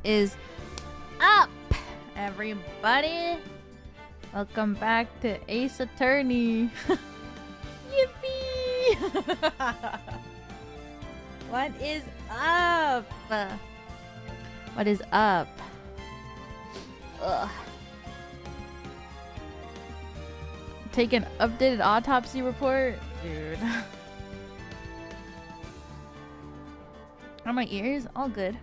is up, everybody? Welcome back to Ace Attorney. Yippee! What is up? What is up? Ugh. Take an updated autopsy report? Dude. Are my ears all good?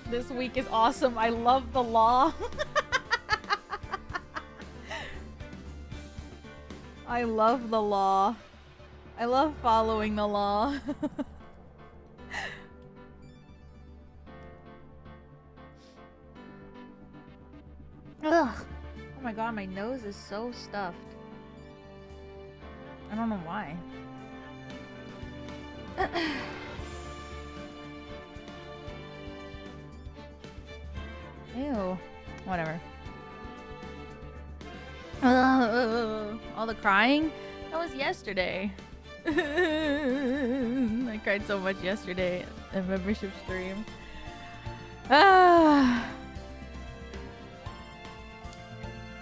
This week is awesome. I love the law. I love the law. I love following the law. Ugh. Oh my god, my nose is so stuffed. I don't know why. Ew. Whatever. All the crying? That was yesterday. I cried so much yesterday at membership stream.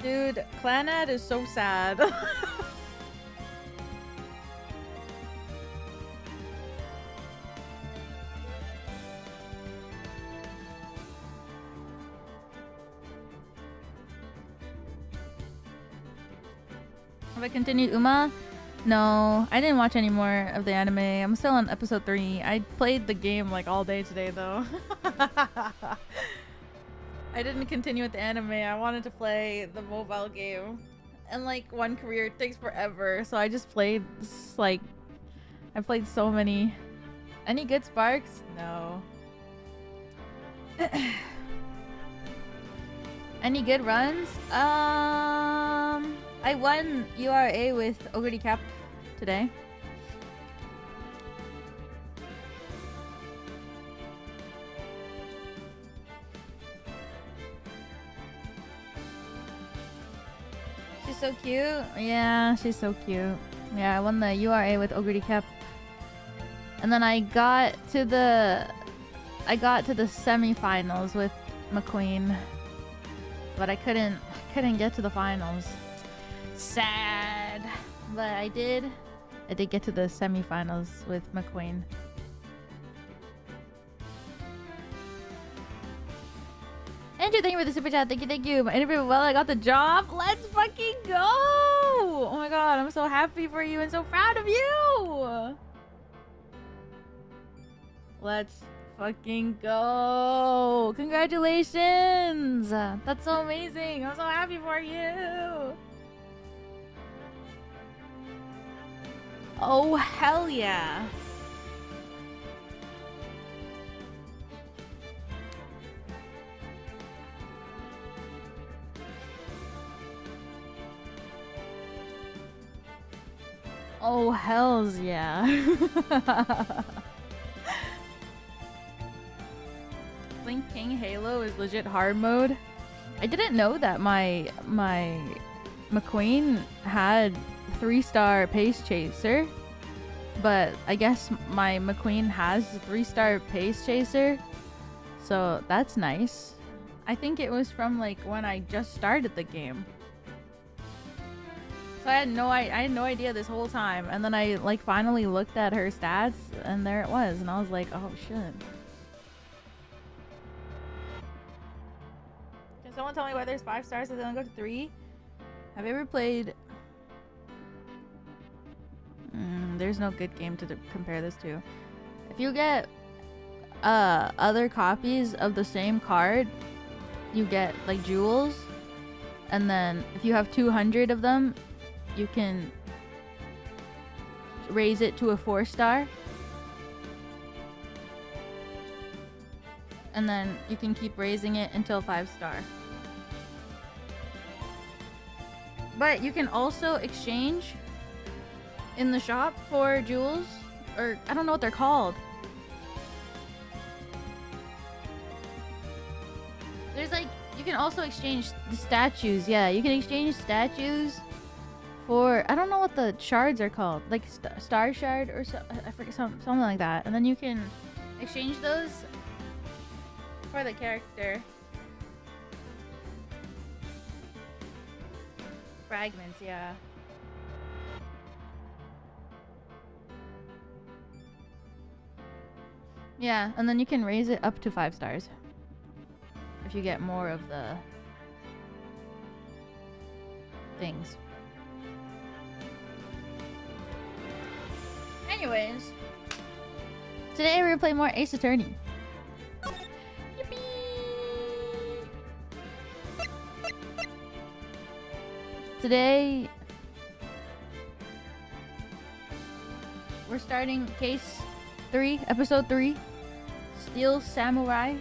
Dude, Clanad is so sad. Have I continued Uma? No, I didn't watch any more of the anime. I'm still on episode 3. I played the game like all day today though. I didn't continue with the anime. I wanted to play the mobile game. And like one career takes forever. So I just played like I played so many. Any good sparks? No. Any good runs? I won URA with Ogre Cap today. She's so cute. Yeah, she's so cute. Yeah, I won the URA with Ogre Cap. And then I got to the semifinals with McQueen. But I couldn't get to the finals. Sad. But I did get to the semifinals with McQueen. Andrew, thank you for the super chat. Thank you. My interview, well, I got the job. Let's fucking go! Oh my god, I'm so happy for you and so proud of you! Let's fucking go! Congratulations! That's so amazing. I'm so happy for you! Oh, hell yeah! Oh, hells yeah. Link King Halo is legit hard mode. I didn't know that my McQueen had 3-star pace chaser, but I guess my McQueen has 3-star pace chaser, so that's nice. I think it was from like when I just started the game. So I had no idea this whole time, and then I like finally looked at her stats, and there it was, and I was like, oh shit. Can someone tell me why there's 5 stars and then I go to 3? Have you ever played? There's no good game to compare this to. If you get other copies of the same card, you get like jewels, and then if you have 200 of them, you can raise it to a 4-star, and then you can keep raising it until 5-star. But you can also exchange in the shop for jewels, or I don't know what they're called. There's like, you can also exchange the statues. Yeah, you can exchange statues for, I don't know what the shards are called, like star shard or so, I forget, something like that. And then you can exchange those for the character. Fragments, yeah. Yeah, and then you can raise it up to 5 stars. If you get more of the things. Anyways, today we're gonna play more Ace Attorney. Yippee! Today we're starting case 3, episode 3, Steel Samurai.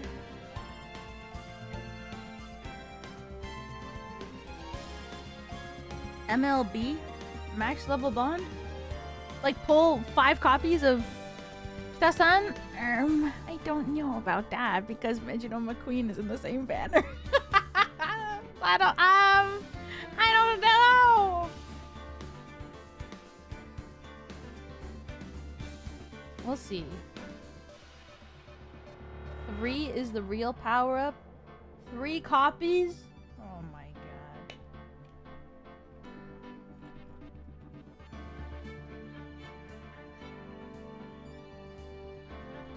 MLB, max level bond. Like pull 5 copies of Kitasan? I don't know about that because Reginald McQueen is in the same banner. I don't know. We'll see. 3 is the real power up. 3 copies? Oh my god.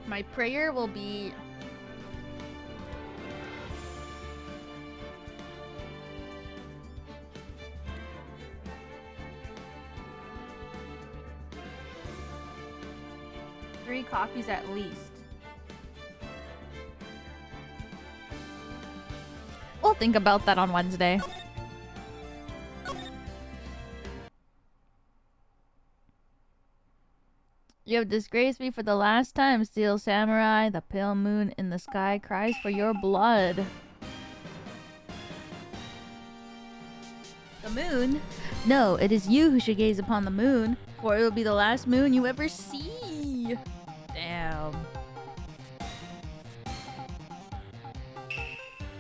My prayer will be three copies at least. We'll think about that on Wednesday. You have disgraced me for the last time, Steel Samurai. The pale moon in the sky cries for your blood. The moon? No, it is you who should gaze upon the moon, for it will be the last moon you ever see. Damn.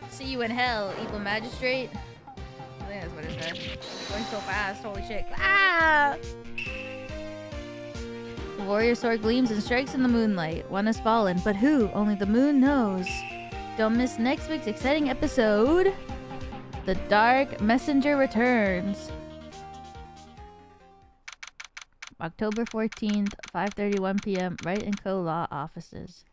See you in hell, evil magistrate. I think that's what it said. Going so fast, holy shit. Ah! The warrior sword gleams and strikes in the moonlight. One has fallen, but who? Only the moon knows. Don't miss next week's exciting episode. The Dark Messenger returns. October 14th, 5:31 p.m. Wright & Co. Law Offices.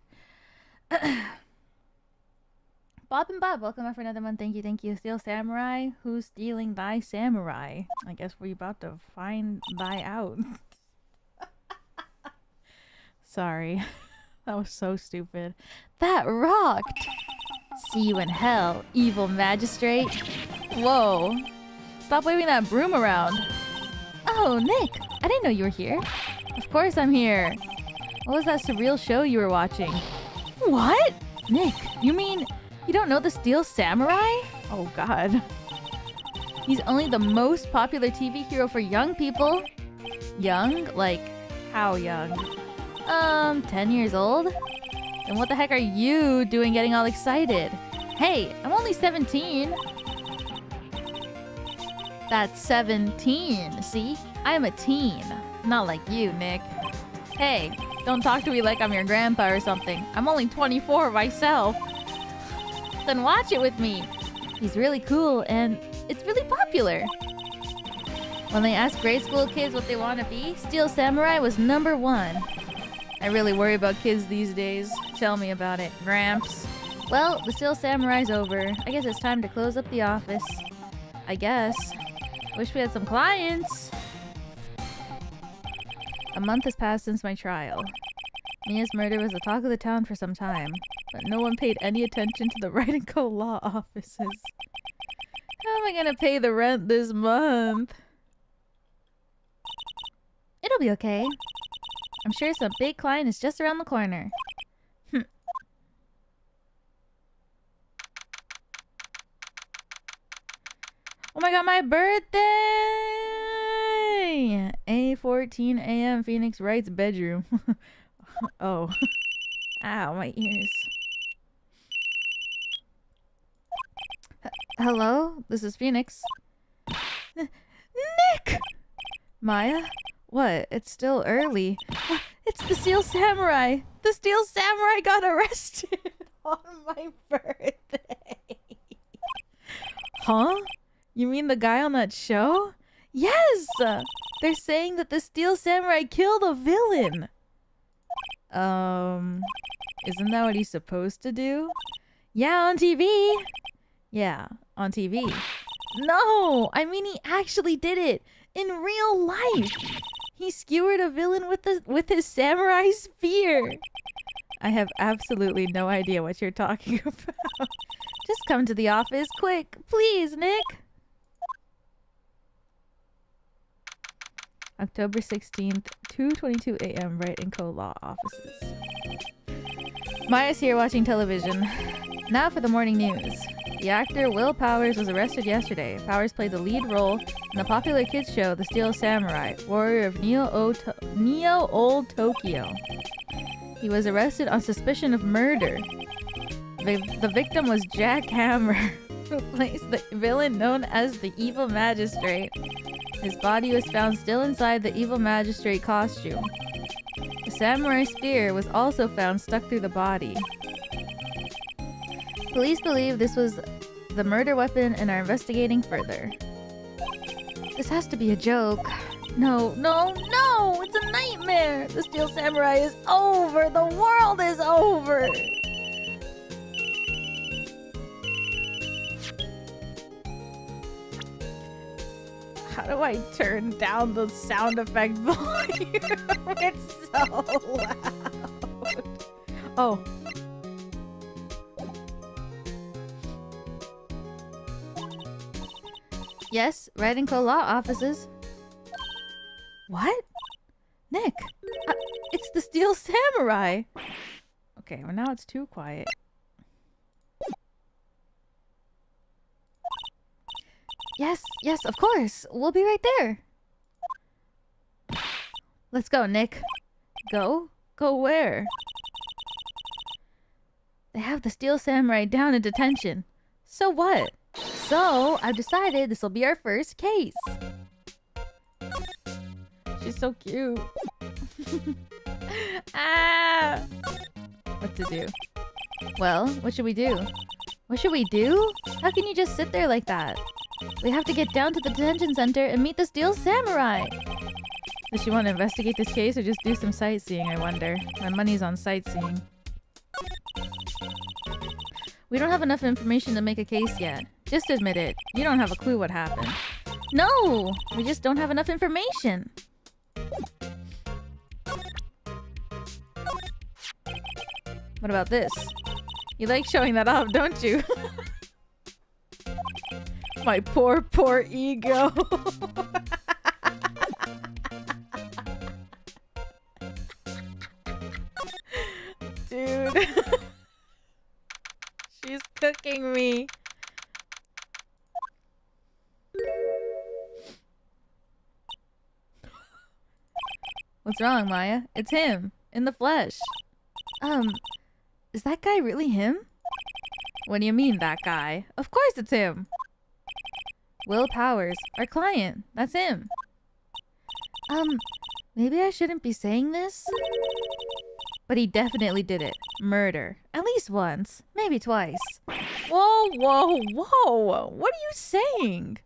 Bob and Bob, welcome for another one. Thank you, thank you. Steel Samurai, who's stealing thy samurai? I guess we're about to find thy out. Sorry. That was so stupid. That rocked! See you in hell, evil magistrate. Whoa. Stop waving that broom around. Oh, Nick! I didn't know you were here. Of course I'm here. What was that surreal show you were watching? What? Nick, you mean you don't know the Steel Samurai? Oh god. He's only the most popular TV hero for young people. Young? Like, how young? 10 years old? Then what the heck are you doing getting all excited? Hey, I'm only 17. That's 17, see? I am a teen. Not like you, Nick. Hey, don't talk to me like I'm your grandpa or something. I'm only 24 myself. Then watch it with me. He's really cool and it's really popular. When they ask grade school kids what they want to be, Steel Samurai was #1. I really worry about kids these days. Tell me about it, Gramps. Well, the Steel Samurai's over. I guess it's time to close up the office. I guess. Wish we had some clients. A month has passed since my trial. Mia's murder was the talk of the town for some time, but no one paid any attention to the Wright & Co. law offices. How am I gonna pay the rent this month? It'll be okay. I'm sure some big client is just around the corner. Oh my god, my birthday! 8:14 a.m. Phoenix Wright's bedroom. Oh. Ow, my ears. Hello? This is Phoenix. Nick! Maya? What? It's still early. It's the Steel Samurai! The Steel Samurai got arrested on my birthday! Huh? You mean the guy on that show? Yes! They're saying that the Steel Samurai killed a villain! Isn't that what he's supposed to do? Yeah, on TV! Yeah, on TV. No! I mean, he actually did it! In real life! He skewered a villain with his samurai spear! I have absolutely no idea what you're talking about. Just come to the office, quick! Please, Nick! October 16th, 2:22 a.m. Wright & Co. Law Offices. Maya's here watching television. Now for the morning news. The actor Will Powers was arrested yesterday. Powers played the lead role in the popular kids show The Steel Samurai, warrior of Neo Old Tokyo. He was arrested on suspicion of murder. The victim was Jack Hammer, who plays the villain known as the Evil Magistrate. His body was found still inside the Evil Magistrate costume. The samurai spear was also found stuck through the body. Police believe this was the murder weapon and are investigating further. This has to be a joke. No, no, no! It's a nightmare! The Steel Samurai is over! The world is over! How do I turn down the sound effect volume? It's so loud. Oh. Yes, Wright & Co. Law Offices. What? Nick, it's the Steel Samurai. Okay, well now it's too quiet. Yes, yes, of course. We'll be right there. Let's go, Nick. Go? Go where? They have the Steel Samurai down in detention. So what? So, I've decided this will be our first case. She's so cute. Ah! What to do? Well, what should we do? What should we do? How can you just sit there like that? We have to get down to the detention center and meet the Steel Samurai! Does she want to investigate this case or just do some sightseeing, I wonder? My money's on sightseeing. We don't have enough information to make a case yet. Just admit it. You don't have a clue what happened. No! We just don't have enough information! What about this? You like showing that off, don't you? My poor, poor ego. Dude. She's cooking me. What's wrong, Maya? It's him. In the flesh. Is that guy really him? What do you mean, that guy? Of course it's him! Will Powers, our client. That's him. Maybe I shouldn't be saying this? But he definitely did it. Murder. At least once. Maybe twice. Whoa, whoa, whoa! What are you saying?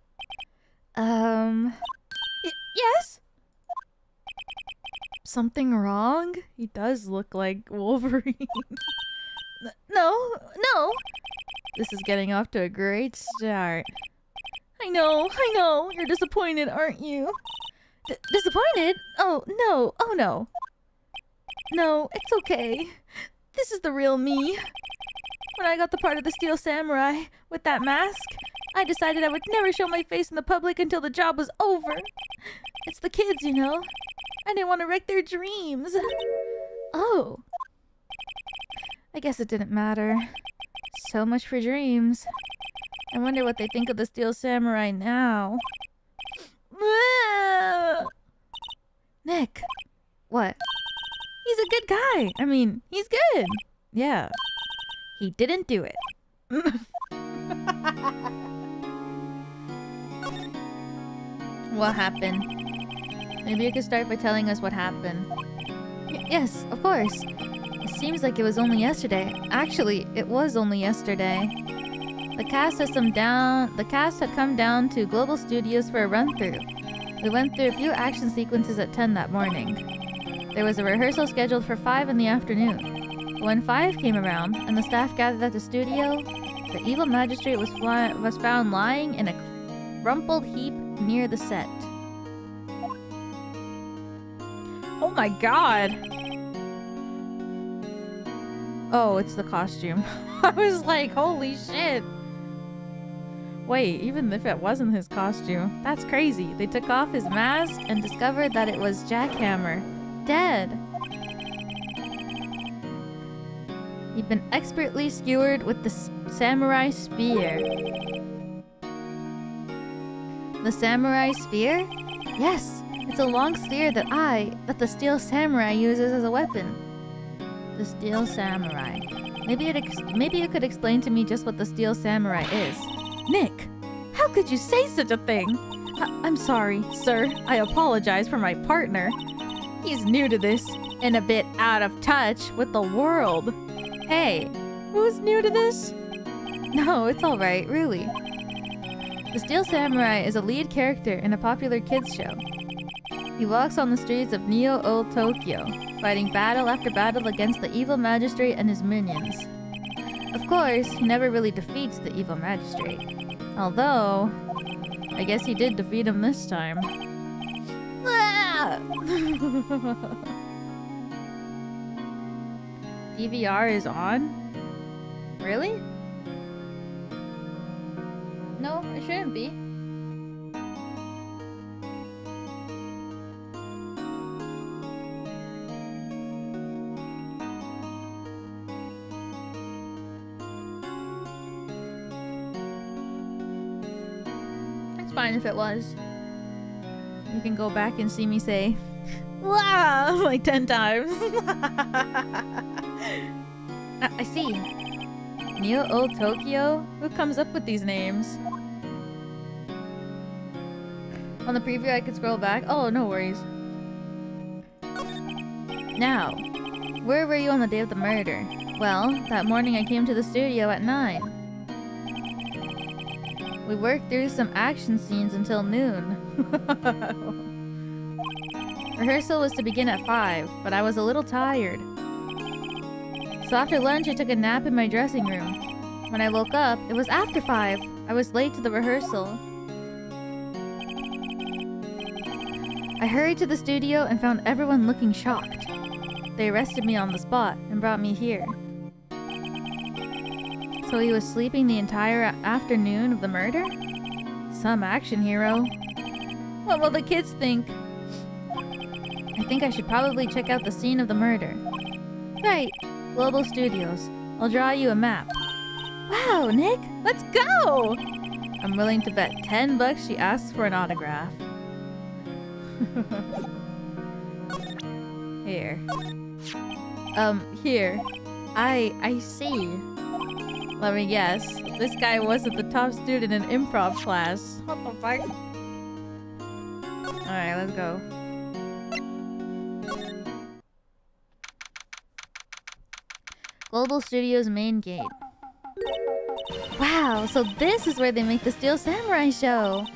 Yes? Something wrong? He does look like Wolverine. No, no! This is getting off to a great start. I know! You're disappointed, aren't you? Disappointed? Oh, no! Oh, no! No, it's okay. This is the real me. When I got the part of the Steel Samurai with that mask, I decided I would never show my face in the public until the job was over. It's the kids, you know. I didn't want to wreck their dreams. Oh. I guess it didn't matter. So much for dreams. I wonder what they think of the Steel Samurai now. Nick. What? He's a good guy. I mean, he's good. Yeah. He didn't do it. What happened? Maybe you could start by telling us what happened. Yes, of course. It seems like it was only yesterday. Actually, it was only yesterday. The cast had come down to Global Studios for a run-through. We went through a few action sequences at 10 that morning. There was a rehearsal scheduled for 5 in the afternoon. When 5 came around and the staff gathered at the studio, the evil magistrate was found lying in a crumpled heap near the set. Oh my god! Oh, it's the costume. I was like, holy shit! Wait, even if it wasn't his costume, that's crazy. They took off his mask and discovered that it was Jackhammer. Dead! He'd been expertly skewered with the samurai spear. The samurai spear? Yes! It's a long spear that the steel samurai uses as a weapon. The steel samurai. Maybe you could explain to me just what the steel samurai is. Nick! How could you say such a thing? I'm sorry, sir. I apologize for my partner. He's new to this and a bit out of touch with the world. Hey, who's new to this? No, it's alright, really. The Steel Samurai is a lead character in a popular kids show. He walks on the streets of Neo-Old Tokyo, fighting battle after battle against the evil magistrate and his minions. Of course, he never really defeats the evil magistrate. Although, I guess he did defeat him this time. DVR is on? Really? No, it shouldn't be. It's fine if it was. You can go back and see me say, "Wow!" like 10 times. I see. Neo-Old Tokyo? Who comes up with these names? On the preview I could scroll back. Oh, no worries. Now, where were you on the day of the murder? Well, that morning I came to the studio at 9. We worked through some action scenes until noon. Rehearsal was to begin at 5, but I was a little tired. So after lunch I took a nap in my dressing room. When I woke up, it was after 5. I was late to the rehearsal. I hurried to the studio and found everyone looking shocked. They arrested me on the spot and brought me here. So he was sleeping the entire afternoon of the murder? Some action hero. What will the kids think? I think I should probably check out the scene of the murder. Right, Global Studios. I'll draw you a map. Wow, Nick, let's go! I'm willing to bet $10 she asks for an autograph. Here. Here. I see. Let me guess. This guy wasn't the top student in improv class. What the fuck? Alright, let's go. Global Studios main gate. Wow, so this is where they make the Steel Samurai show.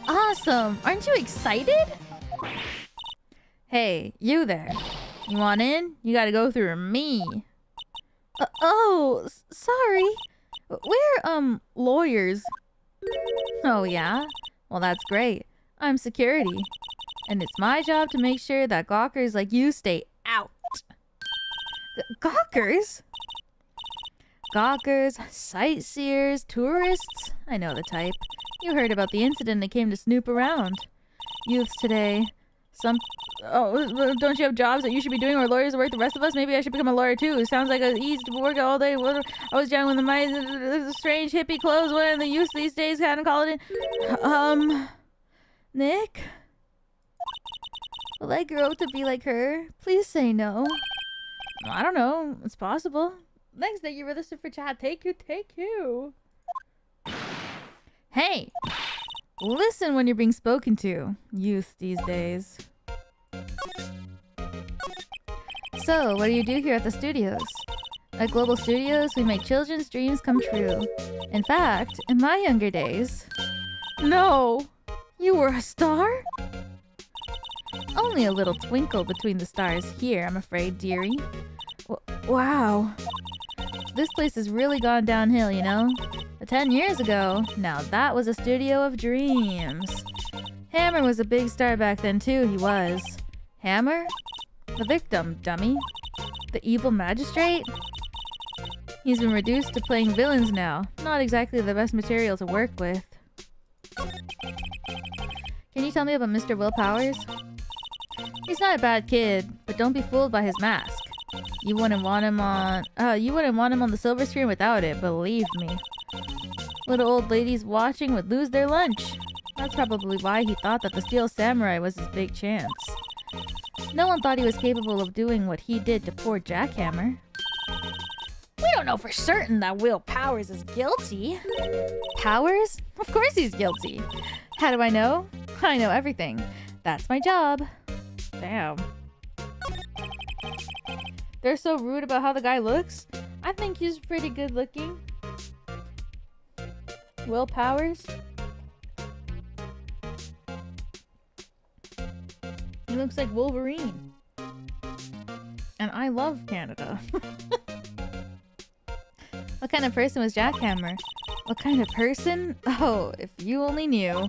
Awesome! Aren't you excited? Hey, you there. You want in? You gotta go through me. Sorry. We're, lawyers. Oh, yeah? Well, that's great. I'm security. And it's my job to make sure that gawkers like you stay out. Gawkers? Gawkers, sightseers, tourists. I know the type. You heard about the incident that came to snoop around. Youths today. Oh, don't you have jobs that you should be doing or lawyers work the rest of us? Maybe I should become a lawyer too. Sounds like it's easy to work all day. I was young when the strange hippie clothes were in the youth these days. Kind of call it in. Nick? Will I grow up to be like her? Please say no. I don't know. It's possible. Thanks, thank you for the super chat. Take you. Hey! Listen when you're being spoken to. Youth these days. So, what do you do here at the studios? At Global Studios, we make children's dreams come true. In fact, in my younger days... No! You were a star? Only a little twinkle between the stars here, I'm afraid, dearie. Wow. This place has really gone downhill, you know? But 10 years ago, now that was a studio of dreams. Hammer was a big star back then too, he was. Hammer? The victim, dummy. The evil magistrate? He's been reduced to playing villains now. Not exactly the best material to work with. Can you tell me about Mr. Will Powers? He's not a bad kid, but don't be fooled by his mask. You wouldn't want him on the silver screen without it, believe me. Little old ladies watching would lose their lunch. That's probably why he thought that the Steel Samurai was his big chance. No one thought he was capable of doing what he did to poor Jackhammer. We don't know for certain that Will Powers is guilty. Powers? Of course he's guilty. How do I know? I know everything. That's my job. Damn. They're so rude about how the guy looks. I think he's pretty good looking. Will Powers? He looks like Wolverine. And I love Canada. What kind of person was Jackhammer? What kind of person? Oh, if you only knew.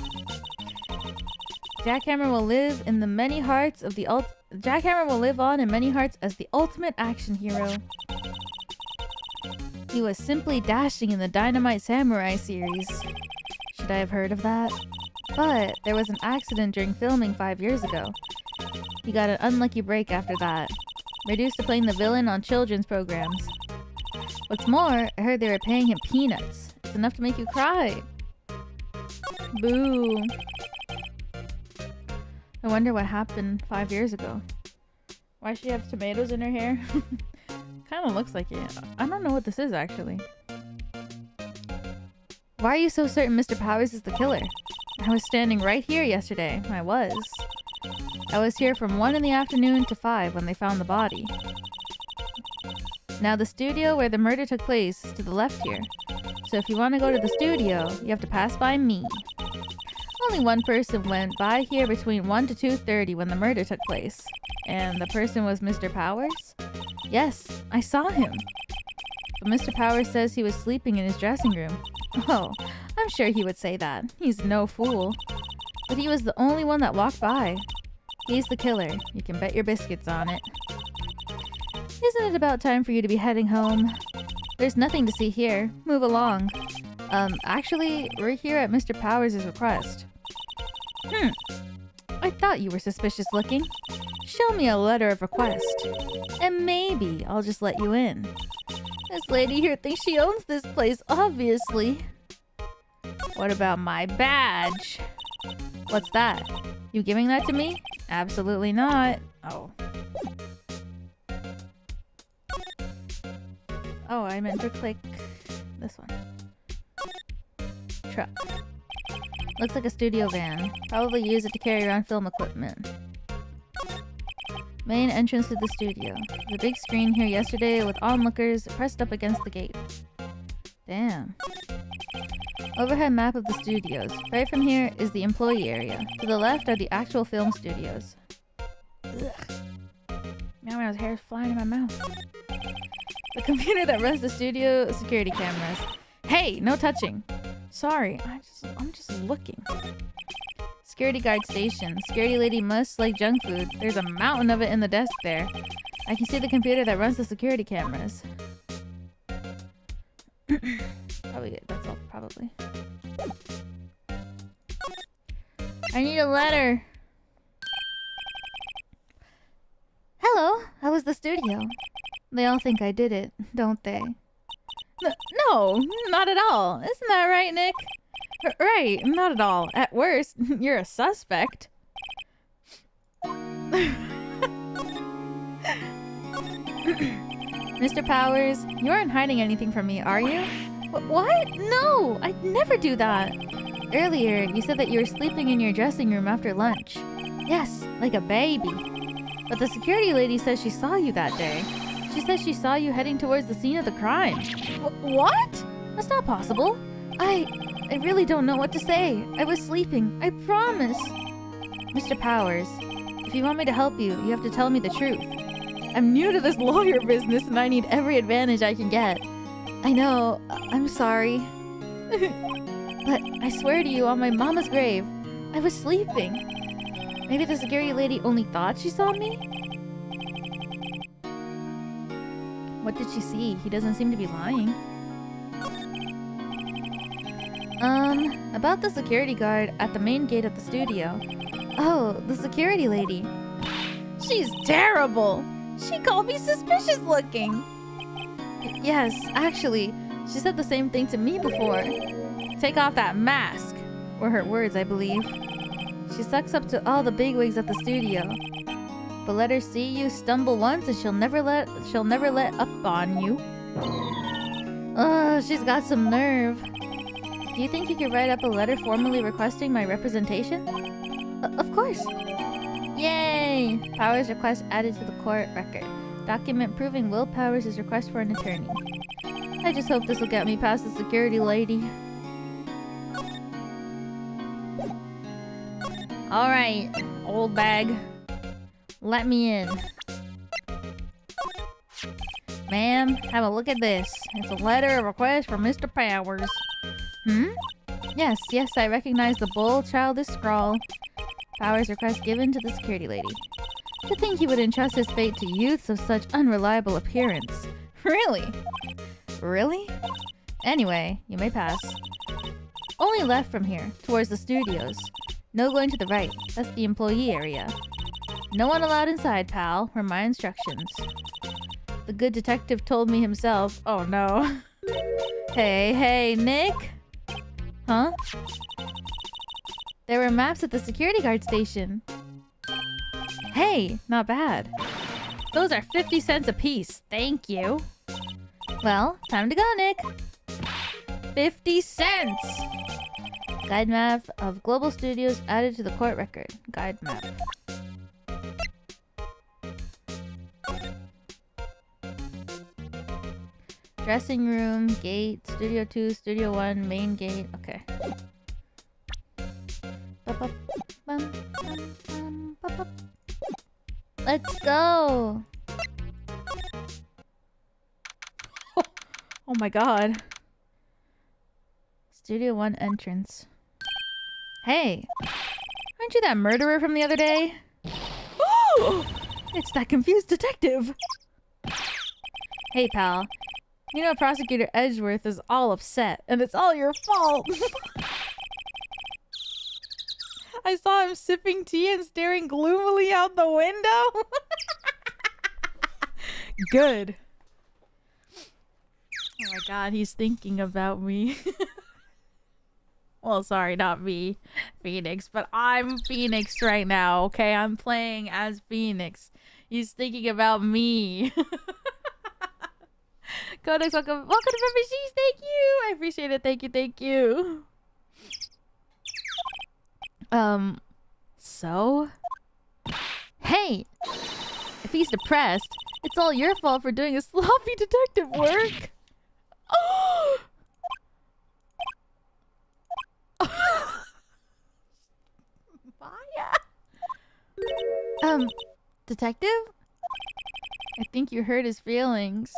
Jackhammer will live in the many hearts of the Jackhammer will live on in many hearts as the ultimate action hero. He was simply dashing in the Dynamite Samurai series. Should I have heard of that? But there was an accident during filming 5 years ago. He got an unlucky break after that. Reduced to playing the villain on children's programs. What's more, I heard they were paying him peanuts. It's enough to make you cry. Boo. I wonder what happened 5 years ago. Why she have tomatoes in her hair? Kinda looks like it. I don't know what this is actually. Why are you so certain Mr. Powers is the killer? I was standing right here yesterday. I was here from 1 in the afternoon to 5 when they found the body. Now the studio where the murder took place is to the left here. So if you want to go to the studio, you have to pass by me. Only one person went by here between 1 to 2:30 when the murder took place. And the person was Mr. Powers? Yes, I saw him. But Mr. Powers says he was sleeping in his dressing room. Oh, I'm sure he would say that. He's no fool. But he was the only one that walked by. He's the killer. You can bet your biscuits on it. Isn't it about time for you to be heading home? There's nothing to see here. Move along. Actually, we're here at Mr. Powers' request. I thought you were suspicious looking. Show me a letter of request. And maybe I'll just let you in. This lady here thinks she owns this place, obviously. What about my badge? What's that? You giving that to me? Absolutely not. Oh. Oh, I meant to click this one. Truck. Looks like a studio van. Probably use it to carry around film equipment. Main entrance to the studio. The big screen here yesterday with onlookers pressed up against the gate. Damn. Overhead map of the studios. Right from here is the employee area. To the left are the actual film studios. Ugh. Now my hair's flying in my mouth. The computer that runs the studio security cameras. Hey, no touching. Sorry, I'm just looking. Security guard station. Security lady must like junk food. There's a mountain of it in the desk there. I can see the computer that runs the security cameras. Probably it. That's all, probably. I need a letter. Hello, how was the studio? They all think I did it, don't they? No, not at all. Isn't that right, Nick? Right, not at all. At worst, you're a suspect. Mr. Powers, you aren't hiding anything from me, are you? What? No, I'd never do that. Earlier, you said that you were sleeping in your dressing room after lunch. Yes, like a baby. But the security lady says she saw you that day. She says she saw you heading towards the scene of the crime. What? That's not possible. I really don't know what to say. I was sleeping. I promise. Mr. Powers, if you want me to help you, you have to tell me the truth. I'm new to this lawyer business and I need every advantage I can get. I know. I'm sorry. But I swear to you on my mama's grave, I was sleeping. Maybe the security lady only thought she saw me? What did she see? He doesn't seem to be lying. About the security guard at the main gate of the studio. Oh, the security lady. She's terrible! She called me suspicious looking! Yes, actually, she said the same thing to me before. Take off that mask! Were her words, I believe. She sucks up to all the bigwigs at the studio. But let her see you stumble once and she'll never let up on you. Ugh, she's got some nerve. Do you think you could write up a letter formally requesting my representation? Of course. Yay! Powers' request added to the court record. Document proving Will Powers' request for an attorney. I just hope this will get me past the security lady. Alright, old bag. Let me in. Ma'am, have a look at this. It's a letter of request from Mr. Powers. Yes, I recognize the bold, childish scrawl. Powers' request given to the security lady. To think he would entrust his fate to youths of such unreliable appearance. Really? Really? Anyway, you may pass. Only left from here, towards the studios. No going to the right. That's the employee area. No one allowed inside, pal. Were my instructions. The good detective told me himself. Oh no. Hey, Nick? Huh? There were maps at the security guard station. Hey, not bad. Those are 50 cents a piece. Thank you. Well, time to go, Nick. 50 cents! Guide map of Global Studios added to the court record. Guide map. Dressing room, gate, Studio 2, Studio 1, main gate. Okay. Let's go! Oh my god. Studio 1 entrance. Hey! Aren't you that murderer from the other day? It's that confused detective! Hey, pal. You know Prosecutor Edgeworth is all upset, and it's all your fault! I saw him sipping tea and staring gloomily out the window! Good. Oh my god, he's thinking about me. Well, sorry, not me, Phoenix, but I'm Phoenix right now, okay? I'm playing as Phoenix. He's thinking about me. Codex, welcome to Memberships. Thank you. I appreciate it. Thank you. So? Hey! If he's depressed, it's all your fault for doing a sloppy detective work. Oh! Maya? Detective? I think you hurt his feelings.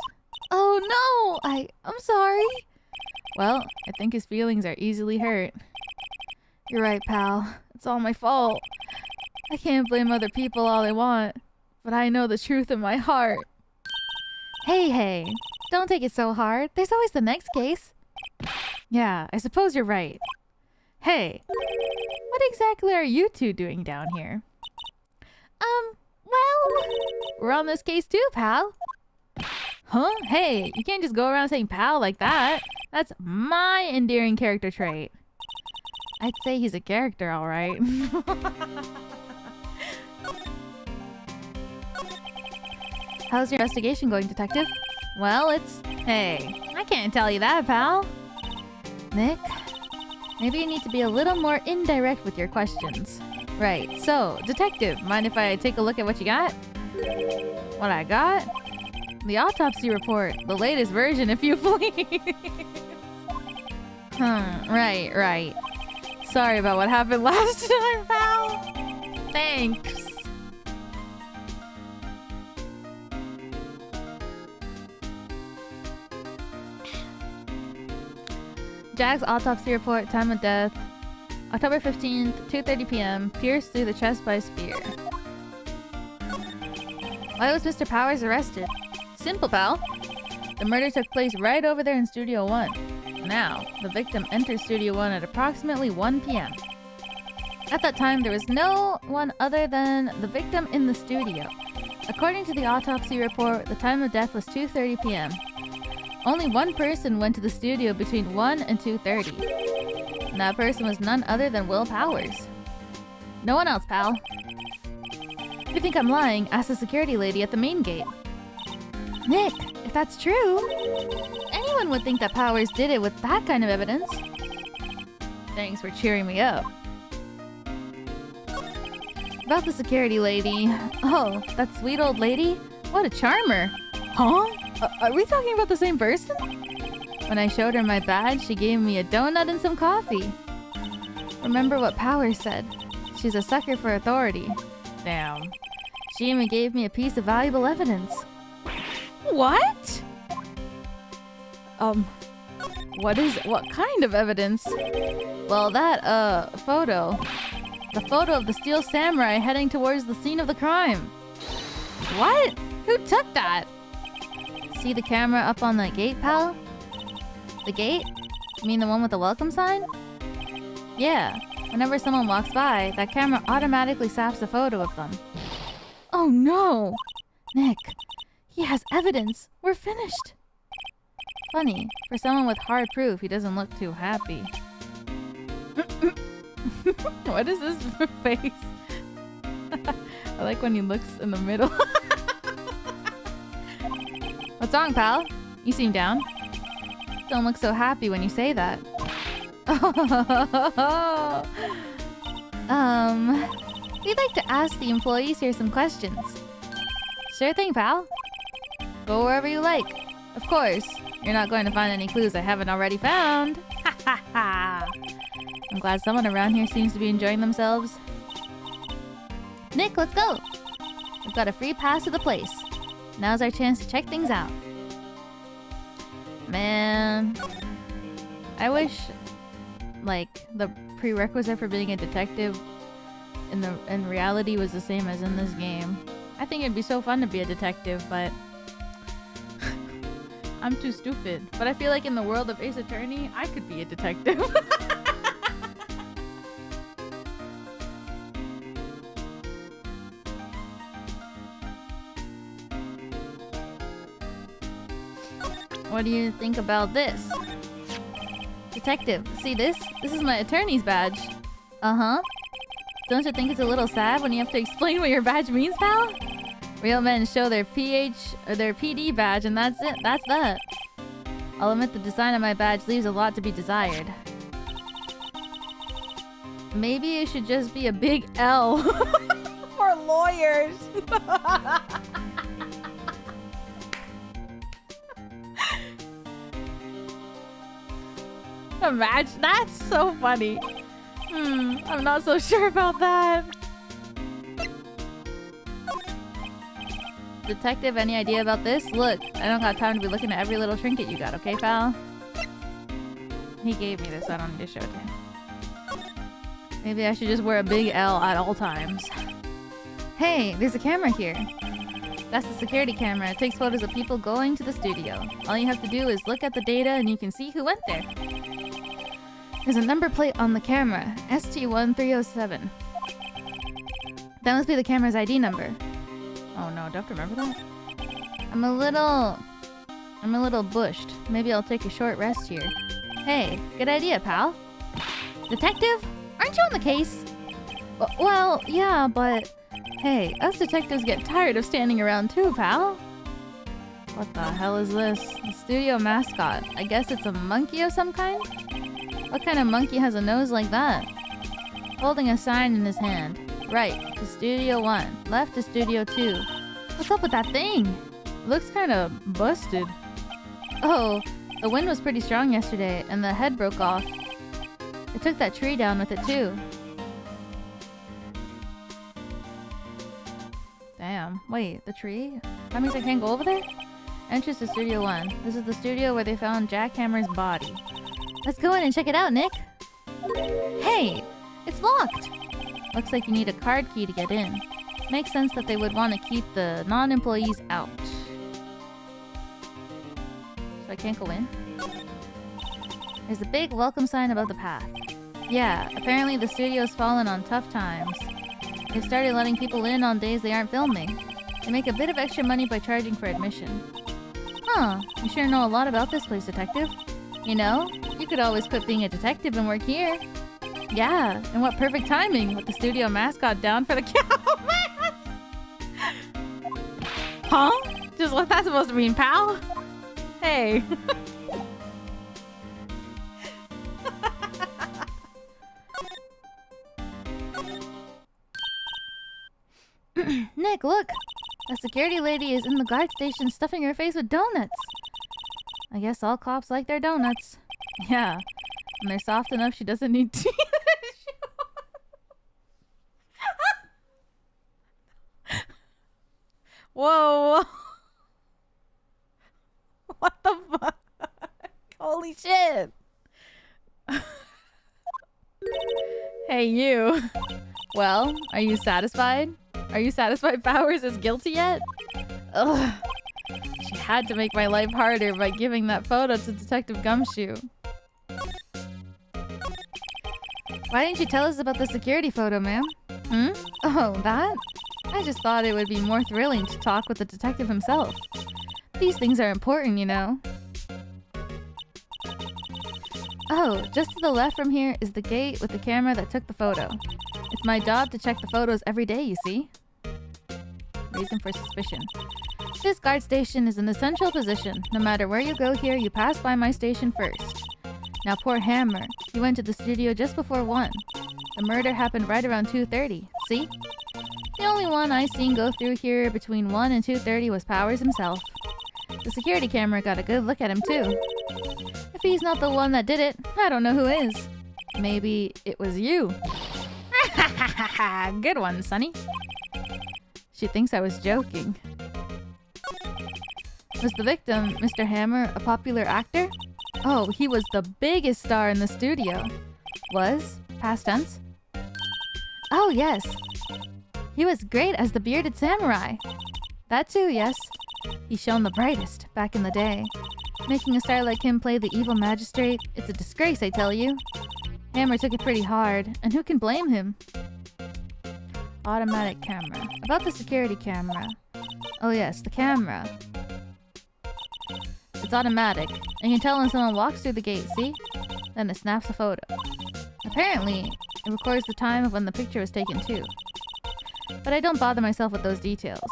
Oh no! I'm sorry. Well, I think his feelings are easily hurt. You're right, pal. It's all my fault. I can't blame other people all they want, but I know the truth in my heart. Hey. Don't take it so hard. There's always the next case. Yeah, I suppose you're right. Hey, what exactly are you two doing down here? Well, we're on this case too, pal. Huh? Hey, you can't just go around saying pal like that. That's my endearing character trait. I'd say he's a character, alright. How's your investigation going, detective? Well, Hey, I can't tell you that, pal. Nick, maybe you need to be a little more indirect with your questions. Right, so, detective, mind if I take a look at what you got? What I got? The autopsy report. The latest version, if you please. Right. Sorry about what happened last time, pal. Thanks. Jack's autopsy report, time of death. October 15th, 2:30 p.m. Pierced through the chest by a spear. Why was Mr. Powers arrested? Simple, pal. The murder took place right over there in Studio 1. Now, the victim enters Studio 1 at approximately 1 p.m. At that time, there was no one other than the victim in the studio. According to the autopsy report, the time of death was 2:30 p.m. Only one person went to the studio between 1 and 2:30. And that person was none other than Will Powers. No one else, pal. If you think I'm lying, ask the security lady at the main gate. Nick, if that's true, anyone would think that Powers did it with that kind of evidence. Thanks for cheering me up. About the security lady. Oh, that sweet old lady? What a charmer. Huh? Are we talking about the same person? When I showed her my badge, she gave me a donut and some coffee. Remember what Powers said. She's a sucker for authority. Damn. She even gave me a piece of valuable evidence. What? What kind of evidence? Well, that, photo. The photo of the Steel Samurai heading towards the scene of the crime. What? Who took that? See the camera up on that gate, pal? The gate? You mean the one with the welcome sign? Yeah. Whenever someone walks by, that camera automatically snaps a photo of them. Oh no! Nick, he has evidence. We're finished. Funny, for someone with hard proof, he doesn't look too happy. What is this face? I like when he looks in the middle. What's wrong, pal? You seem down. Don't look so happy when you say that. We'd like to ask the employees here some questions. Sure thing, pal. Go wherever you like. Of course, you're not going to find any clues I haven't already found. Ha ha ha! I'm glad someone around here seems to be enjoying themselves. Nick, let's go! We've got a free pass to the place. Now's our chance to check things out. Man, I wish, like, the prerequisite for being a detective in reality was the same as in this game. I think it'd be so fun to be a detective, but I'm too stupid. But I feel like in the world of Ace Attorney, I could be a detective. What do you think about this? Detective, see this? This is my attorney's badge. Uh-huh. Don't you think it's a little sad when you have to explain what your badge means, pal? Real men show their PH or their PD badge and that's it. That's that. I'll admit the design of my badge leaves a lot to be desired. Maybe it should just be a big L for lawyers. Imagine, that's so funny. I'm not so sure about that. Detective, any idea about this? Look, I don't got time to be looking at every little trinket you got, okay, pal? He gave me this, so I don't need to show it to him. Maybe I should just wear a big L at all times. Hey, there's a camera here. That's the security camera. It takes photos of people going to the studio. All you have to do is look at the data and you can see who went there. There's a number plate on the camera, ST1307. That must be the camera's ID number. Oh no, do I have to remember that? I'm a little bushed. Maybe I'll take a short rest here. Hey, good idea, pal. Detective? Aren't you on the case? Well, yeah, but... Hey, us detectives get tired of standing around too, pal. What the hell is this? The studio mascot. I guess it's a monkey of some kind? What kind of monkey has a nose like that? Holding a sign in his hand. Right to Studio 1. Left to Studio 2. What's up with that thing? It looks kind of busted. Oh, the wind was pretty strong yesterday, and the head broke off. It took that tree down with it, too. Damn. Wait, the tree? That means I can't go over there? Entrance to Studio 1. This is the studio where they found Jackhammer's body. Let's go in and check it out, Nick! Hey! It's locked! Looks like you need a card key to get in. Makes sense that they would want to keep the non-employees out. So I can't go in? There's a big welcome sign above the path. Yeah, apparently the studio's fallen on tough times. They've started letting people in on days they aren't filming. They make a bit of extra money by charging for admission. Huh, you sure know a lot about this place, detective. You know, you could always quit being a detective and work here. Yeah, and what perfect timing with the studio mascot down for the count. Huh? Just what's that supposed to mean, pal? Hey. Nick, look! A security lady is in the guard station stuffing her face with donuts. I guess all cops like their donuts. Yeah, and they're soft enough she doesn't need teeth. Whoa! What the fuck? Holy shit! Hey, you. Well, are you satisfied? Are you satisfied Powers is guilty yet? Ugh. She had to make my life harder by giving that photo to Detective Gumshoe. Why didn't you tell us about the security photo, ma'am? Hmm? Oh, that? I just thought it would be more thrilling to talk with the detective himself. These things are important, you know. Oh, just to the left from here is the gate with the camera that took the photo. It's my job to check the photos every day, you see. Reason for suspicion. This guard station is an essential position. No matter where you go here, you pass by my station first. Now poor Hammer. He went to the studio just before 1. The murder happened right around 2:30. See? The only one I seen go through here between 1 and 2:30 was Powers himself. The security camera got a good look at him too. If he's not the one that did it, I don't know who is. Maybe it was you. Good one, Sonny. She thinks I was joking. Was the victim, Mr. Hammer, a popular actor? Oh, he was the biggest star in the studio. Was? Past tense? Oh, yes. He was great as the bearded samurai. That too, yes. He shone the brightest back in the day. Making a star like him play the evil magistrate, it's a disgrace, I tell you. Hammer took it pretty hard, and who can blame him? Automatic camera. About the security camera. Oh yes, the camera. It's automatic. And you can tell when someone walks through the gate, see? Then it snaps a photo. Apparently, it records the time of when the picture was taken too. But I don't bother myself with those details.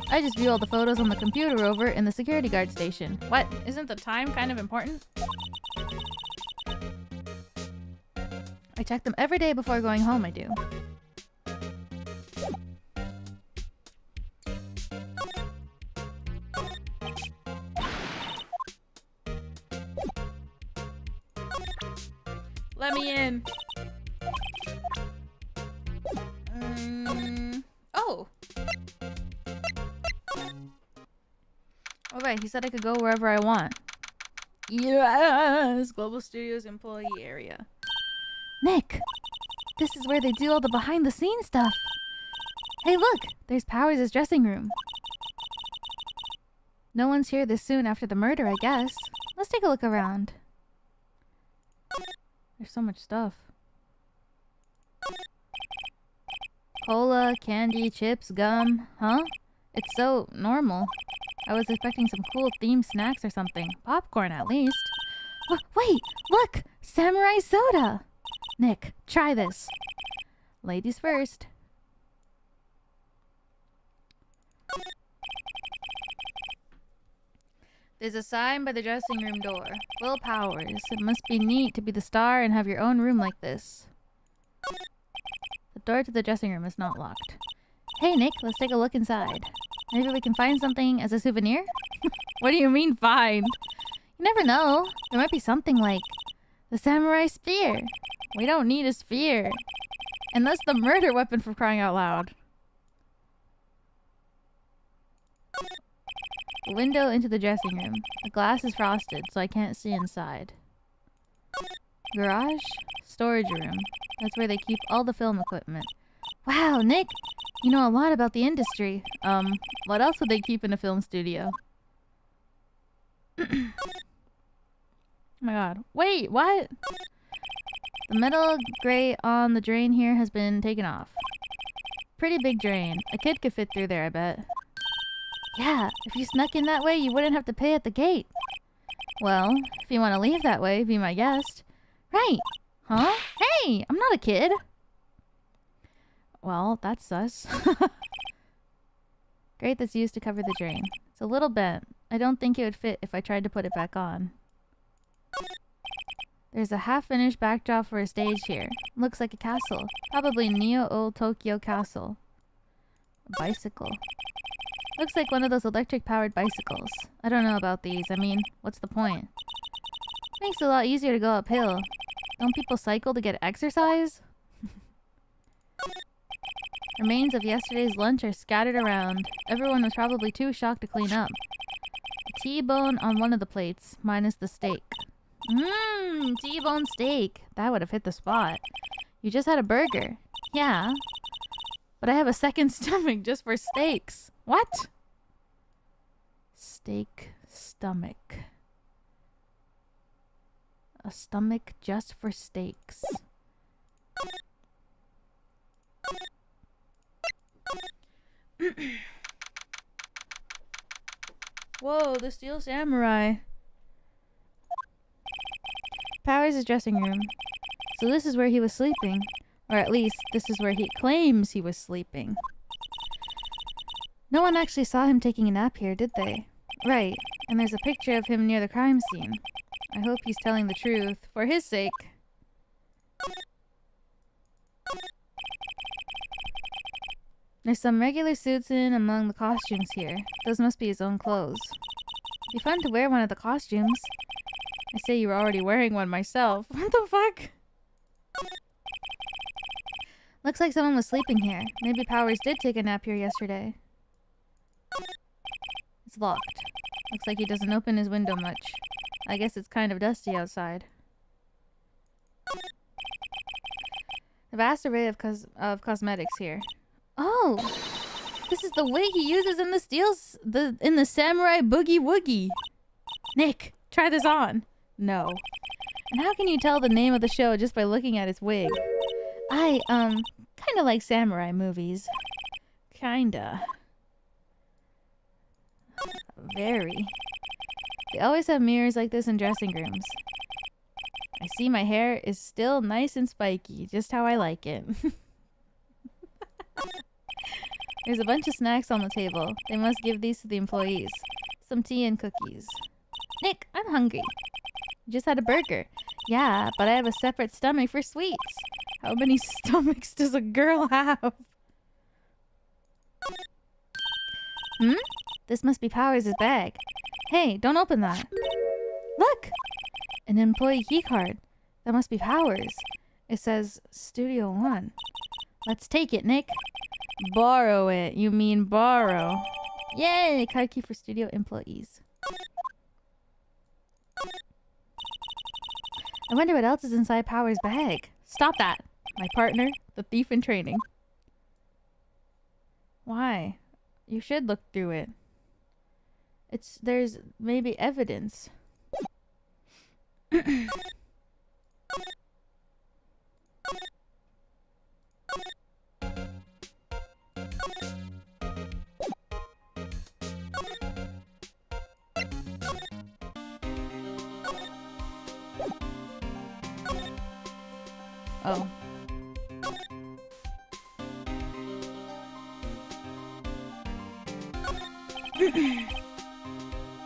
I just view all the photos on the computer over in the security guard station. What? Isn't the time kind of important? I check them every day before going home, I do. Let me in. Oh. Oh right, he said I could go wherever I want. Yes! Global Studios employee area. Nick! This is where they do all the behind-the-scenes stuff. Hey look! There's Powers' dressing room. No one's here this soon after the murder, I guess. Let's take a look around. There's so much stuff. Cola, candy, chips, gum. Huh? It's so normal. I was expecting some cool themed snacks or something. Popcorn, at least. Wait! Look! Samurai soda! Nick, try this. Ladies first. There's a sign by the dressing room door. Will Powers. It must be neat to be the star and have your own room like this. The door to the dressing room is not locked. Hey Nick, let's take a look inside. Maybe we can find something as a souvenir? What do you mean find? You never know. There might be something like the samurai spear. We don't need a spear. And that's the murder weapon, for crying out loud. A window into the dressing room. The glass is frosted, so I can't see inside. Garage? Storage room. That's where they keep all the film equipment. Wow, Nick! You know a lot about the industry. What else would they keep in a film studio? Oh my god. Wait, what? The metal grate on the drain here has been taken off. Pretty big drain. A kid could fit through there, I bet. Yeah, if you snuck in that way, you wouldn't have to pay at the gate. Well, if you want to leave that way, be my guest. Right. Huh? Hey, I'm not a kid. Well, that's sus. Grate that's used to cover the drain. It's a little bent. I don't think it would fit if I tried to put it back on. There's a half-finished backdrop for a stage here. Looks like a castle. Probably Neo Old Tokyo Castle. A bicycle. Looks like one of those electric-powered bicycles. I don't know about these. I mean, what's the point? Makes it a lot easier to go uphill. Don't people cycle to get exercise? Remains of yesterday's lunch are scattered around. Everyone was probably too shocked to clean up. A T-bone on one of the plates, minus the steak. Mmm, T-bone steak. That would have hit the spot. You just had a burger. Yeah. But I have a second stomach just for steaks. What? Steak stomach. A stomach just for steaks. Whoa, the Steel Samurai. Powers' dressing room. So this is where he was sleeping. Or at least, this is where he claims he was sleeping. No one actually saw him taking a nap here, did they? Right. And there's a picture of him near the crime scene. I hope he's telling the truth, for his sake. There's some regular suits in among the costumes here. Those must be his own clothes. It'd be fun to wear one of the costumes. I say you were already wearing one myself. What the fuck? Looks like someone was sleeping here. Maybe Powers did take a nap here yesterday. It's locked. Looks like he doesn't open his window much. I guess it's kind of dusty outside. A vast array of cosmetics here. Oh! This is the wig he uses in the Samurai Boogie Woogie. Nick, try this on. No. And how can you tell the name of the show just by looking at his wig? I, kinda like samurai movies. Kinda. Very. They always have mirrors like this in dressing rooms. I see my hair is still nice and spiky, just how I like it. There's a bunch of snacks on the table. They must give these to the employees. Some tea and cookies. Nick, I'm hungry. You just had a burger. Yeah, but I have a separate stomach for sweets. How many stomachs does a girl have? Hmm? This must be Powers' bag. Hey, don't open that. Look! An employee keycard. That must be Powers. It says Studio One. Let's take it, Nick. Borrow it. You mean borrow. Yay! Card key for studio employees. I wonder what else is inside Powers' bag. Stop that! My partner, the thief in training. Why? You should look through it. There's maybe evidence. Oh.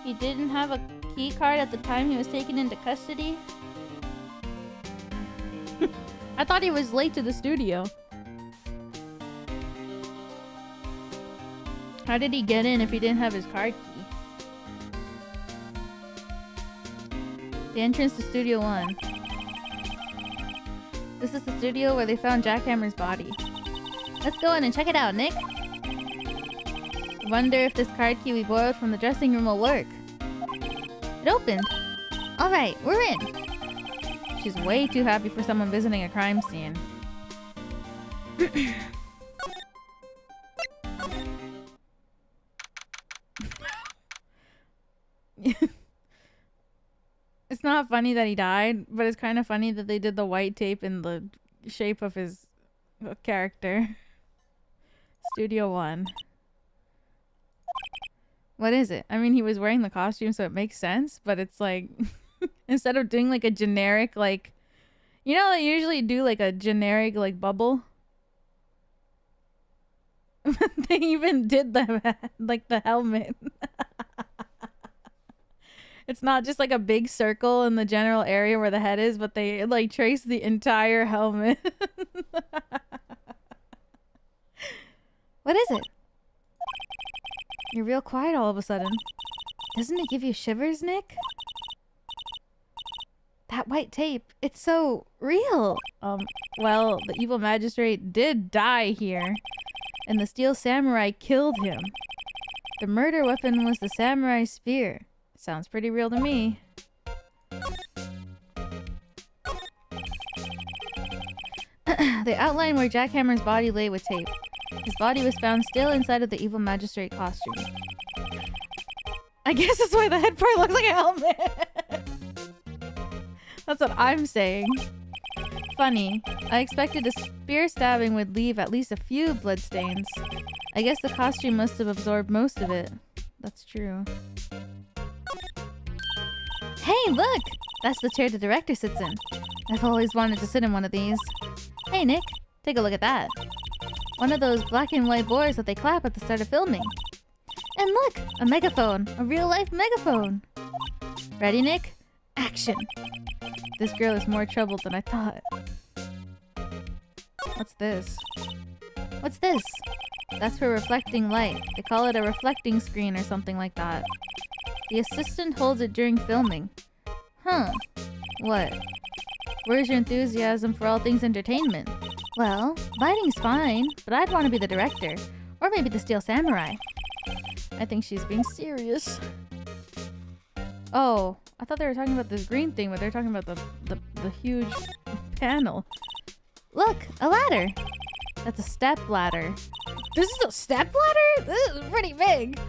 He didn't have a key card at the time he was taken into custody? I thought he was late to the studio. How did he get in if he didn't have his card key? The entrance to Studio 1. This is the studio where they found Jackhammer's body. Let's go in and check it out, Nick. Wonder if this card key we borrowed from the dressing room will work. It opened. Alright, we're in. She's way too happy for someone visiting a crime scene. It's not funny that he died, but it's kind of funny that they did the white tape in the shape of his character. Studio 1. What is it? I mean, he was wearing the costume, so it makes sense, but it's like... instead of doing like a generic, like... You know, they usually do like a generic, like, bubble? They even did the, like, the helmet. It's not just like a big circle in the general area where the head is, but they like trace the entire helmet. What is it? You're real quiet all of a sudden. Doesn't it give you shivers, Nick? That white tape, it's so real. Well, the evil magistrate did die here, and the steel samurai killed him. The murder weapon was the samurai spear. Sounds pretty real to me. They outline where Jackhammer's body lay with tape. His body was found still inside of the evil magistrate costume. I guess that's why the head part looks like a helmet. That's what I'm saying. Funny. I expected a spear stabbing would leave at least a few bloodstains. I guess the costume must have absorbed most of it. That's true. Hey, look! That's the chair the director sits in. I've always wanted to sit in one of these. Hey, Nick. Take a look at that. One of those black and white boards that they clap at the start of filming. And look! A megaphone! A real-life megaphone! Ready, Nick? Action! This girl is more trouble than I thought. What's this? What's this? That's for reflecting light. They call it a reflecting screen or something like that. The assistant holds it during filming. Huh. What? Where's your enthusiasm for all things entertainment? Well, lighting's fine, but I'd want to be the director. Or maybe the Steel Samurai. I think she's being serious. Oh, I thought they were talking about this green thing, but they're talking about the huge panel. Look, a ladder. That's a step ladder. This is a step ladder? This is pretty big.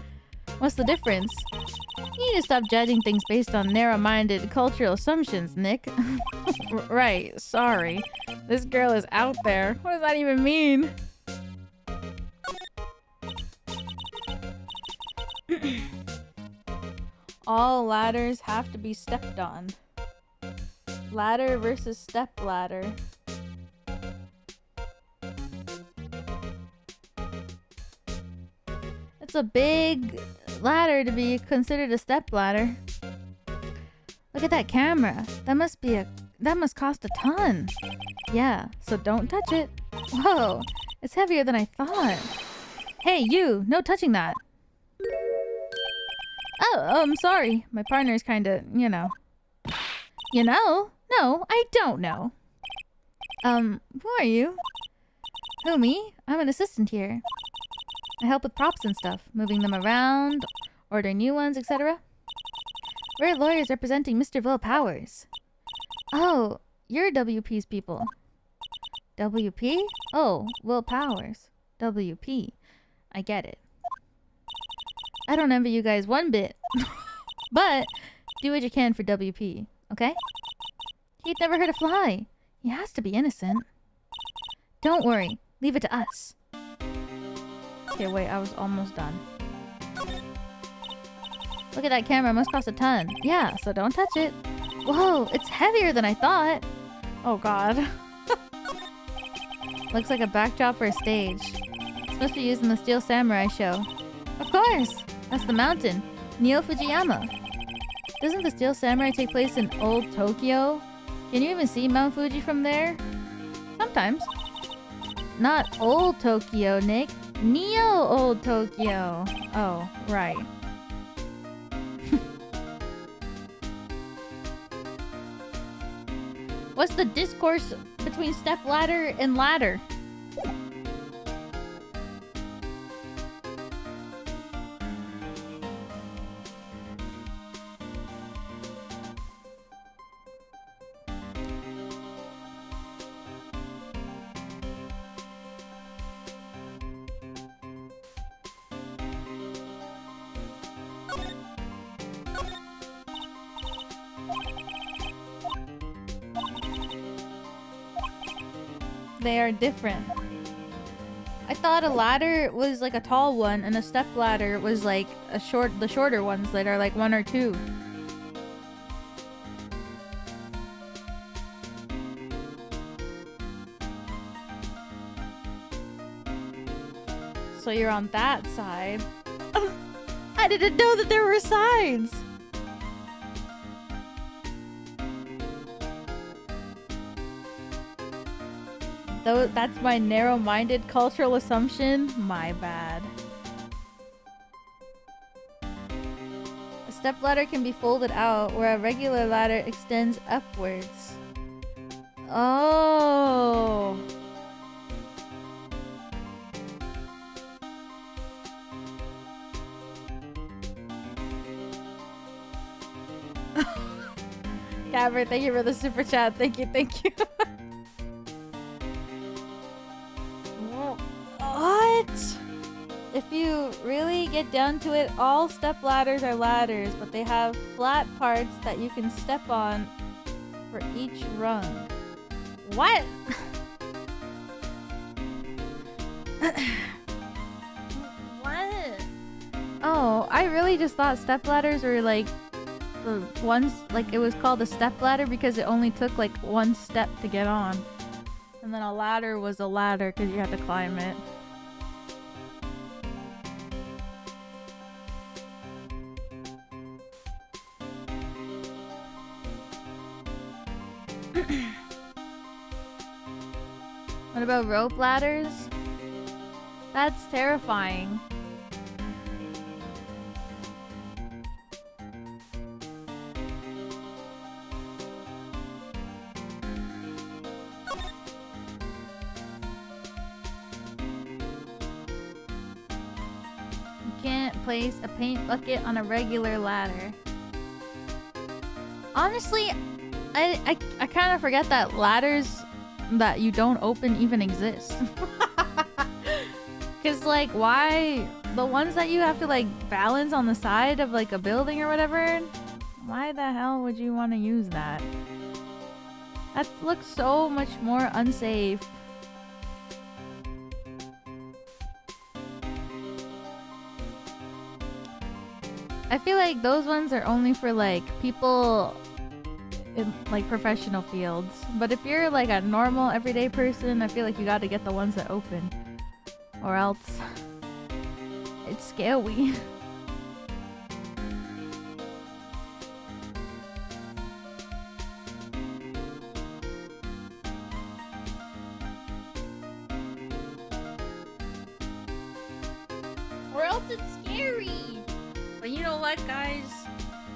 What's the difference? You need to stop judging things based on narrow-minded cultural assumptions, Nick. Right, sorry. This girl is out there. What does that even mean? All ladders have to be stepped on. Ladder versus step ladder. It's a big ladder to be considered a step ladder. Look at that camera. That must cost a ton. Yeah, so don't touch it. Whoa, it's heavier than I thought. Hey, you! No touching that! Oh, I'm sorry. My partner's kinda, you know. You know? No, I don't know. Who are you? Who, me? I'm an assistant here. I help with props and stuff, moving them around, order new ones, etc. We're lawyers representing Mr. Will Powers. Oh, you're WP's people. WP? Oh, Will Powers. WP. I get it. I don't envy you guys one bit. But do what you can for WP, okay? He'd never hurt a fly. He has to be innocent. Don't worry. Leave it to us. Okay, wait. I was almost done. Look at that camera. It must cost a ton. Yeah, so don't touch it. Whoa, it's heavier than I thought. Oh, God. Looks like a backdrop for a stage. It's supposed to be used in the Steel Samurai show. Of course! That's the mountain. Neo Fujiyama. Doesn't the Steel Samurai take place in old Tokyo? Can you even see Mount Fuji from there? Sometimes. Not old Tokyo, Nick. Neo Old Tokyo. Oh, right. What's the discourse between stepladder and ladder? They are different. I thought a ladder was like a tall one and a step ladder was like the shorter ones that are like 1 or 2. So you're on that side. I didn't know that there were sides. Though that's my narrow-minded cultural assumption. My bad. A stepladder can be folded out, where a regular ladder extends upwards. Oh. Gabber, thank you for the super chat. Thank you, thank you. What? If you really get down to it, all step ladders are ladders, but they have flat parts that you can step on for each rung. What? What? Oh, I really just thought step ladders were like the ones, like it was called a step ladder because it only took like 1 step to get on. And then a ladder was a ladder because you had to climb it. What about rope ladders? That's terrifying. You can't place a paint bucket on a regular ladder. Honestly, I kind of forget that ladders that you don't open even exist. Cause like, why the ones that you have to like balance on the side of like a building or whatever, why the hell would you want to use that? That looks so much more unsafe. I feel like those ones are only for like people in like professional fields, but if you're like a normal everyday person, I feel like you got to get the ones that open, or else it's scary. Or else it's scary. But you know what, guys?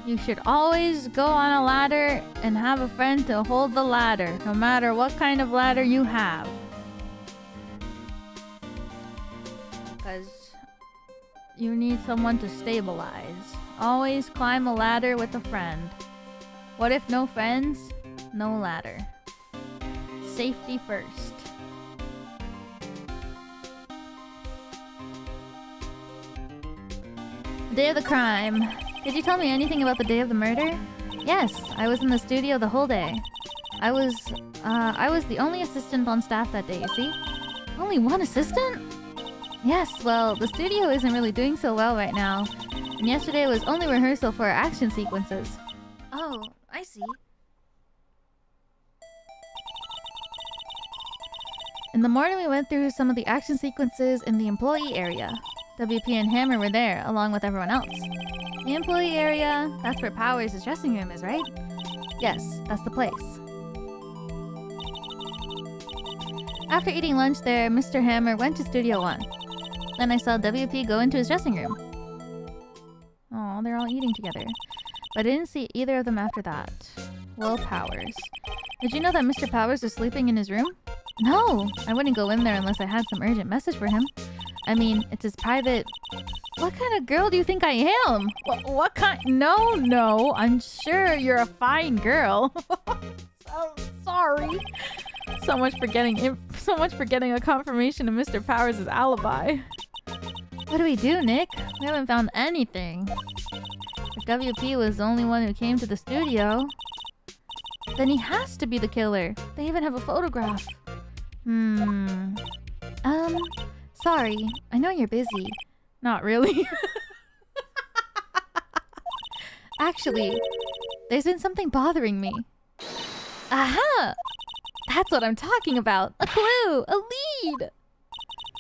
You should always go on a ladder and have a friend to hold the ladder, no matter what kind of ladder you have. Because you need someone to stabilize. Always climb a ladder with a friend. What if no friends? No ladder. Safety first. Day of the crime. Did you tell me anything about the day of the murder? Yes, I was in the studio the whole day. I was the only assistant on staff that day, you see? Only one assistant? Yes, well, the studio isn't really doing so well right now. And yesterday was only rehearsal for our action sequences. Oh, I see. In the morning we went through some of the action sequences in the employee area. WP and Hammer were there, along with everyone else. The employee area, that's where Powers' dressing room is, right? Yes, that's the place. After eating lunch there, Mr. Hammer went to Studio 1. Then I saw WP go into his dressing room. Oh, they're all eating together. But I didn't see either of them after that. Well, Powers. Did you know that Mr. Powers was sleeping in his room? No! I wouldn't go in there unless I had some urgent message for him. I mean, it's his private... What kind of girl do you think I am? What kind... No, I'm sure you're a fine girl. So sorry. So much for getting a confirmation of Mr. Powers' alibi. What do we do, Nick? We haven't found anything. If WP was the only one who came to the studio, then he has to be the killer. They even have a photograph. Sorry. I know you're busy. Not really. Actually, there's been something bothering me. Aha! That's what I'm talking about. A clue! A lead!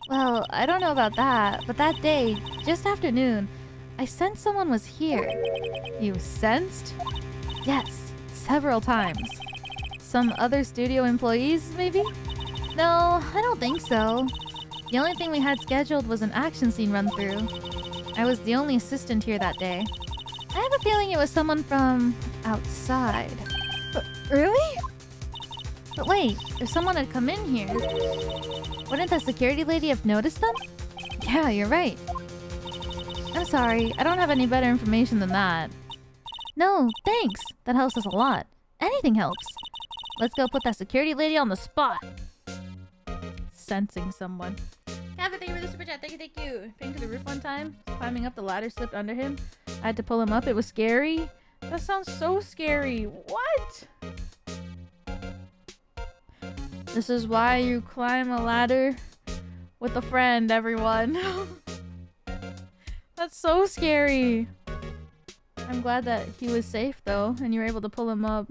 Well, I don't know about that, but that day, just after noon, I sensed someone was here. You sensed? Yes, several times. Some other studio employees, maybe? No, I don't think so. The only thing we had scheduled was an action scene run-through. I was the only assistant here that day. I have a feeling it was someone from outside. Really? But wait, if someone had come in here, wouldn't the security lady have noticed them? Yeah, you're right. I'm sorry, I don't have any better information than that. No, thanks. That helps us a lot. Anything helps. Let's go put that security lady on the spot. Sensing someone. Gavin, thank you for the super chat. Thank you. Paying to the roof one time. Climbing up the ladder, slipped under him. I had to pull him up. It was scary. That sounds so scary. What? This is why you climb a ladder with a friend, everyone. That's so scary. I'm glad that he was safe though, and you were able to pull him up.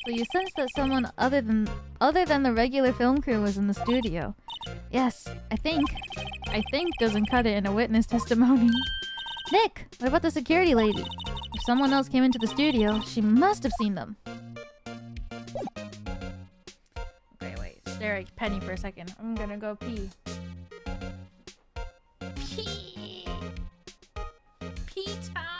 So you sensed that someone other than the regular film crew was in the studio. Yes, I think doesn't cut it in a witness testimony. Nick, what about the security lady? If someone else came into the studio, she must have seen them. Okay, wait. Stare at Penny for a second. I'm gonna go pee. Pee! Pee time!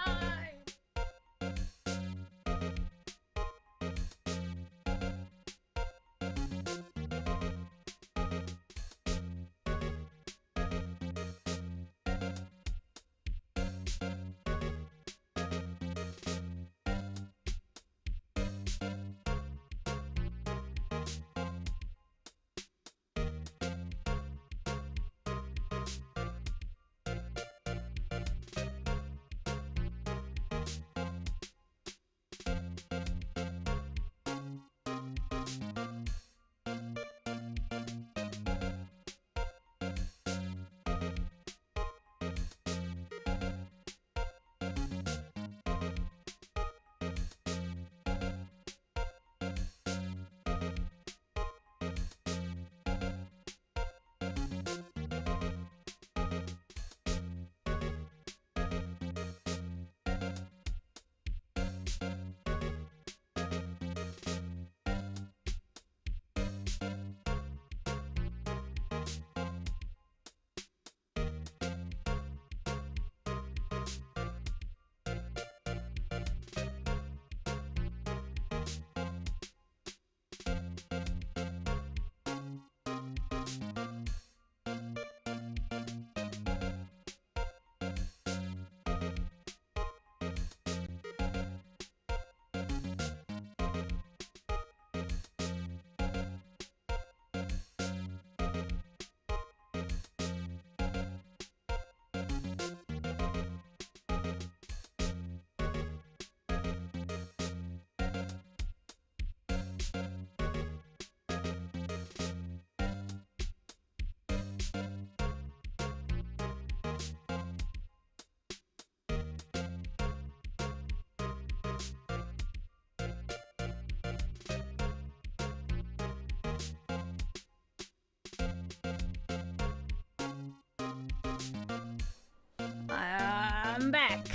I'm back.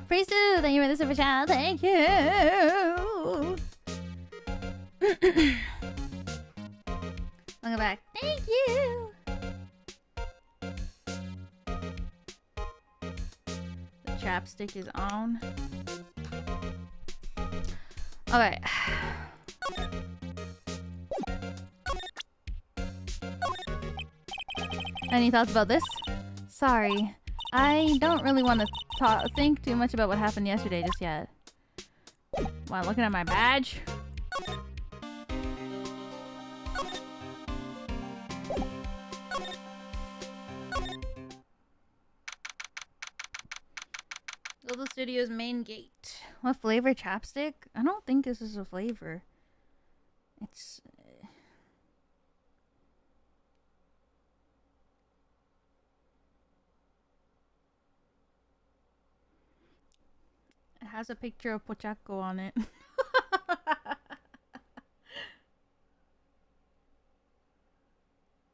Praise to, thank you for the super chat. Thank you. Welcome back. Thank Thank you. The chapstick is on. Okay. Any thoughts about this? Sorry. I don't really want to think too much about what happened yesterday just yet. Wow, looking at my badge? Global Studios main gate. What flavor chapstick? I don't think this is a flavor. It's... It has a picture of Pochacco on it.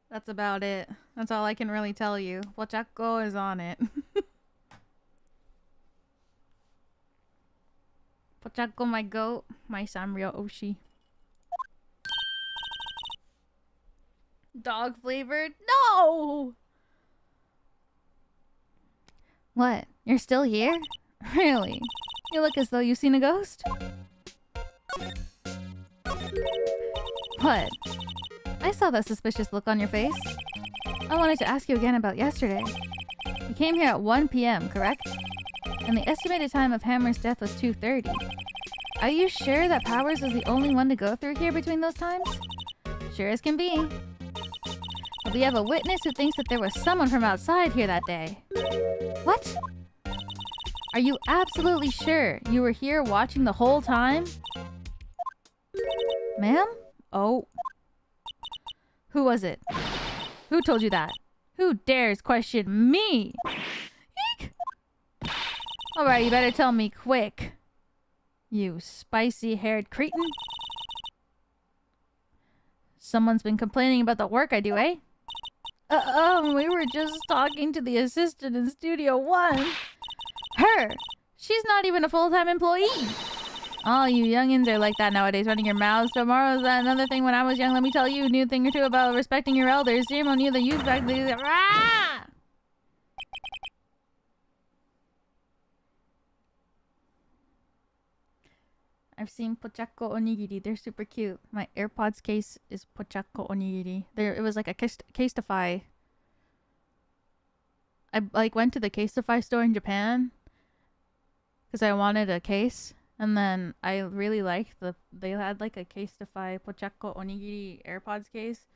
That's about it. That's all I can really tell you. Pochacco is on it. Pochacco, my goat. My Sanrio Oshi. Dog flavored? No! What? You're still here? Really? You look as though you've seen a ghost? What? I saw that suspicious look on your face. I wanted to ask you again about yesterday. You came here at 1 p.m., correct? And the estimated time of Hammer's death was 2:30. Are you sure that Powers was the only one to go through here between those times? Sure as can be. But we have a witness who thinks that there was someone from outside here that day. What? Are you absolutely sure you were here watching the whole time? Ma'am? Oh. Who was it? Who told you that? Who dares question me? Eek! Alright, you better tell me quick. You spicy-haired cretin. Someone's been complaining about the work I do, eh? We were just talking to the assistant in Studio 1. Her! She's not even a full-time employee! All you youngins are like that nowadays, running your mouths. Tomorrow's another thing. When I was young, let me tell you, knew a thing or two about respecting your elders. Zemo knew the youth back then. Rah! I've seen Pochacco onigiri. They're super cute. My AirPods case is Pochacco onigiri. It was like a Casetify. I like went to the Casetify store in Japan because I wanted a case, and then I really liked they had like a Casetify Pochacco onigiri AirPods case,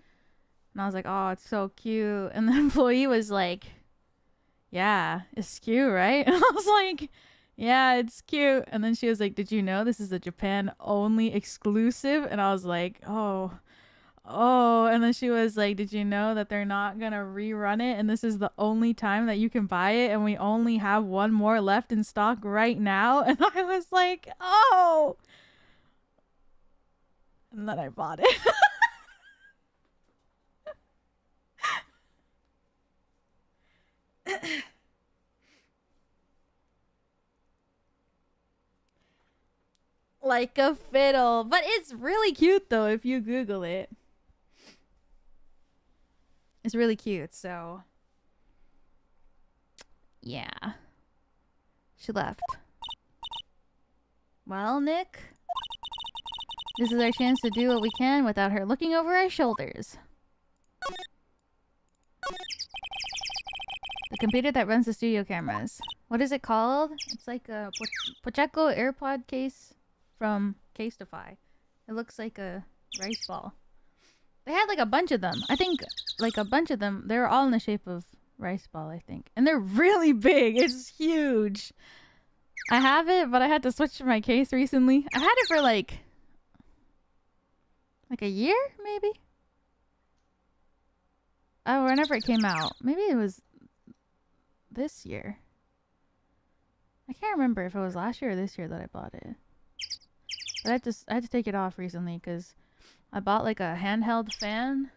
and I was like, oh, it's so cute. And the employee was like, yeah, it's cute, right? And I was like, yeah, it's cute. And then she was like, did you know this is a Japan only exclusive? And I was like, oh. And then she was like, did you know that they're not gonna rerun it, and this is the only time that you can buy it, and we only have one more left in stock right now? And I was like, oh. And then I bought it. Like a fiddle. But it's really cute though if you Google it. It's really cute, so yeah. She left. Well, Nick, this is our chance to do what we can without her looking over our shoulders. The computer that runs the studio cameras. What is it called? It's like a Pochacco AirPod case from Casetify. It looks like a rice ball. They had like a bunch of them. I think like a bunch of them. They were all in the shape of rice ball, I think. And they're really big. It's huge. I have it, but I had to switch to my case recently. I had it for like a year, maybe? Oh, whenever it came out. Maybe it was this year. I can't remember if it was last year or this year that I bought it. But I had to take it off recently because I bought like a handheld fan,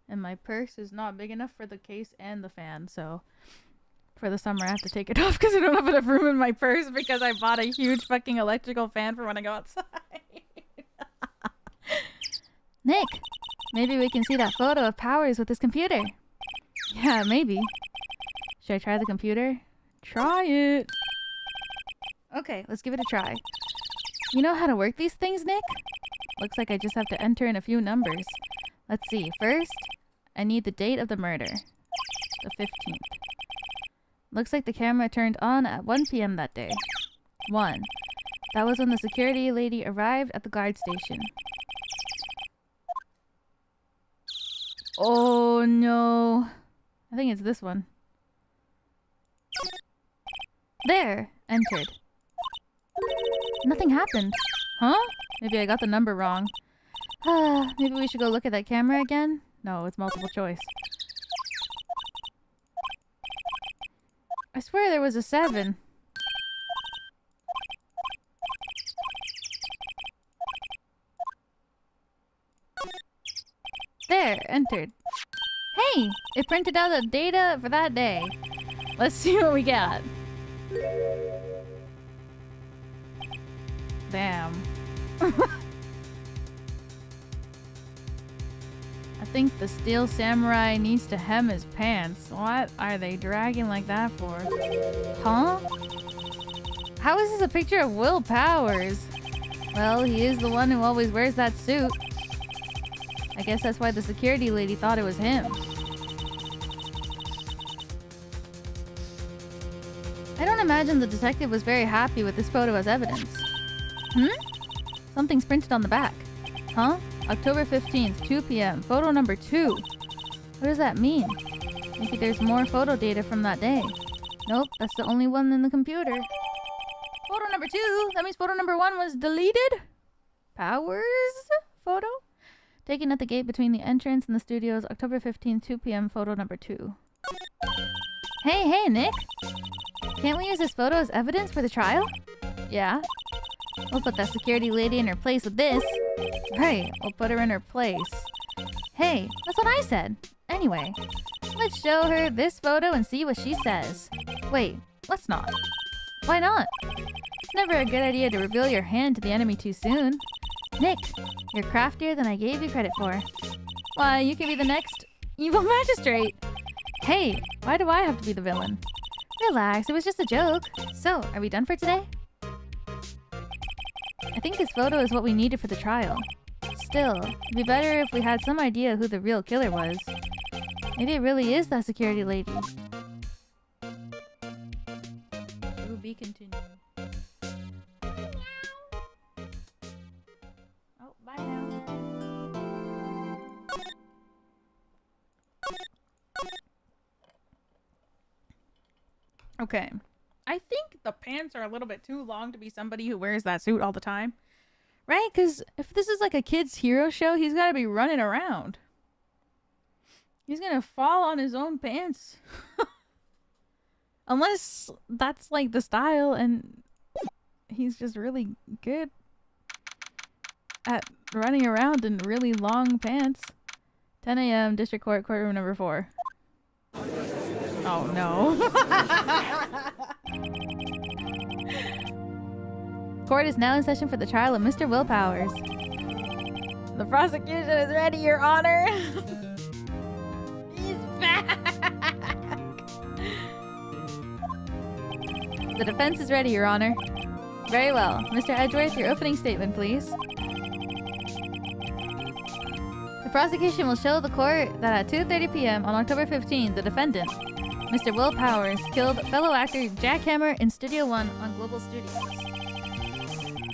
and my purse is not big enough for the case and the fan. So for the summer I have to take it off because I don't have enough room in my purse because I bought a huge fucking electrical fan for when I go outside. Nick, Maybe we can see that photo of Powers with his computer. Yeah, maybe. Should I try the computer? Try it! Okay, let's give it a try. You know how to work these things, Nick? Looks like I just have to enter in a few numbers. Let's see. First, I need the date of the murder. The 15th. Looks like the camera turned on at 1 p.m. that day. 1. That was when the security lady arrived at the guard station. Oh no. I think it's this one. There! Entered. Nothing happened. Huh? Maybe I got the number wrong. Maybe we should go look at that camera again? No, it's multiple choice. I swear there was a 7. There, entered. Hey! It printed out the data for that day. Let's see what we got. Damn. I think the steel samurai needs to hem his pants. What are they dragging like that for? Huh? How is this a picture of Will Powers? Well, he is the one who always wears that suit. I guess that's why the security lady thought it was him. I don't imagine the detective was very happy with this photo as evidence. Something's printed on the back. Huh? October 15th, 2 p.m. Photo number 2. What does that mean? Maybe there's more photo data from that day. Nope, that's the only one in the computer. Photo number 2? That means photo number 1 was deleted? Powers? Photo? Taken at the gate between the entrance and the studios, October 15th, 2 p.m. Photo number 2. Hey, Nick! Can't we use this photo as evidence for the trial? Yeah. We'll put that security lady in her place with this. Right, we'll put her in her place. Hey, that's what I said. Anyway, let's show her this photo and see what she says. Wait, let's not. Why not? It's never a good idea to reveal your hand to the enemy too soon. Nick, you're craftier than I gave you credit for. Why, you could be the next evil magistrate. Hey, why do I have to be the villain? Relax, it was just a joke. So, are we done for today? I think this photo is what we needed for the trial. Still, it'd be better if we had some idea who the real killer was. Maybe it really is that security lady. To be continued. Oh, bye now. Okay. I think the pants are a little bit too long to be somebody who wears that suit all the time. Right? Because if this is like a kid's hero show, he's got to be running around. He's going to fall on his own pants. Unless that's like the style and he's just really good at running around in really long pants. 10 a.m. District Court, courtroom number 4. Oh no. Court is now in session for the trial of Mr. Will Powers. The prosecution is ready, Your Honor. He's back. The defense is ready, Your Honor. Very well. Mr. Edgeworth, your opening statement, please. The prosecution will show the court that at 2:30 p.m. on October 15th, the defendant, Mr. Will Powers, killed fellow actor Jack Hammer in Studio One on Global Studios.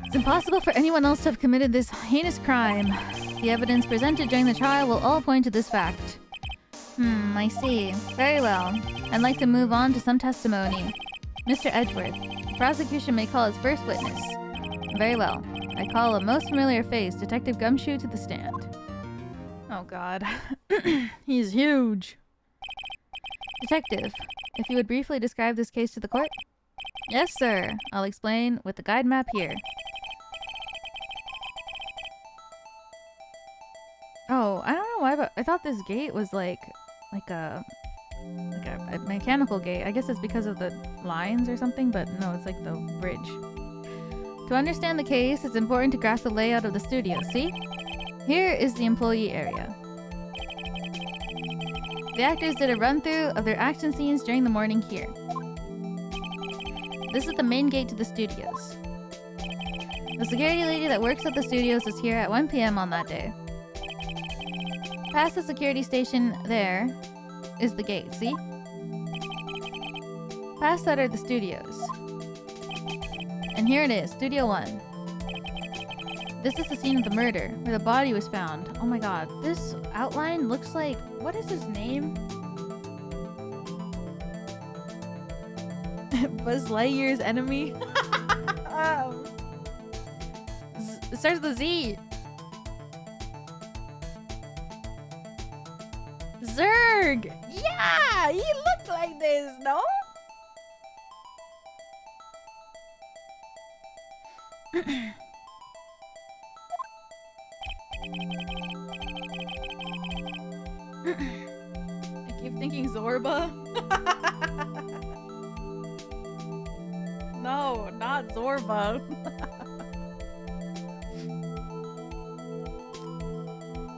It's impossible for anyone else to have committed this heinous crime. The evidence presented during the trial will all point to this fact. I see. Very well. I'd like to move on to some testimony. Mr. Edgeworth, the prosecution may call its first witness. Very well. I call a most familiar face, Detective Gumshoe, to the stand. Oh god. He's huge. Detective, if you would briefly describe this case to the court? Yes, sir. I'll explain with the guide map here. Oh, I don't know why, but I thought this gate was like a mechanical gate. I guess it's because of the lines or something, but no, it's like the bridge. To understand the case, it's important to grasp the layout of the studio. See? Here is the employee area. The actors did a run-through of their action scenes during the morning here. This is the main gate to the studios. The security lady that works at the studios is here at 1 p.m. on that day. Past the security station there is the gate, see? Past that are the studios. And here it is, Studio 1. This is the scene of the murder, where the body was found. Oh my god, this outline looks like... What is his name? Buzz Lightyear's enemy? It starts with a Z. Zurg! Yeah! He looked like this, no? I keep thinking Zorba. No, not Zorba.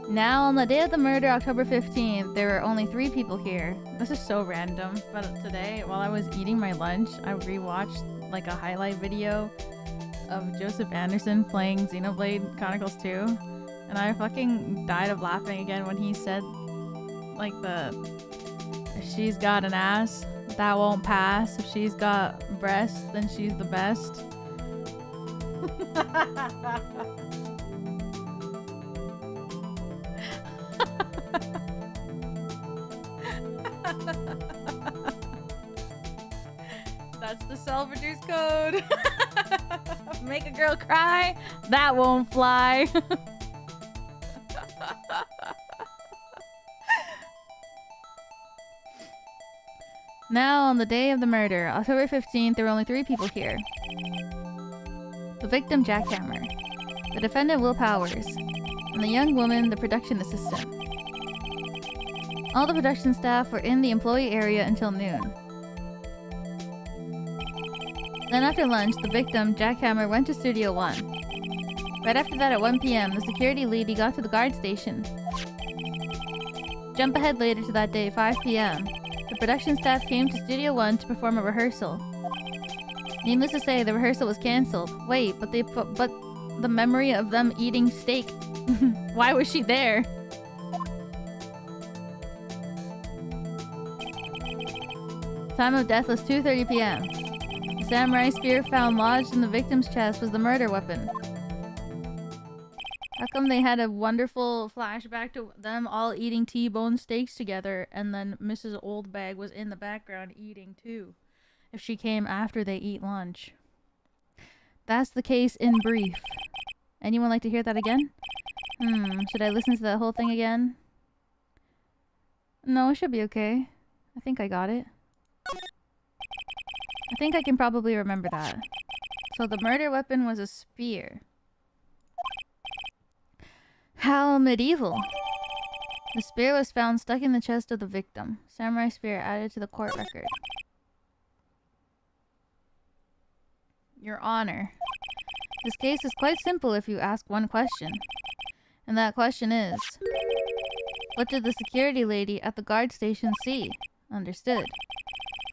Now, on the day of the murder, October 15th, there were only 3 people here. This is so random, but today, while I was eating my lunch, I rewatched like a highlight video of Joseph Anderson playing Xenoblade Chronicles 2, and I fucking died of laughing again when he said, like, if she's got an ass, that won't pass. If she's got breasts, then she's the best. That's the Salvador's code. Make a girl cry, that won't fly. Now, on the day of the murder, October 15th, there were only 3 people here. The victim, Jackhammer. The defendant, Will Powers. And the young woman, the production assistant. All the production staff were in the employee area until noon. Then after lunch, the victim, Jackhammer, went to Studio 1. Right after that, at 1 p.m., the security lady got to the guard station. Jump ahead later to that day, 5 p.m. The production staff came to Studio 1 to perform a rehearsal. Needless to say, the rehearsal was cancelled. Wait, but the memory of them eating steak. Why was she there? Time of death was 2:30 p.m. The samurai spear found lodged in the victim's chest was the murder weapon. How come they had a wonderful flashback to them all eating T-bone steaks together, and then Mrs. Oldbag was in the background eating too, if she came after they eat lunch? That's the case in brief. Anyone like to hear that again? Should I listen to that whole thing again? No, it should be okay. I think I got it. I think I can probably remember that. So the murder weapon was a spear. How medieval. The spear was found stuck in the chest of the victim. Samurai spear added to the court record. Your Honor. This case is quite simple if you ask one question. And that question is... What did the security lady at the guard station see? Understood.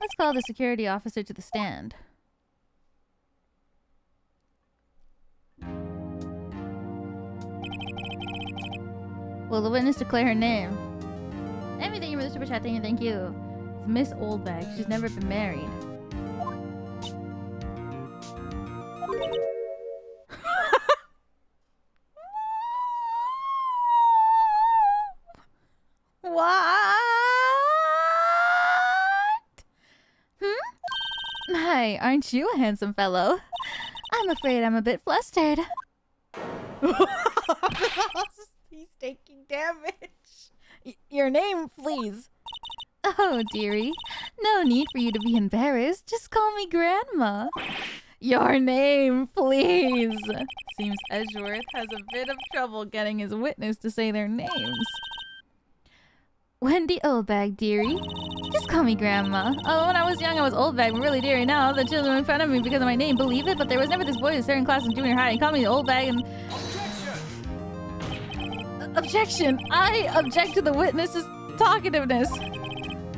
Let's call the security officer to the stand. Will the witness declare her name? Thank you for the super chat, thank you. It's Miss Oldbag. She's never been married. What? Hi, aren't you a handsome fellow? I'm afraid I'm a bit flustered. He's taking damage. Your name, please. Oh, dearie. No need for you to be embarrassed. Just call me Grandma. Your name, please. Seems Edgeworth has a bit of trouble getting his witness to say their names. Wendy Oldbag, dearie. Just call me Grandma. Oh, when I was young, I was Oldbag, but really dearie now. The children make fun of me because of my name. Believe it? But there was never this boy in a certain class in junior high. He called me Oldbag and... Objection! I object to the witnesses talkativeness.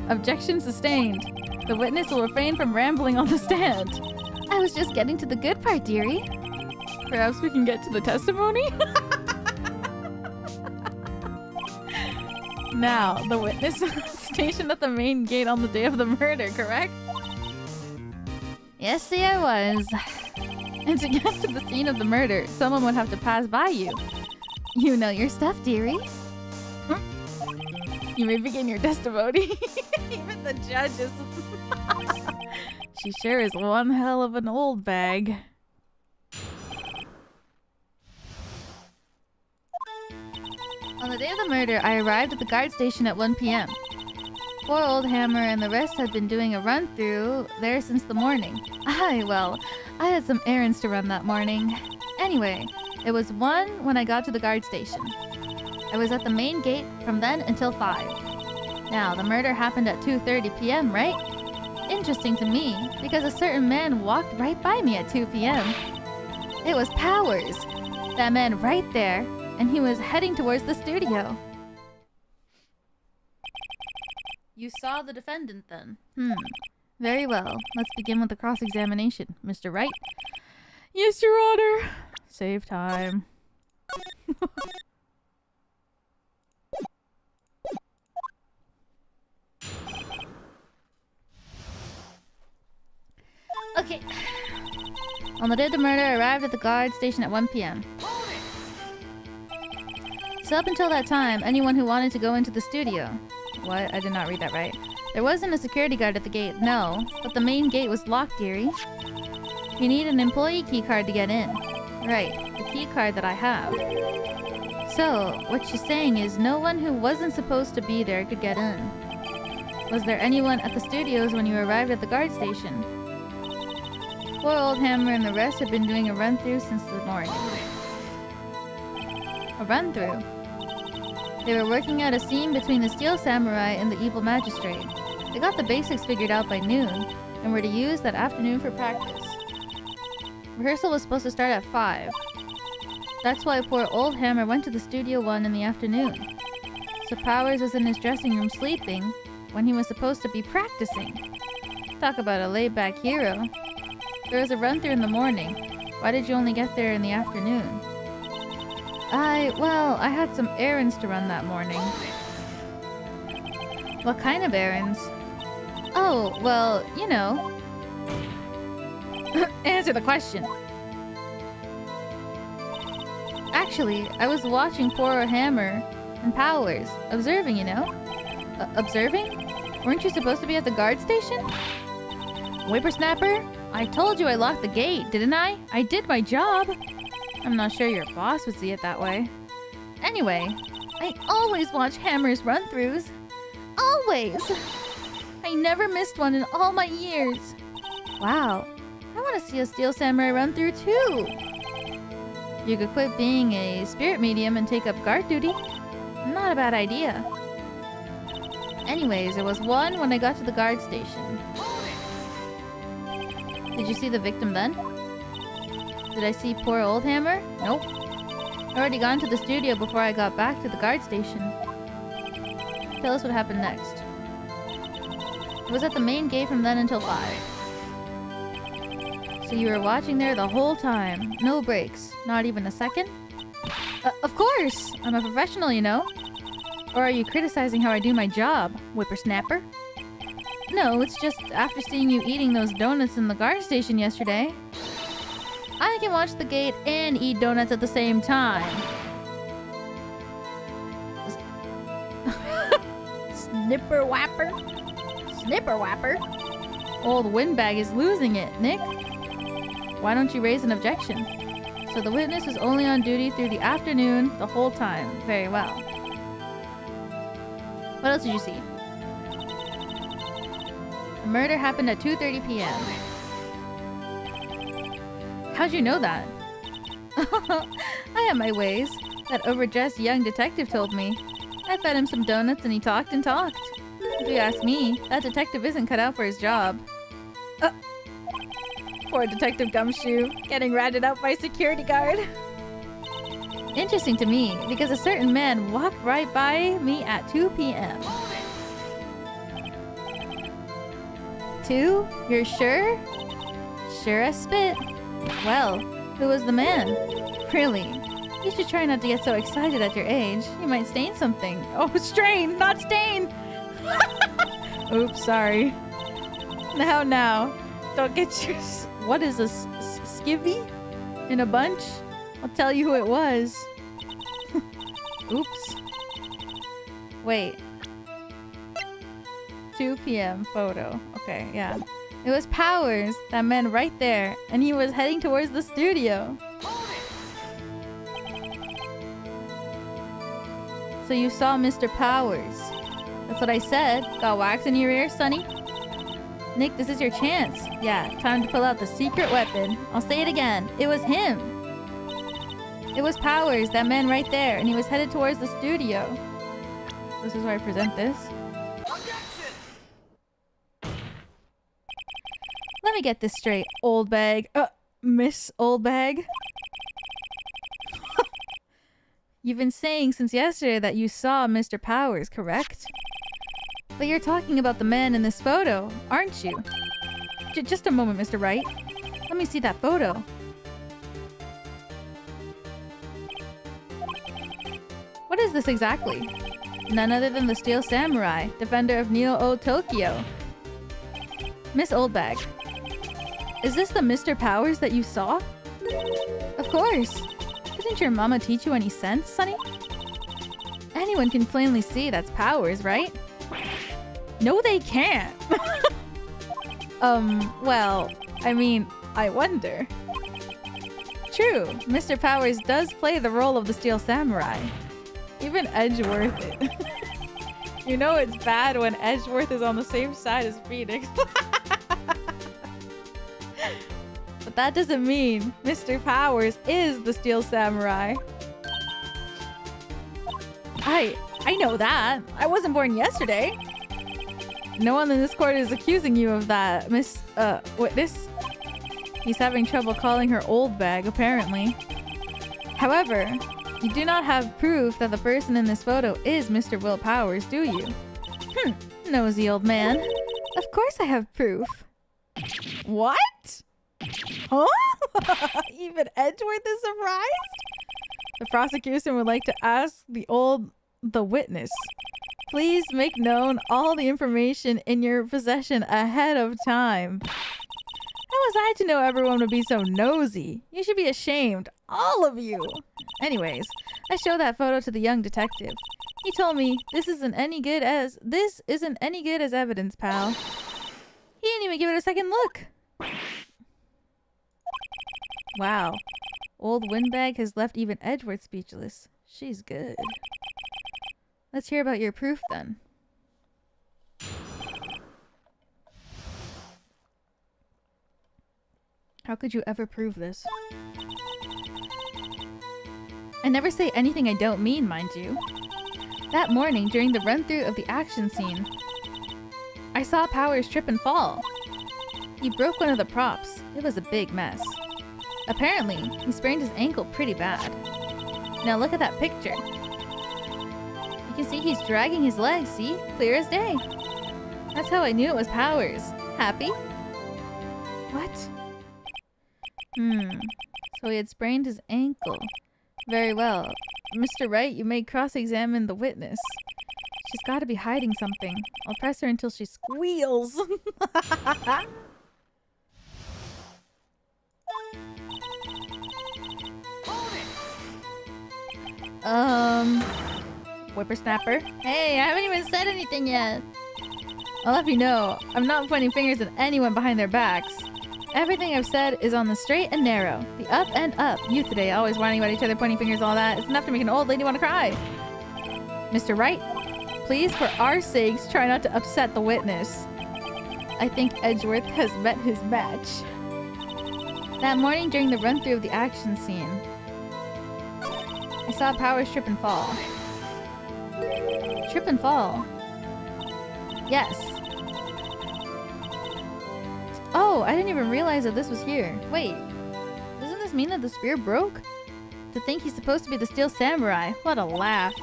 Objection sustained. The witness will refrain from rambling on the stand. I was just getting to the good part, dearie. Perhaps we can get to the testimony? Now, the witness stationed at the main gate on the day of the murder, correct? Yes, see, I was. And to get to the scene of the murder, someone would have to pass by you. You know your stuff, dearie. You may begin your testimony. Even the judges. She sure is one hell of an old bag. On the day of the murder, I arrived at the guard station at 1 p.m. Poor old Hammer and the rest had been doing a run-through there since the morning. Well, I had some errands to run that morning. Anyway, it was 1 when I got to the guard station. I was at the main gate from then until 5. Now, the murder happened at 2:30 p.m., right? Interesting to me, because a certain man walked right by me at 2 p.m. It was Powers. That man right there, and he was heading towards the studio. You saw the defendant then? Very well. Let's begin with the cross-examination. Mr. Wright? Yes, Your Honor. Save time. Okay. On the day of the murder, I arrived at the guard station at 1 p.m. So up until that time, anyone who wanted to go into the studio... What? I did not read that right. There wasn't a security guard at the gate, no. But the main gate was locked, dearie. You need an employee keycard to get in. Right, the keycard that I have. So, what she's saying is no one who wasn't supposed to be there could get in. Was there anyone at the studios when you arrived at the guard station? Poor old Hammer and the rest had been doing a run-through since the morning. A run-through? They were working out a scene between the Steel Samurai and the Evil Magistrate. They got the basics figured out by noon, and were to use that afternoon for practice. Rehearsal was supposed to start at 5. That's why poor old Hammer went to the Studio 1 in the afternoon. So Powers was in his dressing room sleeping, when he was supposed to be practicing. Talk about a laid-back hero. There was a run-through in the morning. Why did you only get there in the afternoon? Well, I had some errands to run that morning. What kind of errands? Oh, well, you know. Answer the question. Actually, I was watching poor Hammer and Powers. Observing, you know? Observing? Weren't you supposed to be at the guard station? Whippersnapper? I told you I locked the gate, didn't I? I did my job. I'm not sure your boss would see it that way. Anyway, I always watch Hammer's run-throughs. Always! I never missed one in all my years. Wow, I want to see a Steel Samurai run-through too. You could quit being a spirit medium and take up guard duty. Not a bad idea. Anyways, it was 1 when I got to the guard station. Did you see the victim then? Did I see poor old Hammer? Nope. I already gone to the studio before I got back to the guard station. Tell us what happened next. It was at the main gate from then until 5. So you were watching there the whole time. No breaks. Not even a second? Of course! I'm a professional, you know. Or are you criticizing how I do my job, whippersnapper? No, it's just after seeing you eating those donuts in the guard station yesterday. I can watch the gate and eat donuts at the same time. Snipper whapper. Snipper whapper. Old windbag is losing it, Nick. Why don't you raise an objection? So the witness was only on duty through the afternoon the whole time. Very well. What else did you see? The murder happened at 2:30 p.m. How'd you know that? I have my ways. That overdressed young detective told me. I fed him some donuts and he talked and talked. If you ask me, that detective isn't cut out for his job. Poor Detective Gumshoe, getting ratted out by security guard. Interesting to me, because a certain man walked right by me at 2 p.m. too? You're sure? Sure as spit. Well, who was the man? Really? You should try not to get so excited at your age. You might stain something. Oh, strain, not stain! Oops, sorry. Now. Don't get your... What is this? Skivvy? In a bunch? I'll tell you who it was. Oops. Wait. 2 p.m. photo. Okay, yeah. It was Powers, that man right there, and he was heading towards the studio. So you saw Mr. Powers. That's what I said. Got wax in your ear, Sonny? Nick, this is your chance. Yeah, time to pull out the secret weapon. I'll say it again. It was him. It was Powers, that man right there, and he was headed towards the studio. This is where I present this. Let me get this straight, old bag. Miss Old Bag. You've been saying since yesterday that you saw Mr. Powers, correct? But you're talking about the man in this photo, aren't you? Just a moment, Mr. Wright. Let me see that photo. What is this exactly? None other than the Steel Samurai, defender of Neo-O Tokyo. Miss Oldbag. Is this the Mr. Powers that you saw? Of course. Didn't your mama teach you any sense, Sonny? Anyone can plainly see that's Powers, right? No, they can't. Well, I mean, I wonder. True, Mr. Powers does play the role of the Steel Samurai. Even Edgeworth it. You know it's bad when Edgeworth is on the same side as Phoenix. But that doesn't mean Mr. Powers is the Steel Samurai. I know that. I wasn't born yesterday. No one in this court is accusing you of that, Miss, witness. He's having trouble calling her old bag, apparently. However, you do not have proof that the person in this photo is Mr. Will Powers, do you? Nosy old man. Of course I have proof. What? Huh? Even Edgeworth is surprised? The prosecution would like to ask the witness. Please make known all the information in your possession ahead of time. How was I to know everyone would be so nosy? You should be ashamed, all of you. Anyways, I showed that photo to the young detective. He told me this isn't any good as evidence, pal. He didn't even give it a second look. Wow. Old Windbag has left even Edgeworth speechless. She's good. Let's hear about your proof then. How could you ever prove this? I never say anything I don't mean, mind you. That morning, during the run-through of the action scene, I saw Powers trip and fall. He broke one of the props. It was a big mess. Apparently, he sprained his ankle pretty bad. Now look at that picture. You can see he's dragging his legs, see? Clear as day. That's how I knew it was Powers. Happy? What? So he had sprained his ankle. Very well. Mr. Wright, you may cross-examine the witness. She's got to be hiding something. I'll press her until she squeals. Whippersnapper. Hey, I haven't even said anything yet. I'll have you know, I'm not pointing fingers at anyone behind their backs. Everything I've said is on the straight and narrow. The up and up. You today always whining about each other, pointing fingers, all that. It's enough to make an old lady want to cry. Mr. Wright, please, for our sakes, try not to upset the witness. I think Edgeworth has met his match. That morning during the run-through of the action scene, I saw Powers trip and fall. Trip and fall? Yes. Oh, I didn't even realize that this was here. Wait, doesn't this mean that the spear broke? To think he's supposed to be the Steel Samurai. What a laugh.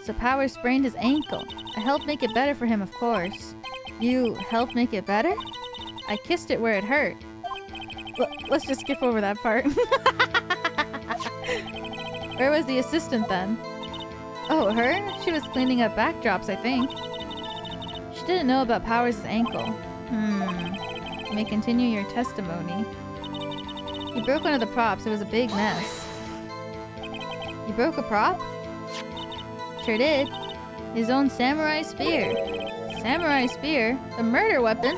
So Powers sprained his ankle. I helped make it better for him, of course. You helped make it better? I kissed it where it hurt. Let's just skip over that part. Where was the assistant then? Oh, her? She was cleaning up backdrops, I think. She didn't know about Powers' ankle. You may continue your testimony. He broke one of the props. It was a big mess. He broke a prop? Sure did. His own samurai spear. Samurai spear? The murder weapon?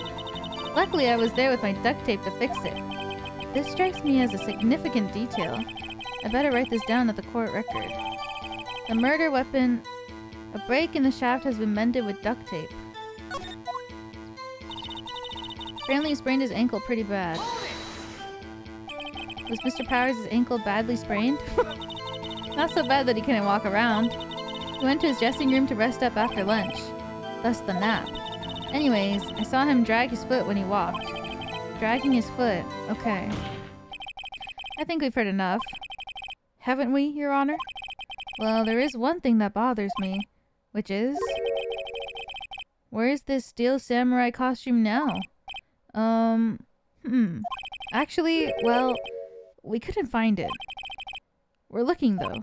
Luckily, I was there with my duct tape to fix it. This strikes me as a significant detail. I better write this down at the court record. The murder weapon... A break in the shaft has been mended with duct tape. Apparently he sprained his ankle pretty bad. Was Mr. Powers' ankle badly sprained? Not so bad that he couldn't walk around. He went to his dressing room to rest up after lunch. Thus the nap. Anyways, I saw him drag his foot when he walked. Dragging his foot. Okay. I think we've heard enough. Haven't we, Your Honor? Well, there is one thing that bothers me. Which is... Where's this steel samurai costume now? Actually, well, we couldn't find it. We're looking, though.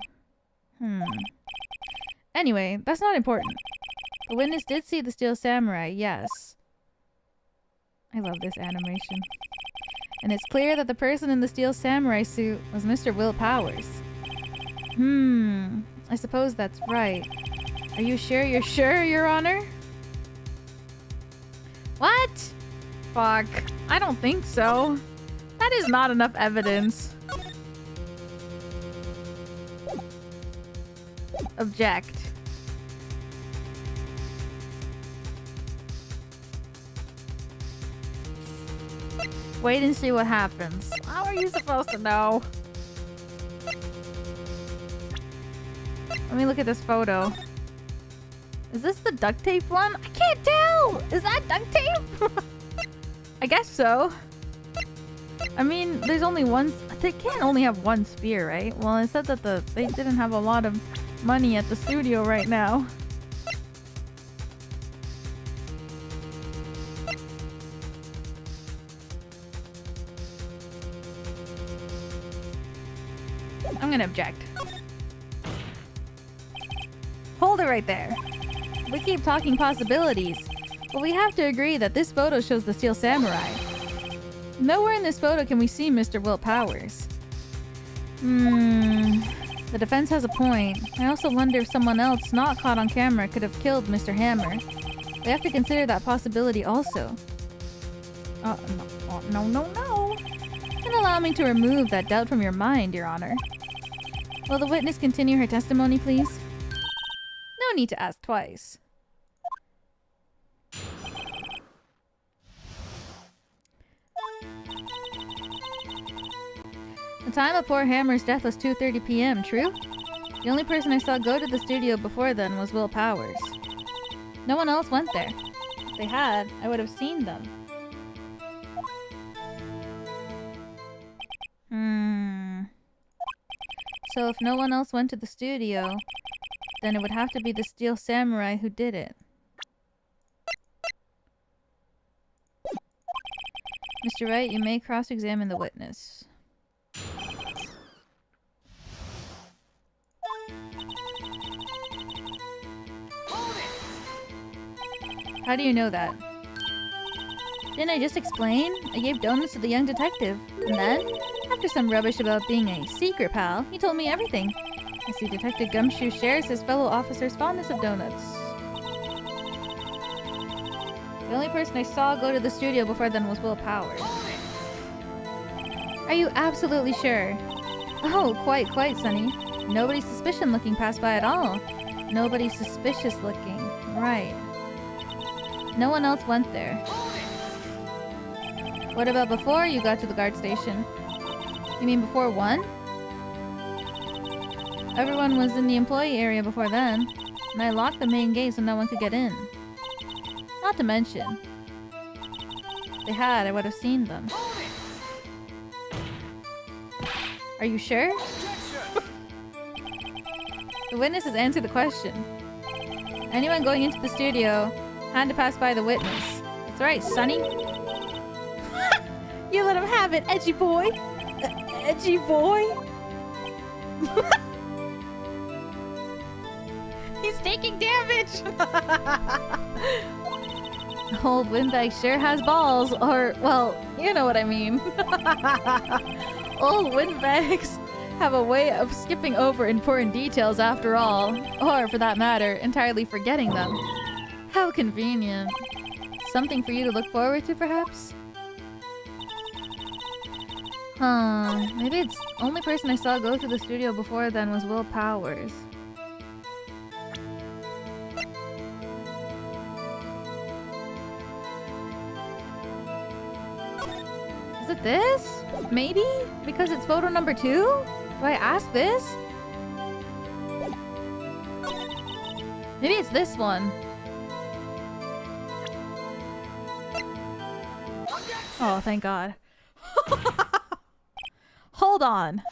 Anyway, that's not important. The witness did see the steel samurai, yes. I love this animation. And it's clear that the person in the steel samurai suit was Mr. Will Powers. I suppose that's right. Are you sure you're sure, Your Honor? What? Fuck. I don't think so. That is not enough evidence. Object. Wait and see what happens. How are you supposed to know? Let me look at this photo. Is this the duct tape one? I can't tell! Is that duct tape? I guess so. I mean, there's only one... They can't only have one spear, right? Well, it said that they didn't have a lot of money at the studio right now. I'm gonna object. Hold it right there. We keep talking possibilities, but we have to agree that this photo shows the steel samurai. Nowhere in this photo can we see Mr. Will Powers. The defense has a point. I also wonder if someone else not caught on camera could have killed Mr. Hammer. We have to consider that possibility also. No. Can allow me to remove that doubt from your mind, Your Honor. Will the witness continue her testimony, please? No need to ask twice. The time of poor Hammer's death was 2:30 p.m., true? The only person I saw go to the studio before then was Will Powers. No one else went there. If they had, I would have seen them. So if no one else went to the studio, then it would have to be the steel samurai who did it. Mr. Wright, you may cross-examine the witness. How do you know that? Didn't I just explain? I gave donuts to the young detective. And then, after some rubbish about being a secret pal, he told me everything. I see Detective Gumshoe shares his fellow officer's fondness of donuts. The only person I saw go to the studio before then was Will Powers. Are you absolutely sure? Oh, quite, Sonny. Nobody's suspicious looking passed by at all. Nobody's suspicious looking. Right. No one else went there. What about before you got to the guard station? You mean before 1? Everyone was in the employee area before then, and I locked the main gate so no one could get in. Not to mention, if they had, I would have seen them. Are you sure? The witness has answered the question. Anyone going into the studio had to pass by the witness. That's right, Sonny. You let him have it, edgy boy. Edgy boy. He's taking damage. Old windbag sure has balls, or, well, you know what I mean. Old windbags have a way of skipping over important details after all, or for that matter, entirely forgetting them. How convenient. Something for you to look forward to, perhaps? Huh, maybe it's the only person I saw go to the studio before then was Will Powers. Is it this? Maybe? Because it's photo number 2? Do I ask this? Maybe it's this one. Oh, thank God. Hold on.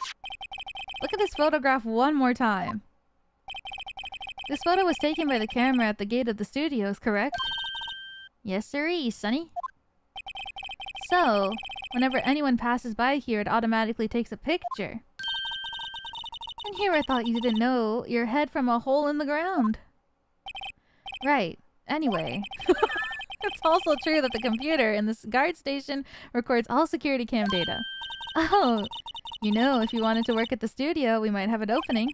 Look at this photograph one more time. This photo was taken by the camera at the gate of the studios, correct? Yes, sirree, Sonny. So, whenever anyone passes by here, it automatically takes a picture. And here I thought you didn't know your head from a hole in the ground. Right. Anyway. It's also true that the computer in this guard station records all security cam data. Oh, you know, if you wanted to work at the studio, we might have an opening.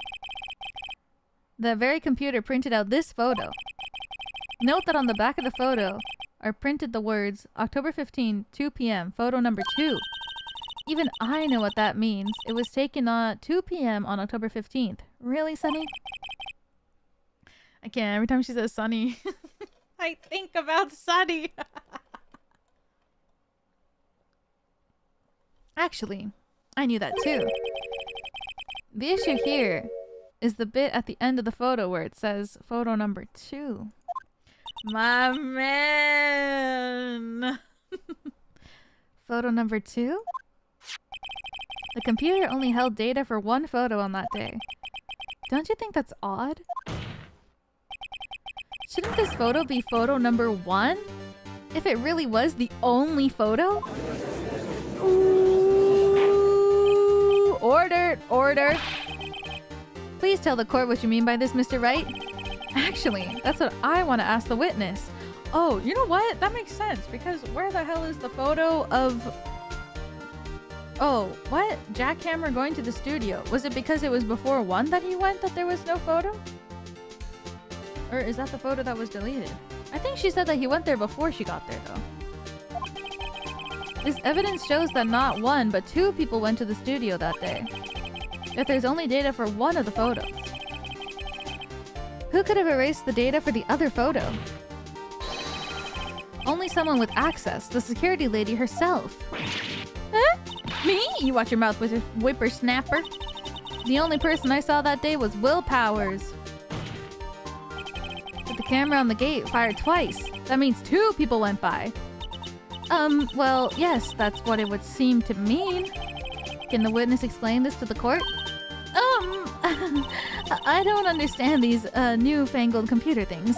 The very computer printed out this photo. Note that on the back of the photo are printed the words October 15, 2 p.m., photo number 2. Even I know what that means. It was taken at 2 p.m. on October 15th. Really, Sonny? I can't. Every time she says Sonny, I think about Sonny. Actually, I knew that too. The issue here is the bit at the end of the photo where it says photo number 2. My man! Photo number 2? The computer only held data for one photo on that day. Don't you think that's odd? Shouldn't this photo be photo number 1? If it really was the only photo? Ooh, order, order. Please tell the court what you mean by this, Mr. Wright. Actually, that's what I want to ask the witness. Oh, you know what? That makes sense, because where the hell is the photo of... Oh, what? Jackhammer going to the studio. Was it because it was before 1 that he went that there was no photo? Or is that the photo that was deleted? I think she said that he went there before she got there, though. This evidence shows that not 1, but 2 people went to the studio that day. Yet there's only data for 1 of the photos. Who could have erased the data for the other photo? Only someone with access, the security lady herself. Huh? Me? You watch your mouth, whippersnapper. The only person I saw that day was Will Powers. But the camera on the gate fired twice. That means 2 people went by. Well, yes, that's what it would seem to mean. Can the witness explain this to the court? I don't understand these, newfangled computer things.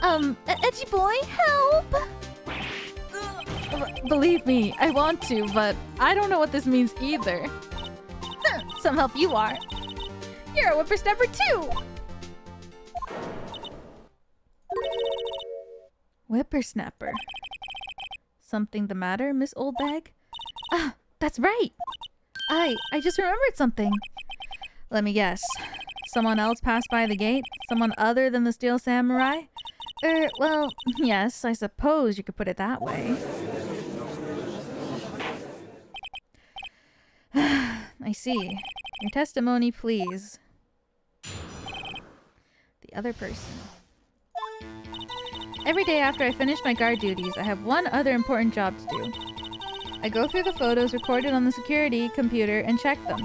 Edgy boy, help! Believe me, I want to, but I don't know what this means either. Some help you are. You're a whippersnapper too! Whippersnapper. Something the matter, Miss Oldbag? Ah, that's right! I just remembered something. Let me guess. Someone else passed by the gate? Someone other than the Steel Samurai? Well, yes, I suppose you could put it that way. I see. Your testimony, please. The other person. Every day after I finish my guard duties, I have one other important job to do. I go through the photos recorded on the security computer and check them.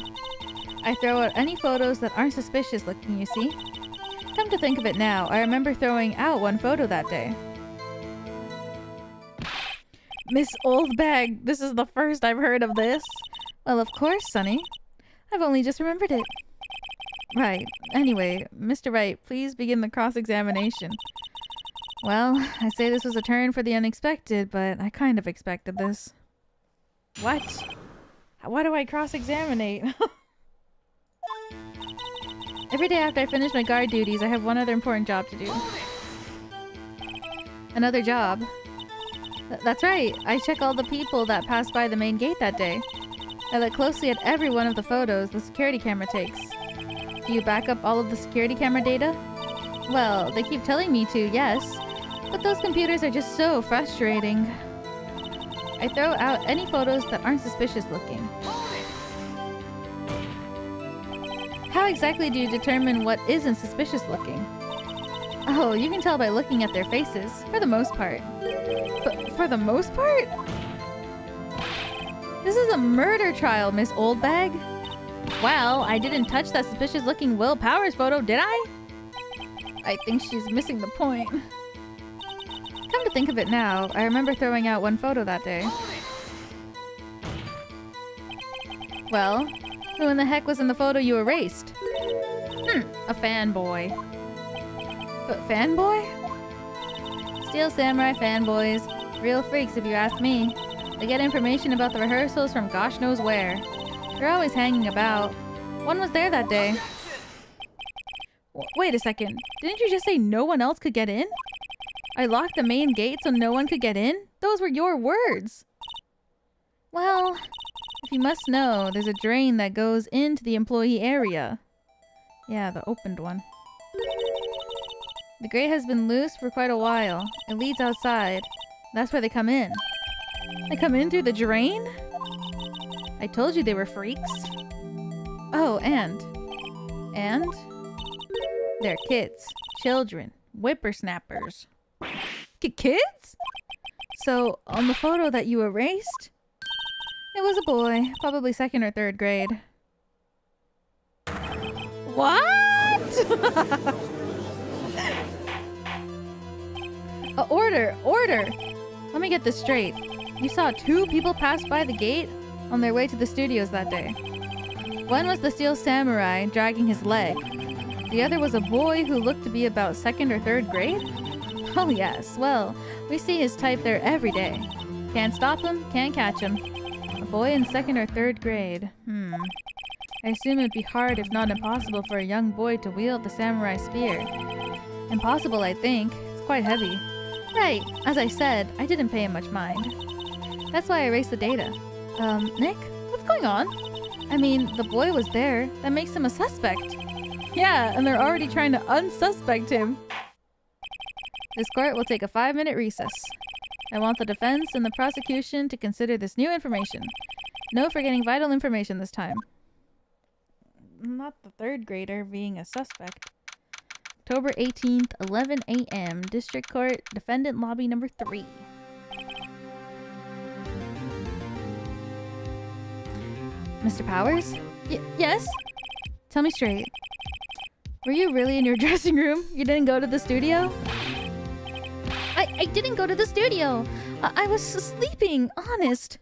I throw out any photos that aren't suspicious looking, you see? Come to think of it now, I remember throwing out one photo that day. Miss Oldbag, this is the first I've heard of this. Well, of course, Sonny. I've only just remembered it. Right. Anyway, Mr. Wright, please begin the cross-examination. Well, I say this was a turn for the unexpected, but I kind of expected this. What? Why do I cross-examinate? Every day after I finish my guard duties, I have one other important job to do. Another job? That's right. I check all the people that pass by the main gate that day. I look closely at every one of the photos the security camera takes. Do you back up all of the security camera data? Well, they keep telling me to, yes. But those computers are just so frustrating. I throw out any photos that aren't suspicious looking. How exactly do you determine what isn't suspicious looking? Oh, you can tell by looking at their faces, for the most part. For the most part? This is a murder trial, Miss Oldbag. Well, I didn't touch that suspicious looking Will Powers photo, did I? I think she's missing the point. Come to think of it now, I remember throwing out one photo that day. Well, who in the heck was in the photo you erased? A fanboy. Fanboy? Steel Samurai fanboys. Real freaks if you ask me. They get information about the rehearsals from gosh knows where. They're always hanging about. One was there that day. Wait a second. Didn't you just say no one else could get in? I locked the main gate so no one could get in? Those were your words. Well, if you must know, there's a drain that goes into the employee area. Yeah, the opened one. The grate has been loose for quite a while. It leads outside. That's where they come in. They come in through the drain? I told you they were freaks. Oh, and? They're kids. Children. Whippersnappers. Kids? So, on the photo that you erased? It was a boy. Probably 2nd or 3rd grade. What? Order! Let me get this straight. You saw 2 people pass by the gate on their way to the studios that day. One was the Steel Samurai dragging his leg. The other was a boy who looked to be about 2nd or 3rd grade? Oh yes, well, we see his type there every day. Can't stop him, can't catch him. A boy in 2nd or 3rd grade. I assume it'd be hard if not impossible for a young boy to wield the samurai spear. Impossible, I think. It's quite heavy. Right, as I said, I didn't pay him much mind. That's why I erased the data. Nick? What's going on? I mean, the boy was there. That makes him a suspect. Yeah, and they're already trying to unsuspect him. This court will take a 5-minute recess. I want the defense and the prosecution to consider this new information. No forgetting vital information this time. Not the 3rd grader being a suspect. October 18th, 11 a.m. District Court, Defendant Lobby number 3. Mr. Powers? Yes? Tell me straight. Were you really in your dressing room? You didn't go to the studio? I didn't go to the studio. I was sleeping, honest.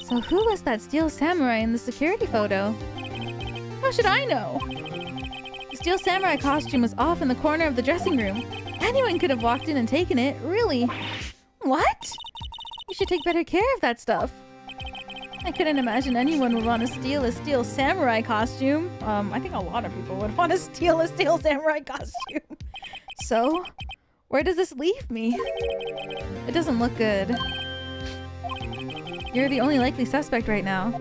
So who was that Steel Samurai in the security photo? How should I know? The Steel Samurai costume was off in the corner of the dressing room. Anyone could have walked in and taken it, really. What? You should take better care of that stuff. I couldn't imagine anyone would want to steal a Steel Samurai costume. I think a lot of people would want to steal a Steel Samurai costume. So, where does this leave me? It doesn't look good. You're the only likely suspect right now.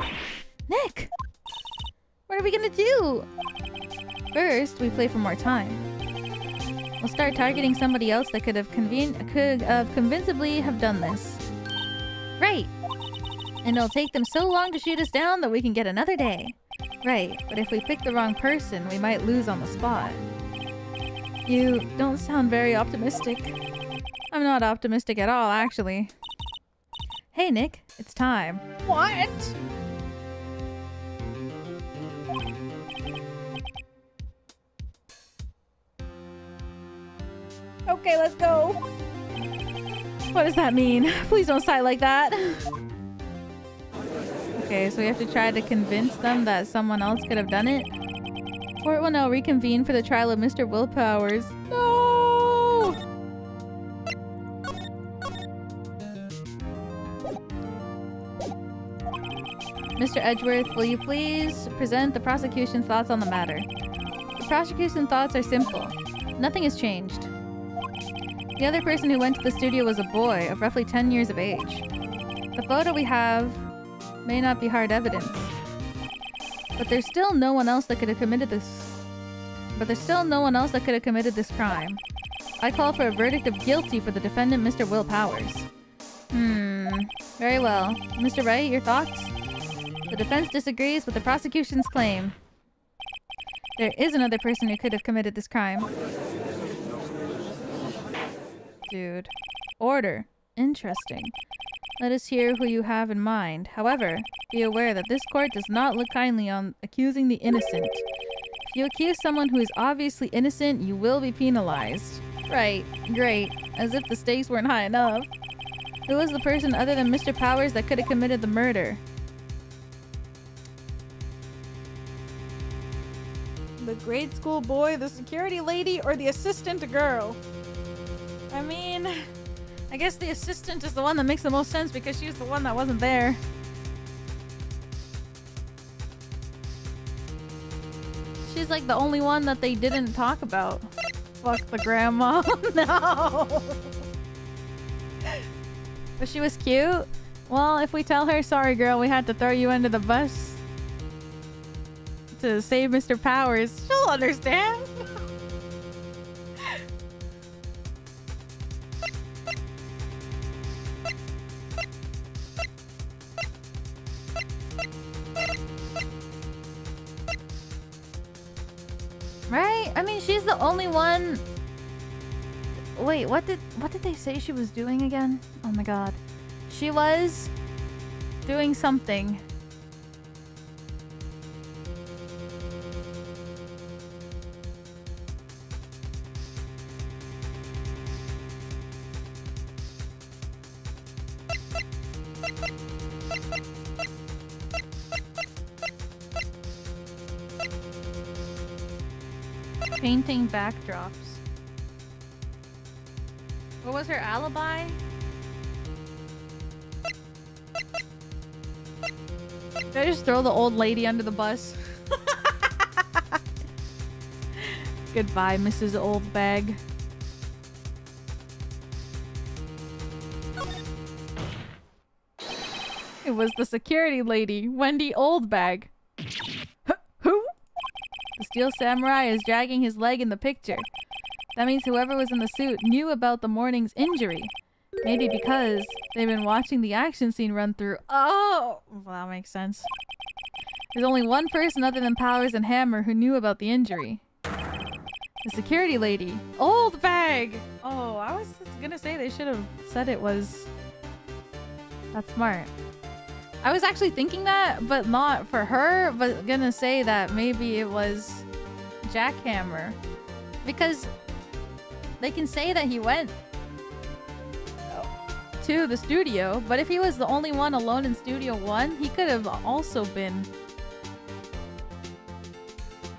Nick! What are we gonna do? First, we play for more time. We'll start targeting somebody else that could have convincingly have done this. Right! And it'll take them so long to shoot us down that we can get another day. Right, but if we pick the wrong person, we might lose on the spot. You don't sound very optimistic. I'm not optimistic at all, actually. Hey, Nick, it's time. What? Okay, let's go. What does that mean? Please don't sigh like that. Okay, so we have to try to convince them that someone else could have done it. Court will now reconvene for the trial of Mr. Will Powers. No! Mr. Edgeworth, will you please present the prosecution's thoughts on the matter? The prosecution's thoughts are simple. Nothing has changed. The other person who went to the studio was a boy of roughly 10 years of age. The photo we have may not be hard evidence. But there's still no one else that could have committed this. Crime. I call for a verdict of guilty for the defendant, Mr. Will Powers. Very well. Mr. Wright, your thoughts? The defense disagrees with the prosecution's claim. There is another person who could have committed this crime. Dude. Order. Interesting. Let us hear who you have in mind. However, be aware that this court does not look kindly on accusing the innocent. If you accuse someone who is obviously innocent, you will be penalized. Right. Great. As if the stakes weren't high enough. Who was the person other than Mr. Powers that could have committed the murder? The grade school boy, the security lady, or the assistant girl? I mean, I guess the assistant is the one that makes the most sense because she's the one that wasn't there. She's like the only one that they didn't talk about. Fuck the grandma. No! But she was cute? Well, if we tell her, sorry girl, we had to throw you under the bus to save Mr. Powers, she'll understand. Right? I mean, she's the only one. Wait, what did they say she was doing again? Oh my god. She was doing something. Painting backdrops. What was her alibi? Did I just throw the old lady under the bus? Goodbye, Mrs. Oldbag. It was the security lady, Wendy Oldbag. Who? The Steel Samurai is dragging his leg in the picture. That means whoever was in the suit knew about the morning's injury. Maybe because they've been watching the action scene run through. Oh! Well, that makes sense. There's only one person other than Powers and Hammer who knew about the injury. The security lady. Old bag! Oh, I was gonna say they should have said it was... That's smart. I was actually thinking that, but not for her, but gonna say that maybe it was Jackhammer. Because they can say that he went to the studio, but if he was the only one alone in Studio 1, he could have also been...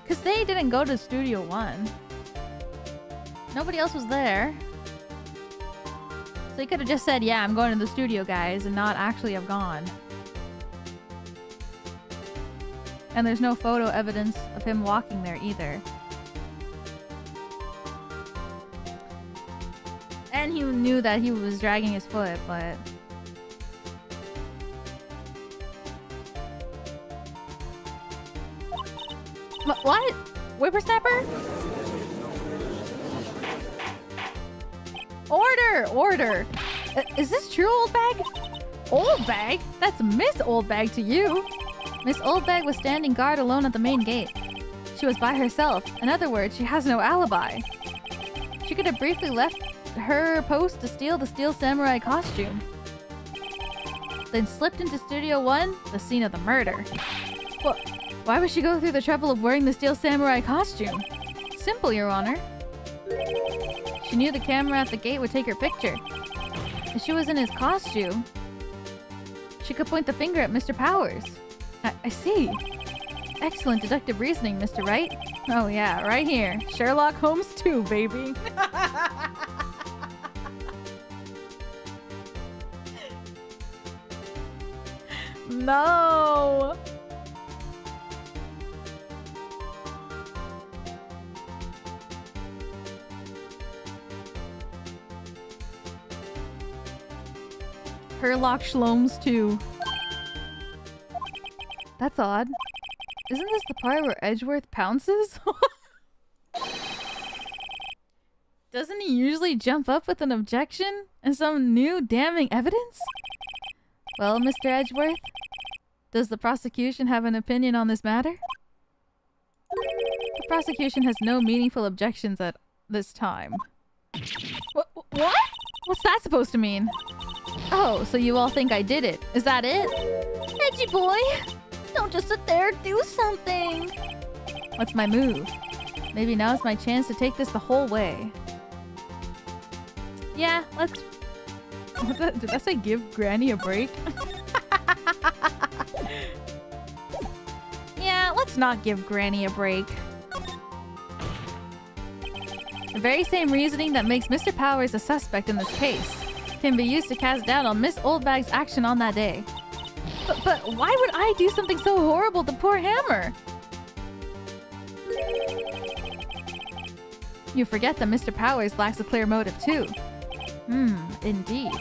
Because they didn't go to Studio 1. Nobody else was there. So he could have just said, yeah, I'm going to the studio, guys, and not actually have gone. And there's no photo evidence of him walking there either. And he knew that he was dragging his foot, but... What? Whippersnapper? Order! Order! Is this true, Old Bag? Old Bag? That's Miss Old Bag to you! Miss Old Bag was standing guard alone at the main gate. She was by herself. In other words, she has no alibi. She could have briefly left her post to steal the Steel Samurai costume. Then slipped into Studio 1, the scene of the murder. Well, why would she go through the trouble of wearing the Steel Samurai costume? Simple, Your Honor. She knew the camera at the gate would take her picture. If she was in his costume, she could point the finger at Mr. Powers. I see. Excellent deductive reasoning, Mr. Wright. Oh yeah, right here. Sherlock Holmes 2, baby. No! Herlock Shlomes too. That's odd. Isn't this the part where Edgeworth pounces? Doesn't he usually jump up with an objection and some new damning evidence? Well, Mr. Edgeworth, does the prosecution have an opinion on this matter? The prosecution has no meaningful objections at this time. What? What's that supposed to mean? Oh, so you all think I did it. Is that it? Edgy boy! Don't just sit there, do something! What's my move? Maybe now's my chance to take this the whole way. Yeah, let's... Did I say give Granny a break? Yeah, let's not give Granny a break. The very same reasoning that makes Mr. Powers a suspect in this case can be used to cast doubt on Miss Oldbag's action on that day. But why would I do something so horrible to poor Hammer? You forget that Mr. Powers lacks a clear motive too. Indeed.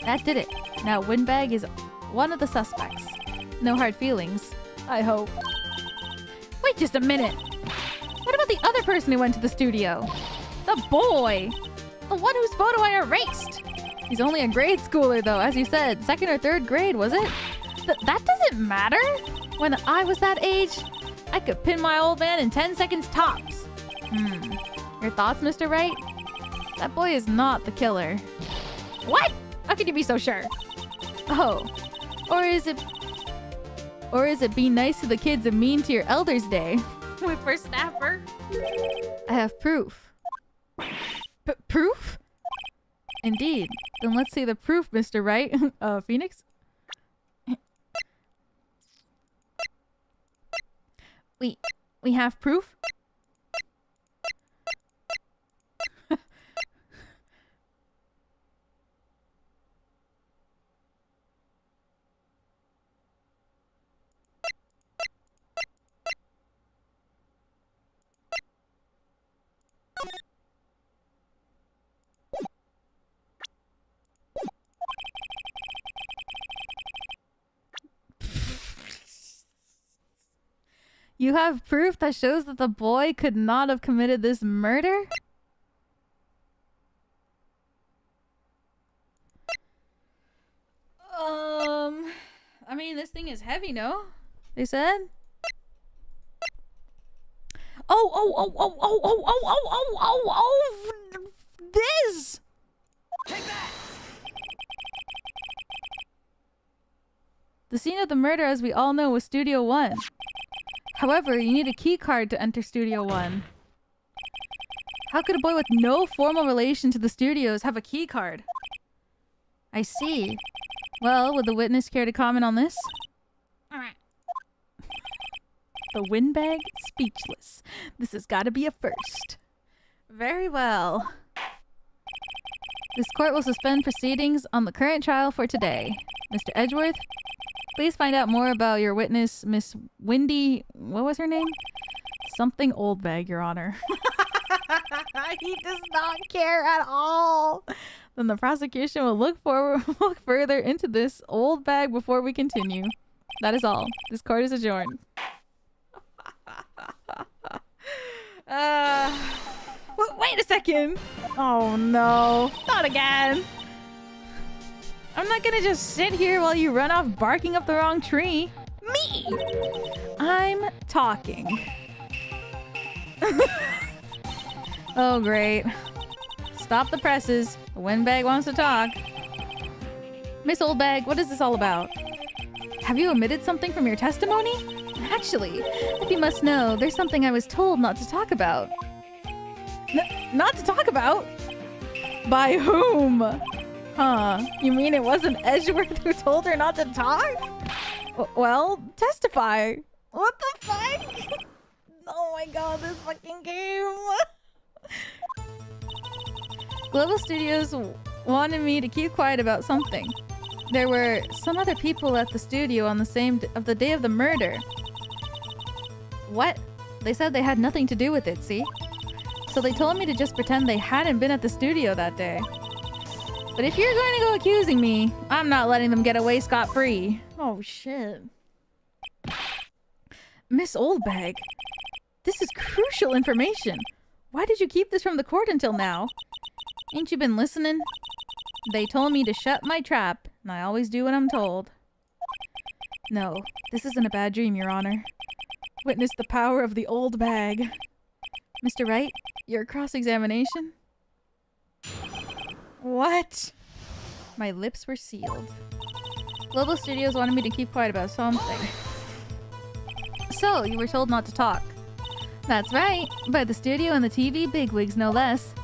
That did it. Now Windbag is one of the suspects. No hard feelings, I hope. Wait just a minute! What about the other person who went to the studio? The boy! The one whose photo I erased! He's only a grade schooler though, as you said. 2nd or 3rd grade, was it? That doesn't matter! When I was that age, I could pin my old man in 10 seconds tops. Your thoughts, Mr. Wright? That boy is not the killer. What? How can you be so sure? Oh. Or is it be nice to the kids and mean to your elders day? Whippersnapper. I have proof. Proof? Indeed. Then let's see the proof, Mr. Wright. Phoenix? We have proof? You have proof that shows that the boy could not have committed this murder? I mean, this thing is heavy, no? They said? This! Take that! The scene of the murder, as we all know, was Studio 1. However, you need a key card to enter Studio 1. How could a boy with no formal relation to the studios have a key card? I see. Well, would the witness care to comment on this? The windbag? Speechless. This has got to be a first. Very well. This court will suspend proceedings on the current trial for today. Mr. Edgeworth, please find out more about your witness, Miss Windy... What was her name? Something Oldbag, Your Honor. He does not care at all. Then the prosecution will look further into this Oldbag before we continue. That is all. This court is adjourned. Wait a second. Oh no. Not again. I'm not gonna just sit here while you run off barking up the wrong tree. Me! I'm talking. Oh, great. Stop the presses. The windbag wants to talk. Miss Oldbag, what is this all about? Have you omitted something from your testimony? Actually, if you must know, there's something I was told not to talk about. Not to talk about? By whom? Huh, you mean it wasn't Edgeworth who told her not to talk? Well, testify. What the fuck? Oh my god, this fucking game. Global Studios wanted me to keep quiet about something. There were some other people at the studio on the same of the day of the murder. What? They said they had nothing to do with it, see? So they told me to just pretend they hadn't been at the studio that day. But if you're going to go accusing me, I'm not letting them get away scot-free. Oh, shit. Miss Oldbag, this is crucial information. Why did you keep this from the court until now? Ain't you been listening? They told me to shut my trap, and I always do what I'm told. No, this isn't a bad dream, Your Honor. Witness the power of the old bag. Mr. Wright, your cross-examination? What? My lips were sealed. Global Studios wanted me to keep quiet about something. So, you were told not to talk. That's right, by the studio and the TV bigwigs, no less.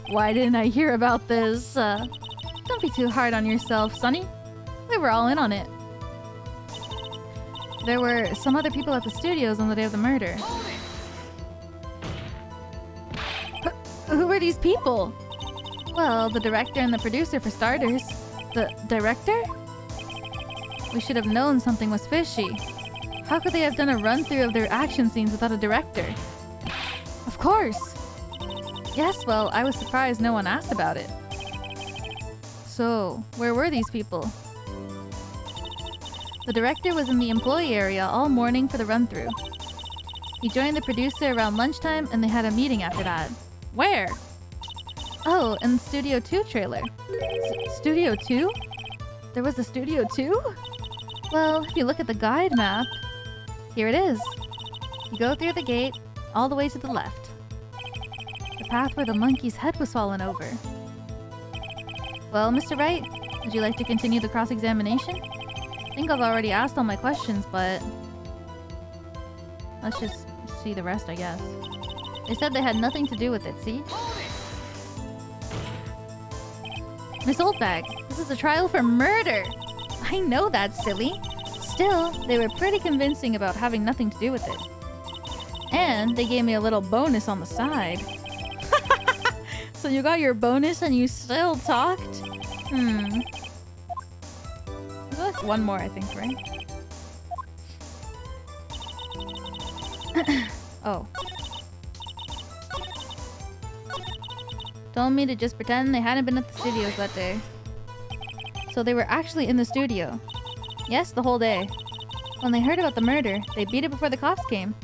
Why didn't I hear about this? Don't be too hard on yourself, Sonny. We were all in on it. There were some other people at the studios on the day of the murder. Who were these people? Well, the director and the producer for starters. The director? We should have known something was fishy. How could they have done a run-through of their action scenes without a director? Of course! Yes, well, I was surprised no one asked about it. So, where were these people? The director was in the employee area all morning for the run-through. He joined the producer around lunchtime and they had a meeting after that. Where? Oh, in Studio 2 trailer. Studio 2? There was a Studio 2? Well, if you look at the guide map, here it is. You go through the gate, all the way to the left. The path where the monkey's head was fallen over. Well, Mr. Wright, would you like to continue the cross-examination? I think I've already asked all my questions, but... let's just see the rest, I guess. They said they had nothing to do with it, see? Miss Oldbag, this is a trial for murder! I know that's silly. Still, they were pretty convincing about having nothing to do with it. And they gave me a little bonus on the side. So you got your bonus and you still talked? There's one more, I think, right? Oh. Told me to just pretend they hadn't been at the studios that day. So they were actually in the studio. Yes, the whole day. When they heard about the murder, they beat it before the cops came.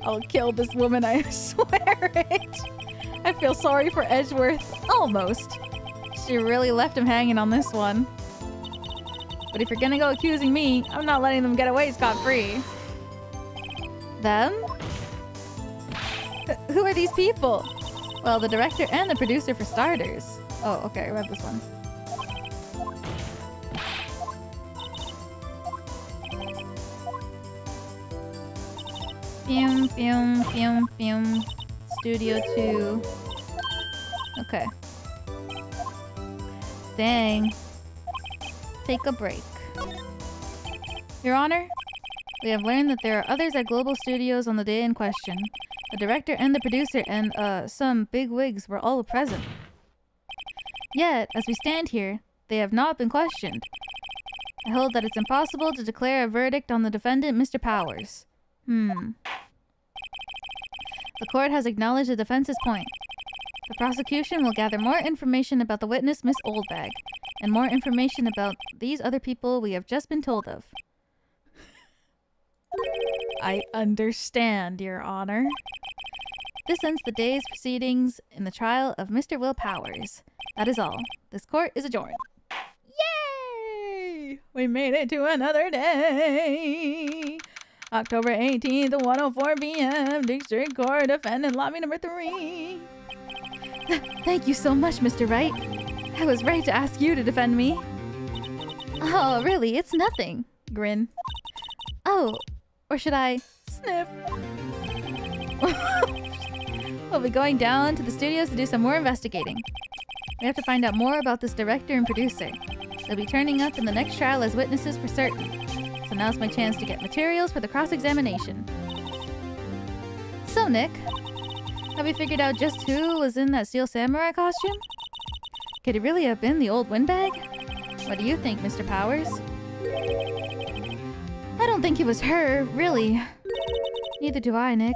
I'll kill this woman, I swear it. I feel sorry for Edgeworth. Almost. She really left him hanging on this one. But if you're gonna go accusing me, I'm not letting them get away scot-free. Them? Who are these people? Well, the director and the producer for starters. Oh, okay, I read this one. Fium, fium, fium, fium. Studio 2. Okay. Dang. Take a break. Your Honor, we have learned that there are others at Global Studios on the day in question. The director and the producer and, some big wigs were all present. Yet, as we stand here, they have not been questioned. I hold that it's impossible to declare a verdict on the defendant, Mr. Powers. The court has acknowledged the defense's point. The prosecution will gather more information about the witness, Miss Oldbag, and more information about these other people we have just been told of. I understand, Your Honor. This ends the day's proceedings in the trial of Mr. Will Powers. That is all. This court is adjourned. Yay! We made it to another day! October 18th, 1:04 p.m. District Court, defendant lobby number 3. Thank you so much, Mr. Wright. I was right to ask you to defend me. Oh, really? It's nothing. Grin. Oh, or should I sniff? We'll be going down to the studios to do some more investigating. We have to find out more about this director and producer. They'll be turning up in the next trial as witnesses for certain. So now's my chance to get materials for the cross-examination. So, Nick, have you figured out just who was in that Steel Samurai costume? Could it really have been the old windbag? What do you think, Mr. Powers? I don't think it was her, really. Neither do I, Nick.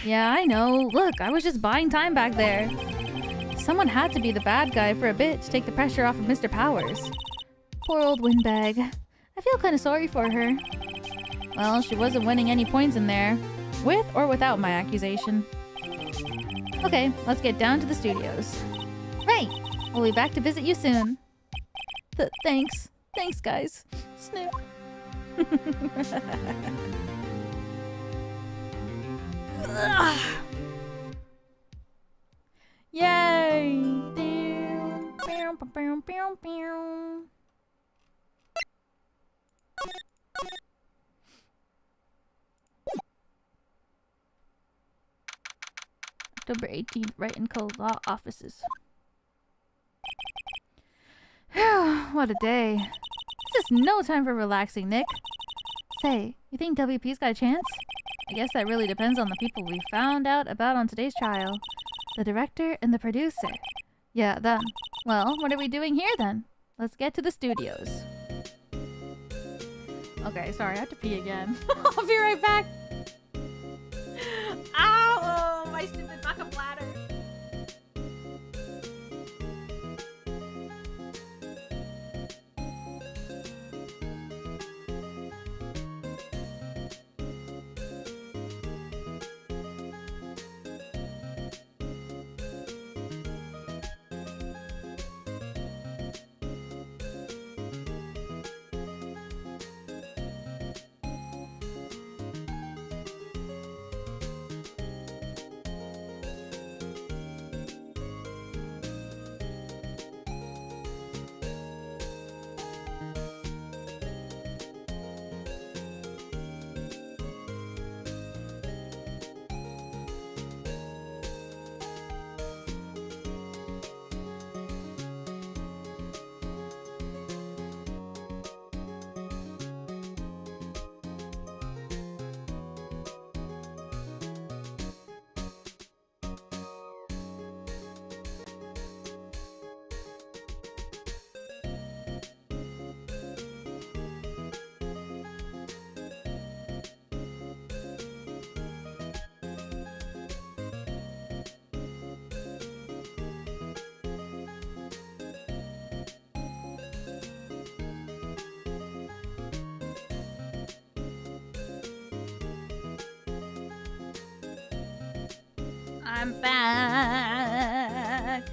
Yeah, I know. Look, I was just buying time back there. Someone had to be the bad guy for a bit to take the pressure off of Mr. Powers. Poor old windbag. I feel kind of sorry for her. Well, she wasn't winning any points in there. With or without my accusation. Okay, let's get down to the studios. Right! We'll be back to visit you soon. Thanks. Thanks, guys. Sniff. Yay! October 18th, Wright and Co. Law Offices. What a day. This is no time for relaxing, Nick. Say, you think WP's got a chance? I guess that really depends on the people we found out about on today's trial. The director and the producer. Yeah, them. Well, what are we doing here then? Let's get to the studios. Okay, sorry, I have to pee again. I'll be right back. Ow! Oh, my stupid fucking bladder. I'm back.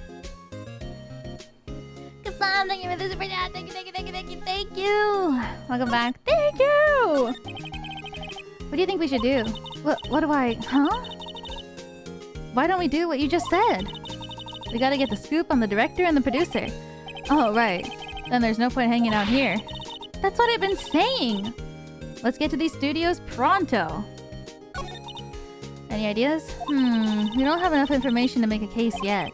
Goodbye, thank you for the super chat. Thank you, thank you, thank you, thank you, thank you. Welcome back. Thank you. What do you think we should do? What do I... Huh? Why don't we do what you just said? We gotta get the scoop on the director and the producer. Oh, right. Then there's no point hanging out here. That's what I've been saying. Let's get to these studios pronto. Any ideas? We don't have enough information to make a case yet.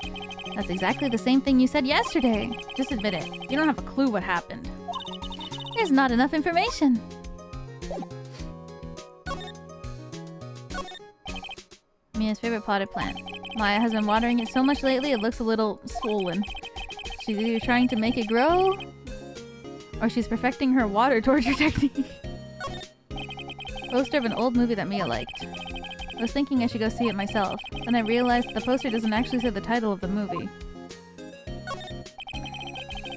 That's exactly the same thing you said yesterday. Just admit it. You don't have a clue what happened. There's not enough information. Mia's favorite potted plant. Maya has been watering it so much lately it looks a little swollen. She's either trying to make it grow, or she's perfecting her water torture technique. Poster of an old movie that Mia liked. I was thinking I should go see it myself. Then I realized the poster doesn't actually say the title of the movie.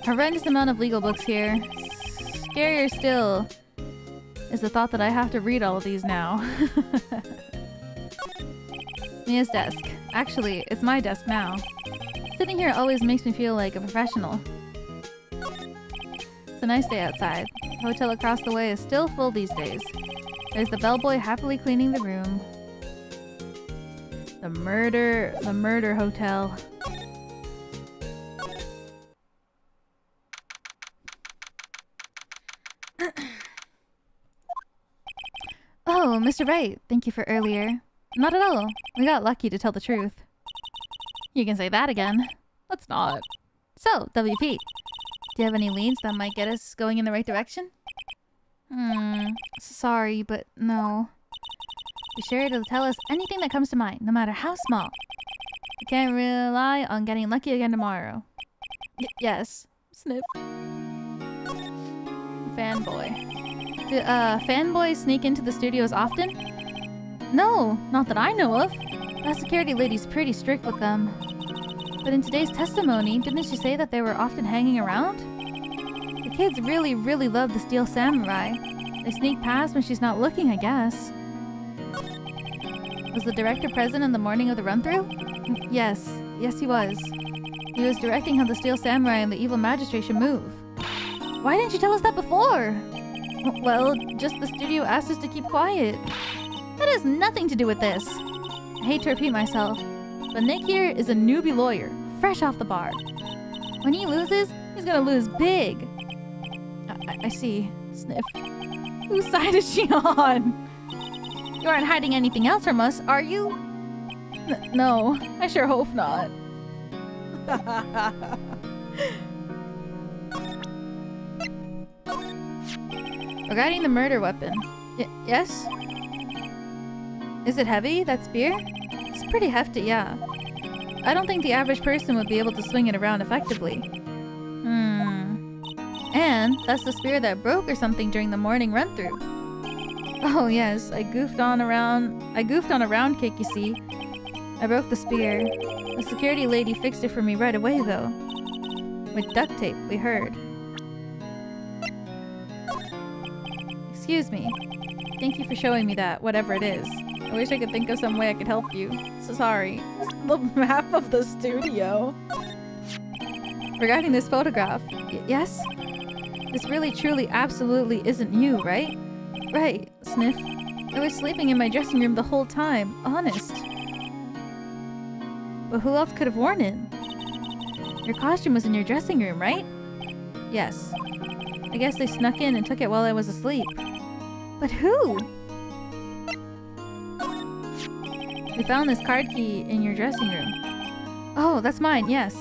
Horrendous amount of legal books here. Scarier still is the thought that I have to read all of these now. Mia's desk. Actually, it's my desk now. Sitting here always makes me feel like a professional. It's a nice day outside. The hotel across the way is still full these days. There's the bellboy happily cleaning the room. The murder hotel. Oh, Mr. Wright, thank you for earlier. Not at all. We got lucky, to tell the truth. You can say that again. Let's not. So, WP, do you have any leads that might get us going in the right direction? Sorry, but no. Be sure to tell us anything that comes to mind, no matter how small. We can't rely on getting lucky again tomorrow. Yes. Sniff. Fanboy. Do fanboys sneak into the studios often? No, not that I know of. That security lady's pretty strict with them. But in today's testimony, didn't she say that they were often hanging around? The kids really, really love the Steel Samurai. They sneak past when she's not looking, I guess. Was the director present on the morning of the run-through? Yes. Yes, he was. He was directing how the Steel Samurai and the Evil Magistrate should move. Why didn't you tell us that before? Well, just the studio asked us to keep quiet. That has nothing to do with this. I hate to repeat myself, but Nick here is a newbie lawyer, fresh off the bar. When he loses, he's gonna lose big. I see. Sniff. Whose side is she on? You aren't hiding anything else from us, are you? No, I sure hope not. Regarding the murder weapon. Yes? Is it heavy, that spear? It's pretty hefty, yeah. I don't think the average person would be able to swing it around effectively. And that's the spear that broke or something during the morning run-through. Oh yes, I goofed on a round kick, you see. I broke the spear. The security lady fixed it for me right away, though. With duct tape, we heard. Excuse me. Thank you for showing me that, whatever it is. I wish I could think of some way I could help you. So sorry. The map of the studio. Regarding this photograph. Yes? This really, truly, absolutely isn't you, right? Right, Sniff. I was sleeping in my dressing room the whole time, honest. But who else could have worn it? Your costume was in your dressing room, right? Yes. I guess they snuck in and took it while I was asleep. But who? We found this card key in your dressing room. Oh, that's mine, yes.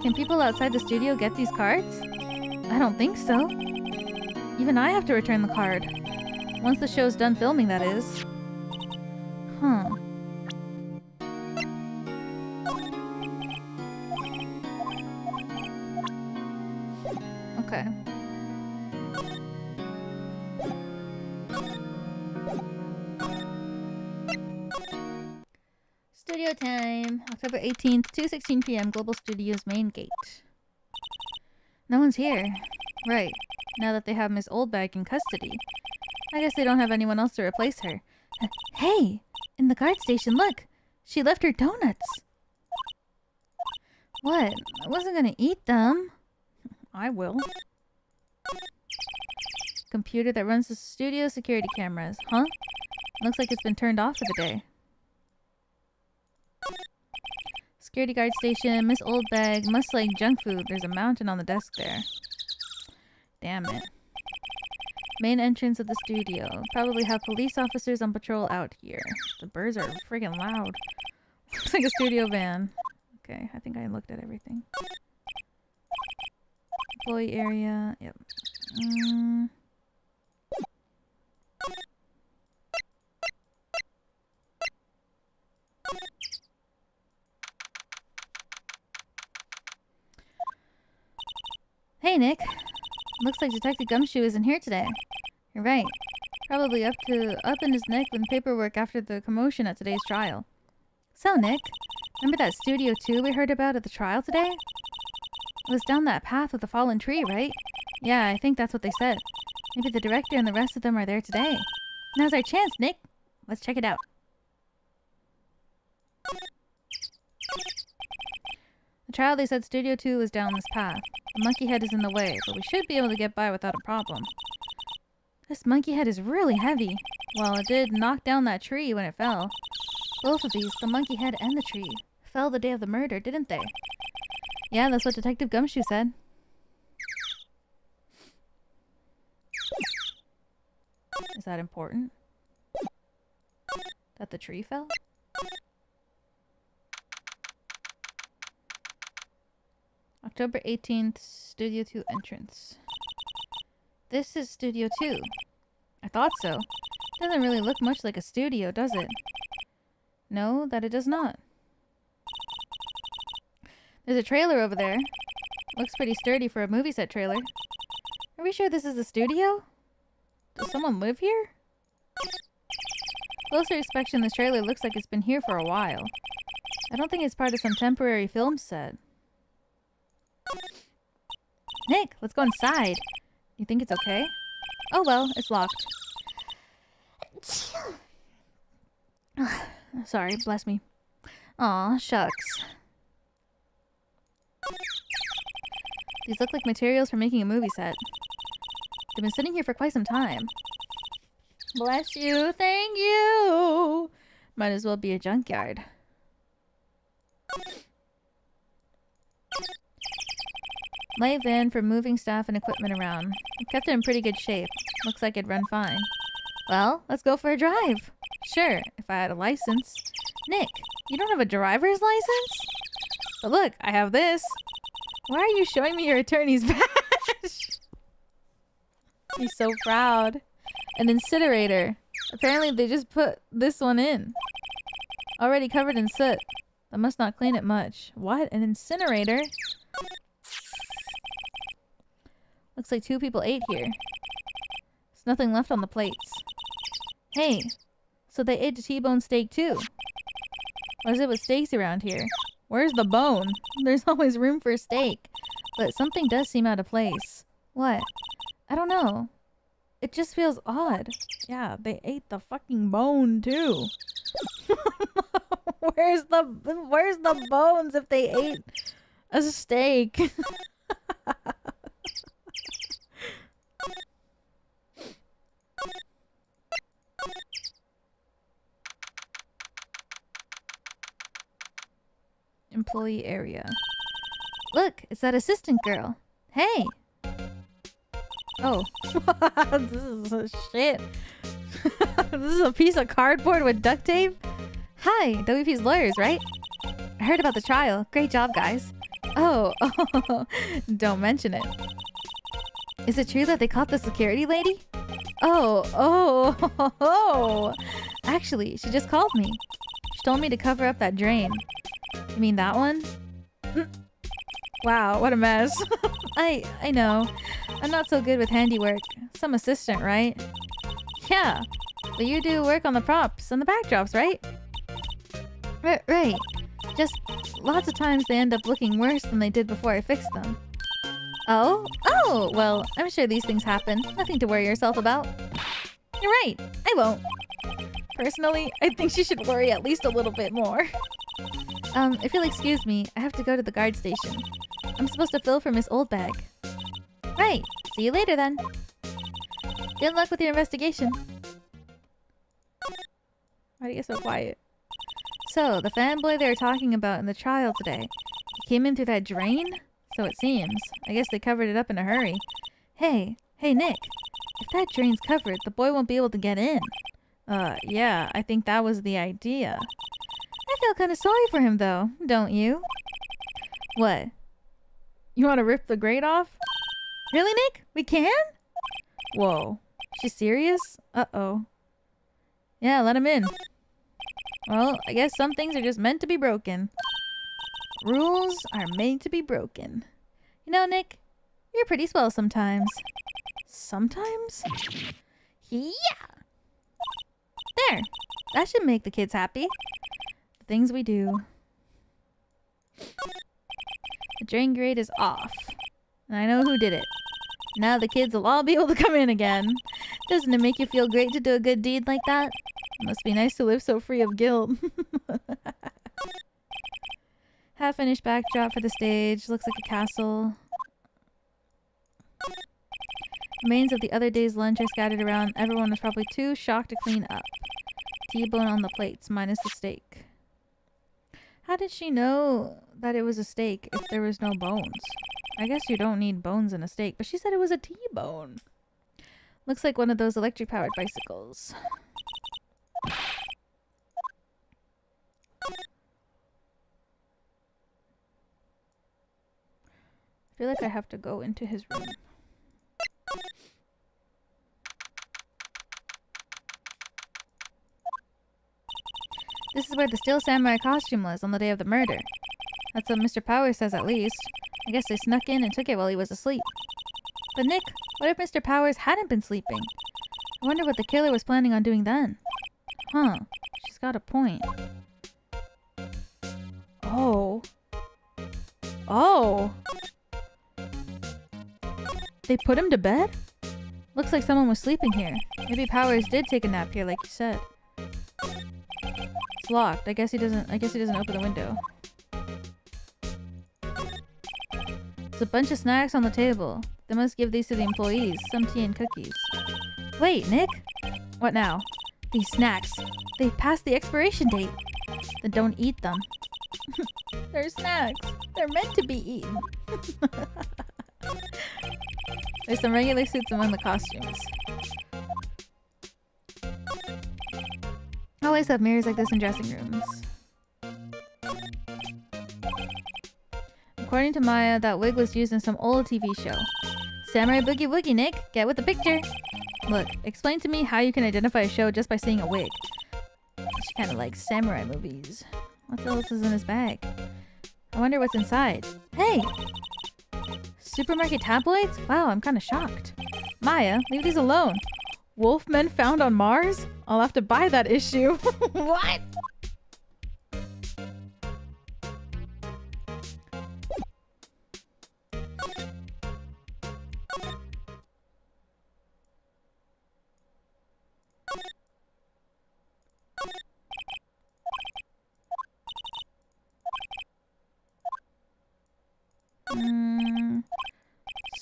Can people outside the studio get these cards? I don't think so. Even I have to return the card. Once the show's done filming, that is. Huh. Okay. Studio time. October 18th, 2:16 p.m. Global Studios main gate. No one's here. Right. Now that they have Miss Oldbag in custody. I guess they don't have anyone else to replace her. Hey! In the guard station, look! She left her donuts! What? I wasn't gonna eat them. I will. Computer that runs the studio security cameras. Huh? Looks like it's been turned off for the day. Security guard station. Miss Oldbag must like junk food. There's a mountain on the desk there. Damn it. Main entrance of the studio. Probably have police officers on patrol out here. The birds are friggin' loud. Looks like a studio van. Okay, I think I looked at everything. Employee area. Yep. Hey, Nick. Looks like Detective Gumshoe isn't here today. You're right. Probably up in his neck with paperwork after the commotion at today's trial. So, Nick, remember that Studio 2 we heard about at the trial today? It was down that path with the fallen tree, right? Yeah, I think that's what they said. Maybe the director and the rest of them are there today. Now's our chance, Nick. Let's check it out. The trial, they said Studio 2 was down this path. The monkey head is in the way, but we should be able to get by without a problem. This monkey head is really heavy. Well, it did knock down that tree when it fell. Both of these, the monkey head and the tree, fell the day of the murder, didn't they? Yeah, that's what Detective Gumshoe said. Is that important? That the tree fell? October 18th, Studio 2 entrance. This is Studio 2. I thought so. Doesn't really look much like a studio, does it? No, that it does not. There's a trailer over there. Looks pretty sturdy for a movie set trailer. Are we sure this is a studio? Does someone live here? Closer inspection, this trailer looks like it's been here for a while. I don't think it's part of some temporary film set. Nick, let's go inside. You think it's okay? Oh well, it's locked. Sorry, bless me. Aw, shucks. These look like materials for making a movie set. They've been sitting here for quite some time. Bless you, thank you! Might as well be a junkyard. Light van for moving staff and equipment around. We kept it in pretty good shape. Looks like it'd run fine. Well, let's go for a drive. Sure, if I had a license. Nick, you don't have a driver's license? But look, I have this. Why are you showing me your attorney's badge? He's so proud. An incinerator. Apparently they just put this one in. Already covered in soot. That must not clean it much. What? An incinerator? Looks like 2 people ate here. There's nothing left on the plates. Hey, so they ate a T-bone steak too. What is it with steaks around here? Where's the bone? There's always room for a steak. But something does seem out of place. What? I don't know. It just feels odd. Yeah, they ate the fucking bone too. Where's the bones if they ate a steak? Employee area. Look, it's that assistant girl. Hey. Oh. This is a shit. This is a piece of cardboard with duct tape? Hi, WP's lawyers, right? I heard about the trial. Great job, guys. Oh, don't mention it. Is it true that they caught the security lady? Oh. Actually, she just called me. She told me to cover up that drain. You mean that one? Wow, what a mess. I know. I'm not so good with handiwork. Some assistant, right? Yeah, but you do work on the props and the backdrops, right? Right. Just lots of times they end up looking worse than they did before I fixed them. Oh, well, I'm sure these things happen. Nothing to worry yourself about. You're right, I won't. Personally, I think she should worry at least a little bit more. If you'll excuse me, I have to go to the guard station. I'm supposed to fill for Miss Oldbag. Right, see you later then. Good luck with your investigation. Why do you get so quiet? So, the fanboy they were talking about in the trial today, he came in through that drain? So it seems. I guess they covered it up in a hurry. Hey Nick. If that drain's covered, the boy won't be able to get in. Yeah, I think that was the idea. I feel kind of sorry for him though, don't you? What? You want to rip the grate off? Really, Nick? We can? Whoa. She's serious? Uh-oh. Yeah, let him in. Well, I guess some things are just meant to be broken. Rules are made to be broken. You know, Nick, you're pretty swell sometimes. Sometimes? Yeah! There! That should make the kids happy. The things we do. The drain grate is off. And I know who did it. Now the kids will all be able to come in again. Doesn't it make you feel great to do a good deed like that? It must be nice to live so free of guilt. Half-finished backdrop for the stage. Looks like a castle. Remains of the other day's lunch are scattered around. Everyone was probably too shocked to clean up. T-bone on the plates, minus the steak. How did she know that it was a steak if there was no bones? I guess you don't need bones in a steak, but she said it was a T-bone. Looks like one of those electric-powered bicycles. I feel like I have to go into his room. This is where the Steel Samurai costume was on the day of the murder. That's what Mr. Power says, at least. I guess they snuck in and took it while he was asleep. But Nick, what if Mr. Powers hadn't been sleeping? I wonder what the killer was planning on doing then. Huh. She's got a point. Oh. Oh. They put him to bed? Looks like someone was sleeping here. Maybe Powers did take a nap here like you said. It's locked. I guess he doesn't open the window. There's a bunch of snacks on the table. They must give these to the employees. Some tea and cookies. Wait, Nick? What now? These snacks. They've passed the expiration date. Then don't eat them. They're snacks. They're meant to be eaten. There's some regular suits among the costumes. I always have mirrors like this in dressing rooms. According to Maya, that wig was used in some old TV show. Samurai Boogie Woogie, Nick! Get with the picture! Look, explain to me how you can identify a show just by seeing a wig. She kinda likes samurai movies. What else is in his bag? I wonder what's inside. Hey! Supermarket tabloids? Wow, I'm kinda shocked. Maya, leave these alone. Wolfmen found on Mars? I'll have to buy that issue. What?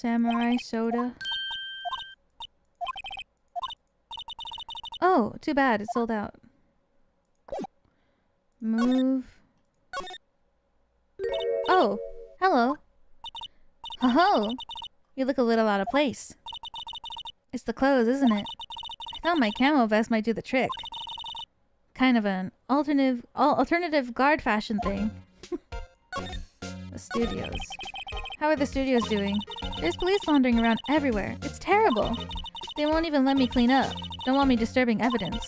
Samurai soda. Oh, too bad. It's sold out. Move. Oh, hello. Ho-ho! You look a little out of place. It's the clothes, isn't it? I thought my camo vest might do the trick. Kind of an alternative guard fashion thing. The studios. How are the studios doing? There's police wandering around everywhere. It's terrible. They won't even let me clean up. Don't want me disturbing evidence.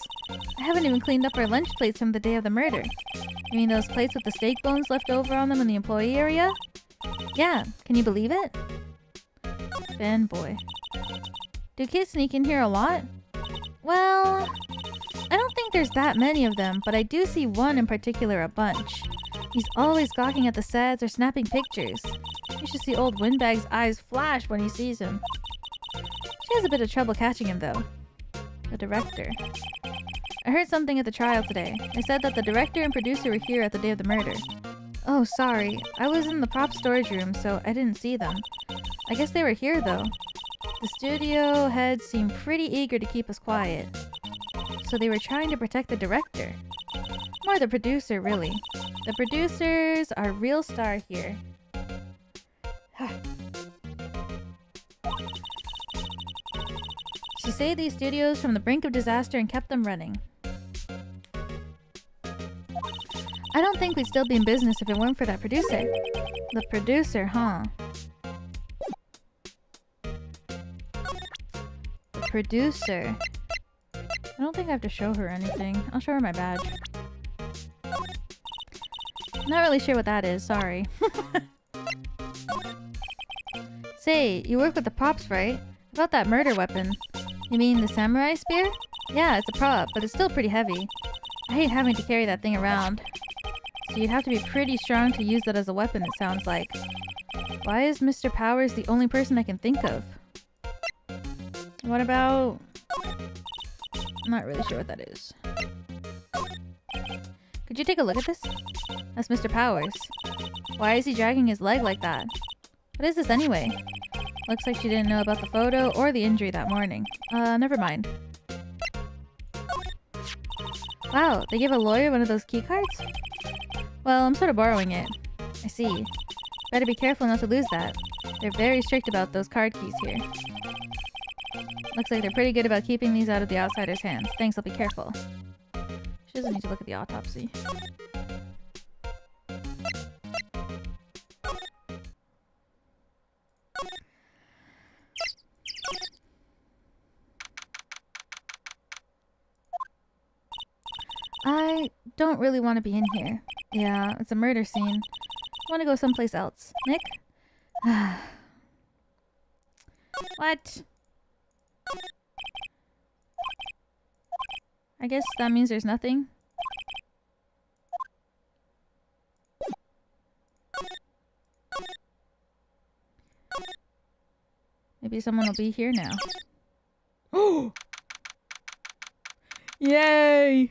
I haven't even cleaned up our lunch plates from the day of the murder. You mean those plates with the steak bones left over on them in the employee area? Yeah, can you believe it? Fanboy. Do kids sneak in here a lot? Well, I don't think there's that many of them, but I do see one in particular a bunch. He's always gawking at the sets or snapping pictures. You should see old Windbag's eyes flash when he sees him. She has a bit of trouble catching him, though. The director. I heard something at the trial today. They said that the director and producer were here at the day of the murder. Oh, sorry. I was in the prop storage room, so I didn't see them. I guess they were here, though. The studio heads seemed pretty eager to keep us quiet. So they were trying to protect the director. More the producer, really. The producers are real star here. She saved these studios from the brink of disaster and kept them running. I don't think we'd still be in business if it weren't for that producer. The producer, huh? The producer. I don't think I have to show her anything. I'll show her my badge. Not really sure what that is, sorry. Say, you work with the props, right? About that murder weapon. You mean the samurai spear? Yeah, it's a prop, but it's still pretty heavy. I hate having to carry that thing around. So you'd have to be pretty strong to use that as a weapon, it sounds like. Why is Mr. Powers the only person I can think of? What about... I'm not really sure what that is. Could you take a look at this? That's Mr. Powers. Why is he dragging his leg like that? What is this anyway? Looks like she didn't know about the photo or the injury that morning. Never mind. Wow, they gave a lawyer one of those key cards? Well, I'm sort of borrowing it. I see. Better be careful not to lose that. They're very strict about those card keys here. Looks like they're pretty good about keeping these out of the outsider's hands. Thanks, I'll be careful. She doesn't need to look at the autopsy. I don't really want to be in here. Yeah, it's a murder scene. I want to go someplace else. Nick? What? I guess that means there's nothing. Maybe someone will be here now. Oh! Yay!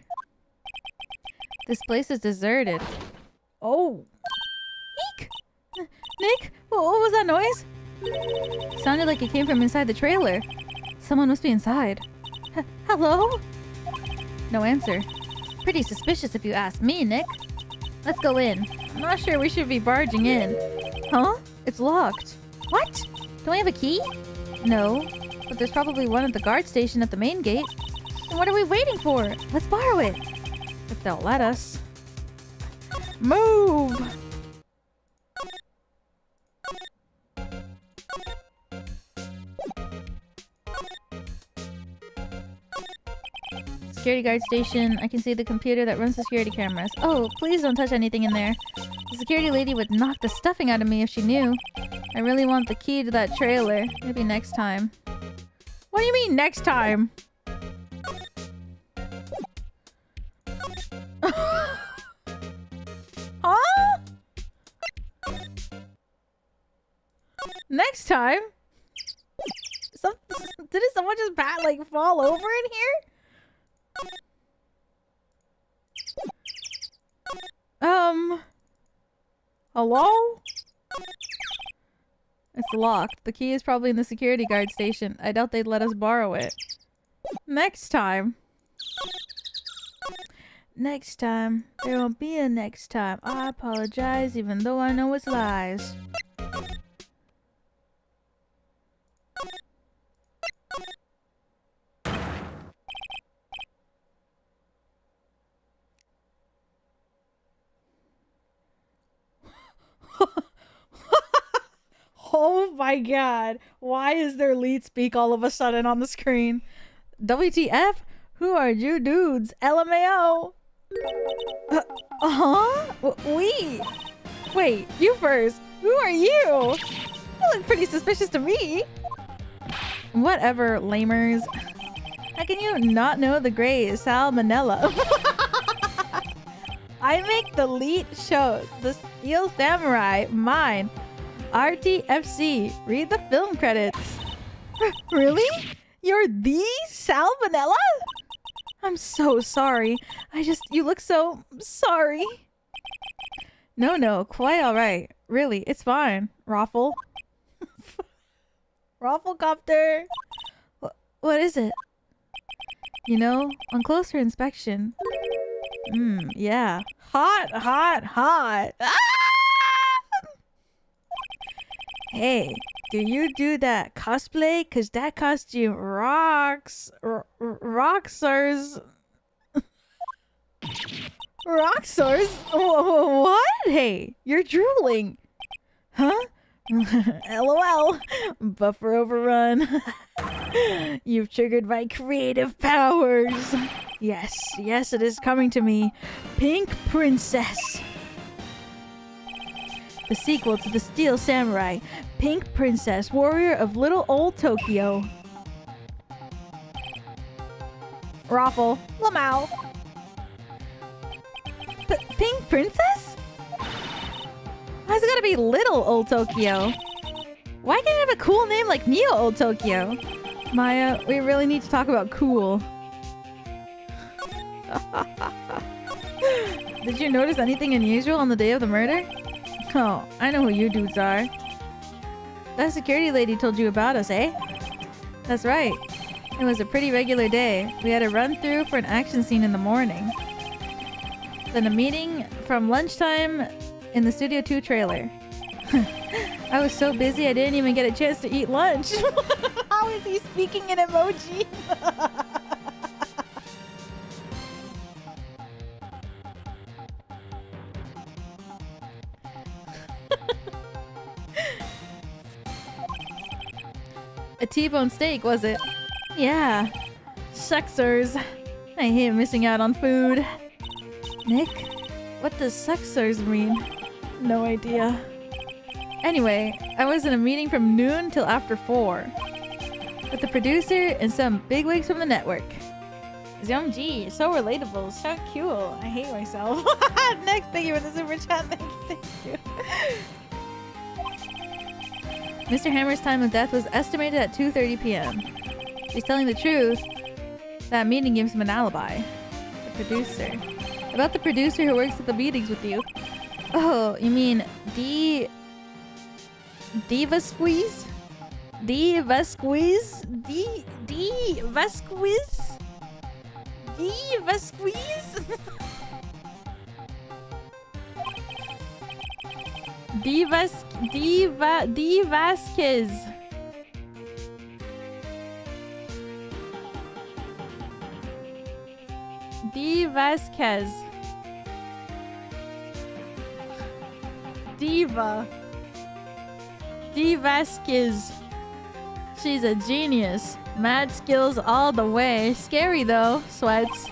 This place is deserted. Oh! Eek! Nick? What was that noise? It sounded like it came from inside the trailer. Someone must be inside. Hello? No answer. Pretty suspicious if you ask me, Nick. Let's go in. I'm not sure we should be barging in. Huh? It's locked. What? Don't we have a key? No, but there's probably one at the guard station at the main gate. And what are we waiting for? Let's borrow it. If they'll let us. Move! Security guard station. I can see the computer that runs the security cameras. Oh, please don't touch anything in there. The security lady would knock the stuffing out of me if she knew. I really want the key to that trailer. Maybe next time. What do you mean next time? Huh? Next time? Didn't someone just fall over in here? Hello? It's locked. The key is probably in the security guard station. I doubt they'd let us borrow it. Next time. Next time. There won't be a next time. I apologize even though I know it's lies. Oh my god. Why is there lead speak all of a sudden on the screen? WTF? Who are you dudes? LMAO. Wait, you first. Who are you? You look pretty suspicious to me. Whatever, lamers. How can you not know the gray is salmonella? I make the lead shows. The Steel Samurai. Mine. RTFC. Read the film credits. Really? You're the Salmonella? I'm so sorry. You look so sorry. No, quite alright. Really, it's fine. Raffle. Rafflecopter. What is it? You know, on closer inspection. Yeah. Hot. Ah! Hey, do you do that cosplay? Cause that costume rocks. Rockstars. Rockstars? What? Hey, you're drooling. Huh? LOL. Buffer overrun. You've triggered my creative powers. Yes, it is coming to me. Pink Princess. The sequel to the Steel Samurai, Pink Princess, Warrior of Little Old Tokyo. Raffle. Lamau. Pink Princess? Why's it gotta be Little Old Tokyo? Why can't it have a cool name like Neo Old Tokyo? Maya, we really need to talk about cool. Did you notice anything unusual on the day of the murder? Oh, I know who you dudes are. That security lady told you about us, eh? That's right. It was a pretty regular day. We had a run-through for an action scene in the morning. Then a meeting from lunchtime in the Studio 2 trailer. I was so busy I didn't even get a chance to eat lunch. How is he speaking in emoji? A T-bone steak, was it? Yeah. Shucksers. I hate missing out on food. Nick? What does shucksers mean? No idea. Anyway, I was in a meeting from noon till after 4 with the producer and some bigwigs from the network. Young G, so relatable, so cool. I hate myself. Next, thank you for the super chat. Thank you. Mr. Hammer's time of death was estimated at 2:30 p.m. He's telling the truth. That meeting gives him an alibi. The producer. About the producer who works at the meetings with you. Oh, you mean Diva Squeeze? Diva Squeeze? Diva Squeeze? Diva Squeeze? Divasquez. Divasquez. Diva. Divasquez. She's a genius. Mad skills all the way. Scary though, sweats.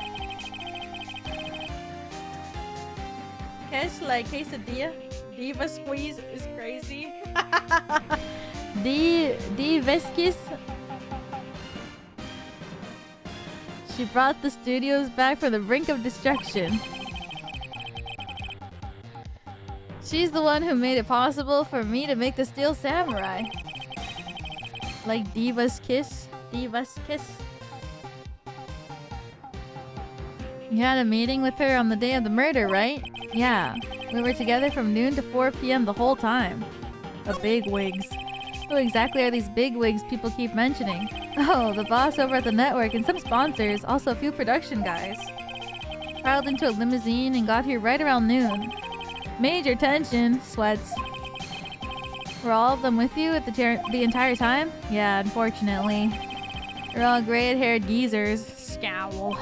Cash like quesadilla. Diva squeeze is crazy. Divasquez. She brought the studios back from the brink of destruction. She's the one who made it possible for me to make the Steel Samurai. Like Diva's Kiss? Diva's Kiss? You had a meeting with her on the day of the murder, right? Yeah. We were together from noon to 4 p.m. the whole time. The bigwigs. Who exactly are these bigwigs people keep mentioning? Oh, the boss over at the network and some sponsors, also a few production guys. Piled into a limousine and got here right around noon. Major tension, sweats. Were all of them with you at the entire time? Yeah, unfortunately. They're all gray-haired geezers. Scowl.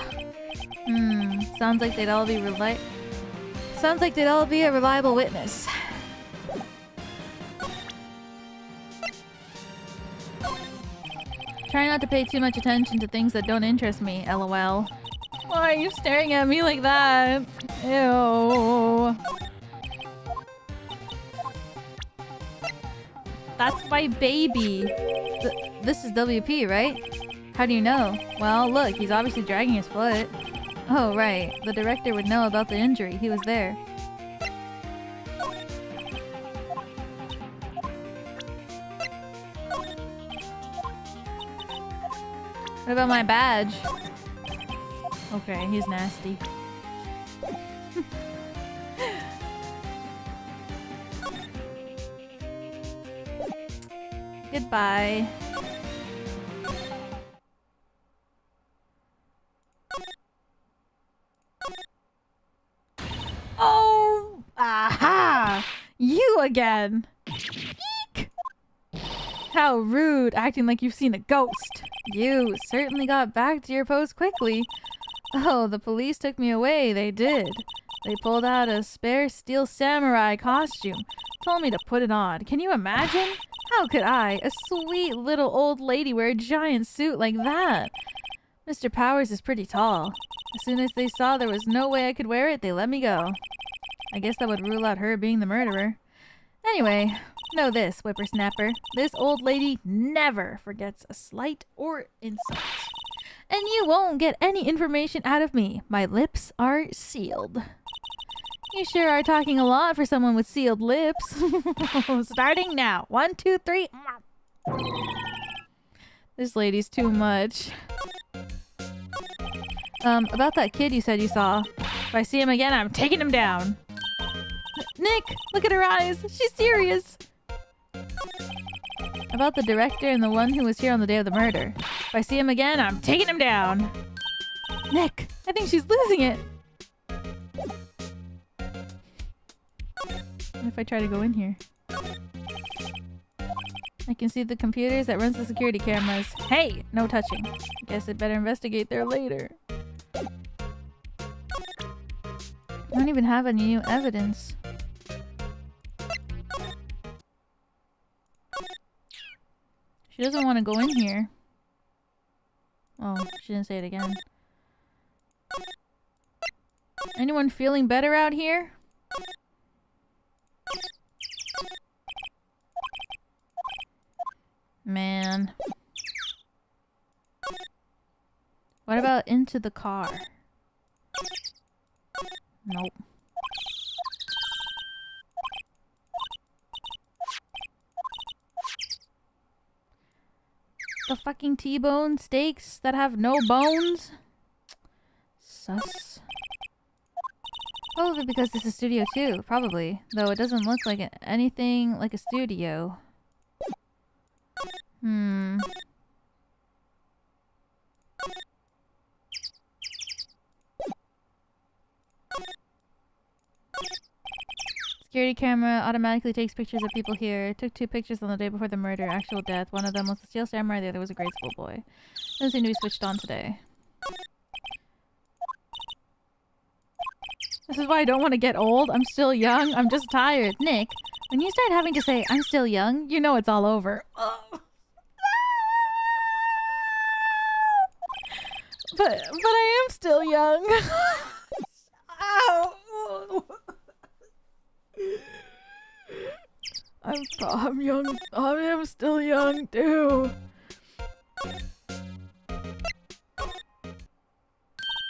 Sounds like they'd all be a reliable witness. Try not to pay too much attention to things that don't interest me, lol. Why are you staring at me like that? Ew. That's my baby. This is WP, right? How do you know? Well, look, he's obviously dragging his foot. Oh, right. The director would know about the injury. He was there. What about my badge? Okay, he's nasty. Goodbye. Oh! Aha! You again! Eek! How rude, acting like you've seen a ghost. You certainly got back to your post quickly. Oh, the police took me away, they did. They pulled out a spare Steel Samurai costume. Told me to put it on. Can you imagine? How could I, a sweet little old lady, wear a giant suit like that? Mr. Powers is pretty tall. As soon as they saw there was no way I could wear it, they let me go. I guess that would rule out her being the murderer. Anyway, know this, whippersnapper. This old lady never forgets a slight or insult. And you won't get any information out of me. My lips are sealed. You sure are talking a lot for someone with sealed lips. Starting now. 1, 2, 3. This lady's too much. About that kid you said you saw. If I see him again, I'm taking him down. Nick, look at her eyes. She's serious. About the director and the one who was here on the day of the murder. If I see him again, I'm taking him down. Nick, I think she's losing it. What if I try to go in here? I can see the computers that runs the security cameras. Hey, no touching. Guess I'd better investigate there later. I don't even have any new evidence. She doesn't want to go in here. Oh, she didn't say it again. Anyone feeling better out here? Man. What about into the car? Nope. The fucking T-bone steaks that have no bones? Sus. Probably because this is studio too, probably. Though it doesn't look like anything like a studio. Security camera automatically takes pictures of people here. Took 2 pictures on the day before the murder, actual death. One of them was the Steel Samurai, the other was a grade school boy. Doesn't seem to be switched on today. This is why I don't want to get old. I'm still young. I'm just tired. Nick, when you start having to say, I'm still young, you know it's all over. But I am still young. Ow. I'm young. I am still young too.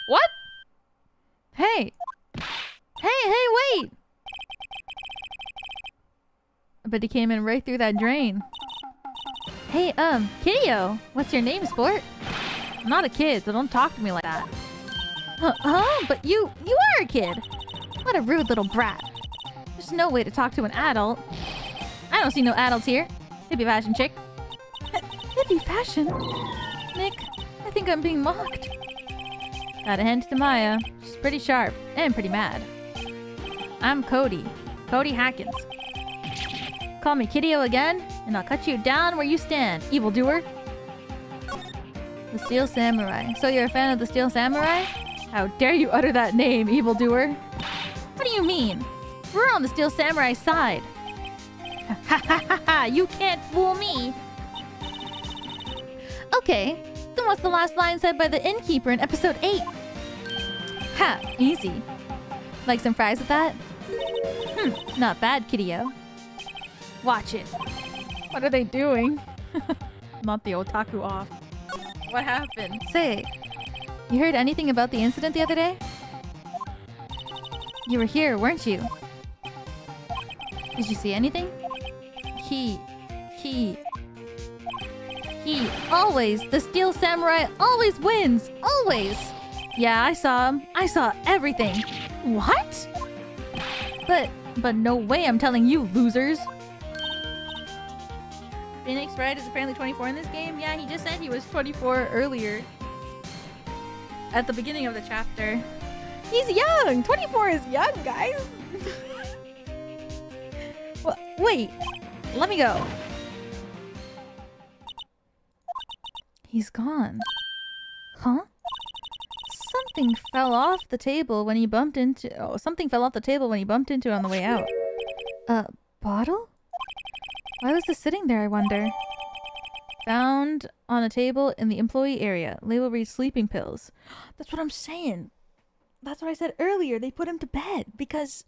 What? Hey. Hey, wait! But he came in right through that drain. Hey, Kiddio, what's your name, sport? I'm not a kid, so don't talk to me like that. But you are a kid! What a rude little brat. There's no way to talk to an adult. I don't see no adults here. Hippie fashion chick. Hippie fashion? Nick, I think I'm being mocked. Gotta hand it to Maya. She's pretty sharp and pretty mad. I'm Cody. Cody Hackins. Call me Kiddio again, and I'll cut you down where you stand, evildoer. The Steel Samurai. So you're a fan of the Steel Samurai? How dare you utter that name, evildoer? What do you mean? We're on the Steel Samurai side. Ha ha ha ha! You can't fool me! Okay, then what's the last line said by the innkeeper in episode 8? Ha! Easy. Like some fries with that? Not bad, Kiddio. Watch it. What are they doing? Not the otaku off. What happened? Say, you heard anything about the incident the other day? You were here, weren't you? Did you see anything? He always, the Steel Samurai always wins! Always! Yeah, I saw him. I saw everything. What? But no way I'm telling you, losers. Phoenix Wright is apparently 24 in this game? Yeah, he just said he was 24 earlier. At the beginning of the chapter. He's young! 24 is young, guys! Well, wait. Let me go. He's gone. Huh? Something fell off the table when he bumped into... Oh, something fell off the table when he bumped into it on the way out. A bottle? Why was this sitting there, I wonder? Found on a table in the employee area. Label reads sleeping pills. That's what I'm saying. That's what I said earlier. They put him to bed because...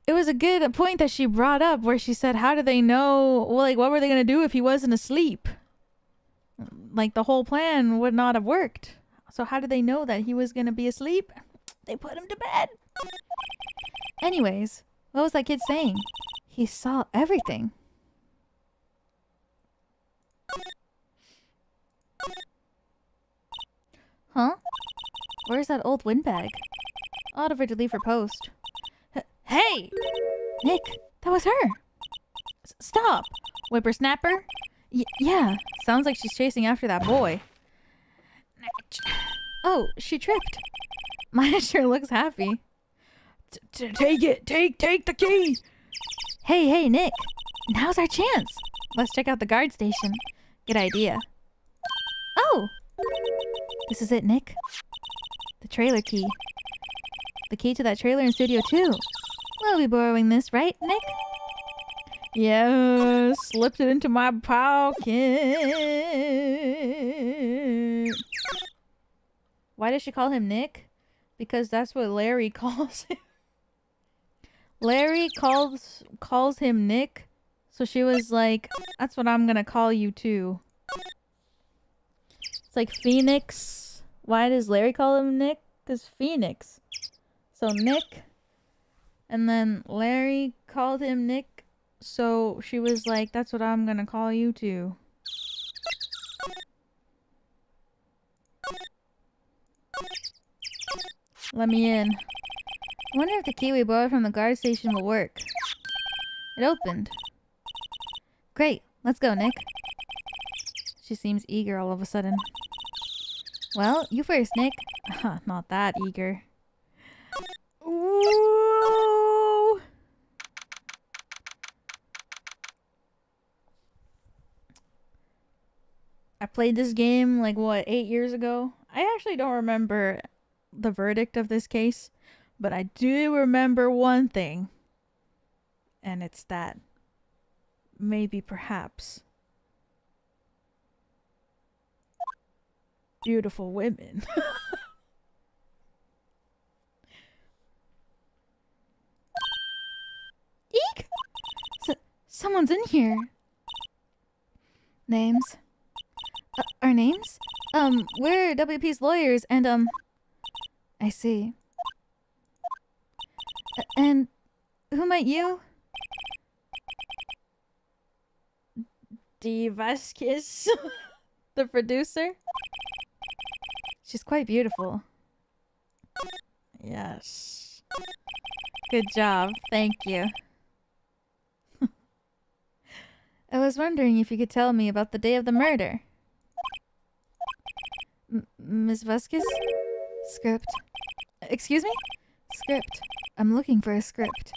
It was a good point that she brought up where she said, how do they know... Well, like, what were they going to do if he wasn't asleep? Like, the whole plan would not have worked. So how did they know that he was going to be asleep? They put him to bed. Anyways, what was that kid saying? He saw everything. Huh? Where's that old windbag? I'll have her to leave her post. Hey! Nick, that was her! Stop! Whippersnapper? Yeah, sounds like she's chasing after that boy. Oh, she tripped. Maya sure looks happy. Take it! Take the key! Hey, Nick! Now's our chance! Let's check out the guard station. Good idea. Oh! This is it, Nick. The trailer key. The key to that trailer in Studio 2. We'll be borrowing this, right, Nick? Yeah, slipped it into my pocket. Why does she call him Nick? Because that's what Larry calls him. Larry calls him Nick, So she was like, that's what I'm gonna call you too. It's like Phoenix. Why does Larry call him Nick? Because Phoenix. So Nick. And then Larry called him Nick. So she was like, that's what I'm gonna call you too. Let me in. I wonder if the key we borrowed from the guard station will work. It opened. Great. Let's go, Nick. She seems eager all of a sudden. Well, you first, Nick. Not that eager. Ooh. I played this game like what, 8 years ago? I actually don't remember the verdict of this case, but I do remember one thing. And it's that maybe perhaps beautiful women. Eek! Someone's in here. Names? Our names? We're WP's lawyers and I see. And who might you? Vasquez, the producer. She's quite beautiful. Yes. Good job. Thank you. I was wondering if you could tell me about the day of the murder. Miss Vasquez? Script. Excuse me? Script. I'm looking for a script.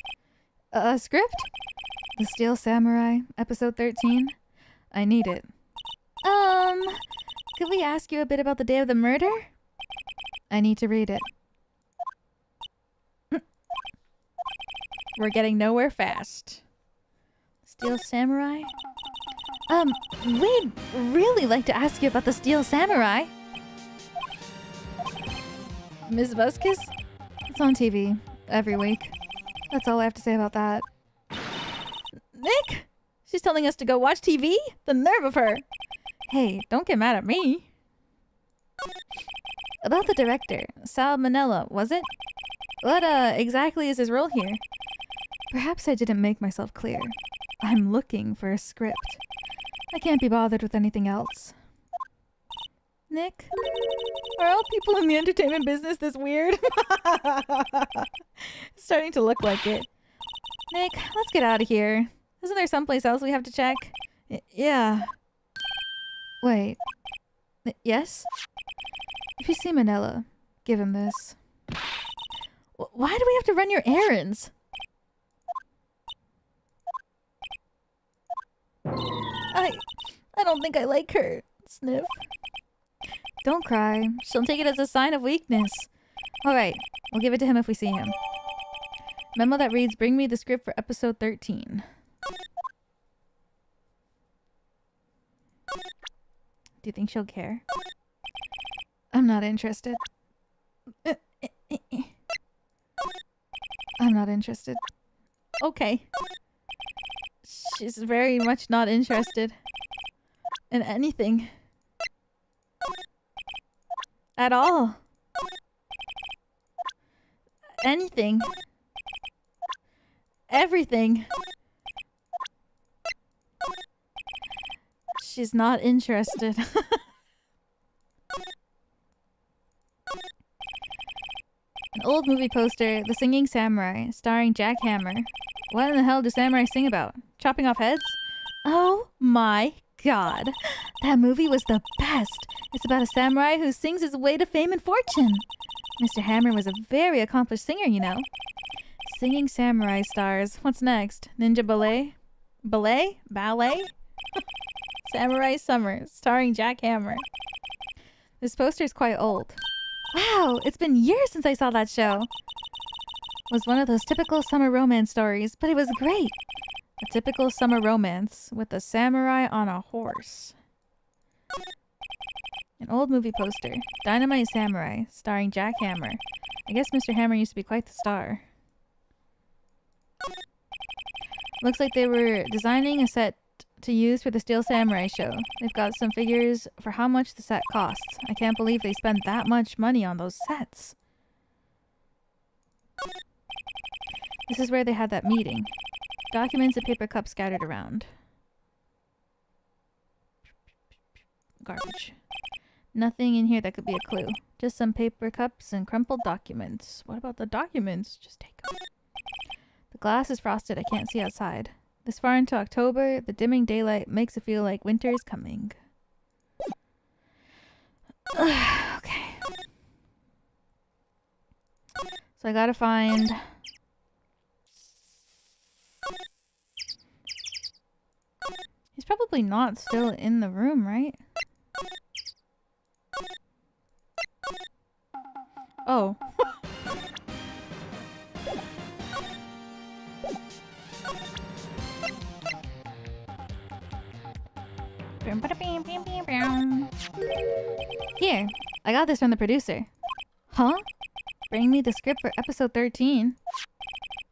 A script? The Steel Samurai, episode 13. I need it. Could we ask you a bit about the day of the murder? I need to read it. We're getting nowhere fast. Steel Samurai? We'd really like to ask you about the Steel Samurai. Ms. Vasquez? It's on TV every week. That's all I have to say about that. Nick! She's telling us to go watch TV? The nerve of her! Hey, don't get mad at me. About the director, Sal Manella, was it? What exactly is his role here? Perhaps I didn't make myself clear. I'm looking for a script. I can't be bothered with anything else. Nick? Are all people in the entertainment business this weird? It's starting to look like it. Nick, let's get out of here. Isn't there someplace else we have to check? Yeah. Wait. Yes? If you see Manella, give him this. Why do we have to run your errands? I don't think I like her. Sniff. Don't cry. She'll take it as a sign of weakness. Alright, we'll give it to him if we see him. Memo that reads, bring me the script for episode 13. Do you think she'll care? I'm not interested. I'm not interested. Okay. She's very much not interested in anything. At all. Anything. Everything. She's not interested. An old movie poster, The Singing Samurai, starring Jack Hammer. What in the hell do samurai sing about? Chopping off heads? Oh my god. That movie was the best. It's about a samurai who sings his way to fame and fortune. Mr. Hammer was a very accomplished singer, you know. Singing Samurai stars. What's next? Ninja Ballet? Ballet? Ballet? Samurai Summer, starring Jack Hammer. This poster is quite old. Wow, it's been years since I saw that show. It was one of those typical summer romance stories, but it was great. A typical summer romance with a samurai on a horse. An old movie poster. Dynamite Samurai, starring Jack Hammer. I guess Mr. Hammer used to be quite the star. Looks like they were designing a set to use for the Steel Samurai show. They've got some figures for how much the set costs. I can't believe they spent that much money on those sets. This is where they had that meeting. Documents and paper cups scattered around. Garbage. Nothing in here that could be a clue. Just some paper cups and crumpled documents. What about the documents? Just take them. The glass is frosted. I can't see outside. This far into October, the dimming daylight makes it feel like winter is coming. Okay. So I gotta find... He's probably not still in the room, right? Oh. Here, I got this from the producer. Huh? Bring me the script for episode 13.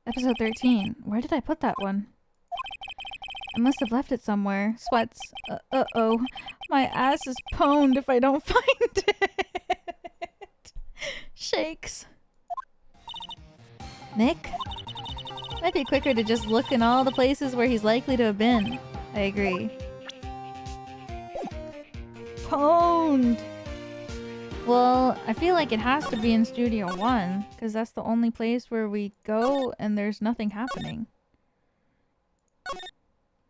Episode 13. Where did I put that one? I must have left it somewhere. Sweats. Uh-oh. My ass is pwned if I don't find it. Shakes. Nick? Might be quicker to just look in all the places where he's likely to have been. I agree. Pwned! Well, I feel like it has to be in Studio 1, because that's the only place where we go and there's nothing happening.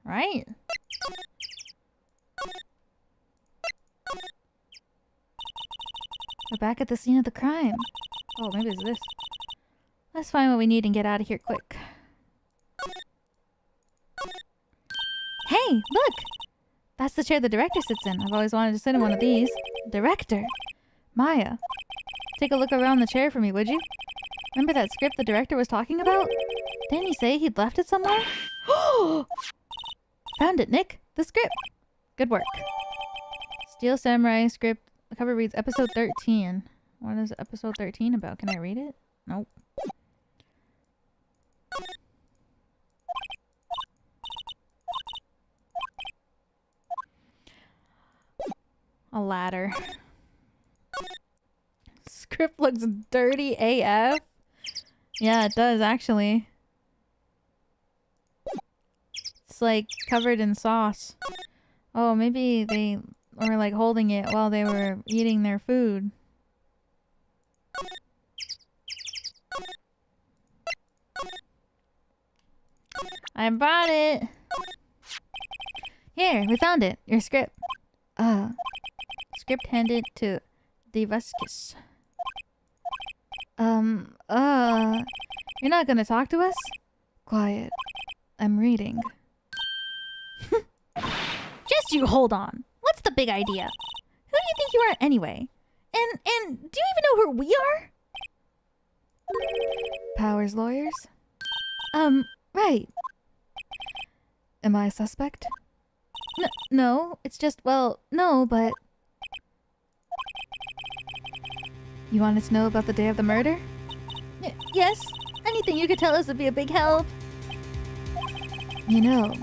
Right? We're back at the scene of the crime. Oh, maybe it's this. Let's find what we need and get out of here quick. Hey, look! That's the chair the director sits in. I've always wanted to sit in one of these. Director! Maya, take a look around the chair for me, would you? Remember that script the director was talking about? Didn't he say he'd left it somewhere? Found it, Nick! The script! Good work. Steel Samurai script. The cover reads episode 13. What is episode 13 about? Can I read it? Nope. A ladder. Script looks dirty AF. Yeah, it does actually. It's like covered in sauce. Oh, maybe they were like holding it while they were eating their food. I brought it. Here, we found it. Your script. Script handed to Divaskis. You're not gonna talk to us? Quiet. I'm reading. Just you hold on. What's the big idea? Who do you think you are anyway? And do you even know who we are? Powers lawyers? Right. Am I a suspect? No, it's just, well, no, but... You wanted to know about the day of the murder? Yes. Anything you could tell us would be a big help. You know,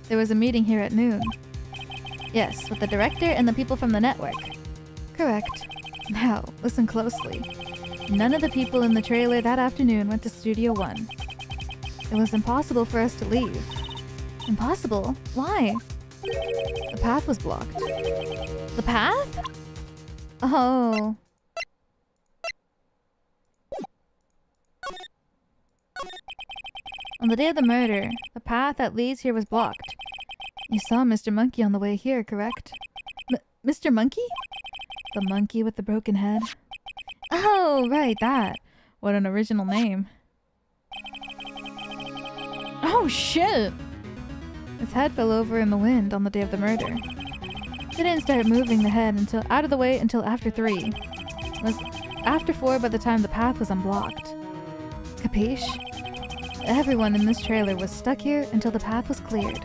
there was a meeting here at noon. Yes, with the director and the people from the network. Correct. Now, listen closely. None of the people in the trailer that afternoon went to Studio 1. It was impossible for us to leave. Impossible? Why? The path was blocked. The path? Oh. On the day of the murder, the path that leads here was blocked. You saw Mr. Monkey on the way here, correct? Mr. Monkey? The monkey with the broken head? Oh, right, that. What an original name. Oh, shit! Its head fell over in the wind on the day of the murder. They didn't start moving the head out of the way until after 3. It was after 4 by the time the path was unblocked. Capiche? Everyone in this trailer was stuck here until the path was cleared.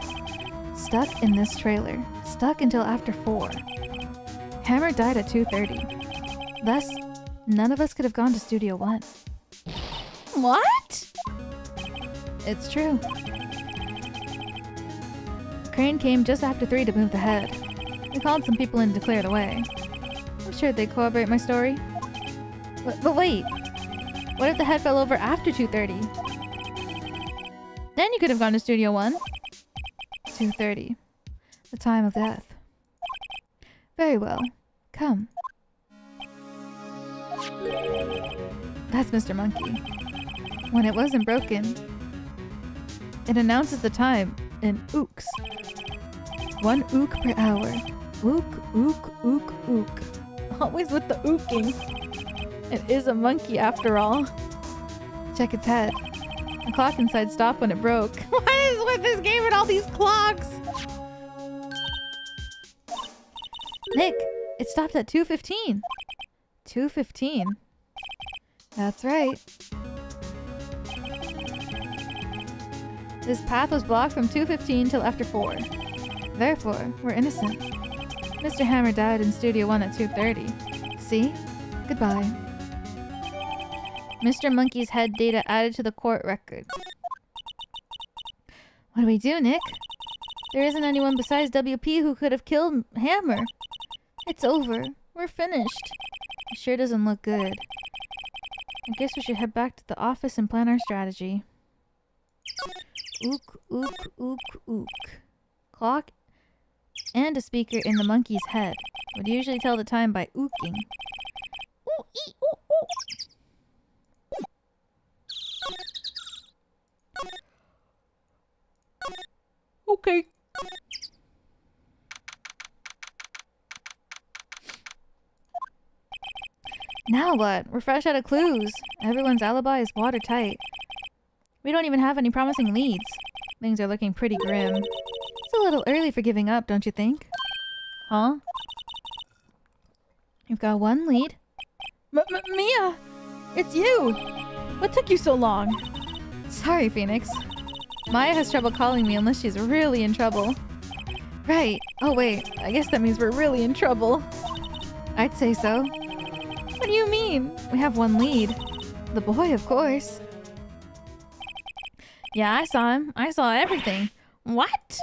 Stuck in this trailer. Stuck until after 4. Hammer died at 2:30. Thus, none of us could have gone to Studio 1. What? It's true. Crane came just after 3 to move the head. We called some people in to clear the way. I'm sure they'd corroborate my story. But wait! What if the head fell over after 2:30? Then you could have gone to Studio 1. 2:30. The time of death. Very well. Come. That's Mr. Monkey. When it wasn't broken, it announces the time in ooks. 1 ook per hour. Ook, ook, ook, ook. Always with the ooking. It is a monkey after all. Check its head. The clock inside stopped when it broke. What is with this game and all these clocks? Nick, it stopped at 2:15. 2:15. That's right. This path was blocked from 2:15 till after 4. Therefore, we're innocent. Mr. Hammer died in Studio 1 at 2:30. See? Goodbye. Mr. Monkey's head data added to the court record. What do we do, Nick? There isn't anyone besides WP who could have killed Hammer. It's over. We're finished. It sure doesn't look good. I guess we should head back to the office and plan our strategy. Ook, ook, ook, ook. Clock and a speaker in the monkey's head would usually tell the time by ooking. Ooh, ee, ooh, ooh. Okay. Now what? We're fresh out of clues. Everyone's alibi is watertight. We don't even have any promising leads. Things are looking pretty grim. It's a little early for giving up, don't you think? Huh? You've got 1 lead. Mia! It's you! What took you so long? Sorry, Phoenix. Maya has trouble calling me unless she's really in trouble. Right. Oh wait, I guess that means we're really in trouble. I'd say so. What do you mean? We have 1 lead. The boy, of course. Yeah, I saw him. I saw everything. What?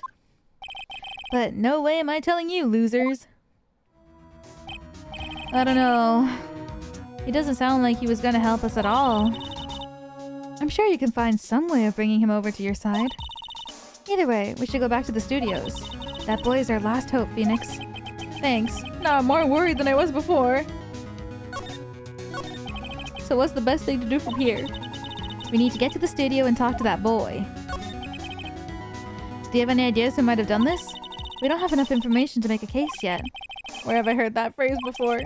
But no way am I telling you, losers. I don't know. He doesn't sound like he was gonna help us at all. I'm sure you can find some way of bringing him over to your side. Either way, we should go back to the studios. That boy is our last hope, Phoenix. Thanks. Now I'm more worried than I was before. So what's the best thing to do from here? We need to get to the studio and talk to that boy. Do you have any ideas who might have done this? We don't have enough information to make a case yet. Where have I heard that phrase before?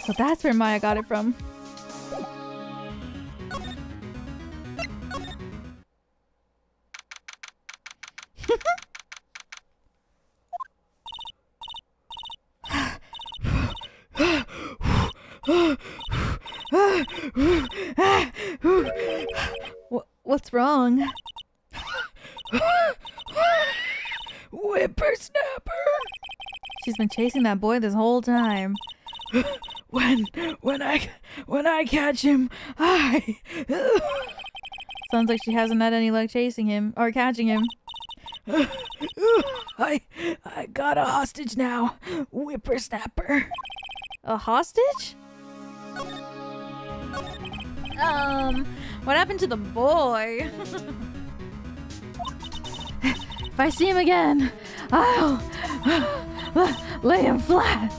So that's where Maya got it from. What's wrong? Whippersnapper! She's been chasing that boy this whole time. When I catch him, Sounds like she hasn't had any luck chasing him or catching him. I got a hostage now, Whippersnapper. A hostage? What happened to the boy? If I see him again, I'll lay him flat.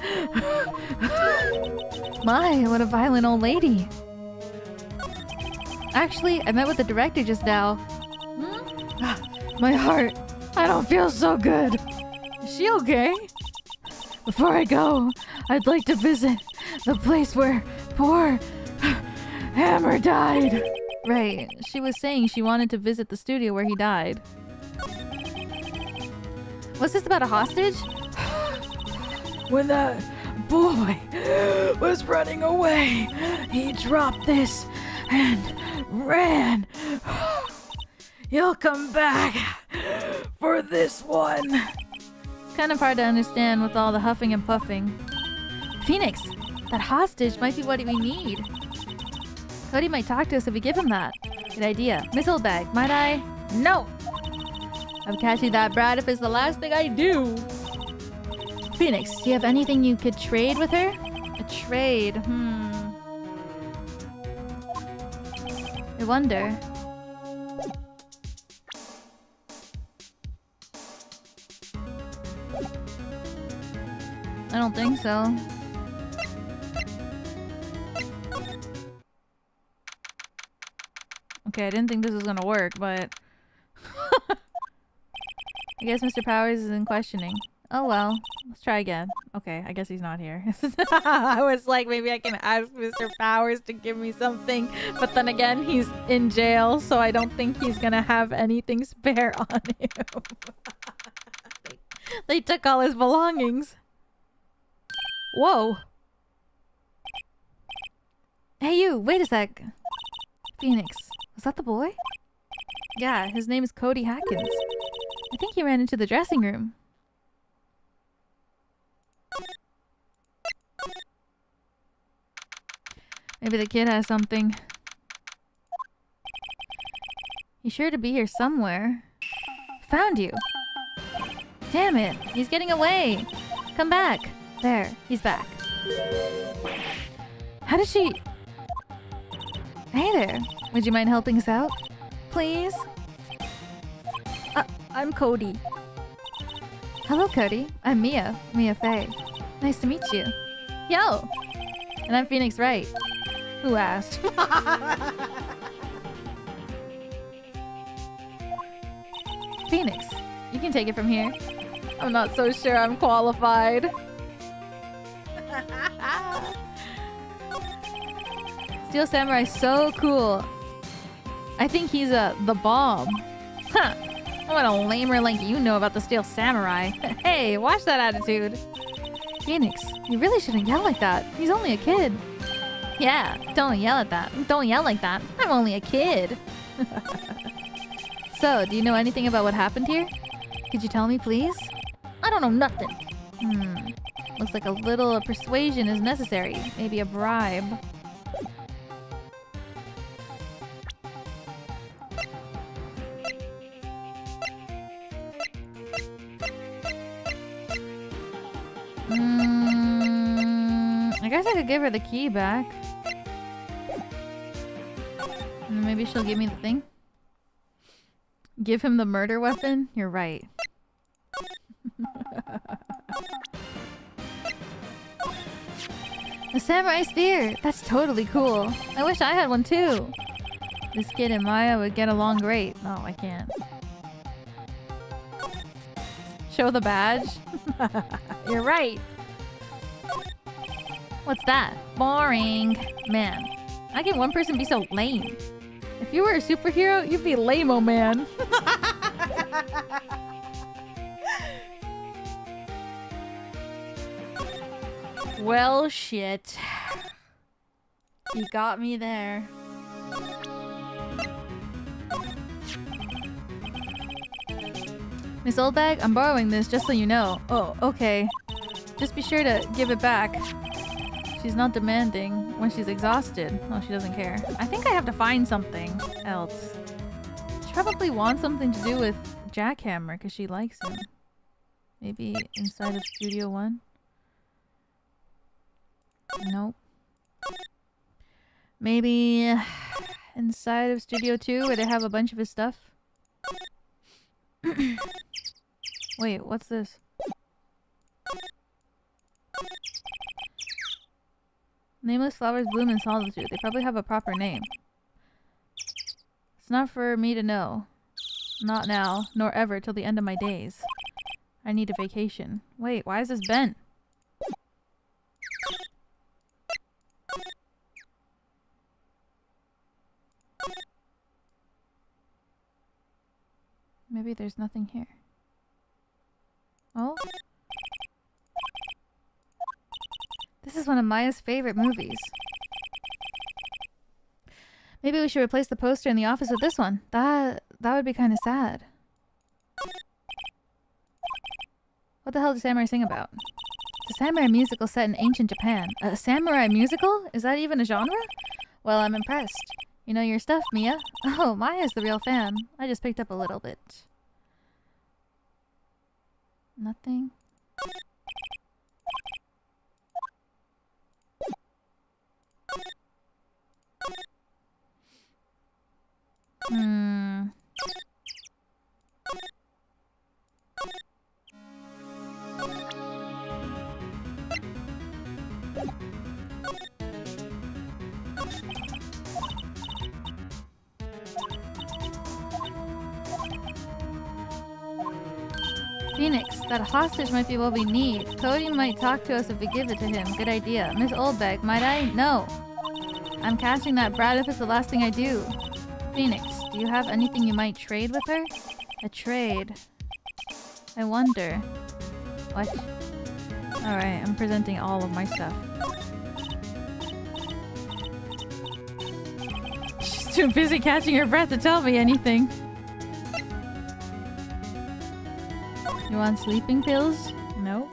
My, what a violent old lady. Actually, I met with the director just now. My heart, I don't feel so good. Is she okay? Before I go, I'd like to visit the place where poor Hammer died. Right, she was saying she wanted to visit the studio where he died. What's this about a hostage? When that boy was running away, he dropped this and ran. You'll come back for this one. It's kind of hard to understand with all the huffing and puffing. Phoenix, that hostage might be what we need. Cody might talk to us if we give him that. Good idea. Missile bag, might I? No! I'm catching that brat if it's the last thing I do. Phoenix, do you have anything you could trade with her? A trade? I wonder. I don't think so. Okay, I didn't think this was gonna work, but... I guess Mr. Powers is in questioning. Oh well, let's try again. Okay, I guess he's not here. I was like, maybe I can ask Mr. Powers to give me something, but then again, he's in jail, so I don't think he's gonna have anything spare on him. They took all his belongings. Whoa. Hey you, wait a sec. Phoenix, was that the boy? Yeah, his name is Cody Hatkins. I think he ran into the dressing room. Maybe the kid has something. He's sure to be here somewhere. Found you! Damn it! He's getting away! Come back! There, he's back. How did she... Hey there! Would you mind helping us out? Please? I'm Cody. Hello, Cody. I'm Mia. Mia Faye. Nice to meet you. Yo! And I'm Phoenix Wright. Who asked? Phoenix, you can take it from here. I'm not so sure I'm qualified. Steel Samurai's so cool. I think he's the bomb. Huh. What a lamer like you know about the Steel Samurai. Hey, watch that attitude. Phoenix, you really shouldn't yell like that. He's only a kid. Yeah, don't yell at that. Don't yell like that. I'm only a kid. So, do you know anything about what happened here? Could you tell me, please? I don't know nothing. Looks like a little persuasion is necessary. Maybe a bribe. I guess I could give her the key back. And maybe she'll give me the thing. Give him the murder weapon? You're right. A samurai spear! That's totally cool. I wish I had one too. This kid and Maya would get along great. No, I can't. Show the badge? You're right. What's that? Boring. Man, how can one person be so lame? If you were a superhero, you'd be lame-o, man. Well, shit. You got me there. Miss Oldbag, I'm borrowing this just so you know. Oh, okay. Just be sure to give it back. She's not demanding when she's exhausted. Oh, she doesn't care. I think I have to find something else. She probably wants something to do with Jackhammer because she likes him. Maybe inside of Studio 1? Nope. Maybe inside of Studio 2 where they have a bunch of his stuff? Wait, what's this? Nameless flowers bloom in solitude. They probably have a proper name. It's not for me to know. Not now, nor ever till the end of my days. I need a vacation. Wait, why is this bent? Maybe there's nothing here. Oh? This is one of Maya's favorite movies. Maybe we should replace the poster in the office with this one. That would be kind of sad. What the hell does Samurai sing about? It's a samurai musical set in ancient Japan. A samurai musical? Is that even a genre? Well, I'm impressed. You know your stuff, Mia. Oh, Maya's the real fan. I just picked up a little bit. Nothing. Hmm. Phoenix, that hostage might be what we need. Cody might talk to us if we give it to him. Good idea. Miss Oldbeck, might I? No. I'm catching that brat if it's the last thing I do. Phoenix, do you have anything you might trade with her? A trade? I wonder. What? Alright, I'm presenting all of my stuff. She's too busy catching her breath to tell me anything. You want sleeping pills? No.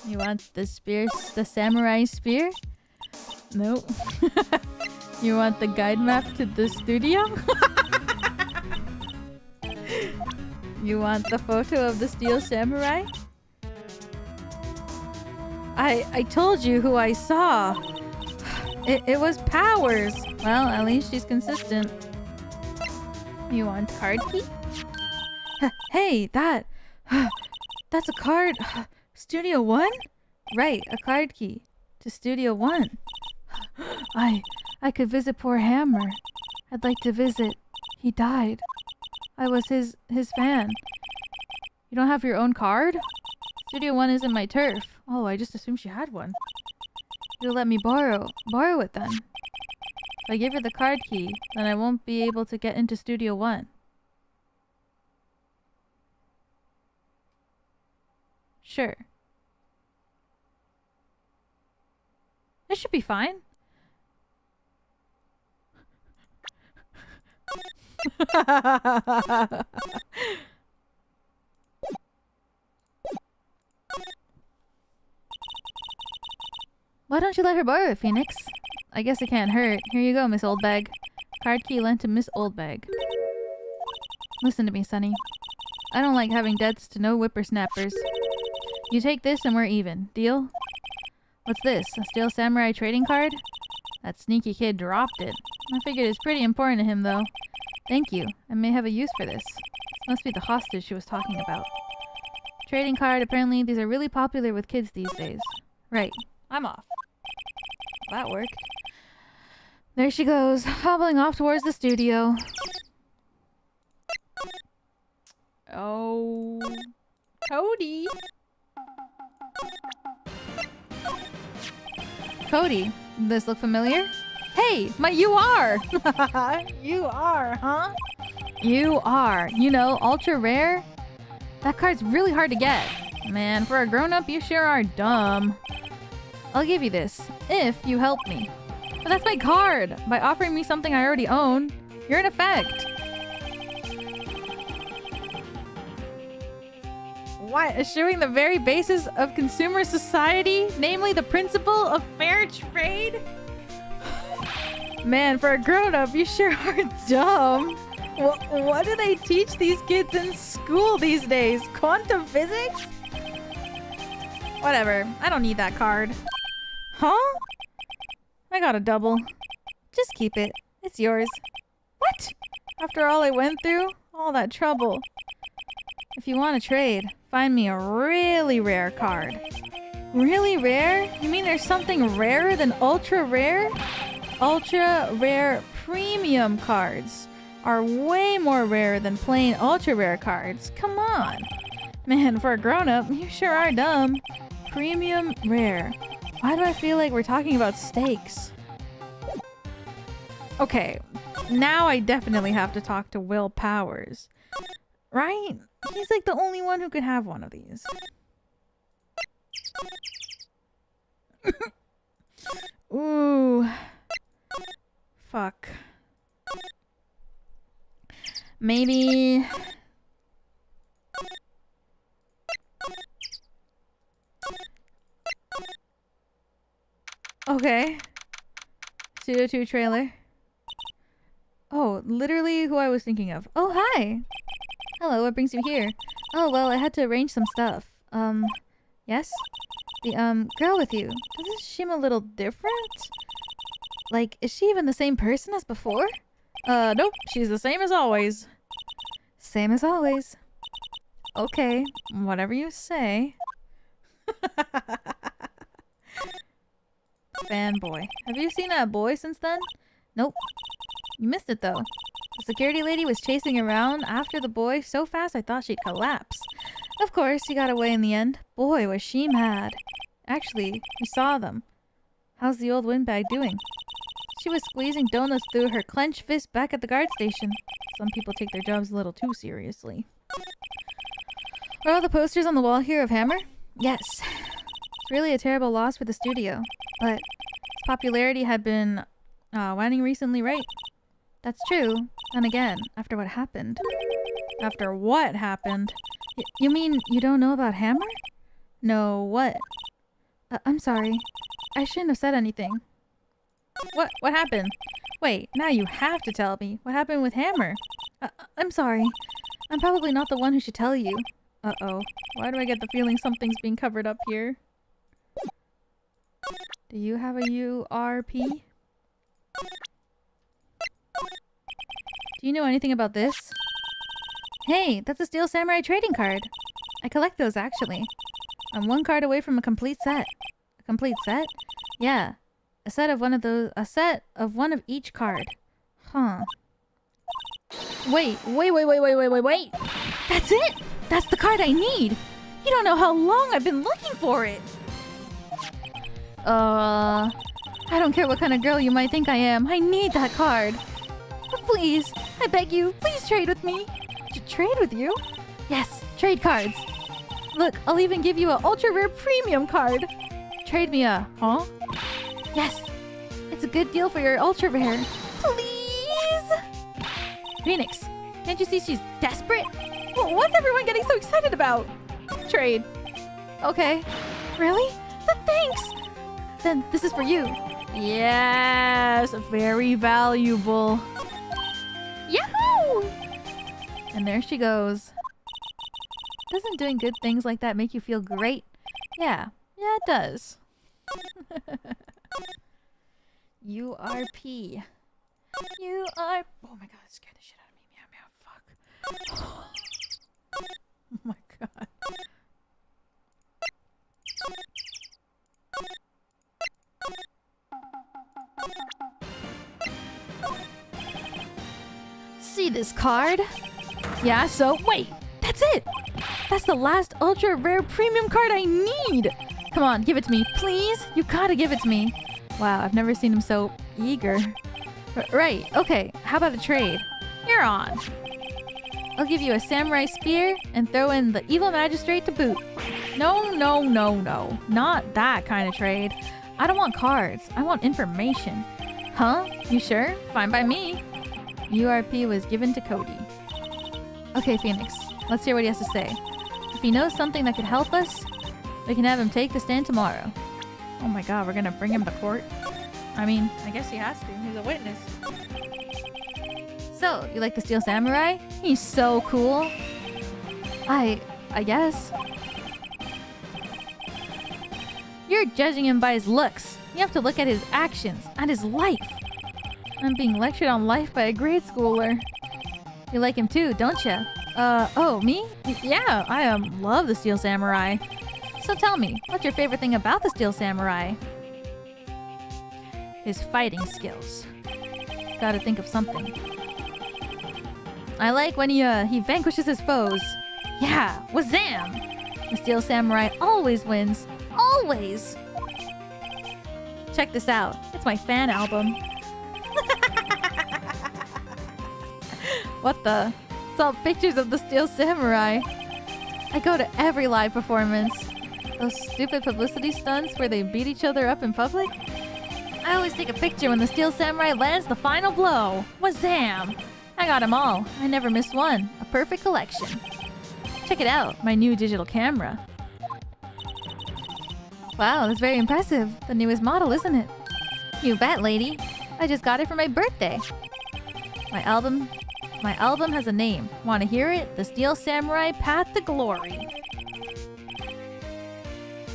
You want the spear, the samurai spear? Nope. You want the guide map to the studio? You want the photo of the steel samurai? I told you who I saw. It was Powers. Well, at least she's consistent. You want card key? Hey, that's a card. Studio 1? Right, a card key to Studio 1. I could visit poor Hammer. I'd like to visit. He died. I was his fan. You don't have your own card? Studio 1 isn't my turf. Oh, I just assumed she had one. You'll let me borrow it then. If I give her the card key, then I won't be able to get into Studio 1. Sure. This should be fine. Why don't you let her borrow it, Phoenix? I guess it can't hurt. Here you go, Miss Oldbag. Card key lent to Miss Oldbag. Listen to me, Sonny. I don't like having debts to no whippersnappers. You take this and we're even. Deal? What's this? A steel samurai trading card? That sneaky kid dropped it. I figured it's pretty important to him, though. Thank you. I may have a use for this. This must be the hostage she was talking about. Trading card, apparently these are really popular with kids these days. Right. I'm off. That worked. There she goes, hobbling off towards the studio. Oh... Cody! Cody, this look familiar? Hey, you are! You are, huh? You are. You know, ultra rare? That card's really hard to get. Man, for a grown-up, you sure are dumb. I'll give you this, if you help me. But that's my card! By offering me something I already own, you're in effect. What? Eschewing the very basis of consumer society? Namely the principle of fair trade? Man, for a grown-up, you sure are dumb. What do they teach these kids in school these days? Quantum physics? Whatever. I don't need that card. Huh? I got a double. Just keep it. It's yours. What? After all I went through? All that trouble. If you want to trade, find me a really rare card. Really rare? You mean there's something rarer than ultra rare? Ultra rare premium cards are way more rare than plain ultra rare cards. Come on. Man, for a grown-up, you sure are dumb. Premium rare. Why do I feel like we're talking about steaks? Okay, now I definitely have to talk to Will Powers. Right? He's like the only one who could have one of these. Ooh. Fuck. Maybe... Okay. Studio 2 trailer. Oh, literally who I was thinking of. Oh, hi! Hello, what brings you here? Oh, well, I had to arrange some stuff. Yes? The, girl with you. Doesn't she seem a little different? Like, is she even the same person as before? Nope. She's the same as always. Same as always. Okay, whatever you say. Fanboy. Have you seen that boy since then? Nope. You missed it though. The security lady was chasing around after the boy so fast I thought she'd collapse. Of course, he got away in the end. Boy, was she mad. Actually, we saw them. How's the old windbag doing? She was squeezing donuts through her clenched fist back at the guard station. Some people take their jobs a little too seriously. Are all the posters on the wall here of Hammer? Yes. It's really a terrible loss for the studio, but its popularity had been waning recently, right? That's true. And again, after what happened. After what happened? You mean you don't know about Hammer? No, what? I'm sorry. I shouldn't have said anything. What happened? Wait, now you have to tell me. What happened with Hammer? I'm sorry. I'm probably not the one who should tell you. Uh-oh. Why do I get the feeling something's being covered up here? Do you have a URP? Do you know anything about this? Hey, that's a Steel Samurai trading card. I collect those, actually. I'm one card away from a complete set. A complete set? Yeah. A set of one of each card. Huh. Wait. That's it! That's the card I need! You don't know how long I've been looking for it! I don't care what kind of girl you might think I am. I need that card. Please, I beg you, please trade with me. Trade with you? Yes, trade cards. Look, I'll even give you an ultra rare premium card. Trade me a, huh? Yes, it's a good deal for your ultra rare. Please? Phoenix, can't you see she's desperate? What's everyone getting so excited about? Trade. Okay. Really? Thanks. Then this is for you. Yes, very valuable. Yahoo! And there she goes. Doesn't doing good things like that make you feel great? Yeah, it does. URP. Oh my god, it scared the shit out of me. Meow, fuck. Oh my god. See this card? Yeah, so wait, that's it! That's the last ultra rare premium card I need! Come on, give it to me, please? You gotta give it to me. Wow, I've never seen him so eager. Right, okay, how about a trade? You're on. I'll give you a samurai spear and throw in the evil magistrate to boot. No. Not that kind of trade. I don't want cards. I want information. Huh? You sure? Fine by me. URP was given to Cody. Okay, Phoenix. Let's hear what he has to say. If he knows something that could help us, we can have him take the stand tomorrow. Oh my god, we're gonna bring him to court? I mean, I guess he has to. He's a witness. So, you like the Steel Samurai? He's so cool. I guess. You're judging him by his looks. You have to look at his actions and his life. I'm being lectured on life by a grade schooler. You like him too, don't you? Oh, me? Yeah, I love the Steel Samurai. So tell me, what's your favorite thing about the Steel Samurai? His fighting skills. Gotta think of something. I like when he vanquishes his foes. Yeah, wazam! The Steel Samurai always wins. Always! Check this out. It's my fan album. What the? It's all pictures of the Steel Samurai. I go to every live performance. Those stupid publicity stunts where they beat each other up in public? I always take a picture when the Steel Samurai lands the final blow. Wazam! I got them all. I never missed one. A perfect collection. Check it out, my new digital camera. Wow, that's very impressive. The newest model, isn't it? You bet, lady. I just got it for my birthday. My album My album has a name. Want to hear it? The Steel Samurai Path to Glory.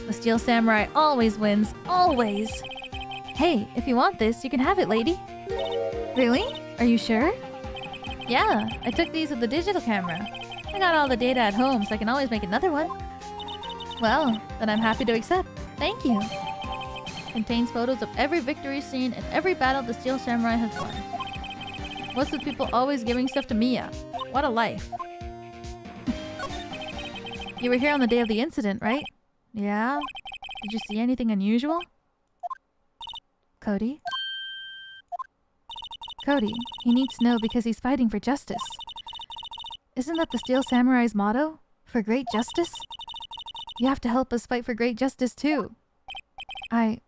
The Steel Samurai always wins. Always. Hey, if you want this, you can have it, lady. Really? Are you sure? Yeah, I took these with the digital camera. I got all the data at home, so I can always make another one. Well, then I'm happy to accept. Thank you. Contains photos of every victory scene and every battle the Steel Samurai has won. What's with people always giving stuff to Mia? What a life. You were here on the day of the incident, right? Yeah? Did you see anything unusual? Cody? Cody, he needs to know because he's fighting for justice. Isn't that the Steel Samurai's motto? For great justice? You have to help us fight for great justice too. I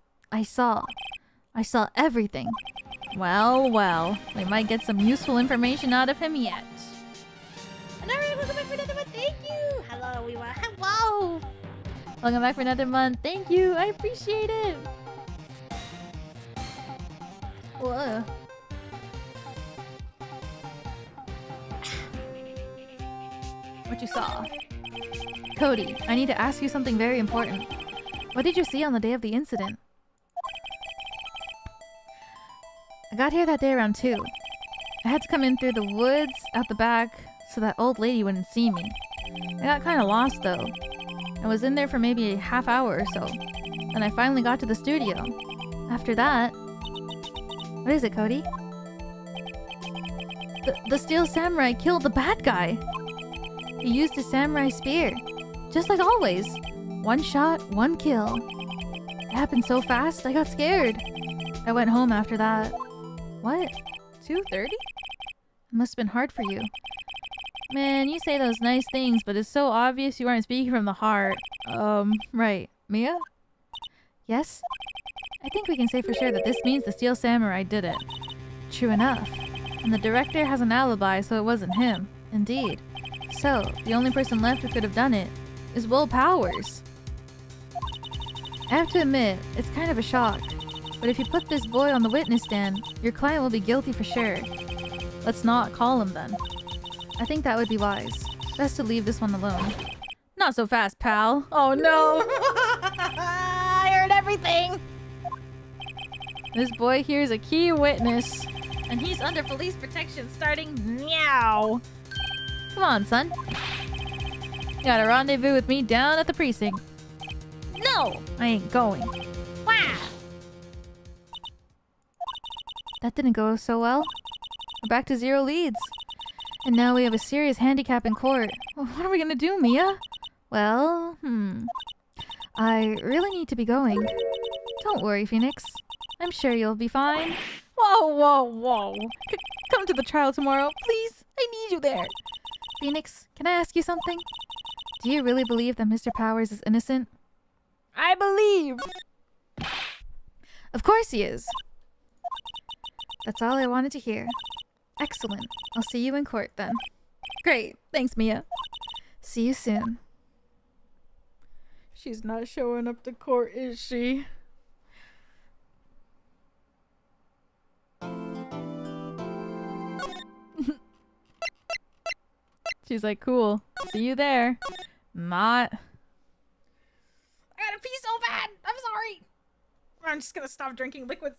saw everything. Well, well, we might get some useful information out of him yet. And alright, welcome back for another month. Thank you. Hello, we want hello. Welcome back for another month. Thank you. I appreciate it. Whoa. What you saw? Cody, I need to ask you something very important. What did you see on the day of the incident? I got here that day around 2. I had to come in through the woods out the back so that old lady wouldn't see me. I got kind of lost though. I was in there for maybe a half hour or so. Then I finally got to the studio. After that... What is it, Cody? The Steel Samurai killed the bad guy! He used a samurai spear. Just like always. One shot, one kill. It happened so fast, I got scared. I went home after that. What? 2:30? It must have been hard for you. Man, you say those nice things, but it's so obvious you aren't speaking from the heart. Right. Mia? Yes? I think we can say for sure that this means the Steel Samurai did it. True enough. And the director has an alibi, so it wasn't him. Indeed. So, the only person left who could have done it is Will Powers. I have to admit, it's kind of a shock. But if you put this boy on the witness stand, your client will be guilty for sure. Let's not call him then. I think that would be wise. Best to leave this one alone. Not so fast, pal. Oh no! I heard everything! This boy here is a key witness. And he's under police protection starting now. Come on, son. You got a rendezvous with me down at the precinct. No! I ain't going. Wow! That didn't go so well. We're back to 0 leads. And now we have a serious handicap in court. What are we gonna do, Mia? Well, I really need to be going. Don't worry, Phoenix. I'm sure you'll be fine. Whoa, whoa, whoa. Come to the trial tomorrow, please. I need you there. Phoenix, can I ask you something? Do you really believe that Mr. Powers is innocent? I believe! Of course he is. That's all I wanted to hear. Excellent. I'll see you in court then. Great. Thanks, Mia. See you soon. She's not showing up to court, is she? She's like, cool. See you there. Not. I gotta pee so bad. I'm sorry. I'm just gonna stop drinking liquids.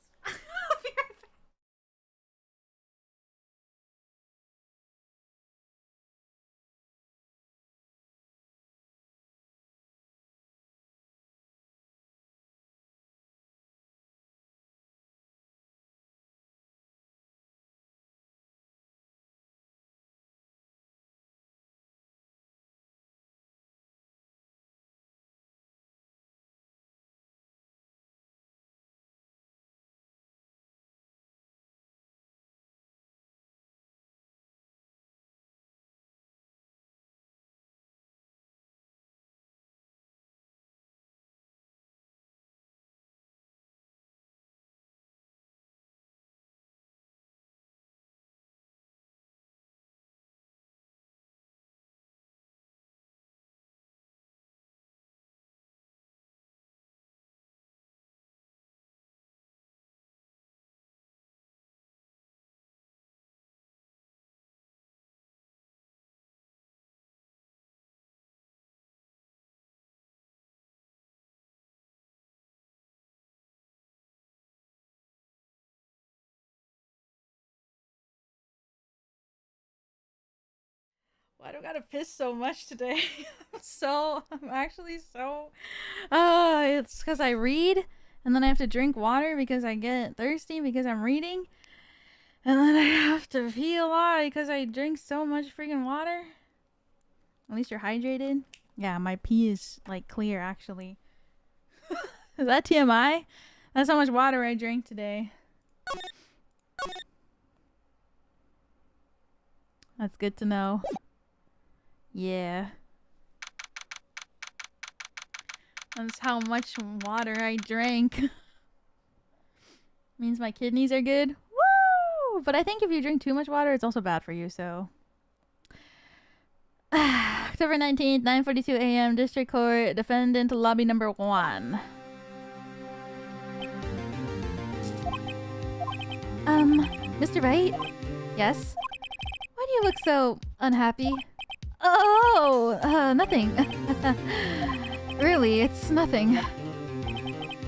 Why do I gotta piss so much today? I'm actually so... it's because I read, and then I have to drink water because I get thirsty because I'm reading. And then I have to pee a lot because I drink so much freaking water. At least you're hydrated. Yeah, my pee is, like, clear, actually. Is that TMI? That's how much water I drank today. That's good to know. Yeah. That's how much water I drank. Means my kidneys are good. Woo! But I think if you drink too much water, it's also bad for you, so... October 19th, 9:42 a.m. District Court, Defendant Lobby number 1. Mr. Wright? Yes? Why do you look so unhappy? Oh, nothing. Really, it's nothing.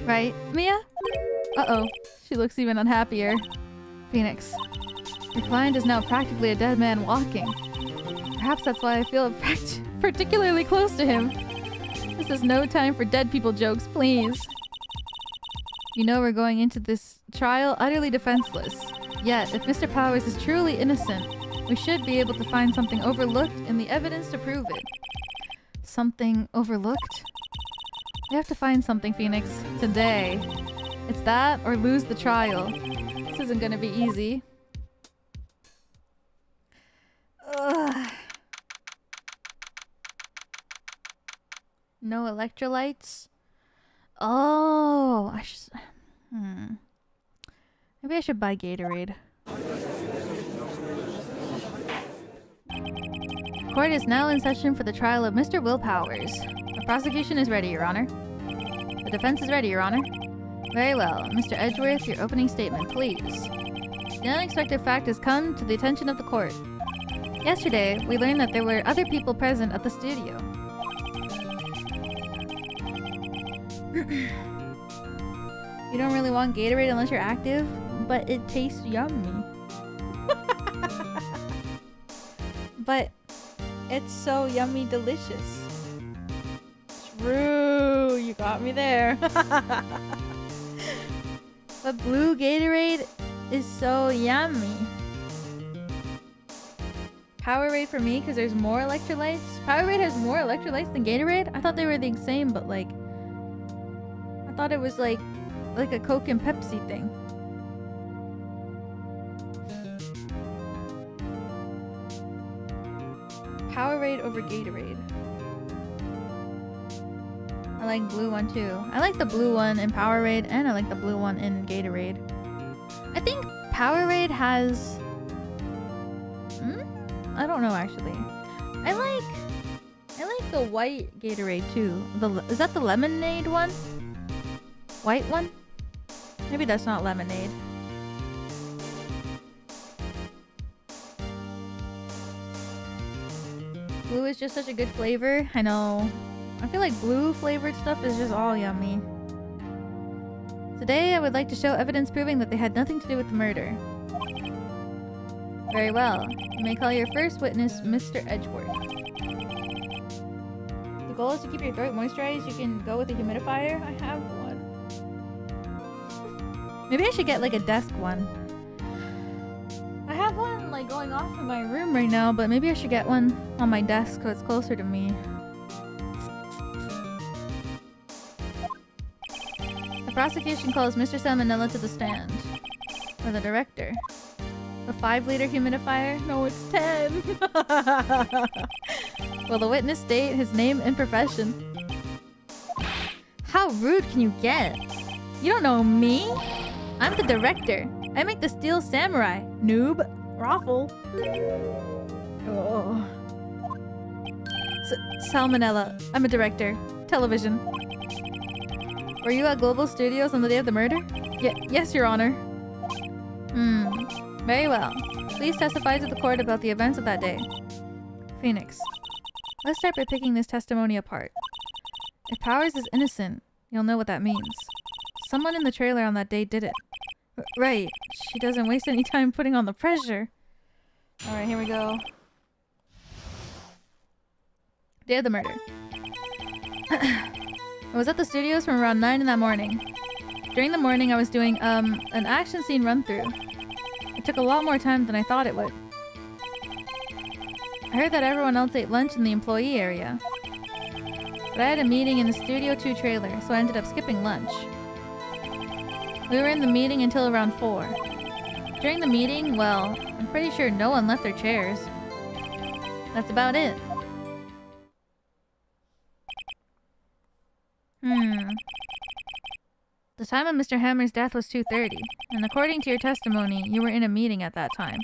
Right, Mia? Uh-oh, she looks even unhappier. Phoenix, your client is now practically a dead man walking. Perhaps that's why I feel particularly close to him. This is no time for dead people jokes, please. You know we're going into this trial utterly defenseless. Yet, if Mr. Powers is truly innocent, we should be able to find something overlooked in the evidence to prove it. Something overlooked? We have to find something, Phoenix. Today. It's that or lose the trial. This isn't gonna be easy. Ugh. No electrolytes? Oh, I should... Maybe I should buy Gatorade. Court is now in session for the trial of Mr. Will Powers. The prosecution is ready, Your Honor. The defense is ready, Your Honor. Very well. Mr. Edgeworth, your opening statement, please. The unexpected fact has come to the attention of the court. Yesterday, we learned that there were other people present at the studio. You don't really want Gatorade unless you're active, but it tastes yummy. But it's so yummy delicious. True, you got me there. But blue Gatorade is so yummy. Powerade for me because there's more electrolytes. Powerade has more electrolytes than Gatorade? I thought they were the same, but like... I thought it was like a Coke and Pepsi thing. Powerade over Gatorade. I like blue one too. I like the blue one in Powerade and I like the blue one in Gatorade. I think Powerade has... I don't know actually. I like the white Gatorade too. Is that the lemonade one? White one? Maybe that's not lemonade. Blue is just such a good flavor. I know. I feel like blue flavored stuff is just all yummy. Today I would like to show evidence proving that they had nothing to do with the murder. Very well. You may call your first witness Mr. Edgeworth. The goal is to keep your throat moisturized. You can go with a humidifier. I have one. Maybe I should get like a desk one. I have one like going off in my room right now, but maybe I should get one on my desk so it's closer to me. The prosecution calls Mr. Salmonella to the stand. Or the director. A 5-liter humidifier? No, it's 10. Will the witness state his name and profession? How rude can you get? You don't know me? I'm the director. I make the Steel Samurai. Noob. Raffle. Oh. Salmonella. I'm a director. Television. Were you at Global Studios on the day of the murder? Yes, Your Honor. Very well. Please testify to the court about the events of that day. Phoenix. Let's start by picking this testimony apart. If Powers is innocent, you'll know what that means. Someone in the trailer on that day did it. Right. She doesn't waste any time putting on the pressure. Alright, here we go. Day of the murder. I was at the studios from around 9 in that morning. During the morning, I was doing, an action scene run-through. It took a lot more time than I thought it would. I heard that everyone else ate lunch in the employee area. But I had a meeting in the Studio 2 trailer, so I ended up skipping lunch. We were in the meeting until around 4. During the meeting, well, I'm pretty sure no one left their chairs. That's about it. The time of Mr. Hammer's death was 2:30, and according to your testimony, you were in a meeting at that time.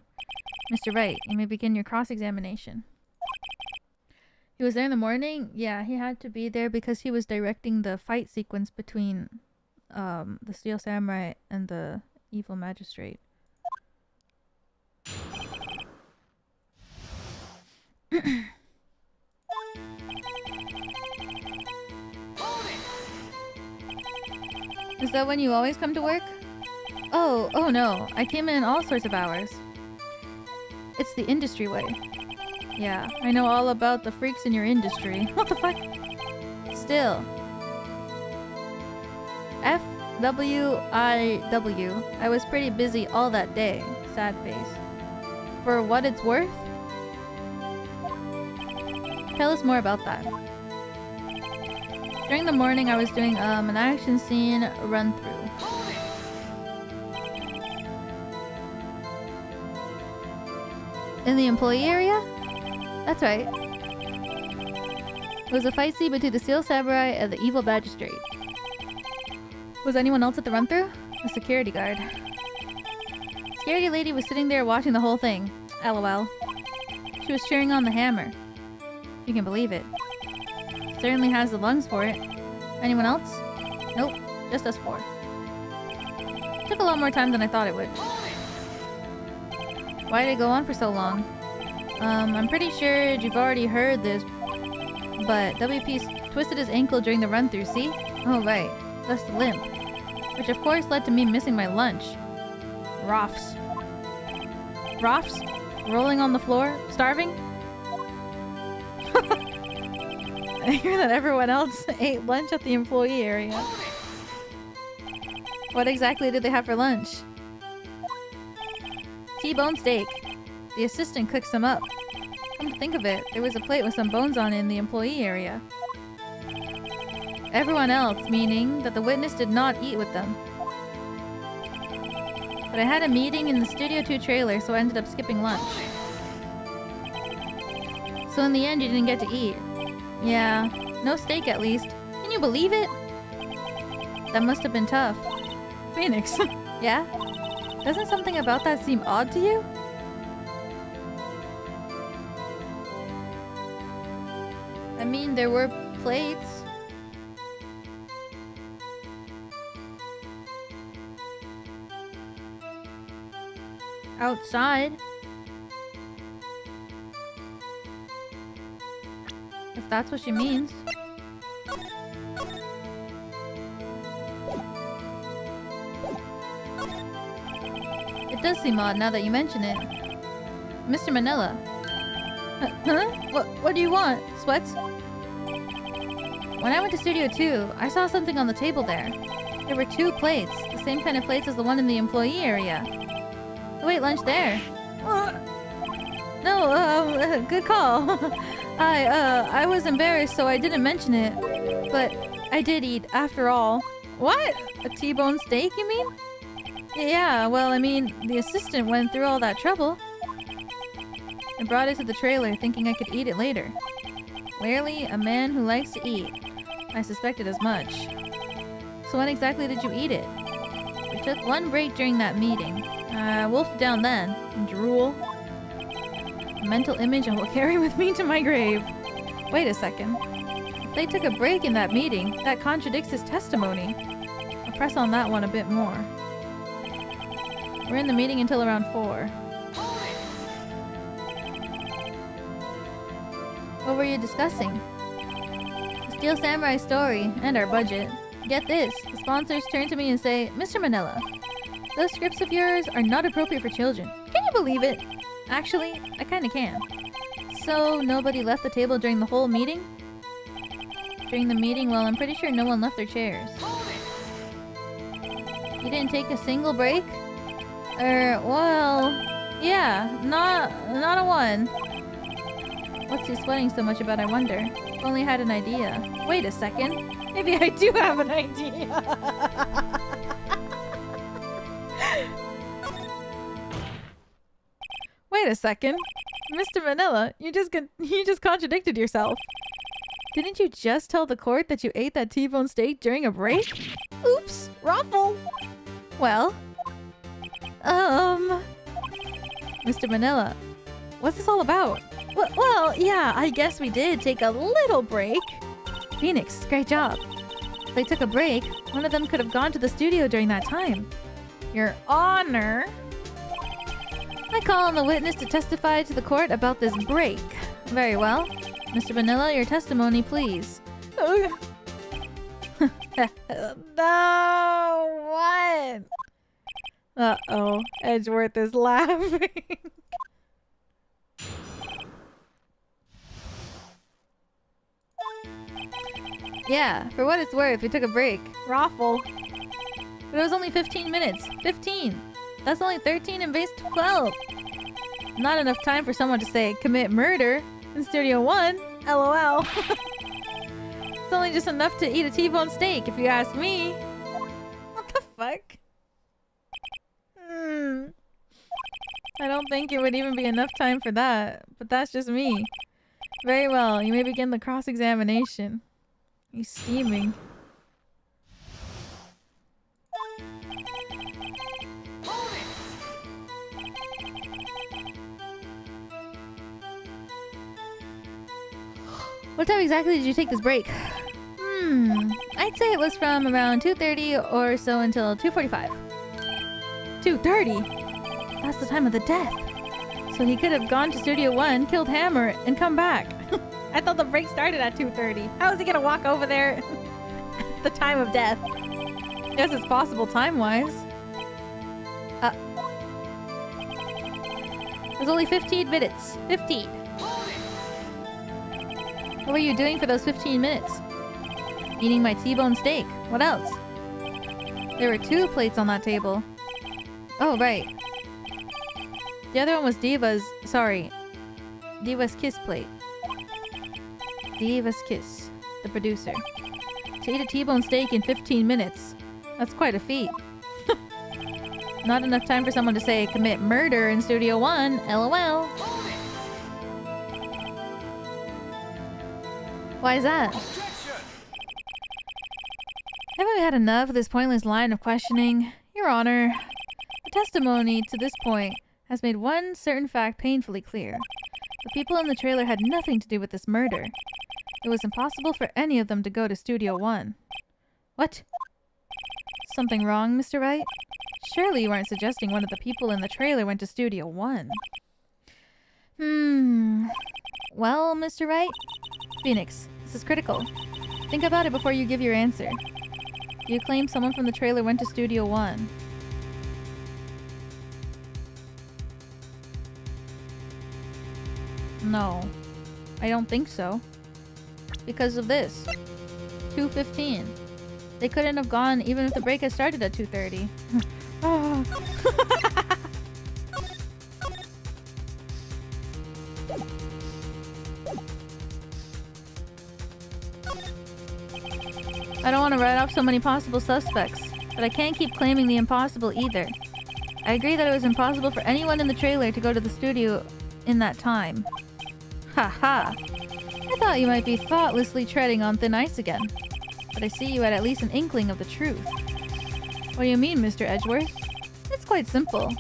Mr. Wright, you may begin your cross-examination. He was there in the morning? Yeah, he had to be there because he was directing the fight sequence between the Steel Samurai and the evil magistrate. Is that when you always come to work? Oh no. I came in all sorts of hours. It's the industry way. Yeah, I know all about the freaks in your industry. What the fuck? Still. FWIW. I was pretty busy all that day. Sad face. For what it's worth? Tell us more about that. During the morning, I was doing an action scene run-through. In the employee area? That's right. It was a fight scene between the Steel Samurai and the evil magistrate. Was anyone else at the run-through? A security guard. Security lady was sitting there watching the whole thing. LOL. She was cheering on the hammer. You can believe it. Certainly has the lungs for it. Anyone else? Nope, just us 4. Took a lot more time than I thought it would. Why did it go on for so long? I'm pretty sure you've already heard this, but WP twisted his ankle during the run-through, see? Oh right, thus the limp. Which of course led to me missing my lunch. Roffs. Roffs? Rolling on the floor? Starving? I hear that everyone else ate lunch at the employee area. What exactly did they have for lunch? T-bone steak. The assistant cooked some up. Come to think of it, there was a plate with some bones on it in the employee area. Everyone else, meaning that the witness did not eat with them. But I had a meeting in the Studio 2 trailer, so I ended up skipping lunch. So in the end, you didn't get to eat. Yeah, no steak at least. Can you believe it? That must have been tough. Phoenix. Yeah? Doesn't something about that seem odd to you? I mean, there were plates. Outside. If that's what she means. It does seem odd now that you mention it. Mr. Manila. Huh? What do you want? Sweats? When I went to Studio 2, I saw something on the table there. There were 2 plates, the same kind of plates as the one in the employee area. Who ate lunch there? No, good call. I was embarrassed, so I didn't mention it. But I did eat, after all. What? A T-bone steak, you mean? Yeah, well, I mean, the assistant went through all that trouble. I brought it to the trailer, thinking I could eat it later. Clearly, a man who likes to eat. I suspected as much. So when exactly did you eat it? We took one break during that meeting. I wolfed it down then. Drool. A mental image I will carry with me to my grave. Wait a second. If they took a break in that meeting, that contradicts his testimony. I'll press on that one a bit more. We're in the meeting until around 4. What were you discussing? The Steel Samurai story and our budget. Get this, the sponsors turn to me and say, Mr. Manila, those scripts of yours are not appropriate for children. Can you believe it? Actually, I kinda can. So, nobody left the table during the whole meeting? During the meeting, well, I'm pretty sure no one left their chairs. You didn't take a single break? Well... Yeah, not a one. What's he sweating so much about, I wonder? If only I had an idea. Wait a second. Maybe I do have an idea. Wait a second. Mr. Manila, you just contradicted yourself. Didn't you just tell the court that you ate that T-bone steak during a break? Oops, Raffle. Well, Mr. Manila, what's this all about? Well, yeah, I guess we did take a little break. Phoenix, great job. If they took a break, one of them could have gone to the studio during that time. Your Honor. I call on the witness to testify to the court about this break. Very well. Mr. Manila, your testimony, please. No, what? Uh-oh, Edgeworth is laughing. Yeah, for what it's worth, we took a break. Raffle. But it was only 15 minutes. 15! That's only 13 in base 12! Not enough time for someone to say, commit murder in Studio 1. LOL. It's only just enough to eat a T-bone steak, if you ask me. What the fuck? I don't think it would even be enough time for that, but that's just me. Very well, you may begin the cross-examination. He's steaming. What time exactly did you take this break? I'd say it was from around 2:30 or so until 2:45. 2:30? That's the time of the death. So he could have gone to Studio 1, killed Hammer, and come back. I thought the break started at 2:30. How is he gonna walk over there at the time of death? Guess it's possible time-wise. It was only 15 minutes. 15. What were you doing for those 15 minutes? Eating my T-bone steak. What else? There were 2 plates on that table. Oh, right. The other one was Diva's Kiss plate. Diva's Kiss, the producer. To eat a T-bone steak in 15 minutes. That's quite a feat. Not enough time for someone to say, commit murder in Studio 1, LOL. Why is that? Haven't we had enough of this pointless line of questioning? Your Honor, the testimony to this point has made one certain fact painfully clear. The people in the trailer had nothing to do with this murder. It was impossible for any of them to go to Studio 1. What? Something wrong, Mr. Wright? Surely you aren't suggesting one of the people in the trailer went to Studio 1. Well, Mr. Wright? Phoenix, this is critical. Think about it before you give your answer. You claim someone from the trailer went to Studio 1. No, I don't think so. Because of this. 2:15. They couldn't have gone even if the break had started at 2:30. Oh. I don't want to write off so many possible suspects, but I can't keep claiming the impossible either. I agree that it was impossible for anyone in the trailer to go to the studio in that time. Haha. I thought you might be thoughtlessly treading on thin ice again. But I see you had at least an inkling of the truth. What do you mean, Mr. Edgeworth? It's quite simple.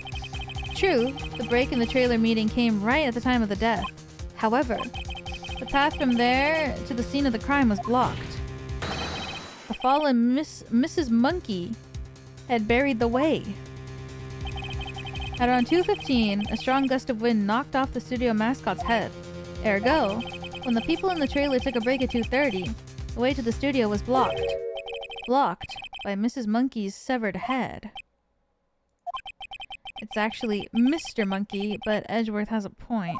True, the break in the trailer meeting came right at the time of the death. However, the path from there to the scene of the crime was blocked. The fallen Mrs. Monkey had buried the way. At around 2:15, a strong gust of wind knocked off the studio mascot's head. Ergo, when the people in the trailer took a break at 2:30, the way to the studio was blocked. Blocked by Mrs. Monkey's severed head. It's actually Mr. Monkey, but Edgeworth has a point.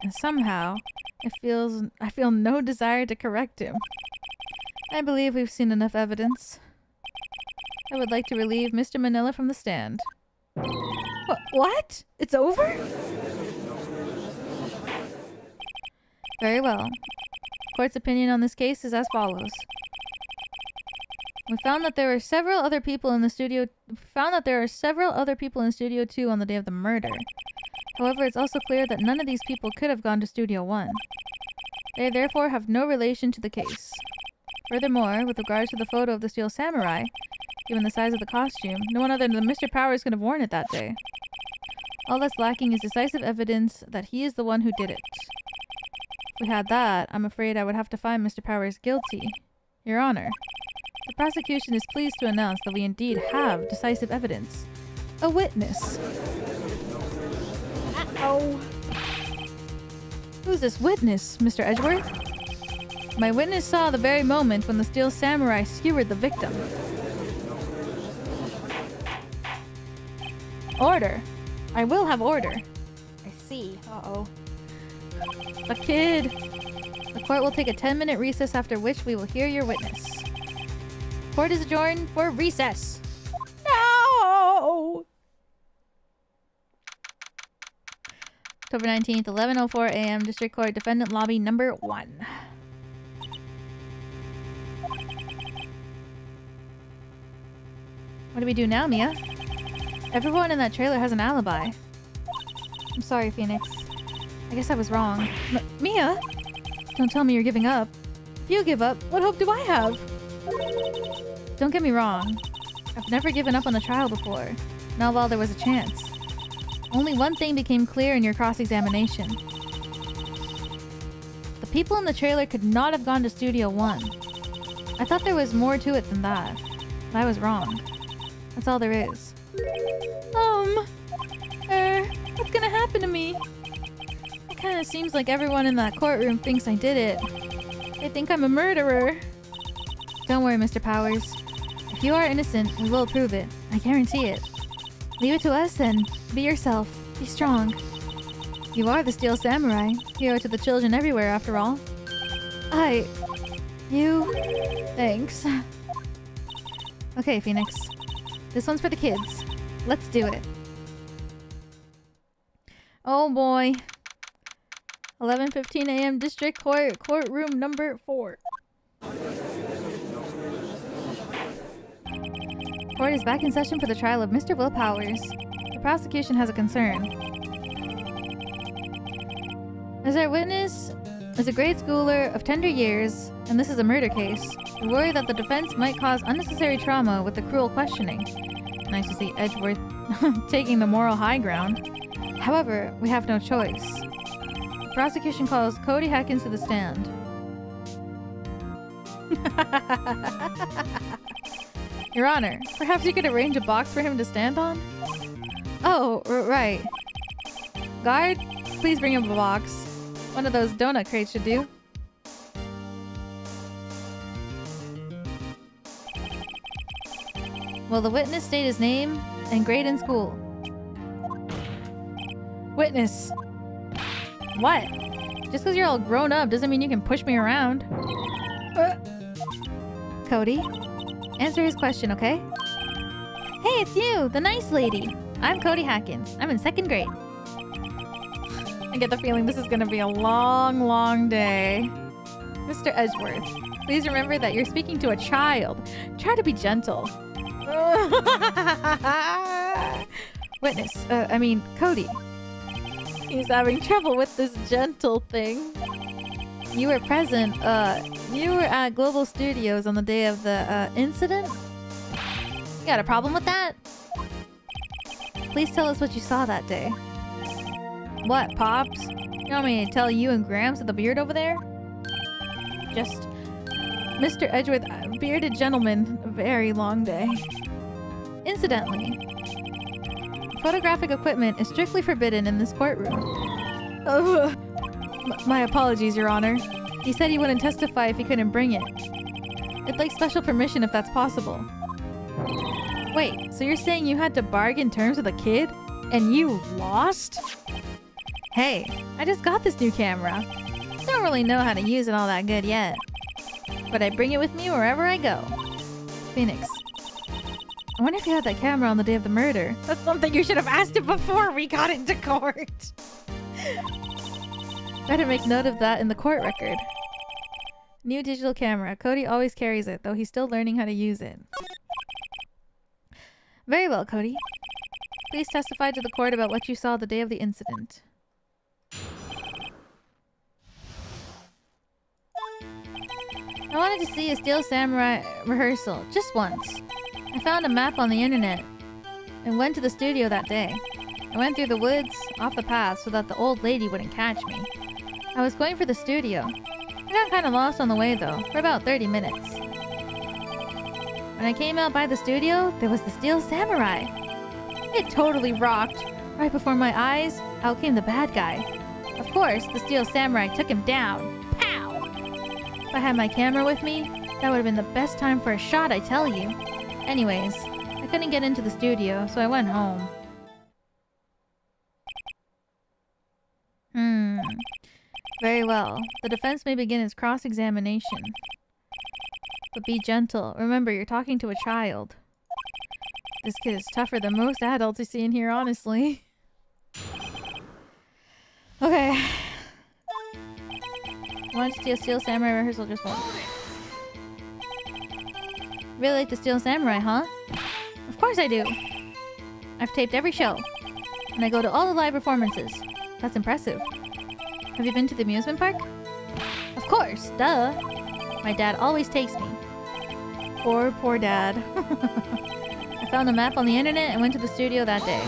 And somehow, I feel no desire to correct him. I believe we've seen enough evidence. I would like to relieve Mr. Manila from the stand. What? It's over? Very well. Court's opinion on this case is as follows. We found that there are several other people in Studio 2 on the day of the murder. However, it's also clear that none of these people could have gone to Studio 1. They therefore have no relation to the case. Furthermore, with regards to the photo of the Steel Samurai, given the size of the costume, no one other than Mr. Powers could have worn it that day. All that's lacking is decisive evidence that he is the one who did it. If we had that, I'm afraid I would have to find Mr. Powers guilty. Your Honor, the prosecution is pleased to announce that we indeed have decisive evidence. A witness. Oh. Who's this witness, Mr. Edgeworth? My witness saw the very moment when the Steel Samurai skewered the victim. Order. I will have order. I see. Uh-oh. A kid. The court will take a 10-minute recess, after which we will hear your witness. Court is adjourned for recess. No! October 19th, 11:04 a.m. District Court, Defendant Lobby Number 1. What do we do now, Mia? Everyone in that trailer has an alibi. I'm sorry, Phoenix. I guess I was wrong. Mia? Don't tell me you're giving up. If you give up, what hope do I have? Don't get me wrong. I've never given up on the trial before. Not while there was a chance. Only one thing became clear in your cross-examination. The people in the trailer could not have gone to Studio 1. I thought there was more to it than that. But I was wrong. That's all there is. What's gonna happen to me? It kinda seems like everyone in that courtroom thinks I did it. They think I'm a murderer. Don't worry, Mr. Powers. If you are innocent, we will prove it. I guarantee it. Leave it to us then. Be yourself. Be strong. You are the Steel Samurai, hero to the children everywhere after all. You... Thanks. Okay, Phoenix. This one's for the kids. Let's do it. Oh boy. 11:15 a.m. District Court, courtroom number 4. Court is back in session for the trial of Mr. Will Powers. The prosecution has a concern. As our witness is a grade schooler of tender years, and this is a murder case, we worry that the defense might cause unnecessary trauma with the cruel questioning. Nice to see Edgeworth taking the moral high ground. However, we have no choice. The prosecution calls Cody Hackins to the stand. Your Honor, perhaps you could arrange a box for him to stand on? Oh, right. Guard, please bring him a box. One of those donut crates should do. Will the witness state his name and grade in school? Witness. What? Just because you're all grown up doesn't mean you can push me around. Cody, answer his question, okay? Hey, it's you, the nice lady. I'm Cody Hackins. I'm in 2nd grade. I get the feeling this is gonna be a long, long day. Mr. Edgeworth, please remember that you're speaking to a child. Try to be gentle. Witness, Cody. He's having trouble with this gentle thing. You were present, you were at Global Studios on the day of the, incident? You got a problem with that? Please tell us what you saw that day. What, Pops? You want me to tell you and Gramps with the beard over there? Just... Mr. Edgeworth, bearded gentleman, a very long day. Incidentally, photographic equipment is strictly forbidden in this courtroom. My apologies, Your Honor. He said he wouldn't testify if he couldn't bring it. I'd like special permission if that's possible. Wait, so you're saying you had to bargain terms with a kid? And you lost? Hey, I just got this new camera. Don't really know how to use it all that good yet. But I bring it with me wherever I go. Phoenix. I wonder if you had that camera on the day of the murder. That's something you should have asked him before we got into court. Better make note of that in the court record. New digital camera. Cody always carries it, though he's still learning how to use it. Very well, Cody. Please testify to the court about what you saw the day of the incident. I wanted to see a Steel Samurai rehearsal, just once. I found a map on the internet and went to the studio that day. I went through the woods, off the path, so that the old lady wouldn't catch me. I was going for the studio. I got kind of lost on the way though, for about 30 minutes. When I came out by the studio, there was the Steel Samurai. It totally rocked. Right before my eyes, out came the bad guy. Of course, the Steel Samurai took him down. Pow! If I had my camera with me, that would have been the best time for a shot, I tell you. Anyways, I couldn't get into the studio, so I went home. Very well. The defense may begin its cross-examination. But be gentle. Remember, you're talking to a child. This kid is tougher than most adults you see in here, honestly. Okay. Want to see a Steel Samurai rehearsal just once. Really like the Steel Samurai, huh? Of course I do. I've taped every show. And I go to all the live performances. That's impressive. Have you been to the amusement park? Of course, duh. My dad always takes me. Poor dad. I found a map on the internet and went to the studio that day.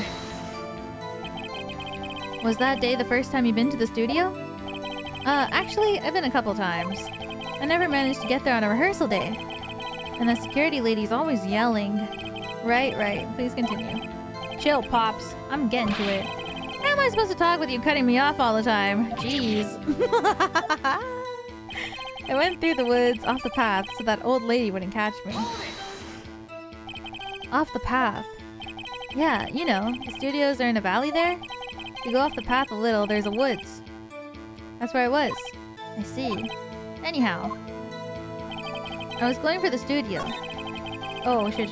Was that day the first time you've been to the studio? Actually, I've been a couple times. I never managed to get there on a rehearsal day. And the security lady's always yelling. Right. Please continue. Chill, Pops. I'm getting to it. How am I supposed to talk with you cutting me off all the time? Jeez. I went through the woods, off the path, so that old lady wouldn't catch me. Off the path? Yeah, you know, the studios are in a valley there. If you go off the path a little, there's a woods. That's where I was. I see. Anyhow. I was going for the studio. Oh, shit.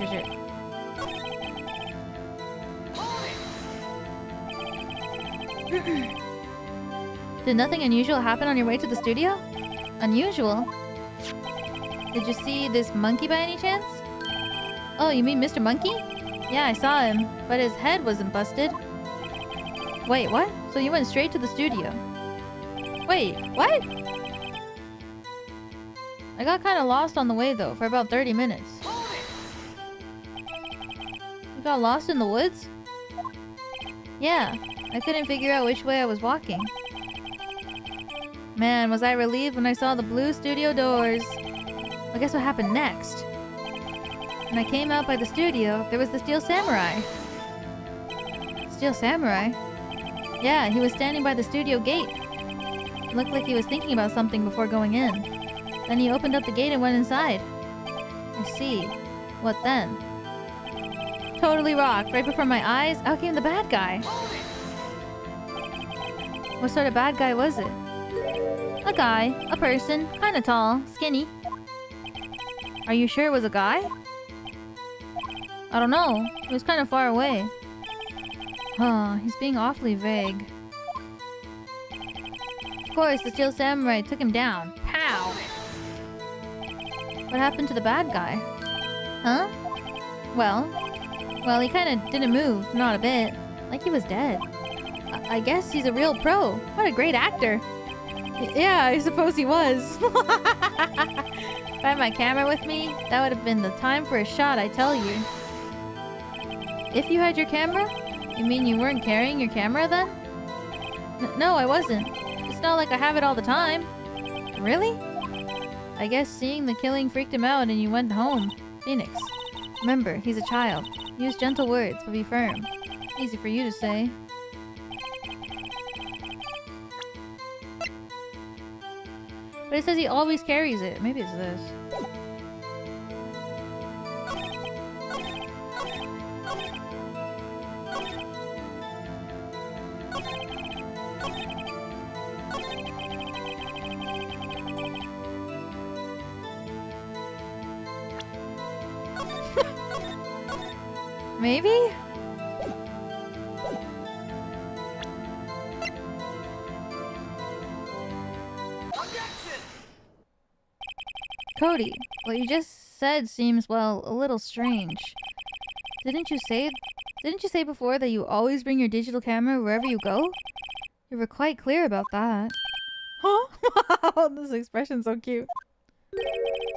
Did nothing unusual happen on your way to the studio? Unusual? Did you see this monkey by any chance? Oh, you mean Mr. Monkey? Yeah, I saw him, but his head wasn't busted. Wait, what? So you went straight to the studio? Wait, what? I got kind of lost on the way though, for about 30 minutes. You got lost in the woods? Yeah, I couldn't figure out which way I was walking. Man, was I relieved when I saw the blue studio doors. Well, guess what happened next? When I came out by the studio, there was the Steel Samurai. Steel Samurai? Yeah, he was standing by the studio gate. It looked like he was thinking about something before going in. Then he opened up the gate and went inside. I see. What then? Totally rocked. Right before my eyes, out came the bad guy. What sort of bad guy was it? A guy. A person. Kinda tall. Skinny. Are you sure it was a guy? I don't know. He was kind of far away. He's being awfully vague. Of course, the Steel Samurai took him down. Pow! What happened to the bad guy? Huh? Well, he kind of didn't move. Not a bit. Like he was dead. I guess he's a real pro. What a great actor. Yeah, I suppose he was. If I had my camera with me, that would have been the time for a shot, I tell you. If you had your camera? You mean you weren't carrying your camera then? No, I wasn't. It's not like I have it all the time. Really? I guess seeing the killing freaked him out and you went home. Phoenix. Remember, he's a child. Use gentle words, but be firm. Easy for you to say. But it says he always carries it. Maybe it's this. Maybe? Cody, what you just said seems, well, a little strange. Didn't you say before that you always bring your digital camera wherever you go? You were quite clear about that. Huh? Wow, this expression's so cute.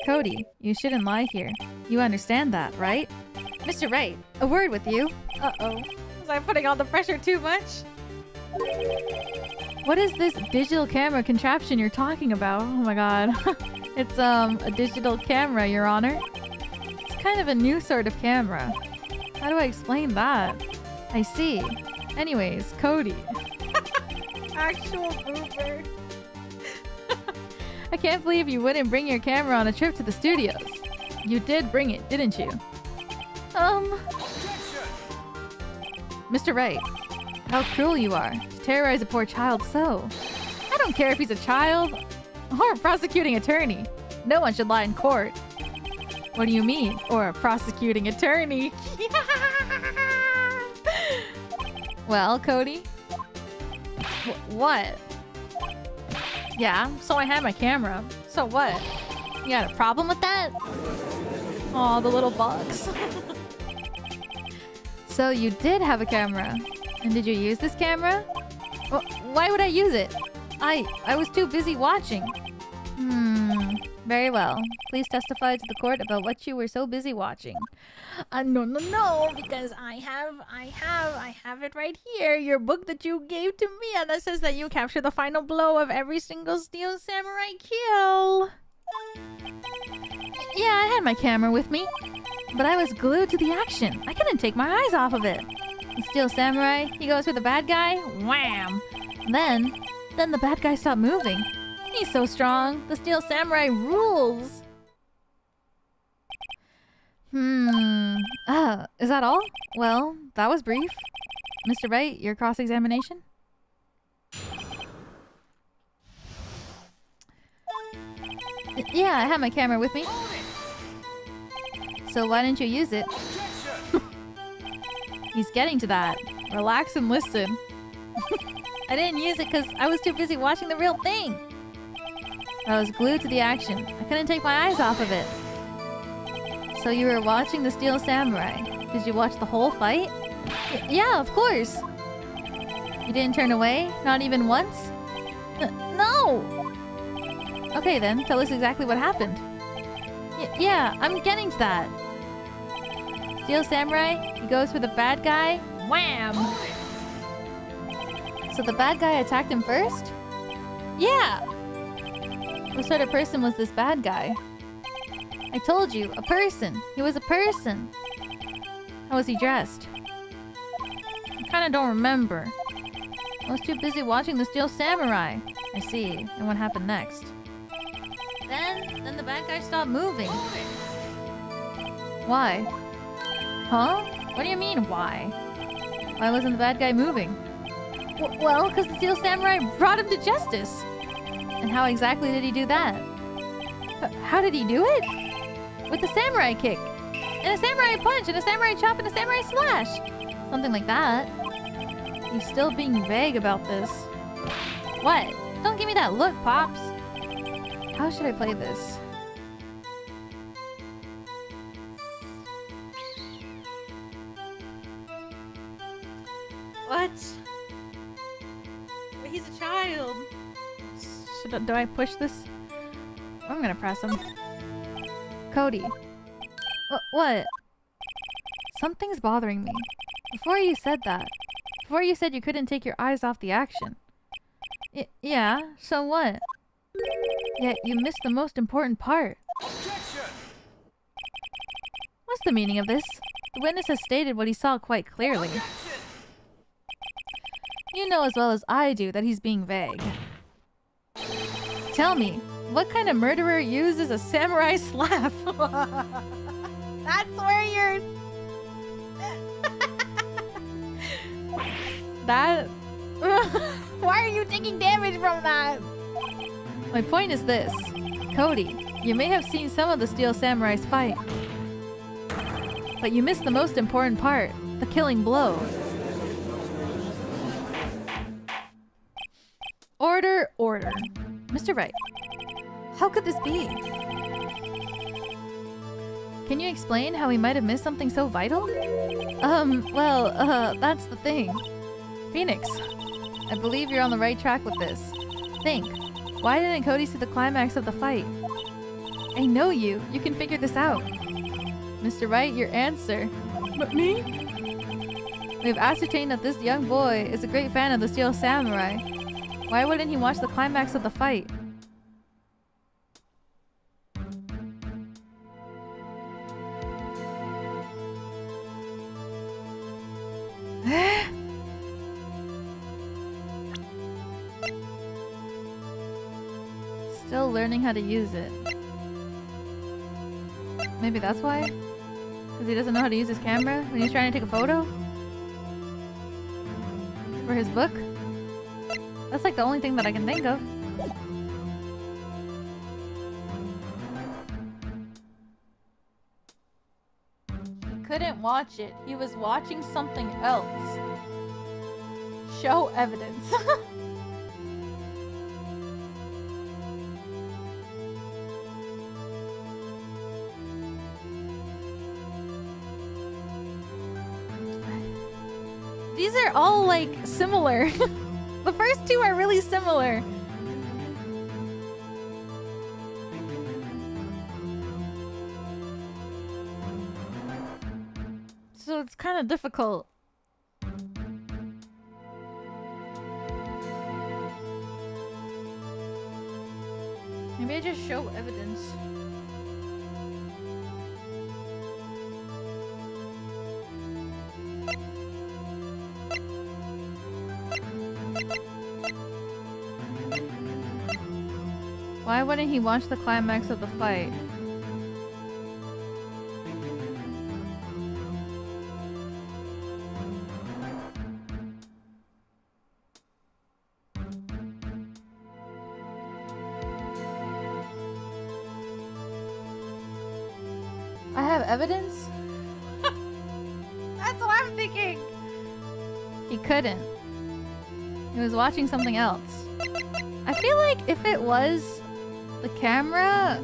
Cody, you shouldn't lie here. You understand that, right? Mr. Wright, a word with you. Uh-oh. Was I putting on the pressure too much? What is this digital camera contraption you're talking about? Oh my god. It's, a digital camera, Your Honor. It's kind of a new sort of camera. How do I explain that? I see. Anyways, Cody. Actual boomer. I can't believe you wouldn't bring your camera on a trip to the studios. You did bring it, didn't you? Mr. Wright, how cruel you are to terrorize a poor child so. I don't care if he's a child or a prosecuting attorney. No one should lie in court. What do you mean? Or a prosecuting attorney? Well, Cody? What? Yeah, so I had my camera. So what? You got a problem with that? Aw, the little box. So you did have a camera. And did you use this camera? Well, why would I use it? I was too busy watching. Very well. Please testify to the court about what you were so busy watching. No, because I have it right here. Your book that you gave to me, and it says that you capture the final blow of every single Steel Samurai kill. Yeah, I had my camera with me, but I was glued to the action. I couldn't take my eyes off of it. The Steel Samurai, he goes for the bad guy. Wham! Then the bad guy stopped moving. He's so strong. The Steel Samurai rules. Is that all? Well, that was brief. Mr. Wright, your cross-examination? Yeah, I have my camera with me. So why didn't you use it? He's getting to that. Relax and listen. I didn't use it because I was too busy watching the real thing. I was glued to the action. I couldn't take my eyes off of it. So you were watching the Steel Samurai. Did you watch the whole fight? Yeah, of course. You didn't turn away? Not even once? No! Okay then, tell us exactly what happened. Yeah, I'm getting to that. Steel Samurai, he goes for the bad guy. Wham! So the bad guy attacked him first? Yeah! What sort of person was this bad guy? I told you, a person. He was a person. How was he dressed? I kinda don't remember. I was too busy watching the Steel Samurai. I see. And what happened next? Then the bad guy stopped moving. Why? Huh? What do you mean, why? Why wasn't the bad guy moving? Well, because the Steel Samurai brought him to justice. And how exactly did he do that? How did he do it? With a samurai kick. And a samurai punch, and a samurai chop, and a samurai slash. Something like that. He's still being vague about this. What? Don't give me that look, Pops. How should I play this? What? He's a child. Do I push this? I'm gonna press him. Cody. What? Something's bothering me. Before you said that. Before you said you couldn't take your eyes off the action. Yeah, so what? Yet you missed the most important part. Objection! What's the meaning of this? The witness has stated what he saw quite clearly. Objection! You know as well as I do that he's being vague. Tell me, what kind of murderer uses a samurai slap? That's where you're... That... Why are you taking damage from that? My point is this. Cody, you may have seen some of the Steel Samurai's fight. But you missed the most important part, the killing blow. Order, order. Mr. Wright, how could this be? Can you explain how we might have missed something so vital? That's the thing. Phoenix, I believe you're on the right track with this. Think, why didn't Cody see the climax of the fight? I know you. You can figure this out. Mr. Wright, your answer. But me? We've ascertained that this young boy is a great fan of the Steel Samurai. Why wouldn't he watch the climax of the fight? Still learning how to use it. Maybe that's why? Because he doesn't know how to use his camera when he's trying to take a photo? For his book? That's like the only thing that I can think of. He couldn't watch it. He was watching something else. Show evidence. These are all like similar. The first two are really similar. So it's kind of difficult. Maybe I just show evidence. Why wouldn't he watch the climax of the fight? I have evidence? That's what I'm thinking! He couldn't. He was watching something else. I feel like if it was the camera,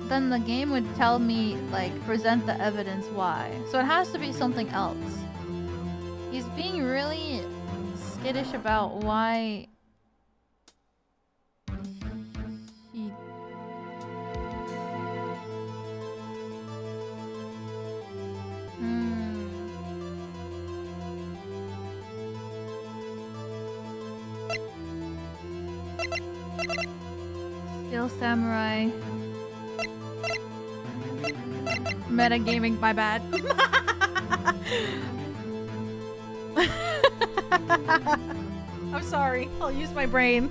then the game would tell me, like, present the evidence why. So it has to be something else. He's being really skittish about why he... Steel Samurai. Metagaming, my bad. I'm sorry. I'll use my brain.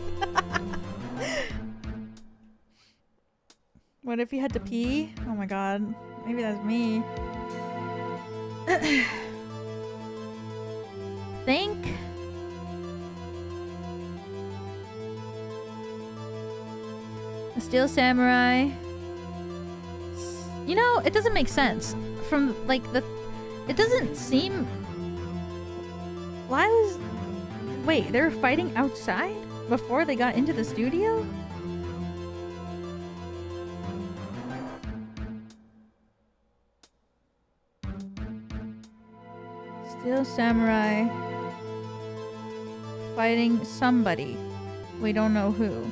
What if he had to pee? Oh my god. Maybe that's me. Think? The Steel Samurai. You know, it doesn't make sense. From, like, the... It doesn't seem... Why was... Wait, they were fighting outside? Before they got into the studio? Steel Samurai... Fighting somebody. We don't know who.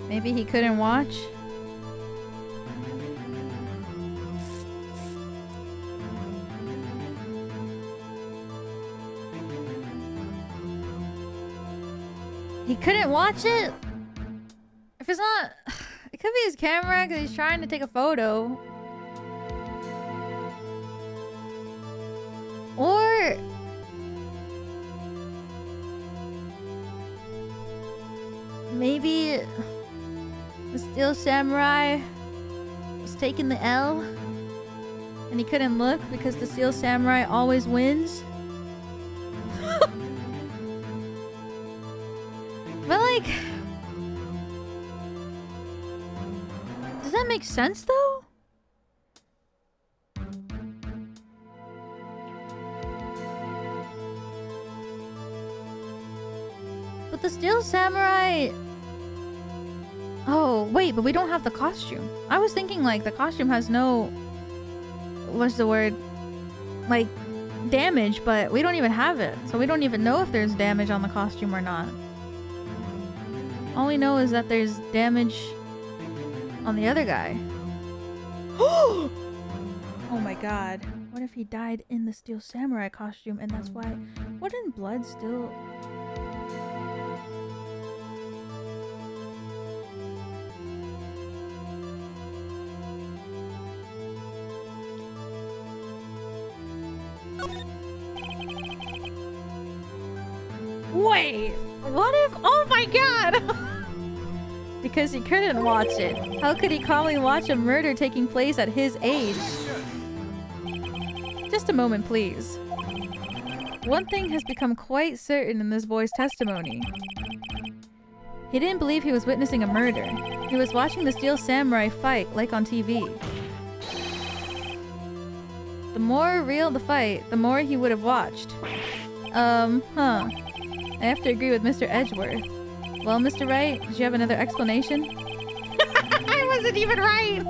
Maybe he couldn't watch? He couldn't watch it? If it's not... It could be his camera because he's trying to take a photo. Or... Maybe... The Steel Samurai was taking the L and he couldn't look because the Steel Samurai always wins. like... Does that make sense, though? But the Steel Samurai... Oh, wait, but we don't have the costume. I was thinking, like, the costume has no... What's the word? Like, damage, but we don't even have it. So we don't even know if there's damage on the costume or not. All we know is that there's damage on the other guy. Oh my god. What if he died in the Steel Samurai costume and that's why... Wouldn't blood still... Wait! What if... Oh my god! Because he couldn't watch it. How could he calmly watch a murder taking place at his age? Just a moment, please. One thing has become quite certain in this boy's testimony. He didn't believe he was witnessing a murder. He was watching the Steel Samurai fight, like on TV. The more real the fight, the more he would have watched. I have to agree with Mr. Edgeworth. Well, Mr. Wright, did you have another explanation? I wasn't even right!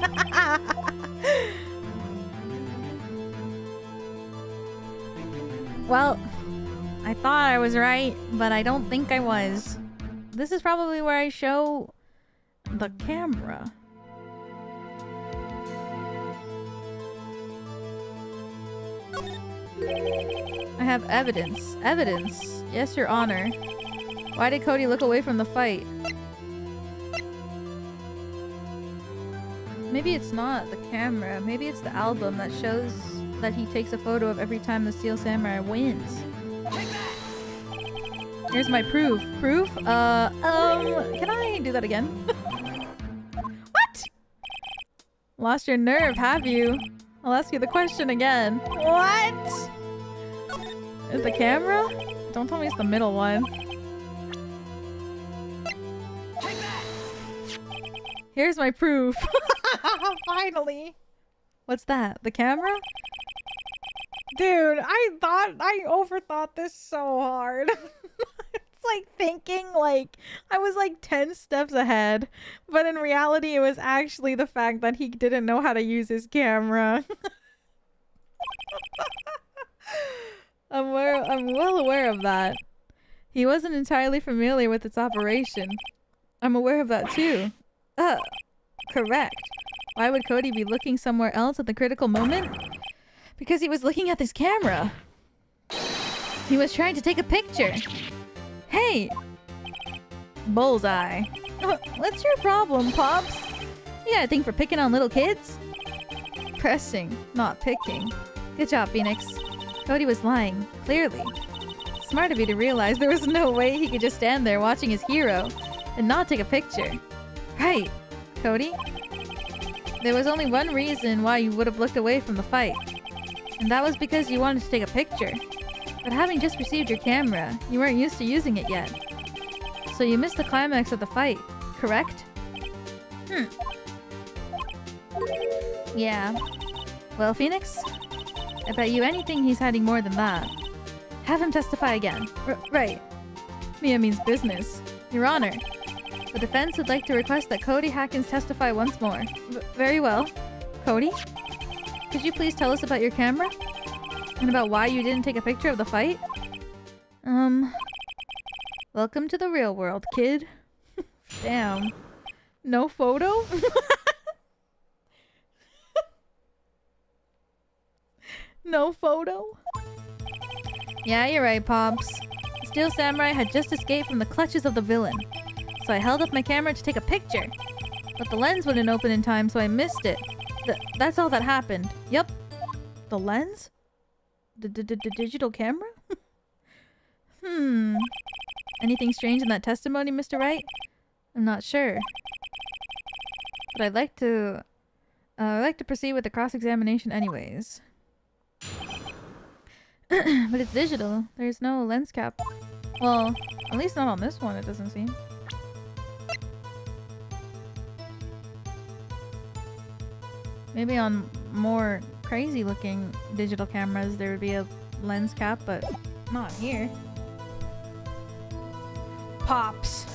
Well, I thought I was right, but I don't think I was. This is probably where I show the camera. I have evidence. Evidence. Yes, Your Honor. Why did Cody look away from the fight? Maybe it's not the camera. Maybe it's the album that shows that he takes a photo of every time the Steel Samurai wins. Here's my proof. Proof? Can I do that again? What? Lost your nerve, have you? I'll ask you the question again. What? Is the camera? Don't tell me it's the middle one. Here's my proof. Finally. What's that? The camera? Dude, I overthought this so hard. It's like thinking like I was like 10 steps ahead, but in reality it was actually the fact that he didn't know how to use his camera. I'm well aware of that. He wasn't entirely familiar with its operation. I'm aware of that too. Correct. Why would Cody be looking somewhere else at the critical moment? Because he was looking at this camera. He was trying to take a picture. Hey! Bullseye. What's your problem, Pops? You got a thing for picking on little kids? Pressing, not picking. Good job, Phoenix. Cody was lying, clearly. Smart of you to realize there was no way he could just stand there watching his hero and not take a picture. Right, Cody. There was only one reason why you would have looked away from the fight. And that was because you wanted to take a picture. But having just received your camera, you weren't used to using it yet. So you missed the climax of the fight, correct? Yeah. Well, Phoenix? I bet you anything he's hiding more than that. Have him testify again. Right. Mia means business. Your Honor. The defense would like to request that Cody Hackins testify once more. Very well. Cody? Could you please tell us about your camera? And about why you didn't take a picture of the fight? Welcome to the real world, kid. Damn. No photo? No photo? Yeah, you're right, Pops. The Steel Samurai had just escaped from the clutches of the villain. So I held up my camera to take a picture. But the lens wouldn't open in time, so I missed it. That's all that happened. Yup. The lens? The digital camera? Anything strange in that testimony, Mr. Wright? I'm not sure. But I'd like to proceed with the cross-examination anyways. But it's digital. There's no lens cap. Well, at least not on this one, it doesn't seem. Maybe on more crazy looking digital cameras there would be a lens cap, but not here. Pops.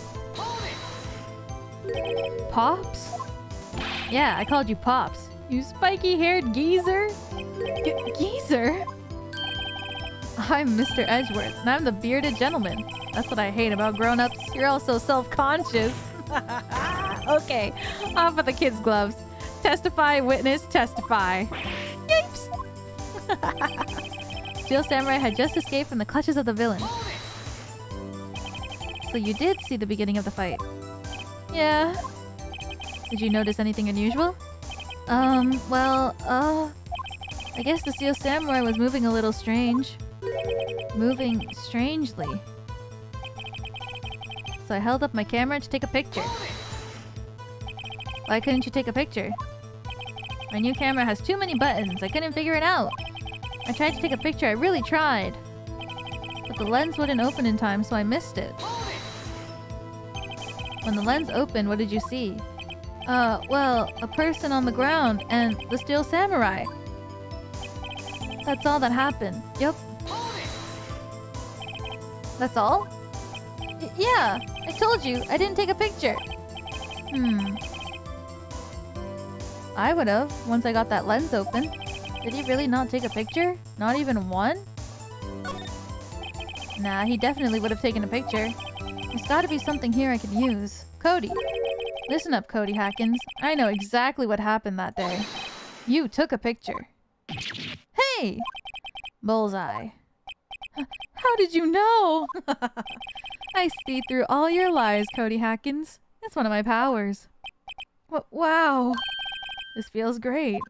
Pops? Yeah, I called you Pops. You spiky-haired geezer? Geezer? I'm Mr. Edgeworth, and I'm the bearded gentleman. That's what I hate about grown-ups. You're all so self-conscious. Okay, off with the kids' gloves. Testify, witness, testify. Yipes! Steel Samurai had just escaped from the clutches of the villain. So you did see the beginning of the fight? Yeah. Did you notice anything unusual? I guess the Steel Samurai was moving a little strange. Moving strangely. So I held up my camera to take a picture. Why couldn't you take a picture? My new camera has too many buttons. I couldn't figure it out. I tried to take a picture. I really tried. But the lens wouldn't open in time, so I missed it. When the lens opened, what did you see? Well, a person on the ground and the Steel Samurai. That's all that happened. Yup. That's all? Yeah, I told you, I didn't take a picture. I would've, once I got that lens open. Did he really not take a picture? Not even one? Nah, he definitely would have taken a picture. There's gotta be something here I can use. Cody. Listen up, Cody Hackins. I know exactly what happened that day. You took a picture. Hey! Bullseye. How did you know? I see through all your lies, Cody Hackins. It's one of my powers. Wow. This feels great.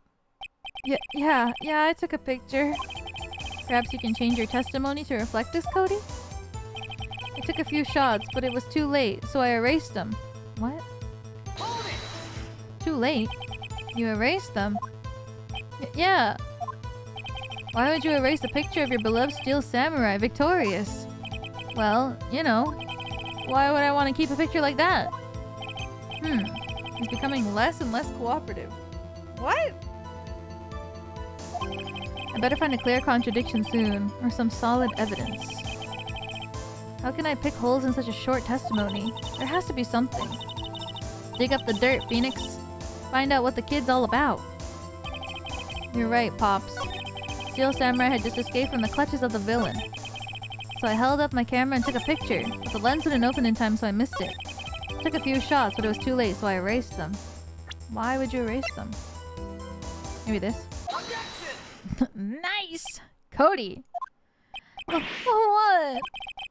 Yeah, I took a picture. Perhaps you can change your testimony to reflect this, Cody? I took a few shots, but it was too late, so I erased them. What? Too late? You erased them? Yeah. Why would you erase a picture of your beloved Steel Samurai victorious? Well, you know. Why would I want to keep a picture like that? He's becoming less and less cooperative. What? I better find a clear contradiction soon, or some solid evidence. How can I pick holes in such a short testimony? There has to be something. Dig up the dirt, Phoenix. Find out what the kid's all about. You're right, Pops. Steel Samurai had just escaped from the clutches of the villain. So I held up my camera and took a picture, but the lens wouldn't open in time, so I missed it. Took a few shots, but it was too late, so I erased them. Why would you erase them? Maybe this? Nice! Cody! What?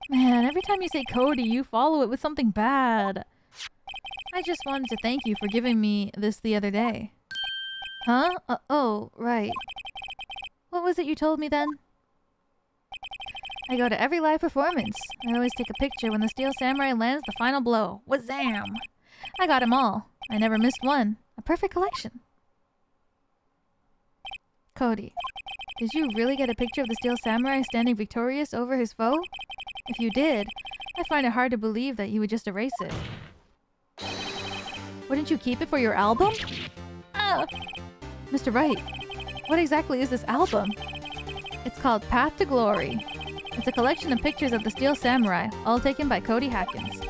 Man, every time you say Cody, you follow it with something bad. I just wanted to thank you for giving me this the other day. Huh? Oh, right. What was it you told me then? I go to every live performance. I always take a picture when the Steel Samurai lands the final blow. Wazam! I got 'em all. I never missed one. A perfect collection. Cody, did you really get a picture of the Steel Samurai standing victorious over his foe? If you did, I find it hard to believe that you would just erase it. Wouldn't you keep it for your album? Ah! Mr. Wright, what exactly is this album? It's called Path to Glory. It's a collection of pictures of the Steel Samurai, all taken by Cody Hackins.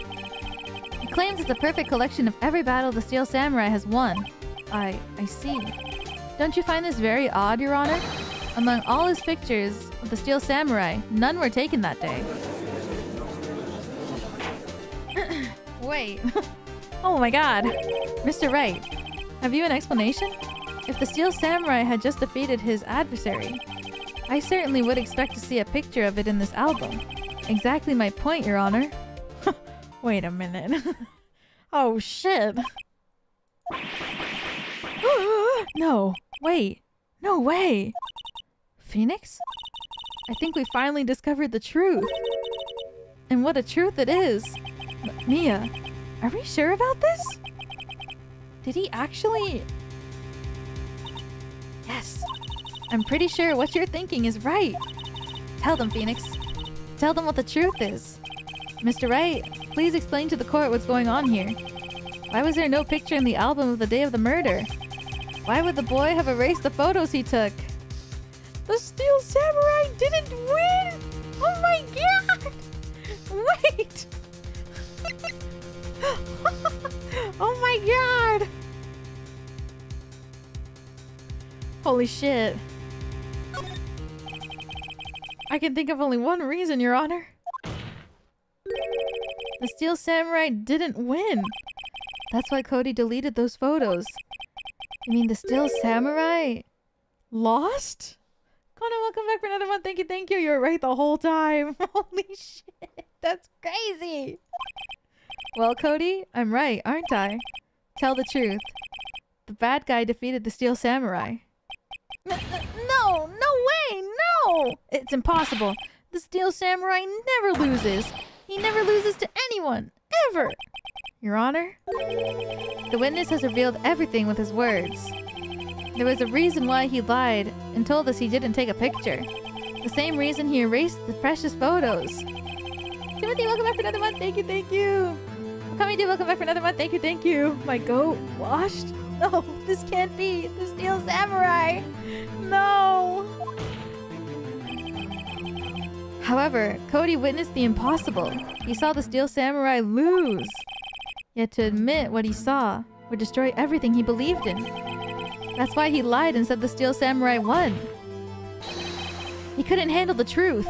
He claims it's a perfect collection of every battle the Steel Samurai has won. I see. Don't you find this very odd, Your Honor? Among all his pictures of the Steel Samurai, none were taken that day. Wait. Oh my god. Mr. Wright, have you an explanation? If the Steel Samurai had just defeated his adversary, I certainly would expect to see a picture of it in this album. Exactly my point, Your Honor. Wait a minute. Oh shit. No, wait. No way. Phoenix? I think we finally discovered the truth. And what a truth it is. Mia, are we sure about this? Did he actually... Yes. I'm pretty sure what you're thinking is right. Tell them, Phoenix. Tell them what the truth is. Mr. Wright, please explain to the court what's going on here. Why was there no picture in the album of the day of the murder? Why would the boy have erased the photos he took? The Steel Samurai didn't win! Oh my god! Wait! Oh my god! Holy shit. I can think of only one reason, Your Honor. The Steel Samurai didn't win. That's why Cody deleted those photos. You mean the Steel Samurai lost? Kona, welcome back for another one. Thank you, thank you. You were right the whole time. Holy shit. That's crazy. Well, Cody, I'm right, aren't I? Tell the truth. The bad guy defeated the Steel Samurai. No way, no! It's impossible. The Steel Samurai never loses. He never loses to anyone, ever. Your Honor, the witness has revealed everything with his words. There was a reason why he lied and told us he didn't take a picture. The same reason he erased the precious photos. Timothy, welcome back for another one. Thank you, thank you. Kamidi, welcome back for another one. Thank you, thank you. My goat washed? No, this can't be. The Steel Samurai. No. However, Cody witnessed the impossible. He saw the Steel Samurai lose. Yet to admit what he saw would destroy everything he believed in. That's why he lied and said the Steel Samurai won. He couldn't handle the truth.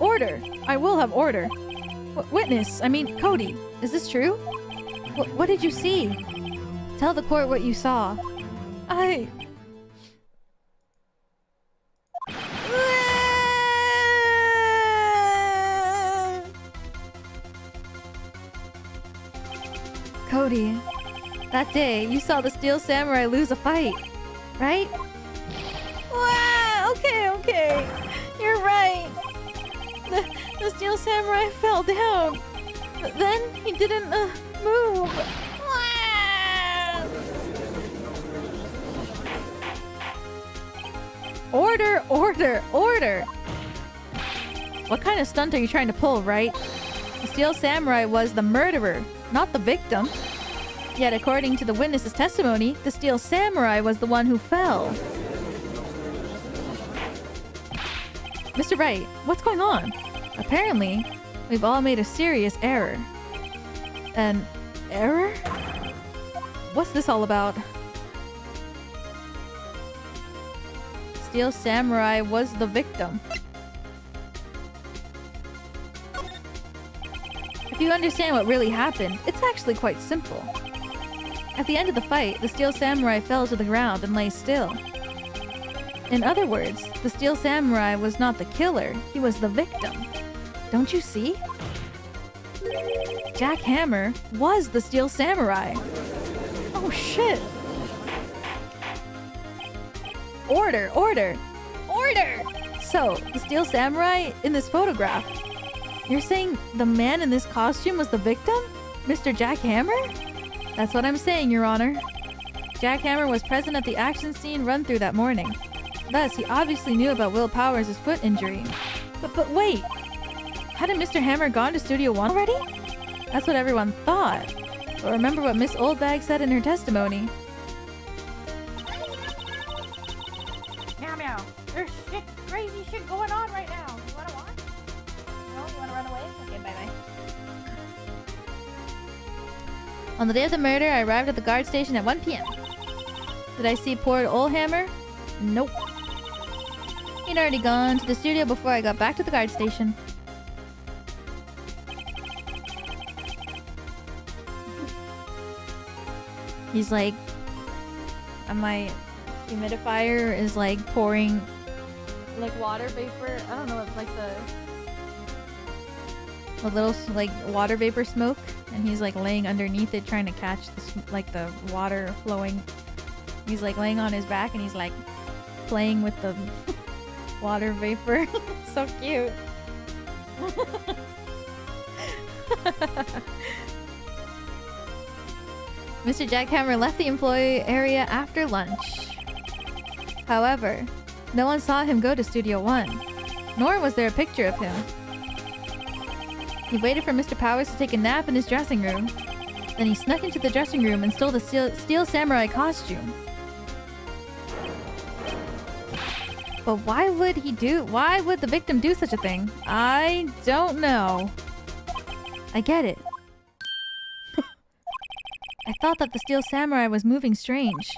Order! I will have order. Witness, I mean Cody, is this true? What did you see? Tell the court what you saw. Cody, that day you saw the Steel Samurai lose a fight, right? Wow, okay. You're right. The Steel Samurai fell down. Then he didn't move. Order! What kind of stunt are you trying to pull, right? The Steel Samurai was the murderer, not the victim. Yet according to the witness's testimony, the Steel Samurai was the one who fell. Mr. Wright, what's going on? Apparently, we've all made a serious error. An error? What's this all about? Steel Samurai was the victim. If you understand what really happened, it's actually quite simple. At the end of the fight, the Steel Samurai fell to the ground and lay still. In other words, the Steel Samurai was not the killer, he was the victim. Don't you see? Jack Hammer was the Steel Samurai. Oh shit! Order! So, the Steel Samurai in this photograph. You're saying the man in this costume was the victim? Mr. Jack Hammer? That's what I'm saying, Your Honor. Jack Hammer was present at the action scene run through that morning. Thus, he obviously knew about Will Powers' foot injury. But wait! Hadn't Mr. Hammer gone to Studio 1 already? That's what everyone thought. But remember what Miss Oldbag said in her testimony. Meow meow. There's crazy shit going on right now. You wanna watch? No? You wanna run away? Okay, bye-bye. On the day of the murder, I arrived at the guard station at 1 p.m. Did I see poor old Hammer? Nope. He'd already gone to the studio before I got back to the guard station. He's like... my humidifier is like pouring like water vapor. I don't know, it's like the little like water vapor smoke, and he's like laying underneath it trying to catch the water flowing. He's like laying on his back and he's like playing with the water vapor. So cute. Mr. Jackhammer left the employee area after lunch. However, no one saw him go to Studio 1, nor was there a picture of him. He waited for Mr. Powers to take a nap in his dressing room. Then he snuck into the dressing room and stole the steel samurai costume. But why would the victim do such a thing? I don't know. I get it. I thought that the steel samurai was moving strange.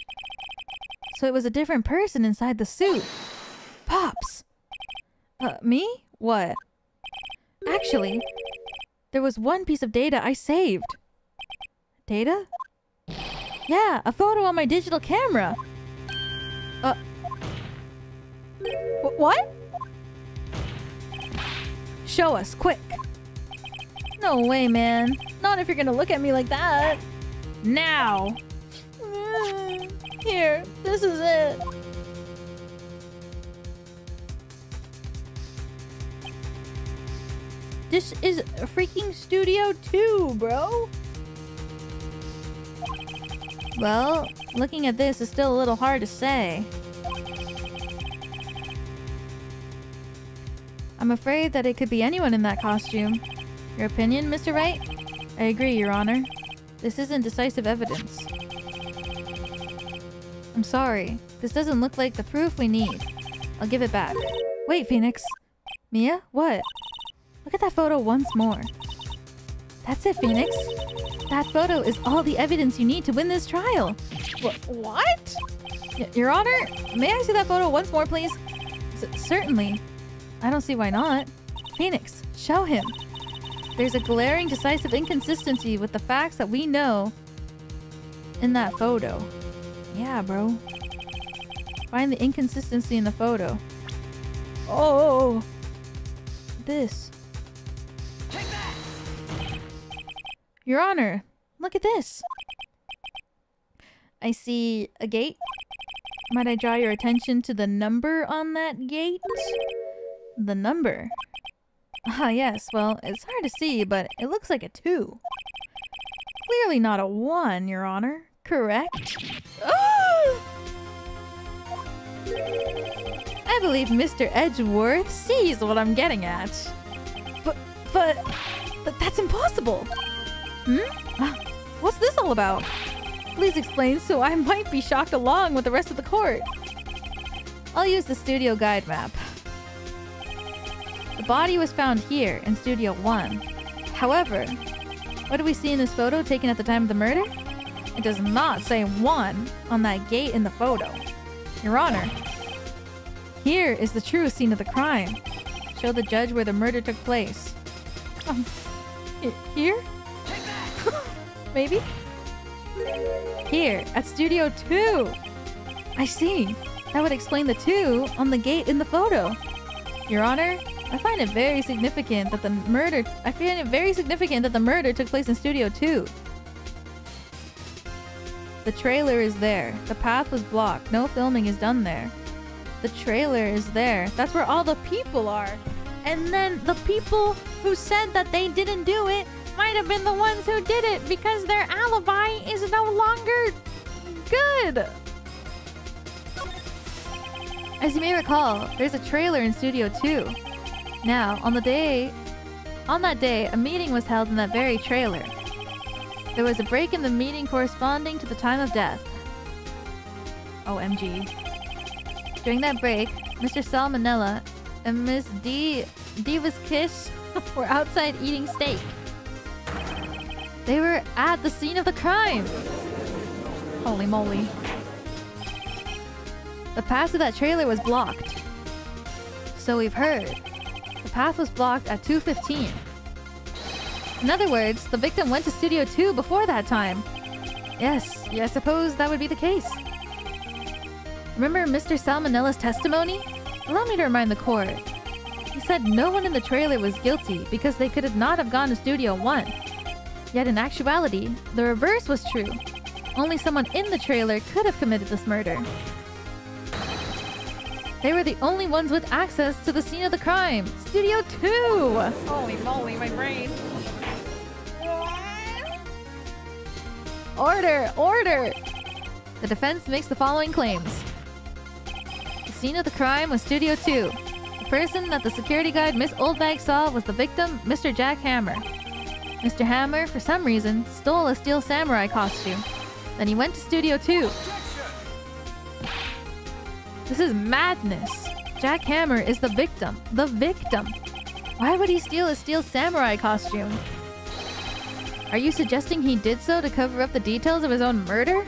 So it was a different person inside the suit. Pops! Me? What? Actually, there was one piece of data I saved. Data? Yeah, a photo on my digital camera. What? Show us, quick. No way, man. Not if you're gonna look at me like that. Now. Here, this is it. This is a freaking Studio 2, bro. Well, looking at this is still a little hard to say. I'm afraid that it could be anyone in that costume. Your opinion, Mr. Wright? I agree, Your Honor. This isn't decisive evidence. I'm sorry. This doesn't look like the proof we need. I'll give it back. Wait, Phoenix. Mia? What? Look at that photo once more. That's it, Phoenix. That photo is all the evidence you need to win this trial. What? Your Honor, may I see that photo once more, please? Certainly. I don't see why not. Phoenix, show him. There's a glaring, decisive inconsistency with the facts that we know in that photo. Yeah, bro. Find the inconsistency in the photo. Oh! This. Take that! Your Honor, look at this. I see a gate. Might I draw your attention to the number on that gate? The number. Ah, yes. Well, it's hard to see, but it looks like a 2. Clearly not a 1, Your Honor. Correct? Oh! I believe Mr. Edgeworth sees what I'm getting at. But that's impossible. What's this all about? Please explain so I might be shocked along with the rest of the court. I'll use the studio guide map. The body was found here in Studio 1. However, what do we see in this photo taken at the time of the murder? It does not say 1 on that gate in the photo. Your Honor, here is the true scene of the crime. Show the judge where the murder took place. Here? Maybe? Here, at Studio 2. I see. That would explain the 2 on the gate in the photo. Your Honor, I find it very significant that the murder took place in Studio 2. The trailer is there. The path was blocked. No filming is done there. The trailer is there. That's where all the people are. And then the people who said that they didn't do it might have been the ones who did it because their alibi is no longer good. As you may recall, there's a trailer in Studio 2. Now, on that day, a meeting was held in that very trailer. There was a break in the meeting corresponding to the time of death. OMG. During that break, Mr. Salmonella and Miss Diva's Kiss were outside eating steak. They were at the scene of the crime. Holy moly. The path to that trailer was blocked. So we've heard. The path was blocked at 2:15. In other words, the victim went to Studio 2 before that time. Yes, I suppose that would be the case. Remember Mr. Salmonella's testimony? Allow me to remind the court. He said no one in the trailer was guilty because they could not have gone to Studio 1. Yet in actuality, the reverse was true. Only someone in the trailer could have committed this murder. They were the only ones with access to the scene of the crime. Studio 2! Holy moly, my brain. Order! Order! The defense makes the following claims. The scene of the crime was Studio 2. The person that the security guard Miss Oldbag saw was the victim, Mr. Jack Hammer. Mr. Hammer, for some reason, stole a steel samurai costume. Then he went to Studio 2. This is madness. Jack Hammer is the victim. The victim. Why would he steal a steel samurai costume? Are you suggesting he did so to cover up the details of his own murder?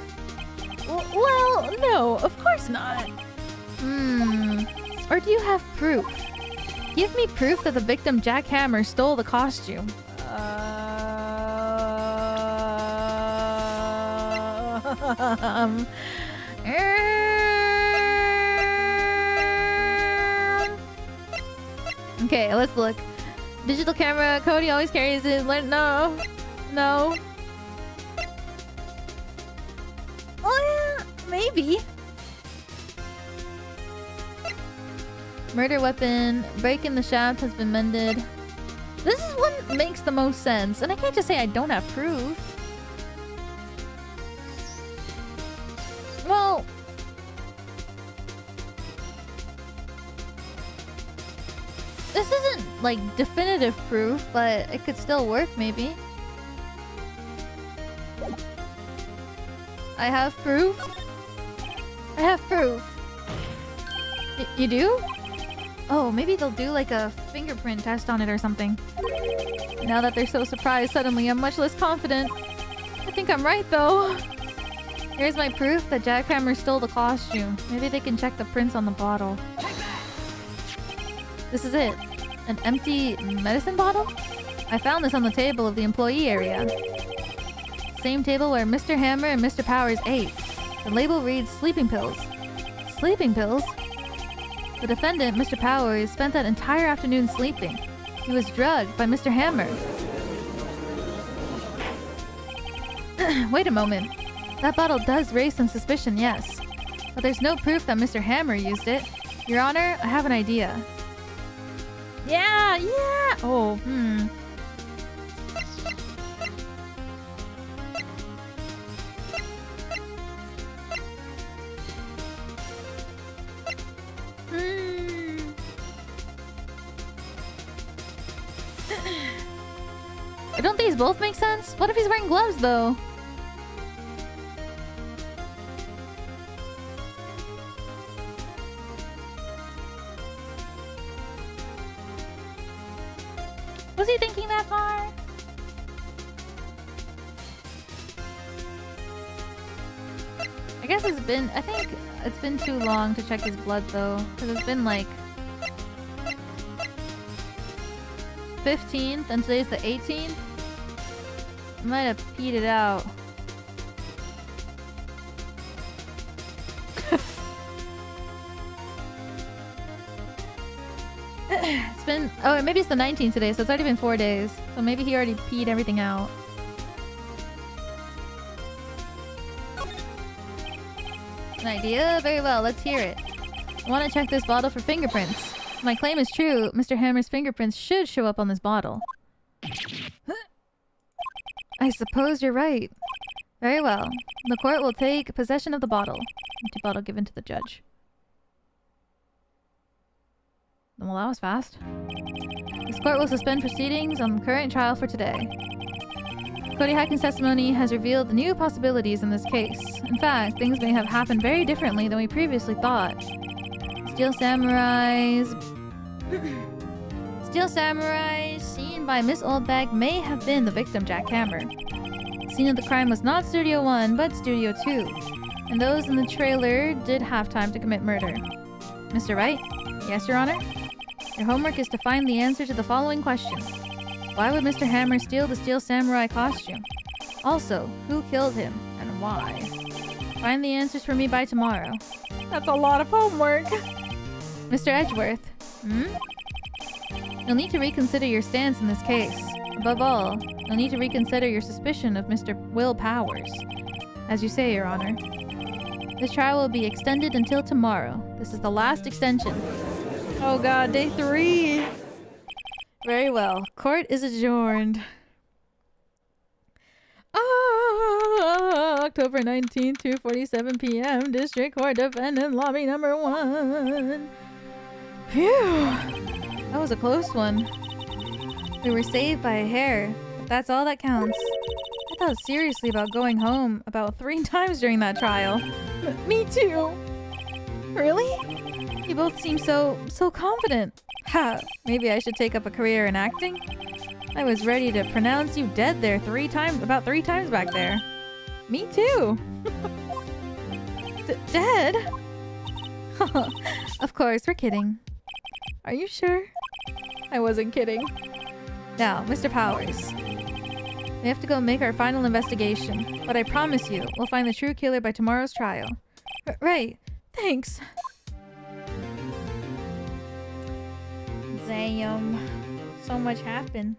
Well, no, of course not. Or do you have proof? Give me proof that the victim Jack Hammer stole the costume. Okay, let's look. Digital camera, Cody always carries it. No. No. Oh yeah, maybe. Murder weapon, break in the shaft has been mended. This is what makes the most sense, and I can't just say I don't have proof. Well, this isn't like definitive proof, but it could still work maybe. I have proof. I have proof. You do? Oh, maybe they'll do like a fingerprint test on it or something. Now that they're so surprised, suddenly I'm much less confident. I think I'm right though. Here's my proof that Jack Hammer stole the costume. Maybe they can check the prints on the bottle. This is it. An empty medicine bottle? I found this on the table of the employee area. Same table where Mr. Hammer and Mr. Powers ate. The label reads sleeping pills. Sleeping pills? The defendant, Mr. Powers, spent that entire afternoon sleeping. He was drugged by Mr. Hammer. Wait a moment. That bottle does raise some suspicion, yes. But there's no proof that Mr. Hammer used it. Your Honor, I have an idea. Yeah! Oh, Don't these both make sense? What if he's wearing gloves, though? Was he thinking that far? I guess I think it's been too long to check his blood, though. Because it's been like 15th and today's the 18th. I might have peed it out. It's been... Oh, maybe it's the 19th today, so it's already been 4 days. So maybe he already peed everything out. An idea? Very well, let's hear it. I want to check this bottle for fingerprints. If my claim is true, Mr. Hammer's fingerprints should show up on this bottle. I suppose you're right. Very well. The court will take possession of the bottle. Empty bottle given to the judge. Well, that was fast. This court will suspend proceedings on the current trial for today. Cody Hacking's testimony has revealed new possibilities in this case. In fact, things may have happened very differently than we previously thought. Steel samurais seen by Miss Oldbag may have been the victim, Jack Hammer. The scene of the crime was not Studio 1, but Studio 2. And those in the trailer did have time to commit murder. Mr. Wright? Yes, Your Honor? Your homework is to find the answer to the following question. Why would Mr. Hammer steal the steel samurai costume? Also, who killed him and why? Find the answers for me by tomorrow. That's a lot of homework. Mr. Edgeworth. You'll need to reconsider your stance in this case. Above all, you'll need to reconsider your suspicion of Mr. Will Powers. As you say, Your Honor. This trial will be extended until tomorrow. This is the last extension. Oh god, day 3! Very well. Court is adjourned. October 19th, 2:47 p.m. District Court Defendant Lobby number 1. Phew! That was a close one. We were saved by a hair. That's all that counts. I thought seriously about going home about 3 times during that trial. Me too. Really? You both seem so confident. Ha! Maybe I should take up a career in acting? I was ready to pronounce you dead there about 3 times back there. Me too. Dead? Of course, we're kidding. Are you sure? I wasn't kidding. Now, Mr. Powers. We have to go make our final investigation, but I promise you, we'll find the true killer by tomorrow's trial. Right. Thanks. Damn. So much happened.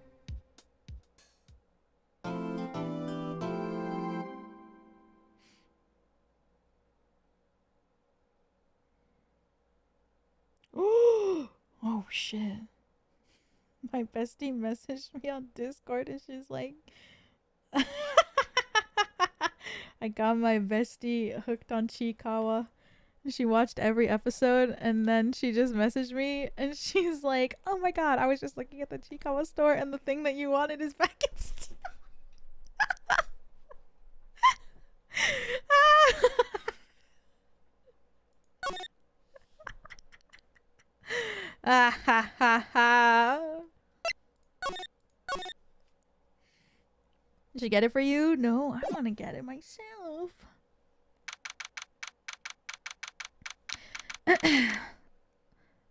Oh shit. My bestie messaged me on Discord and she's like I got my bestie hooked on Chiikawa. She watched every episode and then she just messaged me and she's like, oh my god, I was just looking at the Chiikawa store and the thing that you wanted is back in stock. Ah ha ha ha. Did she get it for you? No, I want to get it myself.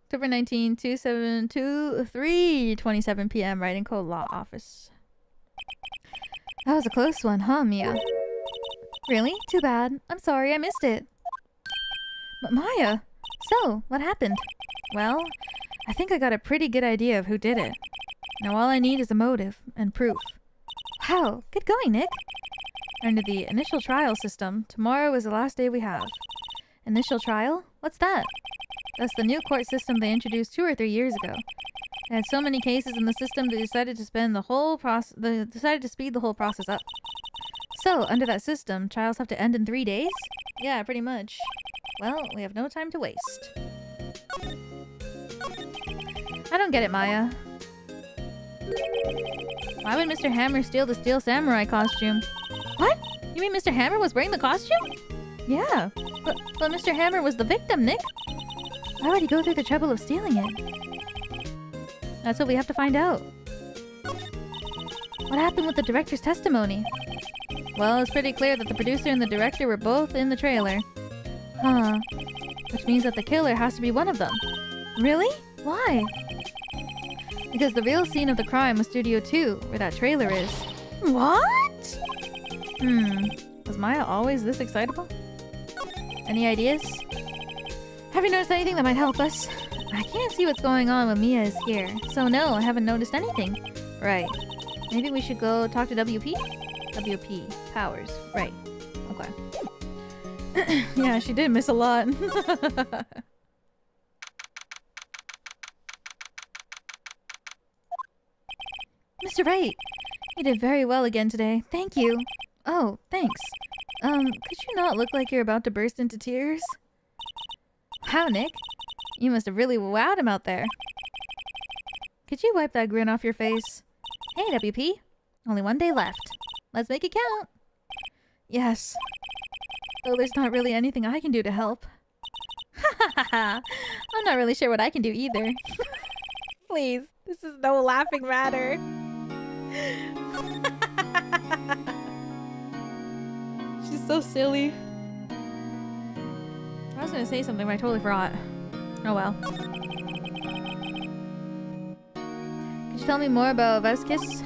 October 19, 3:27 p.m. Writing Code Law Office. That was a close one, huh, Mia? Really? Too bad. I'm sorry, I missed it. But Maya! So, what happened? Well, I think I got a pretty good idea of who did it. Now all I need is a motive and proof. How? Good going, Nick. Under the initial trial system, tomorrow is the last day we have. Initial trial? What's that? That's the new court system they introduced 2 or 3 years ago. They had so many cases in the system they decided to speed the whole process up. So, under that system, trials have to end in 3 days? Yeah, pretty much. Well, we have no time to waste. I don't get it, Maya. Why would Mr. Hammer steal the Steel Samurai costume? What? You mean Mr. Hammer was wearing the costume? Yeah, but Mr. Hammer was the victim, Nick. Why would he go through the trouble of stealing it? That's what we have to find out. What happened with the director's testimony? Well, it's pretty clear that the producer and the director were both in the trailer. Huh. Which means that the killer has to be one of them. Really? Why? Because the real scene of the crime was Studio 2, where that trailer is. What? Was Maya always this excitable? Any ideas? Have you noticed anything that might help us? I can't see what's going on when Mia is here, so no, I haven't noticed anything. Right. Maybe we should go talk to WP? WP. Powers. Right. Okay. Yeah, she did miss a lot. Mr. Wright! You did very well again today. Thank you. Oh, thanks. Could you not look like you're about to burst into tears? Wow, Nick. You must have really wowed him out there. Could you wipe that grin off your face? Hey, WP. Only 1 day left. Let's make it count. Yes. Though there's not really anything I can do to help. Ha ha ha ha. I'm not really sure what I can do either. Please, this is no laughing matter. She's so silly. I was gonna say something, but I totally forgot. Oh well. Could you tell me more about Veskis?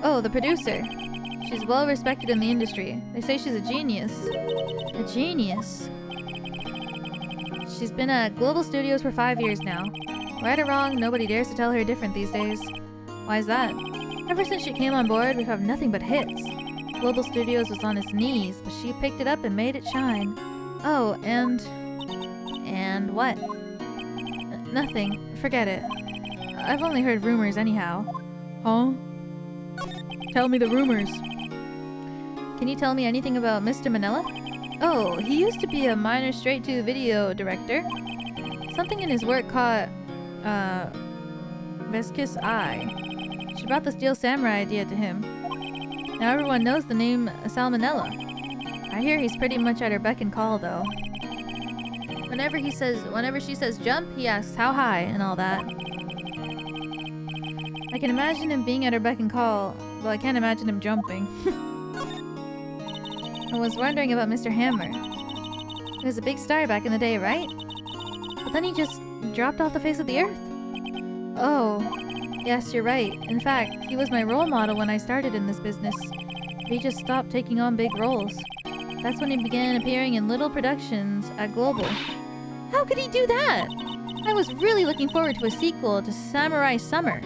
Oh, the producer. She's well respected in the industry. They say she's a genius. A genius? She's been at Global Studios for 5 years now. Right or wrong, nobody dares to tell her different these days. Why is that? Ever since she came on board, we've had nothing but hits. Global Studios was on its knees, but she picked it up and made it shine. Oh, and what? Nothing. Forget it. I've only heard rumors anyhow. Huh? Tell me the rumors. Can you tell me anything about Mr. Manila? Oh, he used to be a minor straight-to-video director. Something in his work caught, Veskis' eye. She brought the Steel Samurai idea to him. Now everyone knows the name Salmonella. I hear he's pretty much at her beck and call, though. Whenever she says jump, he asks how high and all that. I can imagine him being at her beck and call, though I can't imagine him jumping. I was wondering about Mr. Hammer. He was a big star back in the day, right? But then he just dropped off the face of the earth. Oh, yes, you're right. In fact, he was my role model when I started in this business. He just stopped taking on big roles. That's when he began appearing in little productions at Global. How could he do that? I was really looking forward to a sequel to Samurai Summer.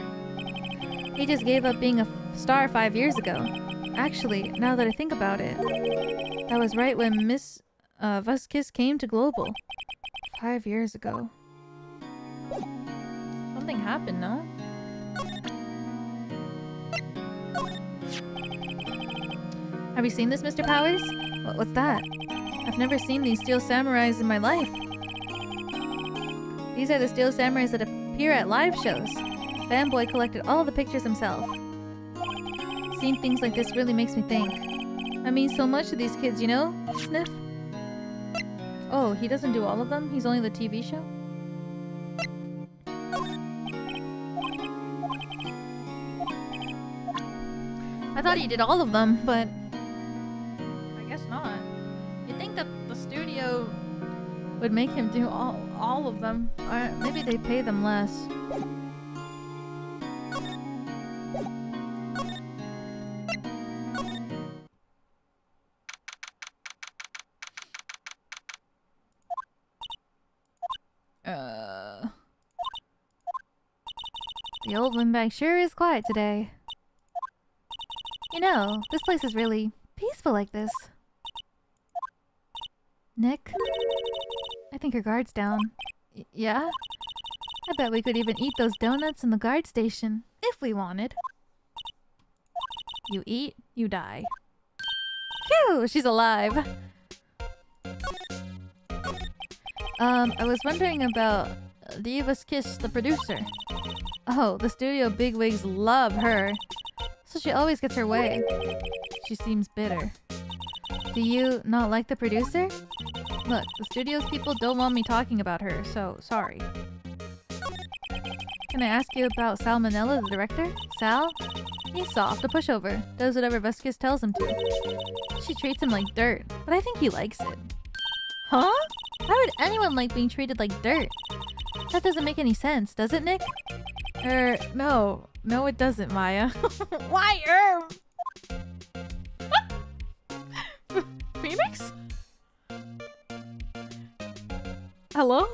He just gave up being a star 5 years ago. Actually, now that I think about it, that was right when Miss Vasquez came to Global. 5 years ago. Something happened, no? Have you seen this, Mr. Powers? What's that? I've never seen these Steel Samurais in my life. These are the Steel Samurais that appear at live shows. Fanboy collected all the pictures himself. Seeing things like this really makes me think. I mean so much to these kids, you know? Sniff. Oh, he doesn't do all of them? He's only the TV show? I thought he did all of them, but I guess not. You'd think that the studio would make him do all of them. Or maybe they pay them less. The old windbag sure is quiet today. You know, this place is really peaceful like this. Nick? I think your guard's down. Yeah? I bet we could even eat those donuts in the guard station, if we wanted. You eat, you die. Phew! She's alive! I was wondering about Diva's Kiss, the producer. Oh, the studio bigwigs love her. So she always gets her way. She seems bitter. Do you not like the producer? Look, the studio's people don't want me talking about her, so sorry. Can I ask you about Salmonella, the director? Sal? He's soft, a pushover. Does whatever Vasquez tells him to. She treats him like dirt, but I think he likes it. Huh? Why would anyone like being treated like dirt? That doesn't make any sense, does it, Nick? No. No, it doesn't, Maya. Why, Phoenix? Hello?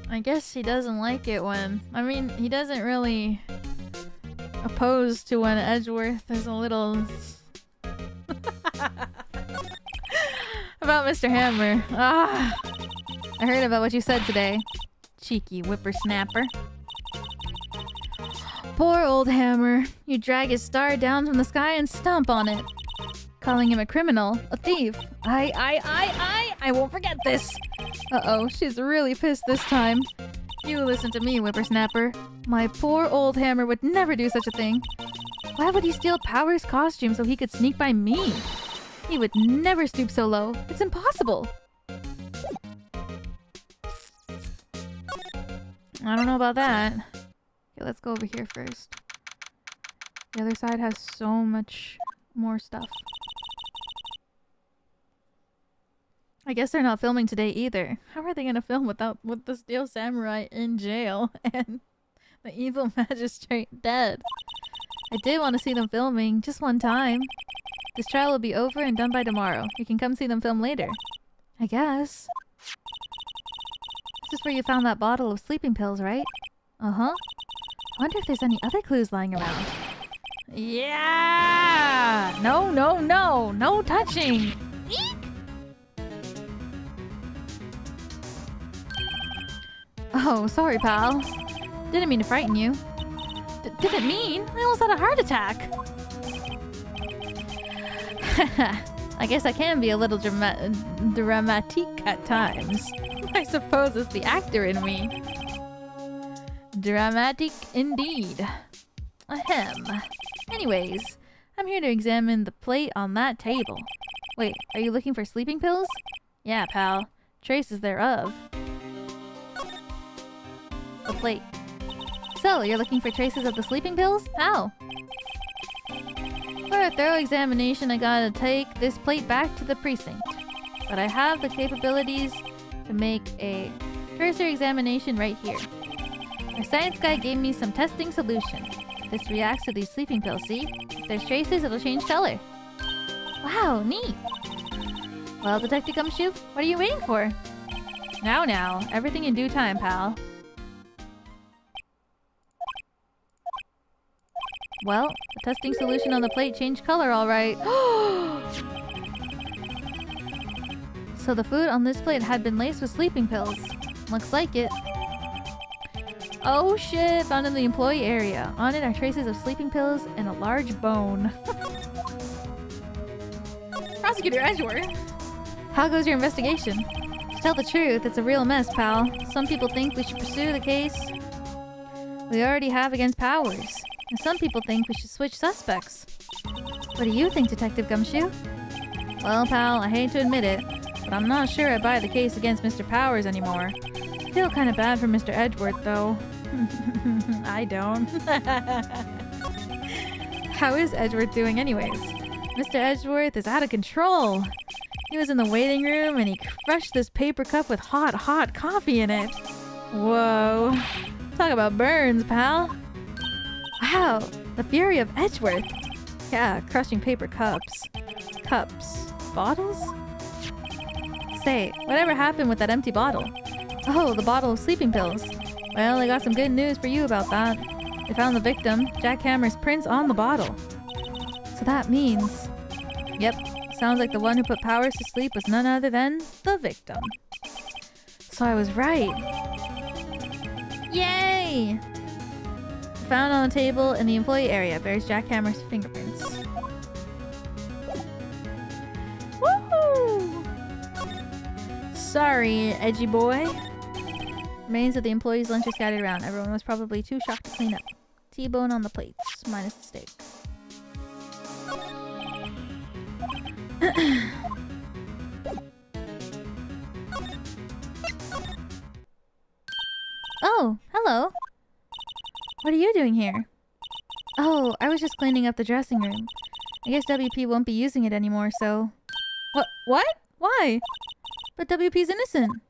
I guess he doesn't like it when... I mean, he doesn't really oppose to when Edgeworth is a little... About Mr. Hammer. Ah, I heard about what you said today. Cheeky whippersnapper. Poor old Hammer. You drag his star down from the sky and stomp on it. Calling him a criminal, a thief. I won't forget this. Uh-oh, she's really pissed this time. You listen to me, whippersnapper. My poor old Hammer would never do such a thing. Why would he steal Power's costume so he could sneak by me? He would never stoop so low. It's impossible. I don't know about that. Okay, let's go over here first. The other side has so much more stuff. I guess they're not filming today either. How are they gonna film with the Steel Samurai in jail and the evil magistrate dead? I did want to see them filming just one time. This trial will be over and done by tomorrow. You can come see them film later. I guess. This is where you found that bottle of sleeping pills, right? Uh-huh. I wonder if there's any other clues lying around. Yeah! No, no, no! No touching! Eek! Oh, sorry, pal. Didn't mean to frighten you. Didn't mean? I almost had a heart attack. I guess I can be a little dramatique at times. I suppose it's the actor in me. Dramatic indeed. Ahem. Anyways, I'm here to examine the plate on that table. Wait, are you looking for sleeping pills? Yeah, pal. Traces thereof. The plate. So, you're looking for traces of the sleeping pills? How? For a thorough examination, I gotta take this plate back to the precinct. But I have the capabilities to make a cursory examination right here. Our science guy gave me some testing solution. This reacts to these sleeping pills, see? If there's traces, it'll change color. Wow, neat! Well, Detective Gumshoe, what are you waiting for? Now, everything in due time, pal. Well, the testing solution on the plate changed color, alright. So the food on this plate had been laced with sleeping pills. Looks like it. Oh shit, found in the employee area. On it are traces of sleeping pills and a large bone. Prosecutor Edgeworth! How goes your investigation? To tell the truth, it's a real mess, pal. Some people think we should pursue the case we already have against Powers. And some people think we should switch suspects. What do you think, Detective Gumshoe? Well, pal, I hate to admit it, but I'm not sure I buy the case against Mr. Powers anymore. I feel kind of bad for Mr. Edgeworth, though. I don't. How is Edgeworth doing anyways? Mr. Edgeworth is out of control. He was in the waiting room and he crushed this paper cup with hot coffee in it. Whoa. Talk about burns, pal. Wow, the fury of Edgeworth. Yeah, crushing paper cups. Bottles? Say, whatever happened with that empty bottle? Oh, the bottle of sleeping pills. Well, I got some good news for you about that. They found the victim, Jack Hammer's prints on the bottle. So that means... Yep, sounds like the one who put Powers to sleep was none other than the victim. So I was right. Yay! Found on the table in the employee area bears Jack Hammer's fingerprints. Woohoo! Sorry, edgy boy. Remains of the employees' lunch are scattered around. Everyone was probably too shocked to clean up. T-bone on the plates, minus the steak. Oh, hello. What are you doing here? Oh, I was just cleaning up the dressing room. I guess WP won't be using it anymore, so... What? Why? But WP's innocent.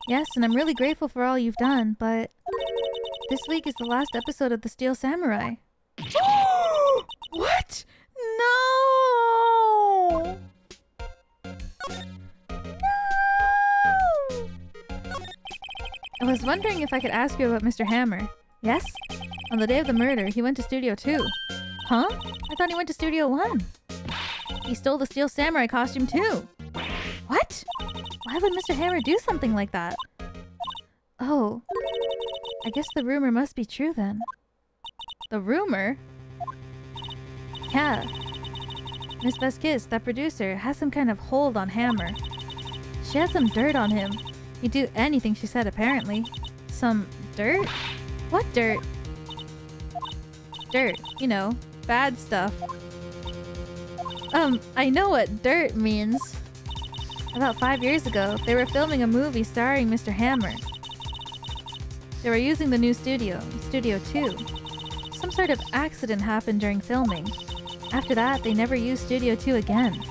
Yes, and I'm really grateful for all you've done, but... This week is the last episode of The Steel Samurai. What? No! I was wondering if I could ask you about Mr. Hammer. Yes? On the day of the murder, he went to Studio 2. Huh? I thought he went to Studio 1. He stole the Steel Samurai costume too. What? Why would Mr. Hammer do something like that? Oh. I guess the rumor must be true then. The rumor? Yeah. Miss Vasquez, that producer, has some kind of hold on Hammer. She has some dirt on him. He'd do anything she said, apparently. Some dirt? What dirt? Dirt, you know, bad stuff. I know what dirt means. About 5 years ago, they were filming a movie starring Mr. Hammer. They were using the new studio, Studio 2. Some sort of accident happened during filming. After that, they never used Studio 2 again.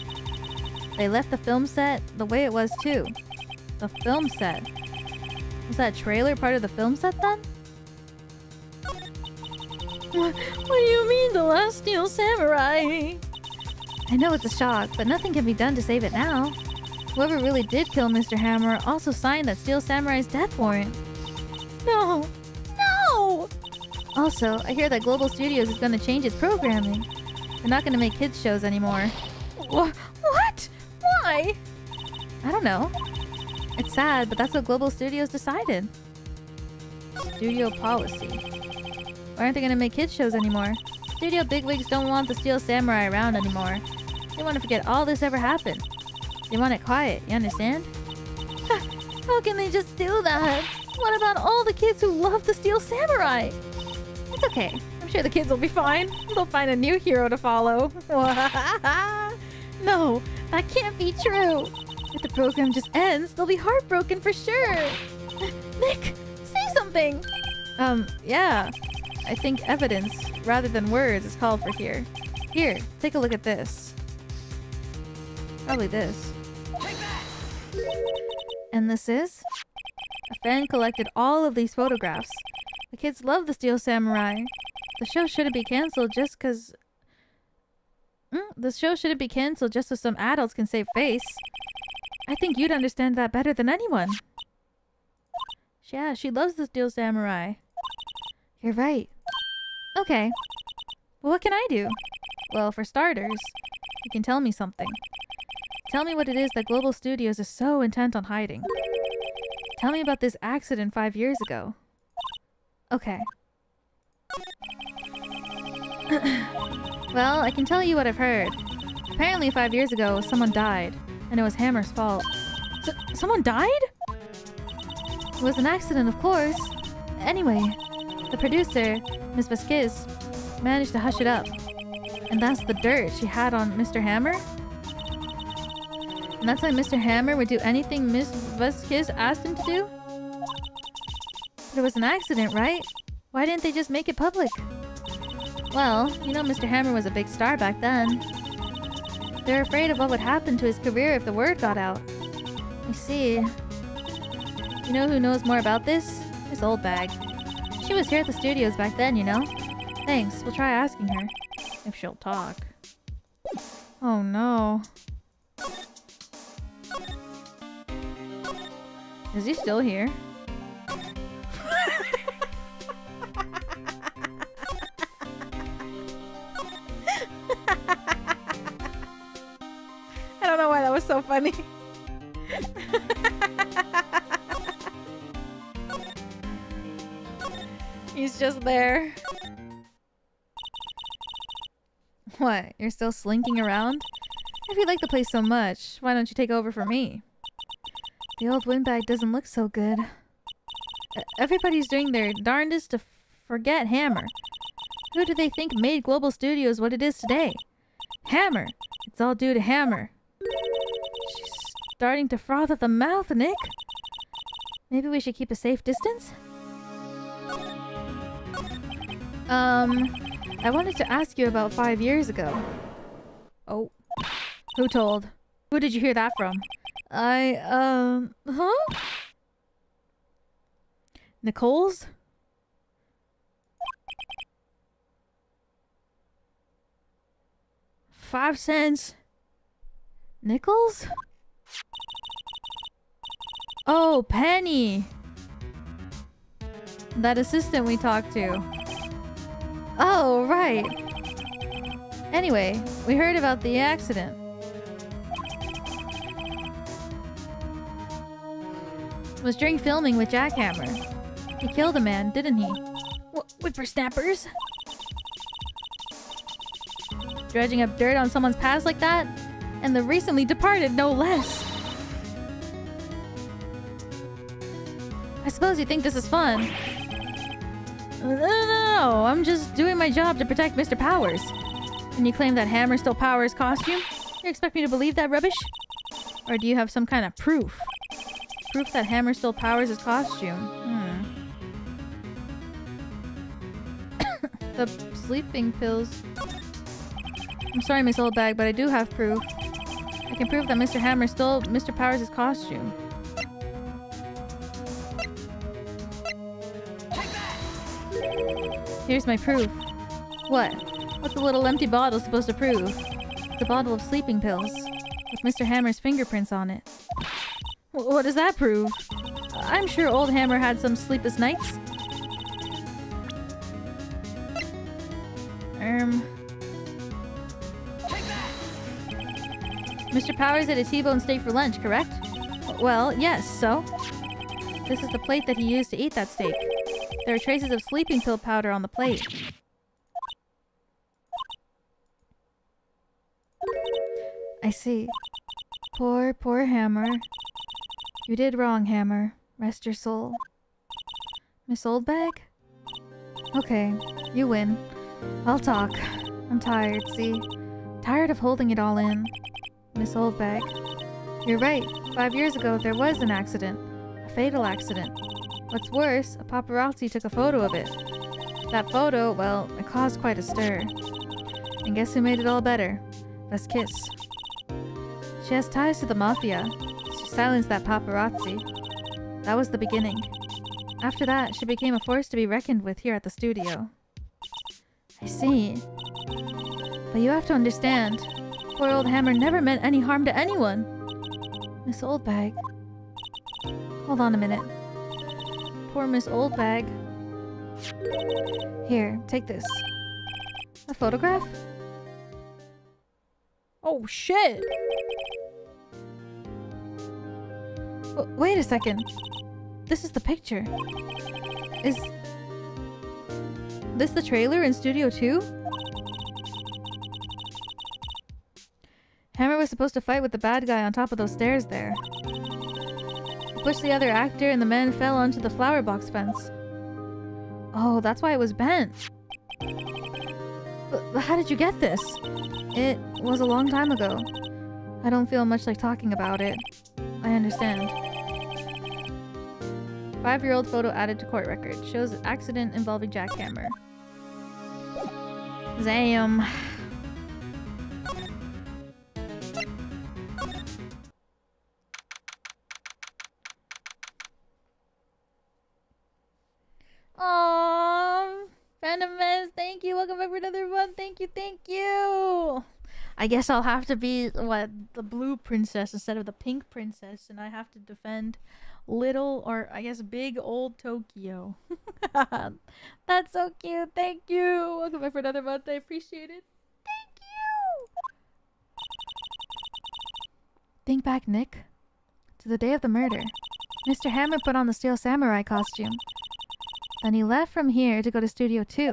They left the film set the way it was too. The film set. Was that trailer part of the film set then? What do you mean, the last Steel Samurai? I know it's a shock, but nothing can be done to save it now. Whoever really did kill Mr. Hammer also signed that Steel Samurai's death warrant. No! No! Also, I hear that Global Studios is going to change its programming. They're not going to make kids shows anymore. What? Why? I don't know. It's sad, but that's what Global Studios decided. Studio policy. Why aren't they going to make kids shows anymore? Studio bigwigs don't want the Steel Samurai around anymore. They want to forget all this ever happened. They want it quiet, you understand? How can they just do that? What about all the kids who love the Steel Samurai? It's okay. I'm sure the kids will be fine. They'll find a new hero to follow. No, that can't be true. If the program just ends, they'll be heartbroken for sure. Nick, say something. Yeah. I think evidence, rather than words, is called for here. Here, take a look at this. Probably this. And this is? A fan collected all of these photographs. The kids love the Steel Samurai. The show shouldn't be cancelled just because... The show shouldn't be cancelled just so some adults can save face. I think you'd understand that better than anyone. Yeah, she loves the Steel Samurai. You're right. Okay. Well, what can I do? Well, for starters, you can tell me something. Tell me what it is that Global Studios is so intent on hiding. Tell me about this accident 5 years ago. Okay. Well, I can tell you what I've heard. Apparently 5 years ago, someone died, and it was Hammer's fault. Someone died? It was an accident, of course. Anyway, the producer, Miss Vasquez, managed to hush it up. And that's the dirt she had on Mr. Hammer? And that's why Mr. Hammer would do anything Miss Vasquez asked him to do? But it was an accident, right? Why didn't they just make it public? Well, you know Mr. Hammer was a big star back then. They're afraid of what would happen to his career if the word got out. I see. You know who knows more about this? This old bag. She was here at the studios back then, you know? Thanks, we'll try asking her. If she'll talk. Oh no. Is he still here? I don't know why that was so funny. He's just there. What? You're still slinking around? If you like the place so much, why don't you take over for me? The old windbag doesn't look so good. Everybody's doing their darndest to forget Hammer. Who do they think made Global Studios what it is today? Hammer! It's all due to Hammer. She's starting to froth at the mouth, Nick. Maybe we should keep a safe distance? I wanted to ask you about 5 years ago. Oh. Who told? Who did you hear that from? Huh? Nicole's? $0.05? Nickels? Oh, Penny! That assistant we talked to. Oh, right. Anyway, we heard about the accident. It was during filming with Jackhammer. He killed a man, didn't he? Whippersnappers? Dredging up dirt on someone's past like that? And the recently departed, no less. I suppose you think this is fun. No, I'm just doing my job to protect Mr. Powers. And you claim that Hammer stole Powers' costume? You expect me to believe that rubbish? Or do you have some kind of proof? Proof that Hammer stole Powers' costume? The sleeping pills. I'm sorry, Miss Oldbag, but I do have proof. I can prove that Mr. Hammer stole Mr. Powers' costume. Here's my proof. What? What's a little empty bottle supposed to prove? It's a bottle of sleeping pills with Mr. Hammer's fingerprints on it. What does that prove? I'm sure old Hammer had some sleepless nights. Mr. Powers ate a T-bone steak for lunch, correct? Well, yes, so? This is the plate that he used to eat that steak. There are traces of sleeping pill powder on the plate. I see. Poor, poor Hammer. You did wrong, Hammer. Rest your soul. Miss Oldbag? Okay, you win. I'll talk. I'm tired, see? Tired of holding it all in. Miss Oldbag. You're right. 5 years ago, there was an accident. A fatal accident. What's worse, a paparazzi took a photo of it. That photo, well, it caused quite a stir. And guess who made it all better? Vasquez. She has ties to the mafia. She silenced that paparazzi. That was the beginning. After that, she became a force to be reckoned with here at the studio. I see. But you have to understand, poor old Hammer never meant any harm to anyone. Miss Oldbag. Hold on a minute. Poor Miss Oldbag. Here, take this. A photograph? Oh shit! Wait a second. This is the picture. Is this the trailer in Studio 2? Hammer was supposed to fight with the bad guy on top of those stairs there. He pushed the other actor and the man fell onto the flower box fence. Oh, that's why it was bent. But how did you get this? It was a long time ago. I don't feel much like talking about it. I understand. 5-year-old photo added to court record. Shows an accident involving jackhammer. Damn. Aww. Randomness, thank you. Welcome back for another one. Thank you, thank you. I guess I'll have to be, what, the blue princess instead of the pink princess. And I have to defend little, or I guess big old Tokyo. That's so cute. Thank you. Welcome back for another month. I appreciate it. Thank you. Think back, Nick, to the day of the murder. Mr. Hammer put on the Steel Samurai costume. Then he left from here to go to Studio 2.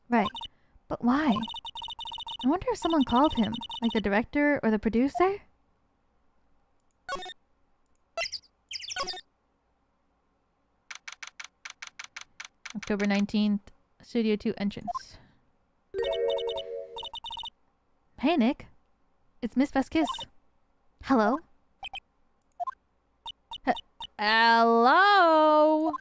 Right. But why? I wonder if someone called him, like the director or the producer? October 19th, Studio 2 entrance. Hey, Nick. It's Miss Vasquez. Hello? Hello?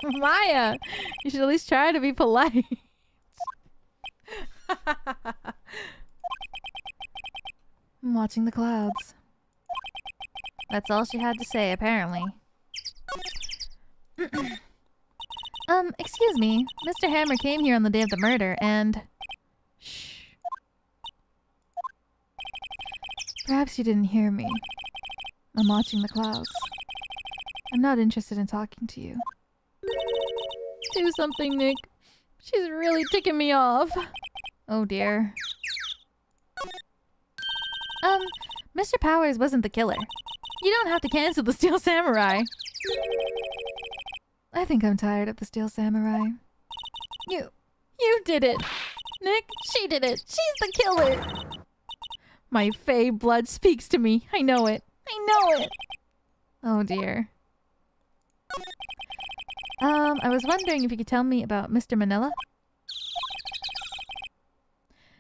Maya, you should at least try to be polite. I'm watching the clouds. That's all she had to say, apparently. Excuse me. Mr. Hammer came here on the day of the murder, and... Shh. Perhaps you didn't hear me. I'm watching the clouds. I'm not interested in talking to you. Do something, Nick. She's really ticking me off. Oh dear. Mr. Powers wasn't the killer. You don't have to cancel the Steel Samurai. I think I'm tired of the Steel Samurai. You did it. Nick, she did it. She's the killer. My Fae blood speaks to me. I know it. I know it. Oh dear. I was wondering if you could tell me about Mr. Manila?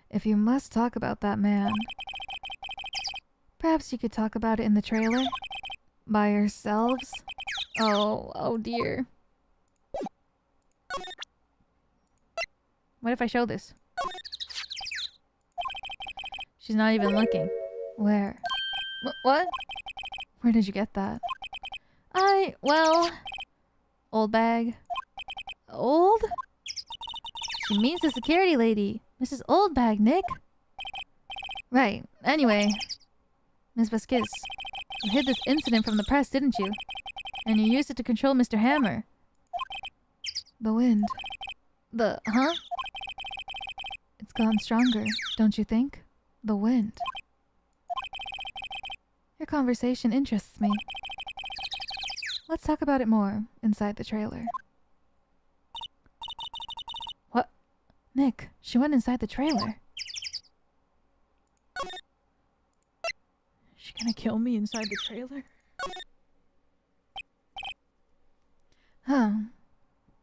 If you must talk about that man, perhaps you could talk about it in the trailer? By yourselves? Oh dear. What if I show this? She's not even looking. Where? What? Where did you get that? Well... Old bag. Old? She means the security lady. Mrs. Oldbag, Nick. Right. Anyway. Miss Vasquez, you hid this incident from the press, didn't you? And you used it to control Mr. Hammer. The wind. Huh? It's gotten stronger, don't you think? The wind. Your conversation interests me. Let's talk about it more inside the trailer. What? Nick, she went inside the trailer. She gonna kill me inside the trailer? Huh.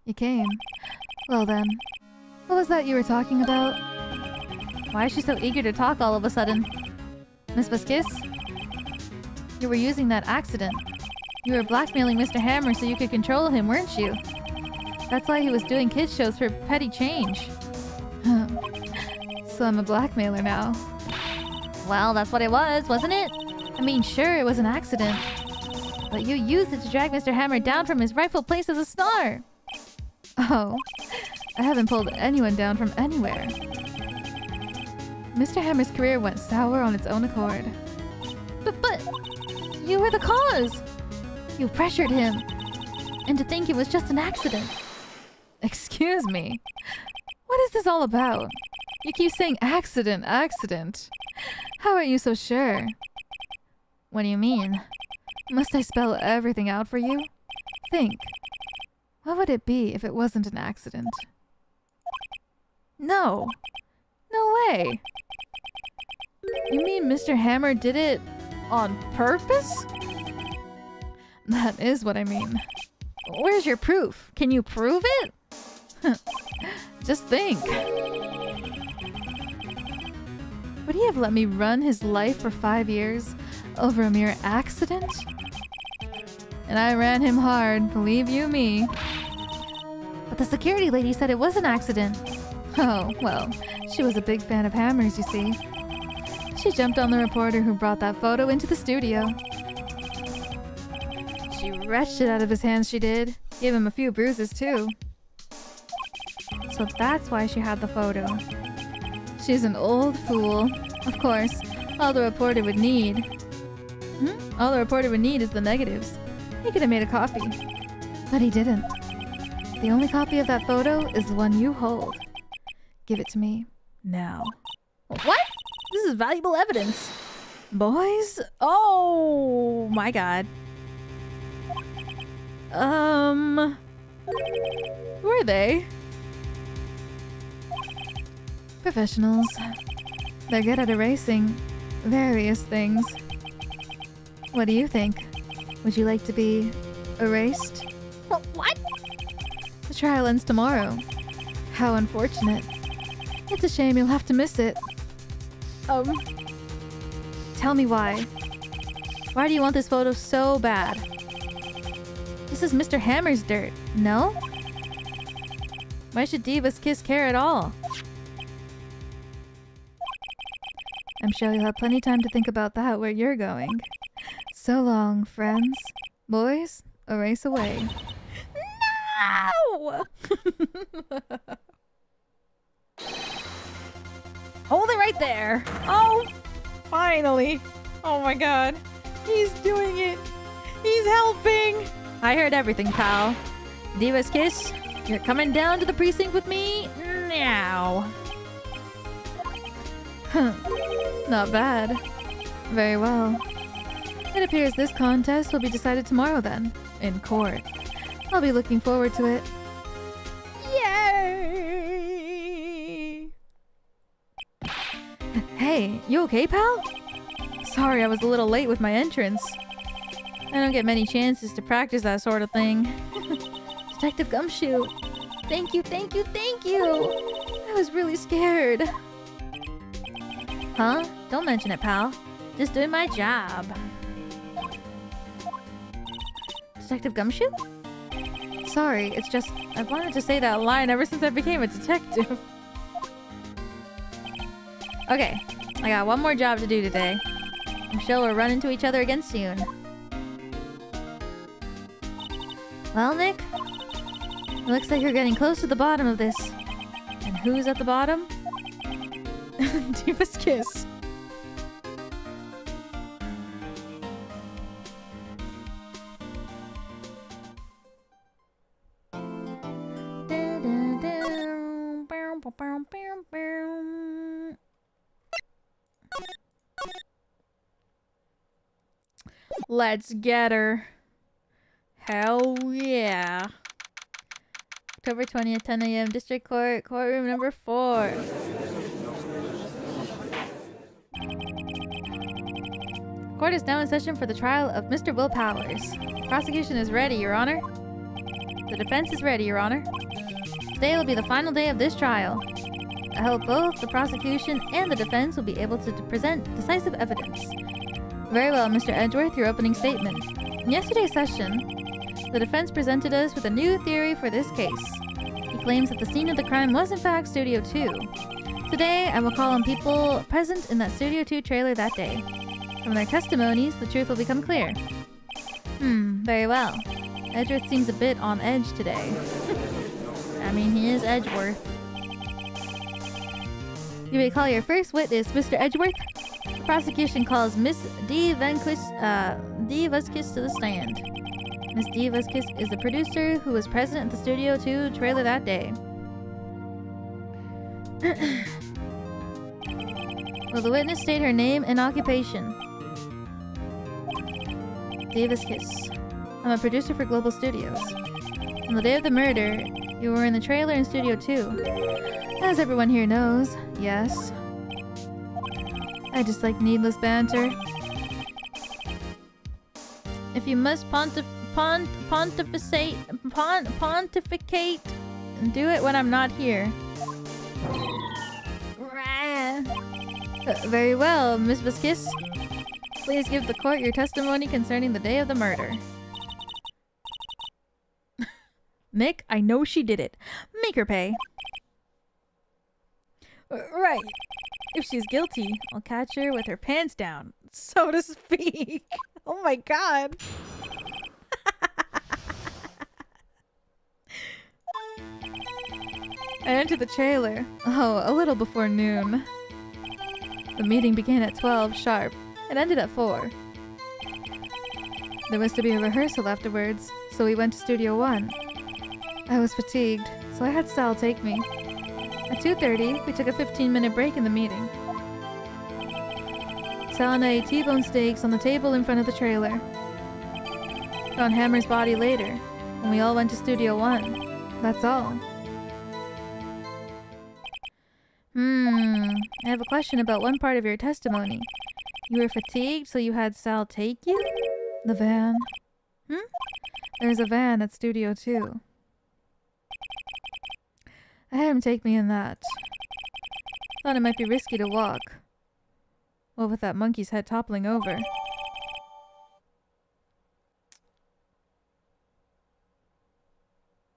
You came. Well then, what was that you were talking about? Why is she so eager to talk all of a sudden? Miss Vasquez? You were using that accident. You were blackmailing Mr. Hammer so you could control him, weren't you? That's why he was doing kids shows for petty change. So I'm a blackmailer now. Well, that's what it was, wasn't it? I mean, sure, it was an accident. But you used it to drag Mr. Hammer down from his rightful place as a star. Oh, I haven't pulled anyone down from anywhere. Mr. Hammer's career went sour on its own accord. But you were the cause! You pressured him. And to think it was just an accident. Excuse me. What is this all about? You keep saying accident, accident. How are you so sure? What do you mean? Must I spell everything out for you? Think. What would it be if it wasn't an accident? No. No way. You mean Mr. Hammer did it on purpose? That is what I mean. Where's your proof? Can you prove it? Just think. Would he have let me run his life for 5 years over a mere accident? And I ran him hard, believe you me. But the security lady said it was an accident. Oh, well, she was a big fan of Hammers, you see. She jumped on the reporter who brought that photo into the studio. She wrenched it out of his hands, she did. Gave him a few bruises, too. So that's why she had the photo. She's an old fool. Of course, all the reporter would need... All the reporter would need is the negatives. He could have made a copy. But he didn't. The only copy of that photo is the one you hold. Give it to me. Now. What? This is valuable evidence. Boys? Oh my god. Who are they? Professionals. They're good at erasing various things. What do you think? Would you like to be erased? What? The trial ends tomorrow. How unfortunate. It's a shame you'll have to miss it. Tell me why. Why do you want this photo so bad? This is Mr. Hammer's dirt, no? Why should Diva's Kiss care at all? I'm sure you'll have plenty time to think about that where you're going. So long, friends. Boys, erase away. No! Hold it right there. Oh, finally. Oh my god. He's doing it. He's helping. I heard everything, pal. Diva's Kiss, you're coming down to the precinct with me now. Not bad. Very well. It appears this contest will be decided tomorrow then, in court. I'll be looking forward to it. Yay! Hey, you okay, pal? Sorry I was a little late with my entrance. I don't get many chances to practice that sort of thing. Detective Gumshoe! Thank you, thank you, thank you! I was really scared. Huh? Don't mention it, pal. Just doing my job. Detective Gumshoe? Sorry, it's just I've wanted to say that line ever since I became a detective. Okay, I got one more job to do today. I'm sure we'll run into each other again soon. Well, Nick, it looks like you're getting close to the bottom of this. And who's at the bottom? Diva's Kiss. Let's get her. Hell yeah. October 20th, 10 a.m. District Court, courtroom number 4. Court is now in session for the trial of Mr. Will Powers. The prosecution is ready, Your Honor. The defense is ready, Your Honor. Today will be the final day of this trial. I hope both the prosecution and the defense will be able to present decisive evidence. Very well, Mr. Edgeworth, your opening statement. In yesterday's session, the defense presented us with a new theory for this case. He claims that the scene of the crime was in fact Studio 2. Today, I will call on people present in that Studio 2 trailer that day. From their testimonies, the truth will become clear. Very well. Edgeworth seems a bit on edge today. I mean, he is Edgeworth. You may call your first witness, Mr. Edgeworth. The prosecution calls Miss D. Vasquez to the stand. Miss D. Vasquez is the producer who was present at the Studio 2 trailer that day. Will the witness state her name and occupation? D. Vasquez. I'm a producer for Global Studios. On the day of the murder, you were in the trailer in Studio 2. As everyone here knows, yes. I just like needless banter. If you must pontificate, do it when I'm not here. Very well, Miss Vasquez. Please give the court your testimony concerning the day of the murder. Nick, I know she did it. Make her pay. Right. If she's guilty, I'll catch her with her pants down, so to speak. Oh my god. I entered the trailer. Oh, a little before noon. The meeting began at 12 sharp. It ended at 4. There was to be a rehearsal afterwards, so we went to Studio 1. I was fatigued, so I had Sal take me. At 2:30, we took a 15-minute break in the meeting. Sal and I ate T-bone steaks on the table in front of the trailer. Found Hammer's body later, and we all went to Studio 1. That's all. I have a question about one part of your testimony. You were fatigued, so you had Sal take you? The van. There's a van at Studio 2. I had him take me in that. Thought it might be risky to walk. Well, with that monkey's head toppling over.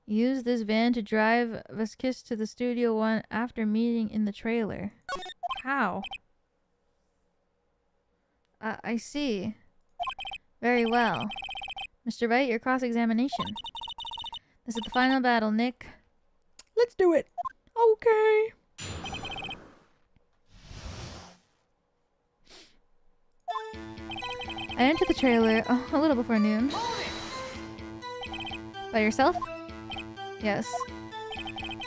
Use this van to drive Vasquez to the Studio 1 after meeting in the trailer. How? I see. Very well. Mr. Wright, your cross-examination. This is the final battle, Nick. Let's do it. Okay. I entered the trailer a little before noon. By yourself? Yes.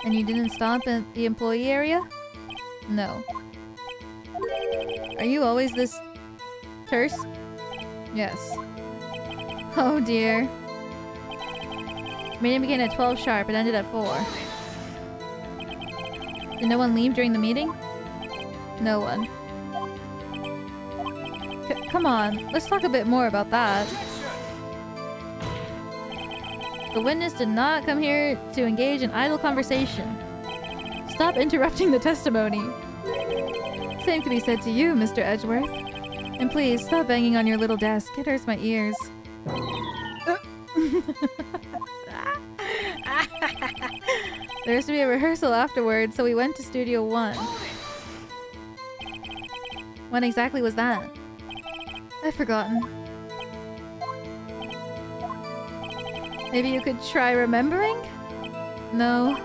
And you didn't stop at the employee area? No. Are you always this terse? Yes. Oh dear. Meeting began at 12 sharp. It ended at 4. Did no one leave during the meeting? No one. Come on, let's talk a bit more about that. The witness did not come here to engage in idle conversation. Stop interrupting the testimony. Same could be said to you, Mr. Edgeworth. And please, stop banging on your little desk. It hurts my ears. There's to be a rehearsal afterwards, so we went to Studio 1. When exactly was that? I've forgotten. Maybe you could try remembering? No.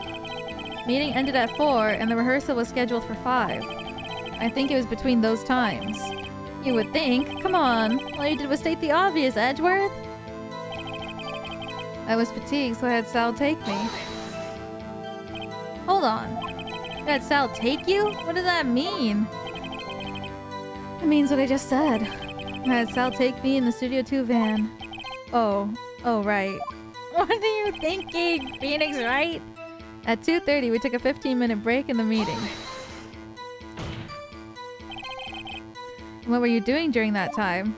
Meeting ended at 4 and the rehearsal was scheduled for 5. I think it was between those times. You would think. Come on. All you did was state the obvious, Edgeworth. I was fatigued, so I had Sal take me. Hold on. You had Sal take you? What does that mean? It means what I just said. I had Sal take me in the Studio 2 van. Oh, right. What are you thinking, Phoenix Wright? At 2:30, we took a 15-minute break in the meeting. What were you doing during that time?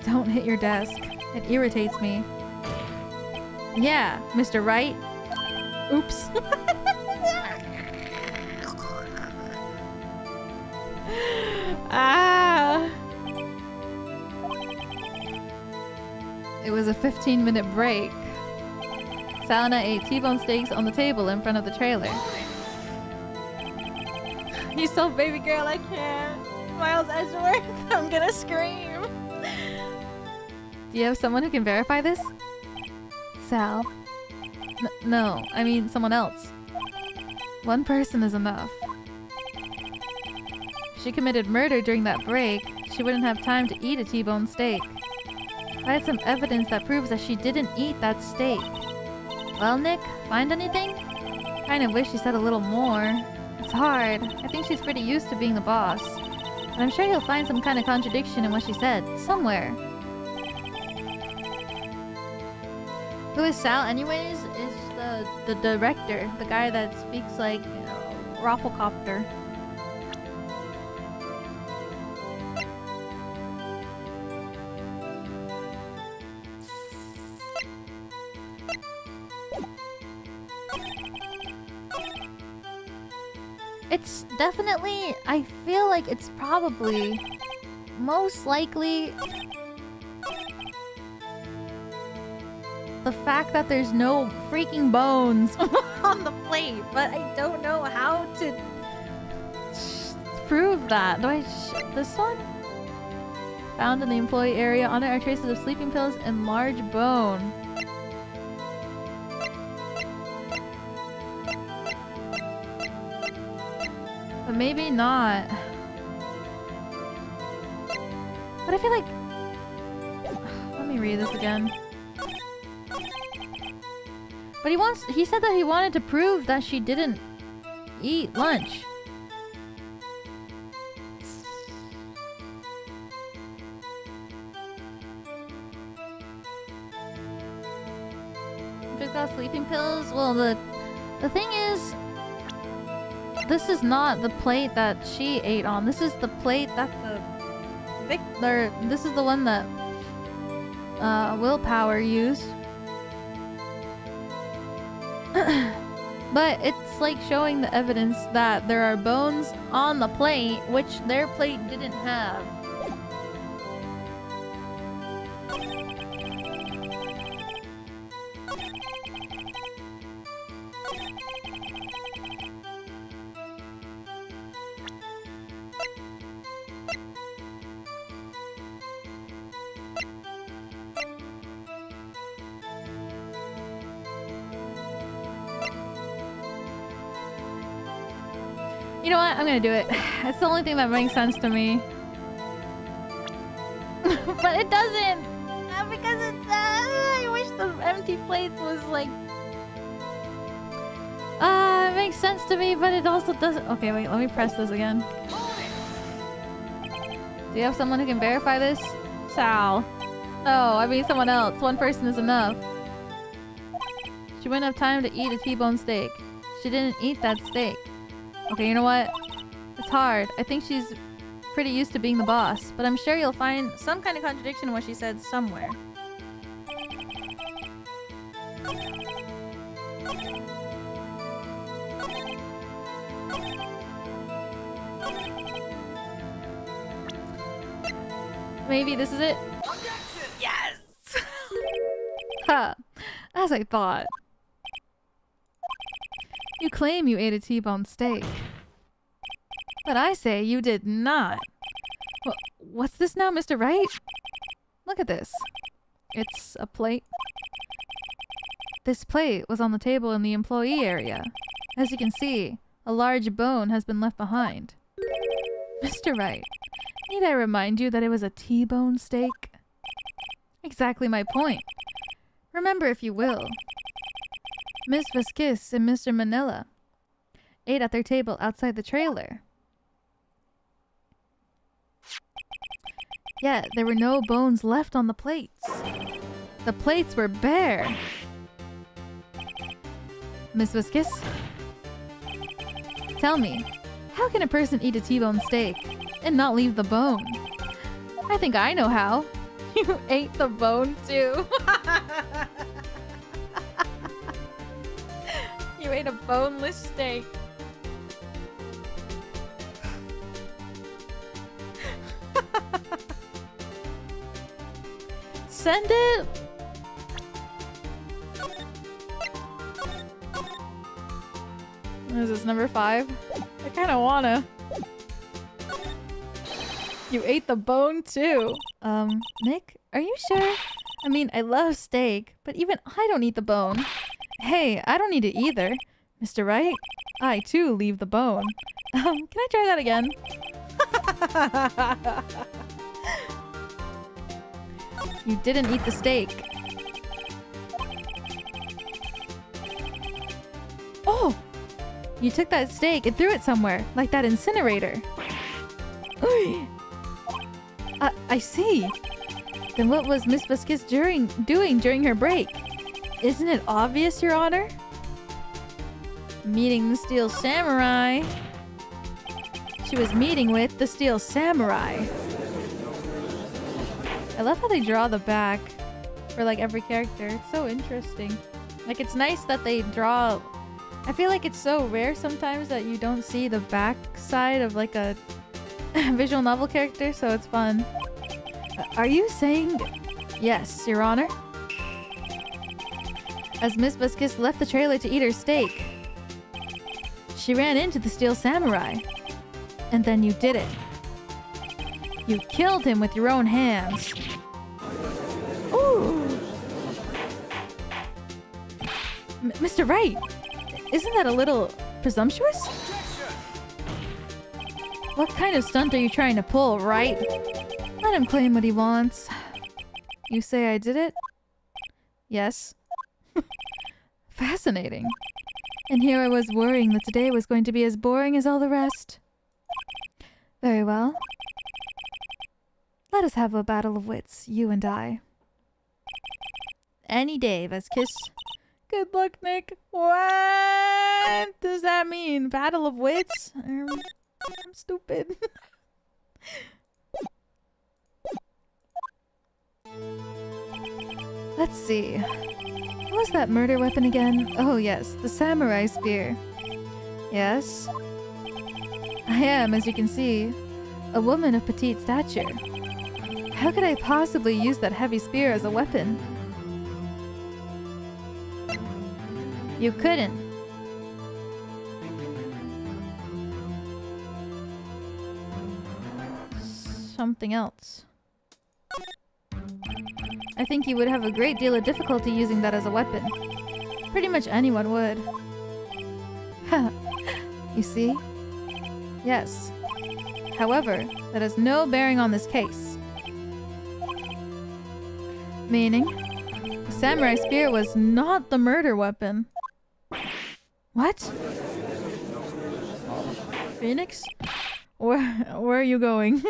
Don't hit your desk. It irritates me. Yeah, Mr. Wright. Oops. Ah! It was a 15-minute break. Salina ate T-bone steaks on the table in front of the trailer. You so baby girl, I can't. Miles Edgeworth, I'm gonna scream. Do you have someone who can verify this? Sal. No, I mean someone else. One person is enough. If she committed murder during that break, she wouldn't have time to eat a T-bone steak. I had some evidence that proves that she didn't eat that steak. Well, Nick, find anything? Kind of wish she said a little more. It's hard. I think she's pretty used to being the boss. But I'm sure you'll find some kind of contradiction in what she said, somewhere. Who is Sal anyways? Is the director, the guy that speaks like Rafflecopter. It's definitely, I feel like it's probably most likely the fact that there's no freaking bones on the plate, but I don't know how to prove that. Do I this one? Found in the employee area. On it are traces of sleeping pills and large bone. But maybe not. But I feel like... Let me read this again. But he said that he wanted to prove that she didn't eat lunch. If it's got sleeping pills, well, the thing is, this is not the plate that she ate on. This is the plate that this is the one that Willpower used. But it's like showing the evidence that there are bones on the plate, which their plate didn't have. You know what? I'm gonna do it. It's the only thing that makes sense to me. But it doesn't! Because it's... I wish the empty plates was like... it makes sense to me, but it also doesn't... Okay, wait, let me press this again. Do you have someone who can verify this? Sal. No, I mean someone else. One person is enough. She wouldn't have time to eat a T-bone steak. She didn't eat that steak. Okay, you know what? It's hard. I think she's pretty used to being the boss, but I'm sure you'll find some kind of contradiction in what she said somewhere. Maybe this is it? Yes! Ha! As I thought. You claim you ate a T-bone steak. But I say you did not. What's this now, Mr. Wright? Look at this. It's a plate. This plate was on the table in the employee area. As you can see, a large bone has been left behind. Mr. Wright, need I remind you that it was a T-bone steak? Exactly my point. Remember if you will. Miss Vasquez and Mr. Manila ate at their table outside the trailer. Yet there were no bones left on the plates. The plates were bare. Miss Viscous? Tell me, how can a person eat a T-bone steak and not leave the bone? I think I know how. You ate the bone too. You ate a boneless steak. Send it. Is this number 5? I kind of wanna. You ate the bone too. Nick, are you sure? I mean, I love steak, but even I don't eat the bone. Hey, I don't eat it either. Mr. Wright, I too leave the bone. Can I try that again? You didn't eat the steak. Oh! You took that steak and threw it somewhere, like that incinerator. I see. Then what was Miss Viscous doing during her break? Isn't it obvious, Your Honor? Meeting the Steel Samurai. She was meeting with the Steel Samurai. I love how they draw the back for like every character. It's so interesting. Like, it's nice that they draw... I feel like it's so rare sometimes that you don't see the back side of like a visual novel character, so it's fun. Are you saying... Yes, Your Honor? As Miss Viscous left the trailer to eat her steak, she ran into the Steel Samurai. And then you did it. You killed him with your own hands. Ooh! Mr. Wright! Isn't that a little presumptuous? What kind of stunt are you trying to pull, Wright? Let him claim what he wants. You say I did it? Yes. Fascinating. And here I was worrying that today was going to be as boring as all the rest. Very well. Let us have a battle of wits, you and I. Any day, Viscous. Good luck, Nick. What does that mean? Battle of wits? I'm stupid. Let's see. What was that murder weapon again? Oh yes, the samurai spear. Yes. I am, as you can see, a woman of petite stature. How could I possibly use that heavy spear as a weapon? You couldn't. Something else. I think you would have a great deal of difficulty using that as a weapon. Pretty much anyone would. Haha. You see? Yes. However, that has no bearing on this case. Meaning, the samurai spear was not the murder weapon. What? Phoenix? Where are you going?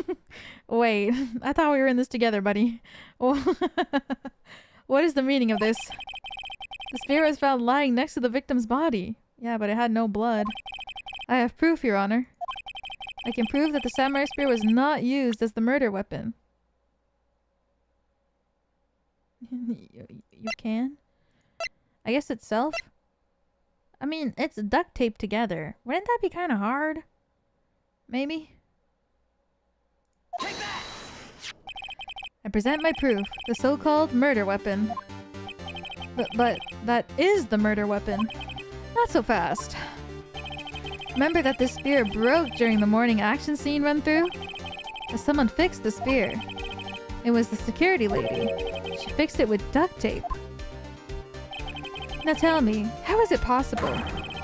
Wait, I thought we were in this together, buddy. What is the meaning of this? The spear was found lying next to the victim's body. Yeah, but it had no blood. I have proof, Your Honor. I can prove that the samurai spear was not used as the murder weapon. You can? I guess itself? I mean, it's duct taped together. Wouldn't that be kind of hard? Maybe? I present my proof, the so-called murder weapon. But that is the murder weapon. Not so fast. Remember that this spear broke during the morning action scene run-through? Someone fixed the spear. It was the security lady. She fixed it with duct tape. Now tell me, how is it possible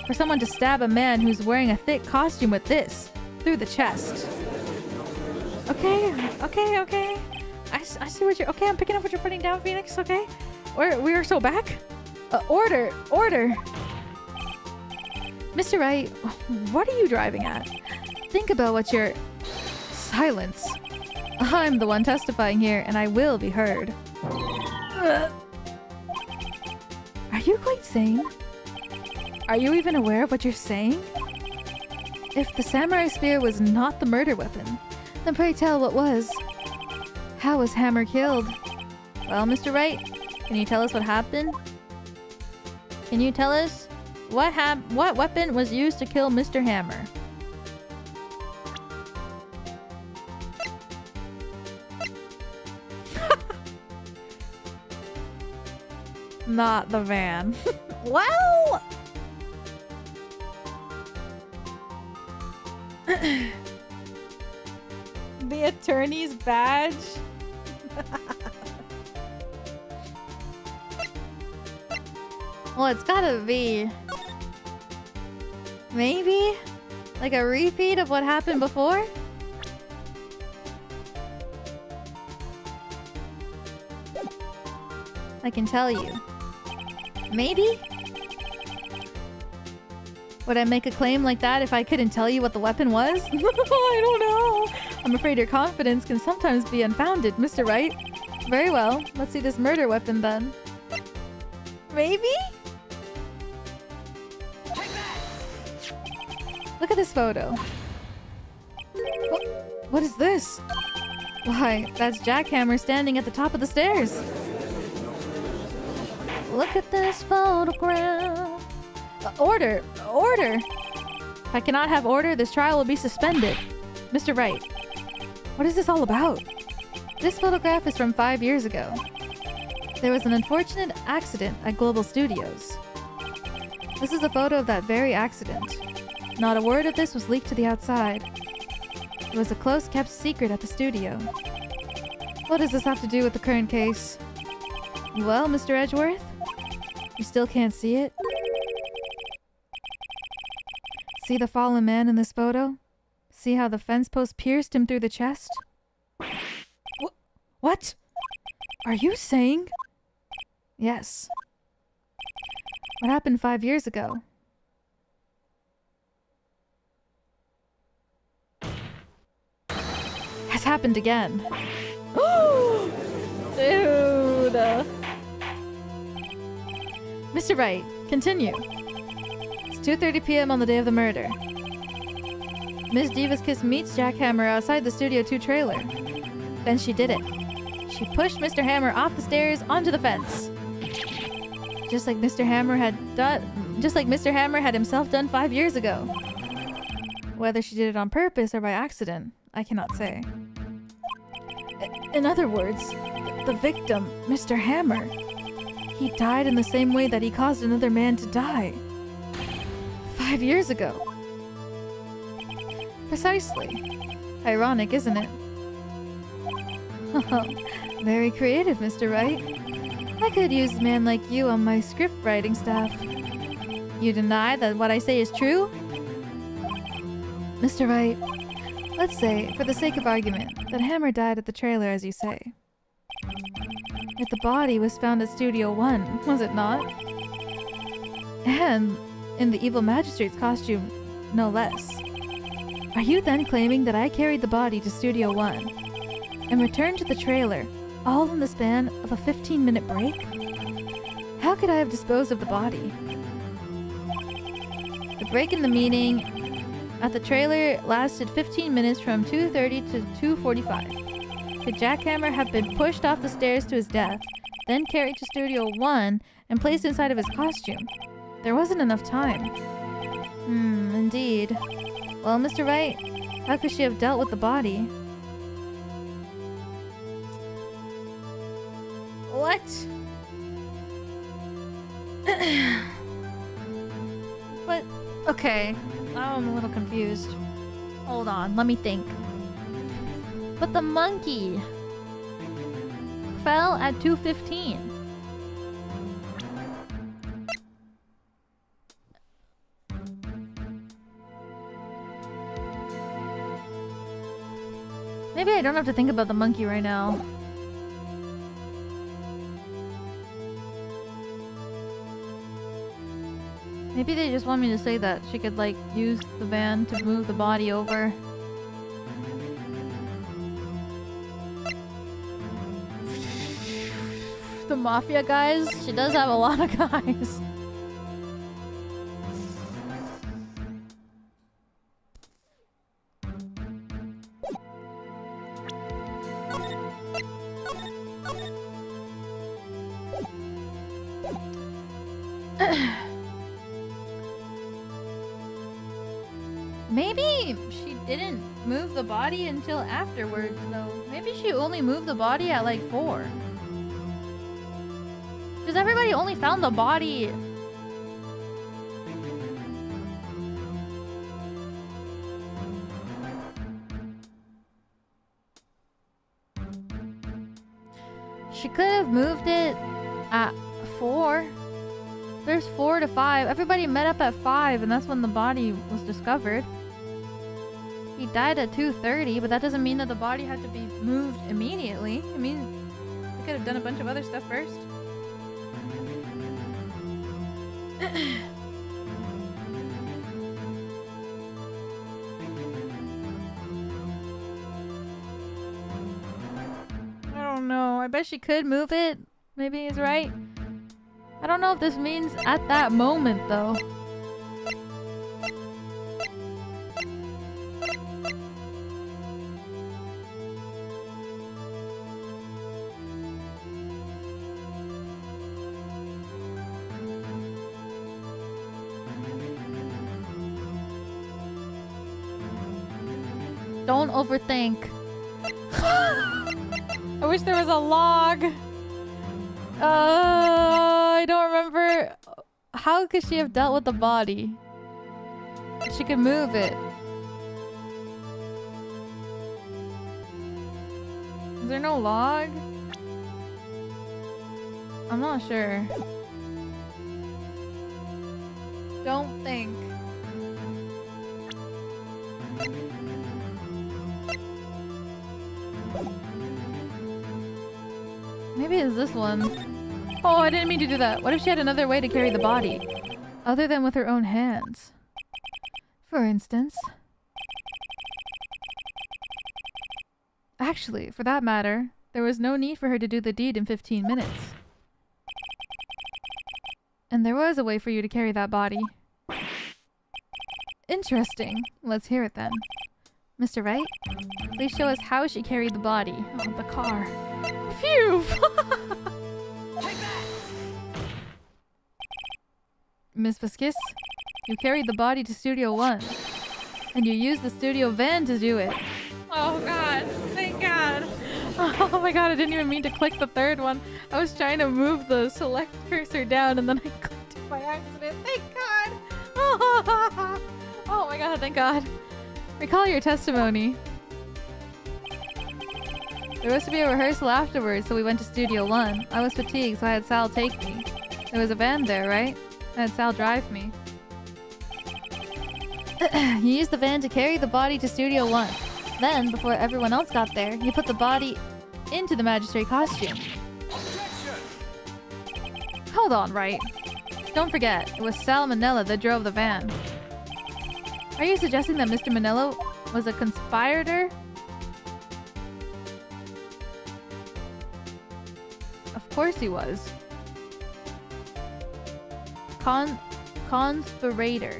for someone to stab a man who's wearing a thick costume with this through the chest? Okay. I see what you're... Okay, I'm picking up what you're putting down, Phoenix, okay? We are so back? Order! Mr. Wright, what are you driving at? Think about what you're... Silence. I'm the one testifying here, and I will be heard. Are you quite sane? Are you even aware of what you're saying? If the samurai spear was not the murder weapon, then pray tell what was. How was Hammer killed? Well, Mr. Wright, can you tell us what happened? Can you tell us what weapon was used to kill Mr. Hammer? Not the van. Well, the attorney's badge. well, it's gotta be maybe like a repeat of what happened before. I can tell you. Maybe? Would I make a claim like that if I couldn't tell you what the weapon was? I don't know. I'm afraid your confidence can sometimes be unfounded, Mr. Wright. Very well. Let's see this murder weapon then. Maybe? Look at this photo. What is this? Why, that's Jackhammer standing at the top of the stairs. Look at this photograph. Order! Order! If I cannot have order, this trial will be suspended. Mr. Wright, what is this all about? This photograph is from 5 years ago. There was an unfortunate accident at Global Studios. This is a photo of that very accident. Not a word of this was leaked to the outside. It was a close-kept secret at the studio. What does this have to do with the current case? Well, Mr. Edgeworth? You still can't see it? See the fallen man in this photo? See how the fence post pierced him through the chest? What? Are you saying? Yes. What happened 5 years ago? Has happened again. Dude. Mr. Wright, continue. It's 2:30 p.m. on the day of the murder. Ms. Divaskiss meets Jack Hammer outside the Studio 2 trailer. Then she did it. She pushed Mr. Hammer off the stairs onto the fence. Just like Mr. Hammer had himself done 5 years ago. Whether she did it on purpose or by accident, I cannot say. In other words, the victim, Mr. Hammer, he died in the same way that he caused another man to die. 5 years ago. Precisely. Ironic, isn't it? Very creative, Mr. Wright. I could use a man like you on my script writing staff. You deny that what I say is true? Mr. Wright, let's say, for the sake of argument, that Hammer died at the trailer as you say. Yet the body was found at Studio 1, was it not? And in the evil magistrate's costume, no less. Are you then claiming that I carried the body to Studio 1 and returned to the trailer, all in the span of a 15-minute break? How could I have disposed of the body? The break in the meeting at the trailer lasted 15 minutes from 2:30 to 2:45. Could Jackhammer have been pushed off the stairs to his death, then carried to Studio 1 and placed inside of his costume? There wasn't enough time. Indeed. Well, Mr. Wright, how could she have dealt with the body? What? But, okay. Now I'm a little confused. Hold on, let me think. But the monkey fell at 2:15. Maybe I don't have to think about the monkey right now. Maybe they just want me to say that she could, like, use the van to move the body over. The mafia guys? She does have a lot of guys. Maybe she didn't move the body until afterwards, though. Maybe she only moved the body at like 4. Because everybody only found the body. She could have moved it at 4. There's 4 to 5. Everybody met up at 5, and that's when the body was discovered. He died at 2:30, but that doesn't mean that the body had to be moved immediately. I mean, they could have done a bunch of other stuff first. I don't know. I bet she could move it. Maybe he's right. I don't know if this means at that moment, though. Don't overthink. I wish there was a log. I don't remember. How could she have dealt with the body? She could move it. Is there no log? I'm not sure. Don't think. Maybe it's this one. Oh, I didn't mean to do that. What if she had another way to carry the body? Other than with her own hands? For instance. Actually, for that matter, there was no need for her to do the deed in 15 minutes. And there was a way for you to carry that body. Interesting. Let's hear it then. Mr. Wright, please show us how she carried the body. Oh, the car. Phew! Miss Vasquez, you carried the body to Studio 1. And you used the studio van to do it. Oh god, thank god. Oh my god, I didn't even mean to click the third one. I was trying to move the select cursor down and then I clicked it by accident. Thank god! Oh my god, thank god. Recall your testimony. There was to be a rehearsal afterwards, so we went to Studio 1. I was fatigued, so I had Sal take me. There was a van there, right? I had Sal drive me. You used the van to carry the body to Studio 1. Then, before everyone else got there, you put the body into the magistrate costume. Hold on, Wright. Don't forget, it was Sal Manella that drove the van. Are you suggesting that Mr. Manella was a conspirator? Of course he was. Conspirator.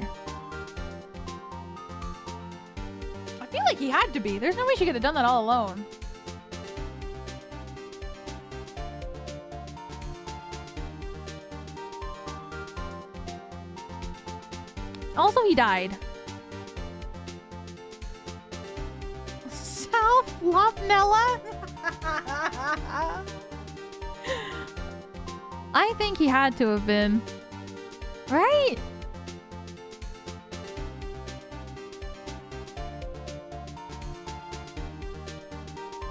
I feel like he had to be. There's no way she could have done that all alone. Also, he died. Sal Flopnella? I think he had to have been. Right?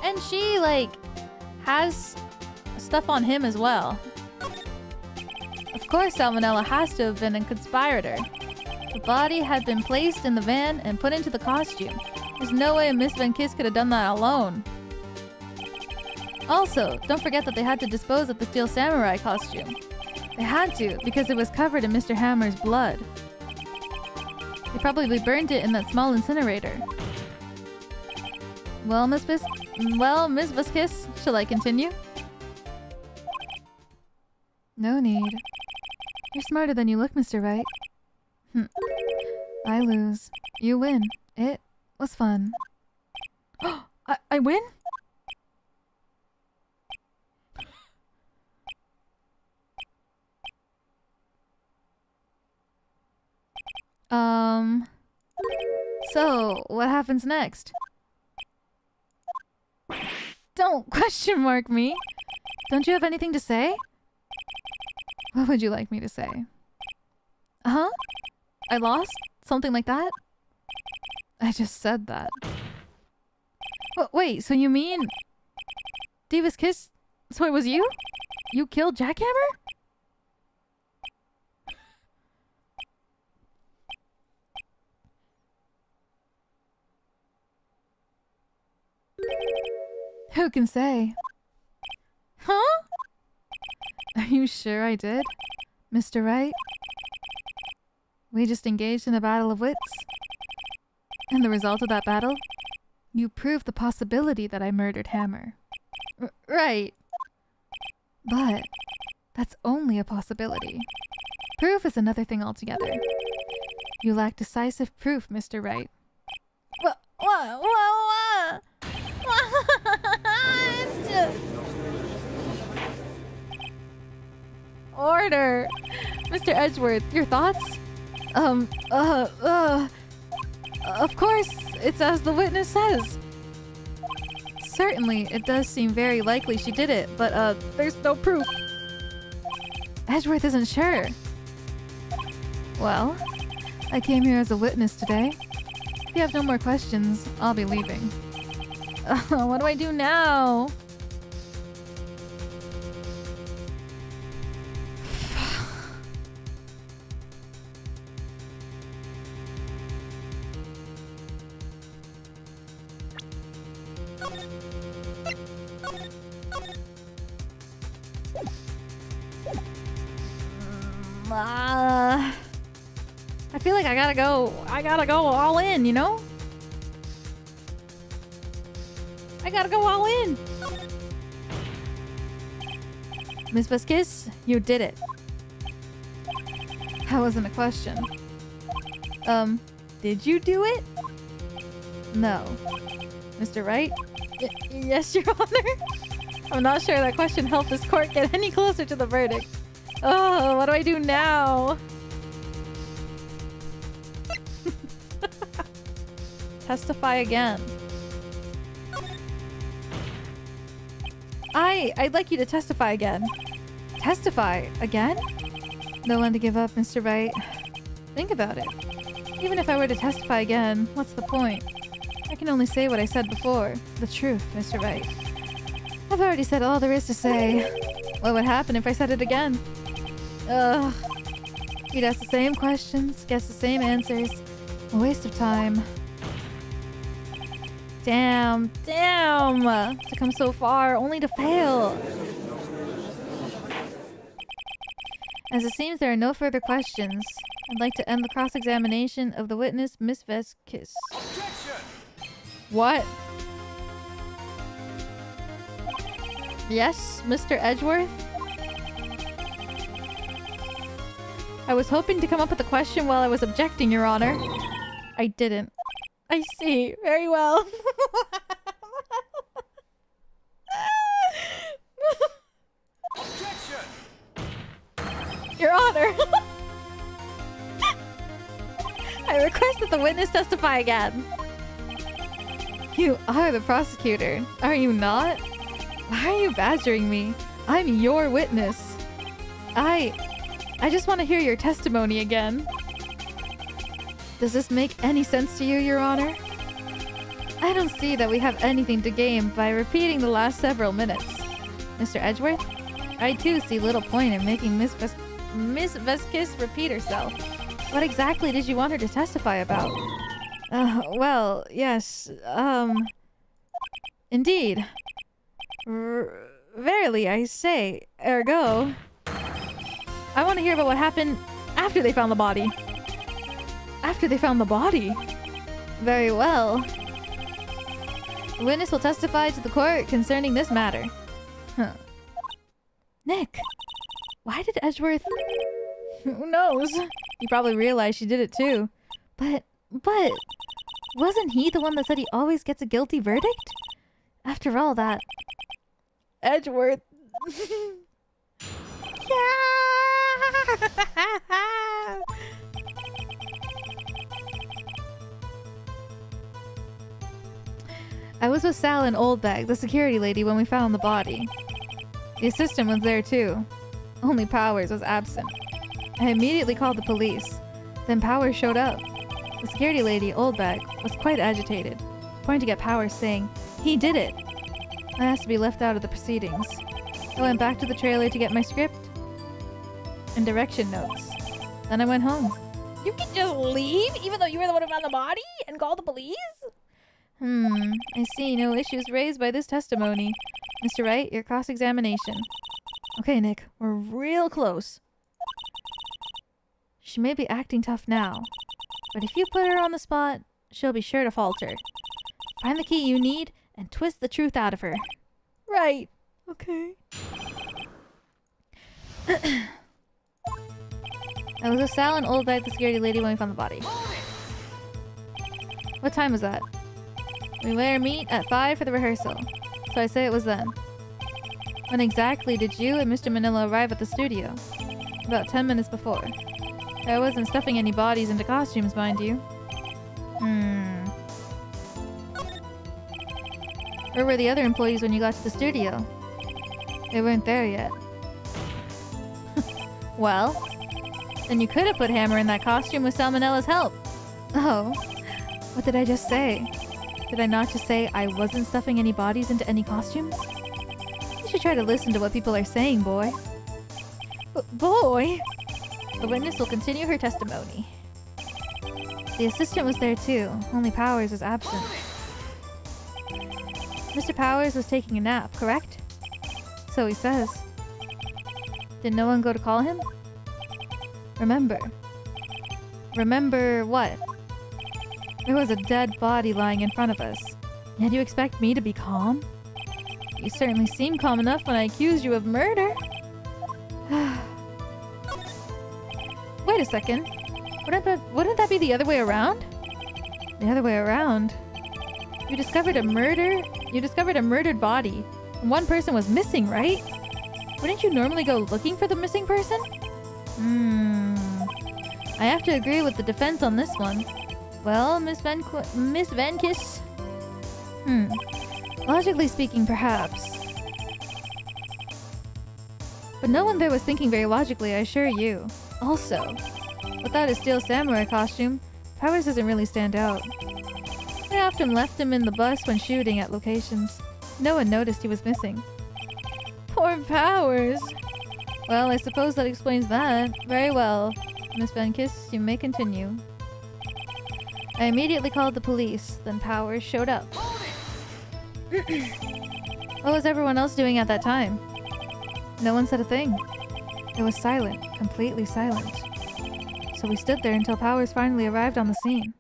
And she, like, has stuff on him as well. Of course, Salmonella has to have been a conspirator. The body had been placed in the van and put into the costume. There's no way Miss Van Kiss could have done that alone. Also, don't forget that they had to dispose of the Steel Samurai costume. They had to, because it was covered in Mr. Hammer's blood. They probably burned it in that small incinerator. Well, Miss Vasquez, shall I continue? No need. You're smarter than you look, Mr. Wright. I lose. You win. It was fun. I win? So, what happens next? Don't question mark me. Don't you have anything to say? What would you like me to say? Huh? I lost? Something like that? I just said that. Wait, so you mean... Diva's kiss? So it was you? You killed Jackhammer? Who can say? Huh? Are you sure I did, Mr. Wright? We just engaged in a battle of wits. And the result of that battle? You proved the possibility that I murdered Hammer. Right. But that's only a possibility. Proof is another thing altogether. You lack decisive proof, Mr. Wright. What? Order! Mr. Edgeworth, your thoughts? Of course, it's as the witness says. Certainly, it does seem very likely she did it, but, there's no proof. Edgeworth isn't sure. Well, I came here as a witness today. If you have no more questions, I'll be leaving. What do I do now? I feel like I gotta go all in, you know? I gotta go all in. Miss Vasquez, you did it. That wasn't a question. Did you do it? No. Mr. Wright? Yes, Your Honor. I'm not sure that question helped this court get any closer to the verdict. Oh, what do I do now? Testify again. I'd like you to testify again. Testify again? No one to give up, Mr. Wright. Think about it. Even if I were to testify again, what's the point? I can only say what I said before. The truth, Mr. Wright. I've already said all there is to say. What would happen if I said it again? Ugh. You'd ask the same questions, guess the same answers. A waste of time. Damn. To come so far, only to fail. As it seems there are no further questions, I'd like to end the cross-examination of the witness, Miss Vasquez. What? Yes, Mr. Edgeworth? I was hoping to come up with a question while I was objecting, Your Honor. I didn't. I see. Very well. Your Honor. I request that the witness testify again. You are the prosecutor, are you not? Why are you badgering me? I'm your witness. I just want to hear your testimony again. Does this make any sense to you, Your Honor? I don't see that we have anything to gain by repeating the last several minutes. Mr. Edgeworth? I too see little point in making Miss Vasquez repeat herself. What exactly did you want her to testify about? Well, yes, indeed. Verily, I say, ergo. I want to hear about what happened after they found the body. After they found the body? Very well. The witness will testify to the court concerning this matter. Huh. Nick, why did Edgeworth... Who knows? He probably realized she did it too. But... wasn't he the one that said he always gets a guilty verdict? After all that... Edgeworth... I was with Sal and Oldbag, the security lady, when we found the body. The assistant was there too. Only Powers was absent. I immediately called the police. Then Powers showed up. The security lady, Oldbag, was quite agitated, pointing at Powers saying, "He did it!" I asked to be left out of the proceedings. I went back to the trailer to get my script and direction notes. Then I went home. You can just leave even though you were the one who found the body and call the police? I see no issues raised by this testimony. Mr. Wright, your cross-examination. Okay, Nick, we're real close. She may be acting tough now, but if you put her on the spot, she'll be sure to falter. Find the key you need and twist the truth out of her. Right. Okay. I was with Sal and Oldbag, the security lady, when we found the body. What time was that? We were meet at 5 for the rehearsal, so I say it was then. When exactly did you and Mr. Manila arrive at the studio? About 10 minutes before. I wasn't stuffing any bodies into costumes, mind you. Where were the other employees when you got to the studio? They weren't there yet. Well, then you could have put Hammer in that costume with Salmonella's help. Oh, what did I just say? Did I not just say I wasn't stuffing any bodies into any costumes? You should try to listen to what people are saying, boy. Boy? The witness will continue her testimony. The assistant was there too, only Powers was absent. Mr. Powers was taking a nap, correct? So he says. Did no one go to call him? Remember. Remember what? There was a dead body lying in front of us. Yet you expect me to be calm? You certainly seemed calm enough when I accused you of murder. Wait a second. Wouldn't that be the other way around? The other way around? You discovered a murdered body, and one person was missing, right? Wouldn't you normally go looking for the missing person? I have to agree with the defense on this one. Well, Miss Vankish. Logically speaking, perhaps. But no one there was thinking very logically, I assure you. Also, without his steel samurai costume, Powers doesn't really stand out. I often left him in the bus when shooting at locations. No one noticed he was missing. Poor Powers! Well, I suppose that explains that. Very well. Miss Vankiss, you may continue. I immediately called the police, then Powers showed up. What was everyone else doing at that time? No one said a thing. It was silent, completely silent. So we stood there until Powers finally arrived on the scene.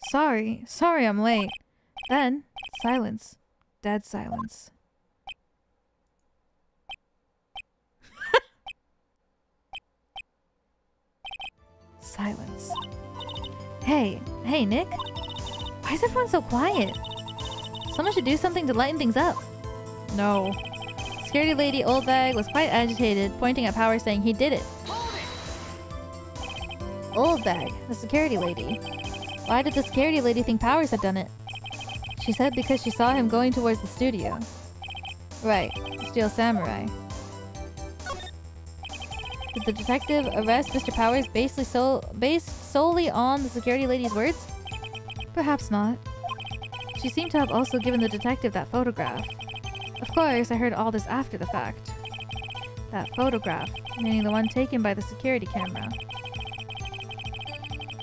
Sorry I'm late. Then, silence. Dead silence. Silence. Hey, Nick? Why is everyone so quiet? Someone should do something to lighten things up. No. Security lady Oldbag was quite agitated, pointing at Powers saying he did it. Oldbag, the security lady. Why did the security lady think Powers had done it? She said because she saw him going towards the studio. Right, the Steel Samurai. Did the detective arrest Mr. Powers based solely on the security lady's words? Perhaps not. She seemed to have also given the detective that photograph. Of course, I heard all this after the fact. That photograph, meaning the one taken by the security camera.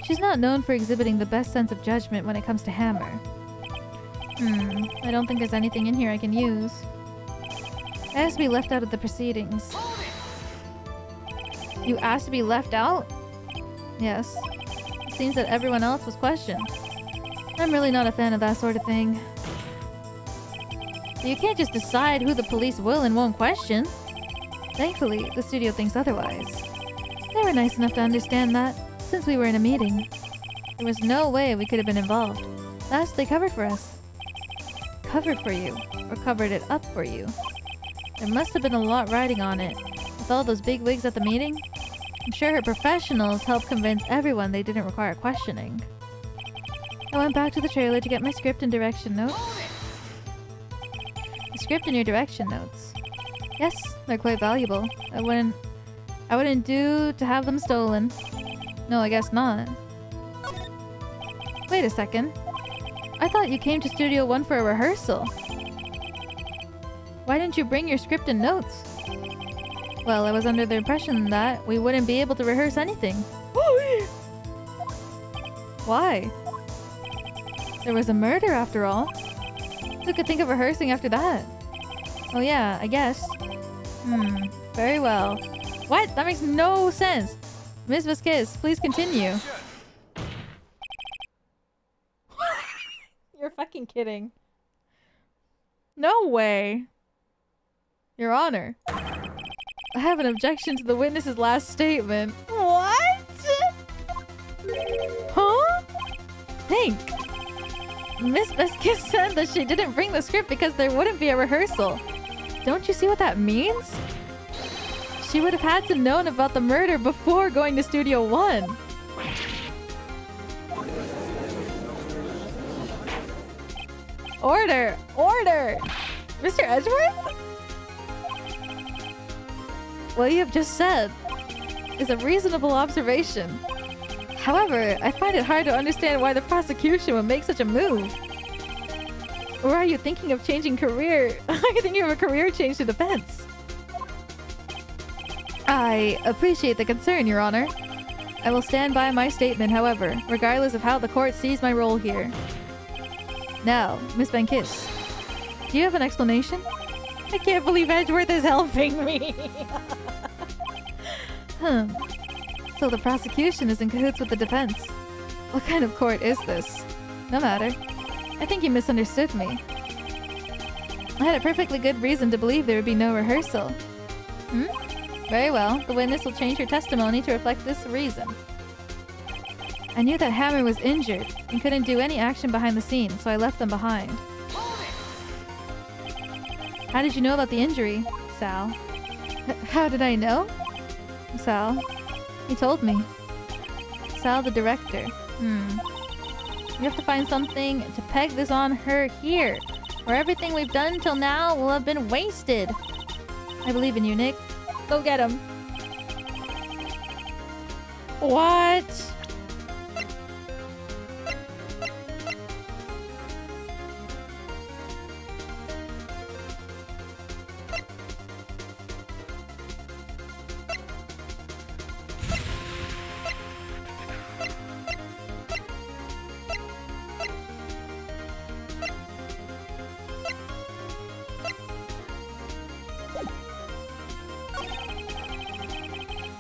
She's not known for exhibiting the best sense of judgment when it comes to Hammer. I don't think there's anything in here I can use. It has to be left out of the proceedings. You asked to be left out? Yes. It seems that everyone else was questioned. I'm really not a fan of that sort of thing. But you can't just decide who the police will and won't question. Thankfully, the studio thinks otherwise. They were nice enough to understand that, since we were in a meeting. There was no way we could have been involved. Thus, they covered for us. Covered for you. Or covered it up for you. There must have been a lot riding on it. With all those big wigs at the meeting, I'm sure her professionals helped convince everyone they didn't require questioning. I went back to the trailer to get my script and direction notes. script and your direction notes. Yes, they're quite valuable. I wouldn't do to have them stolen. No, I guess not. Wait a second. I thought you came to Studio 1 for a rehearsal. Why didn't you bring your script and notes? Well, I was under the impression that we wouldn't be able to rehearse anything. Why? There was a murder after all. Who could think of rehearsing after that? Oh yeah, I guess. Very well. What? That makes no sense. Miss Vasquez, please continue. You're fucking kidding. No way. Your Honor. I have an objection to the witness's last statement. What? Huh? Think. Miss Vasquez said that she didn't bring the script because there wouldn't be a rehearsal. Don't you see what that means? She would have had to know about the murder before going to Studio 1. Order! Order! Mr. Edgeworth? What you have just said is a reasonable observation. However, I find it hard to understand why the prosecution would make such a move. Or are you thinking of changing career? Are you thinking of a career change to defense? I appreciate the concern, Your Honor. I will stand by my statement, however, regardless of how the court sees my role here. Now, Miss Van Kiss, do you have an explanation? I can't believe Edgeworth is helping me. So the prosecution is in cahoots with the defense. What kind of court is this? No matter. I think you misunderstood me. I had a perfectly good reason to believe there would be no rehearsal. Very well. The witness will change her testimony to reflect this reason. I knew that Hammer was injured and couldn't do any action behind the scenes, so I left them behind. How did you know about the injury, Sal? How did I know? Sal. He told me. Sal, the director. You have to find something to peg this on her here, or everything we've done till now will have been wasted. I believe in you, Nick. Go get him. What?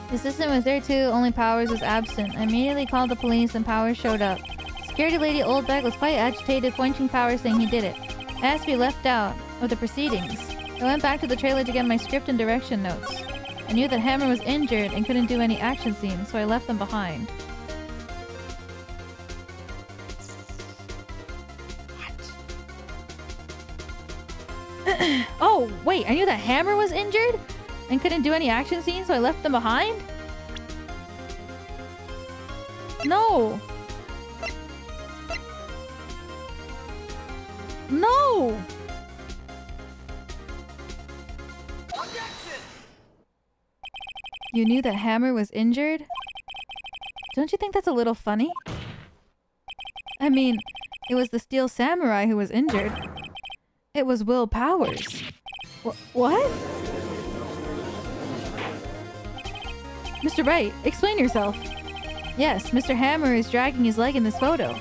The assistant was there too, only Powers was absent. I immediately called the police and Powers showed up. Security lady Oldbeck was quite agitated, pointing Powers saying he did it. I asked to be left out of the proceedings. I went back to the trailer to get my script and direction notes. I knew that Hammer was injured and couldn't do any action scenes, so I left them behind. What? Oh, wait, I knew that Hammer was injured? And couldn't do any action scenes, so I left them behind? No! No! You knew that Hammer was injured? Don't you think that's a little funny? I mean, it was the Steel Samurai who was injured. It was Will Powers. What? Mr. Wright, explain yourself. Yes, Mr. Hammer is dragging his leg in this photo.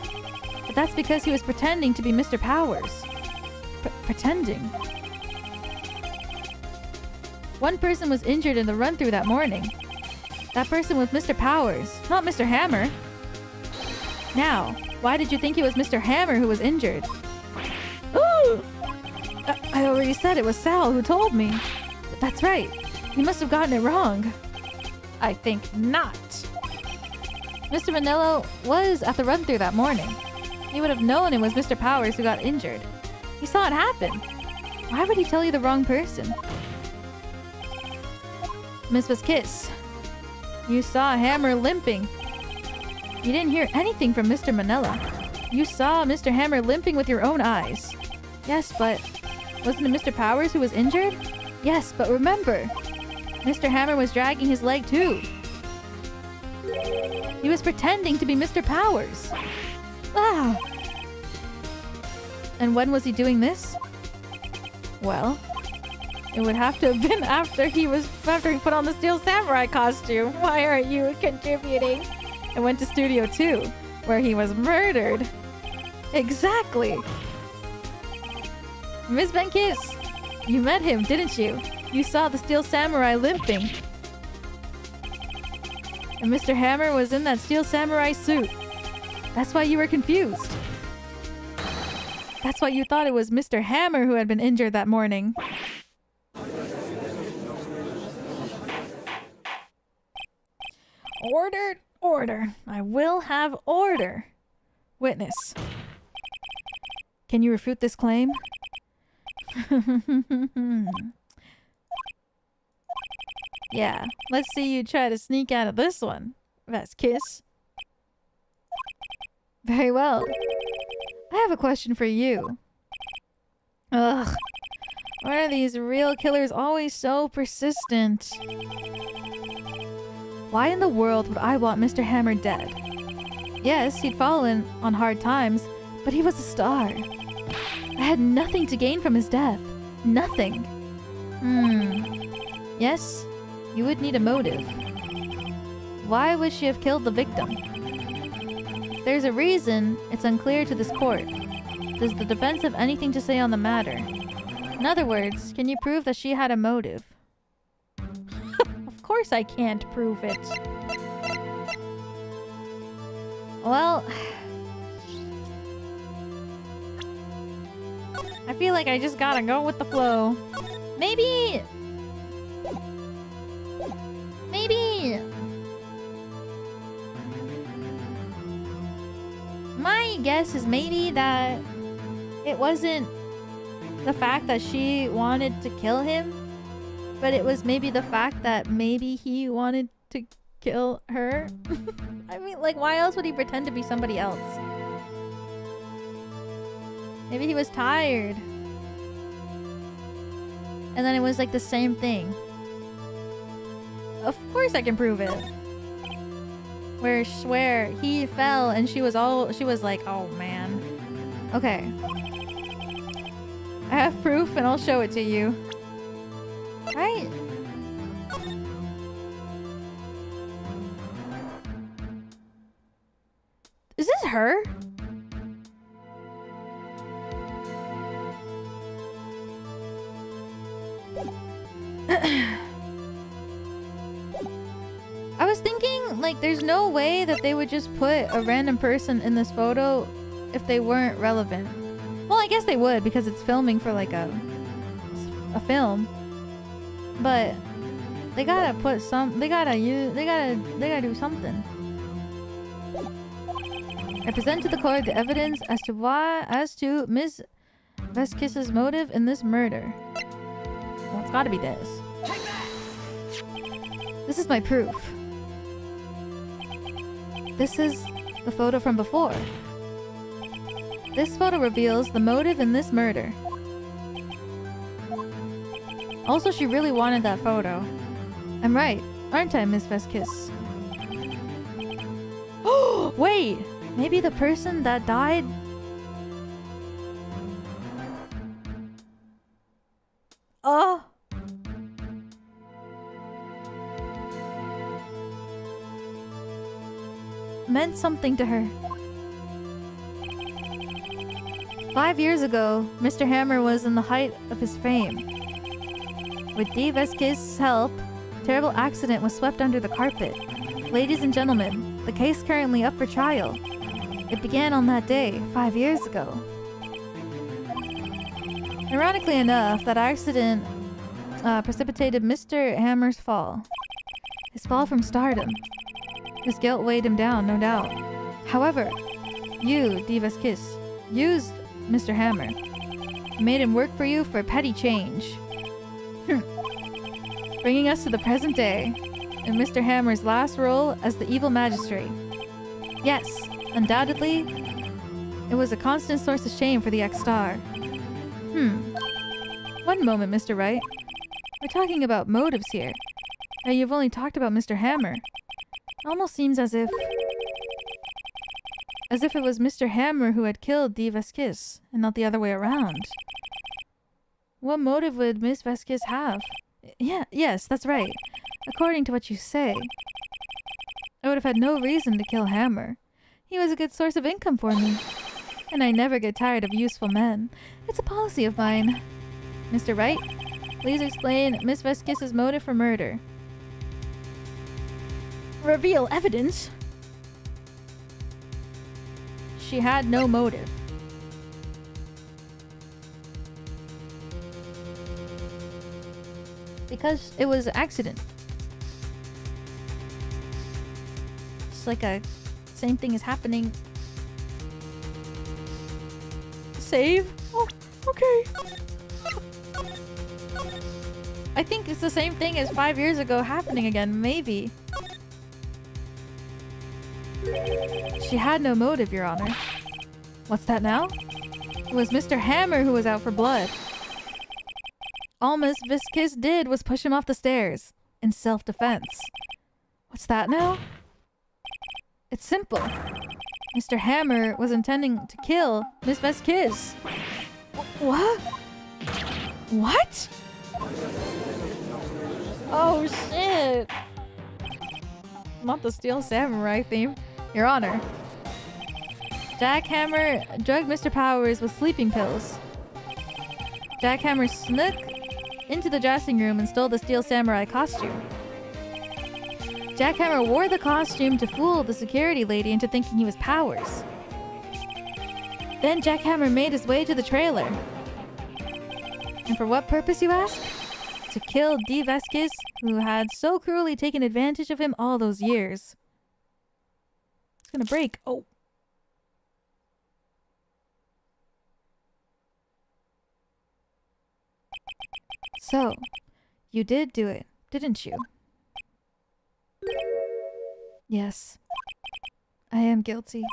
But that's because he was pretending to be Mr. Powers. Pretending? One person was injured in the run-through that morning. That person was Mr. Powers, not Mr. Hammer. Now, why did you think it was Mr. Hammer who was injured? Ooh! I already said it was Sal who told me. But that's right. You must have gotten it wrong. I think not. Mr. Manello was at the run-through that morning. He would have known it was Mr. Powers who got injured. He saw it happen. Why would he tell you the wrong person? Miss Vasquez, you saw Hammer limping. You didn't hear anything from Mr. Manella. You saw Mr. Hammer limping with your own eyes. Yes, but Wasn't it Mr. Powers who was injured? Yes, but remember, Mr. Hammer was dragging his leg too. He was pretending to be Mr. Powers. Ah! And when was he doing this? Well, it would have to have been after he put on the Steel Samurai costume. Why aren't you contributing? And went to Studio 2, where he was murdered. Exactly. Miss Van Kiss, you met him, didn't you? You saw the Steel Samurai limping. And Mr. Hammer was in that Steel Samurai suit. That's why you were confused. That's why you thought it was Mr. Hammer who had been injured that morning. Order, order. I will have order. Witness. Can you refute this claim? Yeah, let's see you try to sneak out of this one. Best kiss. Very well. I have a question for you. Ugh. Why are these real killers always so persistent? Why in the world would I want Mr. Hammer dead? Yes, he'd fallen on hard times, but he was a star. I had nothing to gain from his death. Nothing. Yes, you would need a motive. Why would she have killed the victim? If there's a reason, it's unclear to this court. Does the defense have anything to say on the matter? In other words, can you prove that she had a motive? Of course I can't prove it. Well, I feel like I just gotta go with the flow. Maybe... My guess is maybe that it wasn't the fact that she wanted to kill him, but it was maybe the fact that maybe he wanted to kill her. I mean, like, why else would he pretend to be somebody else? Maybe he was tired. And then it was like the same thing. Of course I can prove it. Where he fell and she was like, oh man. Okay. I have proof and I'll show it to you. Right? Is this her? I was thinking, like, there's no way that they would just put a random person in this photo if they weren't relevant. Well, I guess they would because it's filming for like a film. But they gotta put some. They gotta do something. I present to the court the evidence as to Ms. Vasquez's motive in this murder. Well, it's gotta be this. This is my proof. This is the photo from before. This photo reveals the motive in this murder. Also, she really wanted that photo. I'm right, aren't I, Miss Vasquez? Oh, wait! Maybe the person that died... Oh! Meant something to her. 5 years ago, Mr. Hammer was in the height of his fame. With D. Vasquez's help, a terrible accident was swept under the carpet. Ladies and gentlemen, the case currently up for trial. It began on that day, 5 years ago. Ironically enough, that accident precipitated Mr. Hammer's fall. His fall from stardom. His guilt weighed him down, no doubt. However, you, D. Vasquez, used Mr. Hammer. You made him work for you for petty change. Bringing us to the present day, in Mr. Hammer's last role as the evil magistrate. Yes, undoubtedly, it was a constant source of shame for the ex-star. One moment, Mr. Wright. We're talking about motives here. Now you've only talked about Mr. Hammer. It almost seems as if it was Mr. Hammer who had killed D. Vasquez, and not the other way around. What motive would Miss Vasquez have? Yes, that's right. According to what you say, I would have had no reason to kill Hammer. He was a good source of income for me. And I never get tired of useful men. It's a policy of mine. Mr. Wright, please explain Miss Vasquez's motive for murder. Reveal evidence? She had no motive. Because it was an accident. It's like a same thing is happening. Save? Oh, okay. I think it's the same thing as 5 years ago happening again, maybe. She had no motive, Your Honor. What's that now? It was Mr. Hammer who was out for blood. All Miss Vasquez did was push him off the stairs, in self-defense. What's that now? It's simple. Mr. Hammer was intending to kill Miss Vasquez. What? What? Oh shit! Not the Steel Samurai theme. Your Honor. Jack Hammer drugged Mr. Powers with sleeping pills. Jack Hammer snuck into the dressing room and stole the Steel Samurai costume. Jack Hammer wore the costume to fool the security lady into thinking he was Powers. Then Jack Hammer made his way to the trailer. And for what purpose, you ask? To kill D. Vasquez, who had so cruelly taken advantage of him all those years. It's gonna break. Oh. So, you did do it, didn't you? Yes. I am guilty.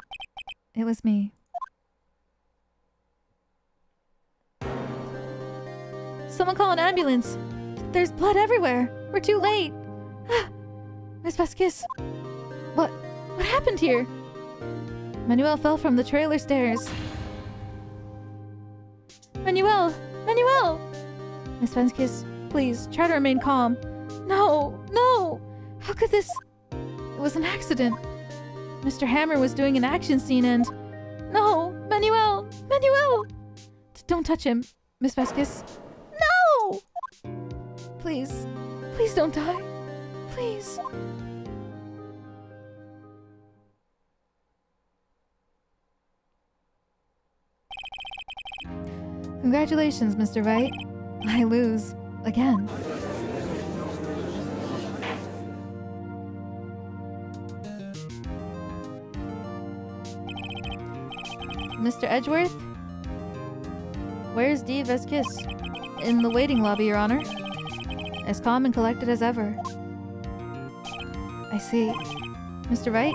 It was me. Someone call an ambulance! There's blood everywhere! We're too late! Miss Vasquez! What happened here? Manuel fell from the trailer stairs. Manuel! Manuel! Miss Vasquez, please, try to remain calm. No! No! How could this... It was an accident. Mr. Hammer was doing an action scene and... No! Manuel! Manuel! Don't touch him, Miss Vasquez. No! Please. Please don't die. Please. Congratulations, Mr. Wright. I lose. Again. Mr. Edgeworth? Where's D. Vasquez? In the waiting lobby, Your Honor. As calm and collected as ever. I see. Mr. Wright?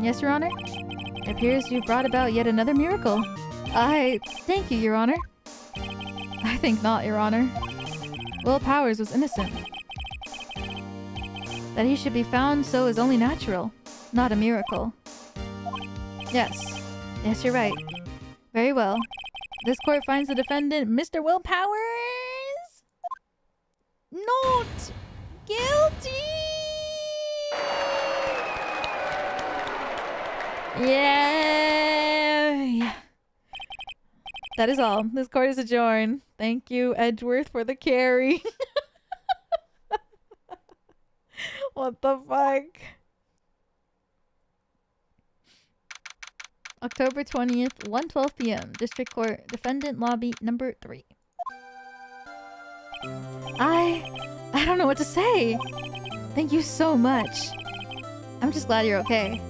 Yes, Your Honor? It appears you brought about yet another miracle. Thank you, Your Honor. I think not, Your Honor. Will Powers was innocent. That he should be found so is only natural, not a miracle. Yes. Yes, you're right. Very well. This court finds the defendant, Mr. Will Powers, not guilty! Yay! That is all. This court is adjourned. Thank you, Edgeworth, for the carry. What the fuck? October 20th, 1:12 p.m. District Court, Defendant Lobby number 3. I don't know what to say. Thank you so much. I'm just glad you're okay.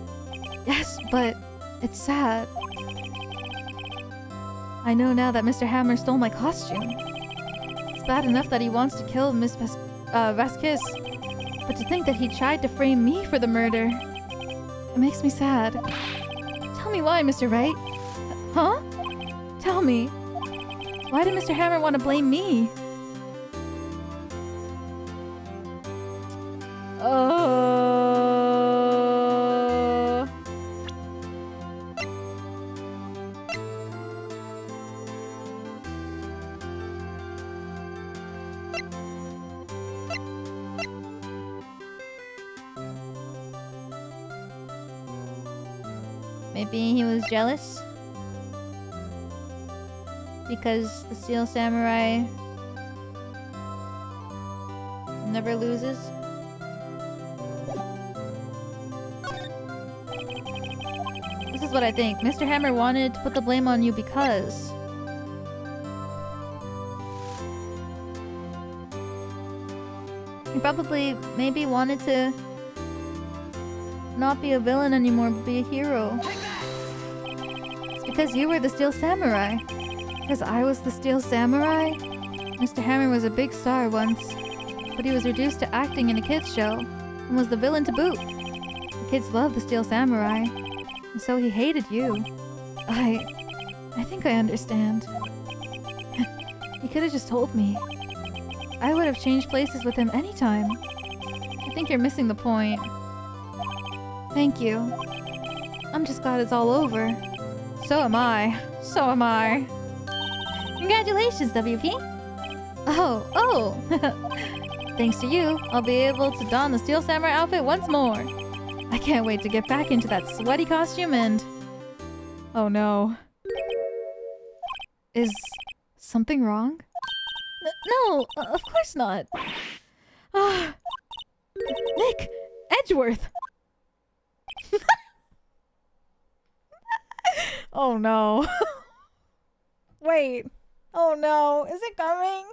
Yes, but it's sad. I know now that Mr. Hammer stole my costume. It's bad enough that he wants to kill Miss Vasquez, but to think that he tried to frame me for the murder, it makes me sad. Tell me why, Mr. Wright. Huh? Tell me. Why did Mr. Hammer want to blame me? Maybe he was jealous? Because the Steel Samurai never loses? This is what I think. Mr. Hammer wanted to put the blame on you because... he probably maybe wanted to not be a villain anymore, but be a hero. It's because you were the Steel Samurai. Because I was the Steel Samurai? Mr. Hammer was a big star once, but he was reduced to acting in a kids show and was the villain to boot. The kids loved the Steel Samurai, and so he hated you. I think I understand. He could have just told me. I would have changed places with him anytime. I think you're missing the point. Thank you. I'm just glad it's all over. So am I. So am I. Congratulations, WP! Oh! Thanks to you, I'll be able to don the Steel Samurai outfit once more. I can't wait to get back into that sweaty costume and... oh no. Is something wrong? No, of course not. Nick! Edgeworth! Oh no. Wait. Oh no. Is it coming?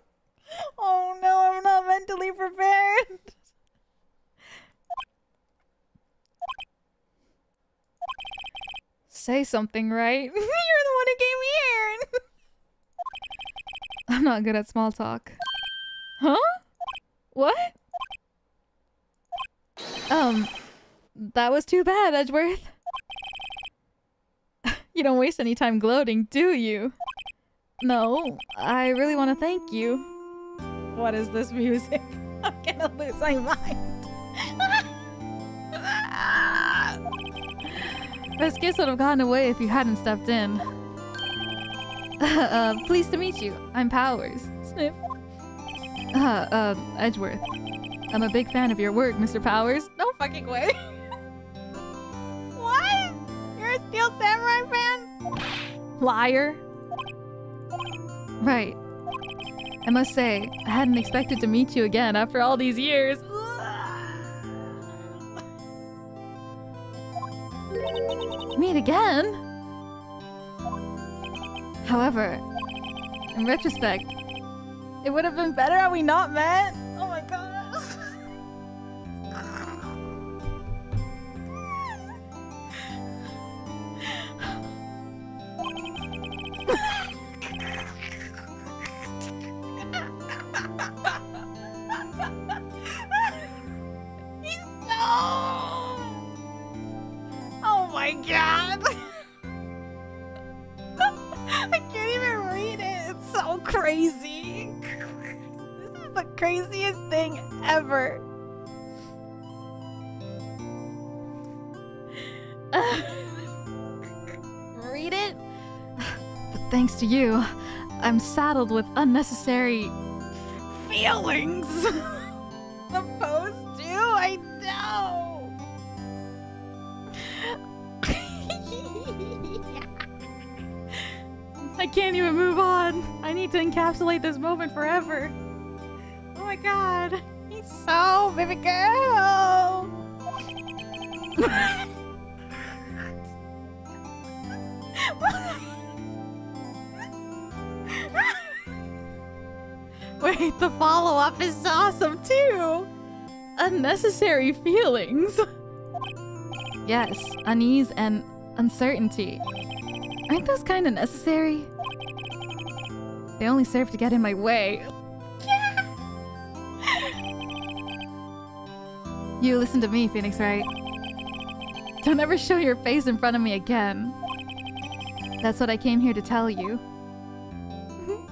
Oh no, I'm not mentally prepared. Say something, right? You're the one who gave me here. I'm not good at small talk. Huh? What? That was too bad, Edgeworth. You don't waste any time gloating, do you? No, I really want to thank you. What is this music? I'm gonna lose my mind. This kiss would have gotten away if you hadn't stepped in. Pleased to meet you. I'm Powers. Sniff. Edgeworth. I'm a big fan of your work, Mr. Powers. No fucking way. What? You're a Steel Samurai fan? Liar. Right. I must say, I hadn't expected to meet you again after all these years. Meet again? However, in retrospect, it would have been better had we not met. Oh my god. Oh my god. I can't even read it. It's so crazy. This is the craziest thing ever. Read it? But thanks to you, I'm saddled with unnecessary feelings. Supposed to? I know. I can't even move on. I need to encapsulate this moment forever. Oh my god. He's so baby girl. Wait, the follow-up is awesome too. Unnecessary feelings. Yes, unease and uncertainty. Aren't those kind of necessary? They only serve to get in my way. You listen to me, Phoenix Wright. Don't ever show your face in front of me again. That's what I came here to tell you.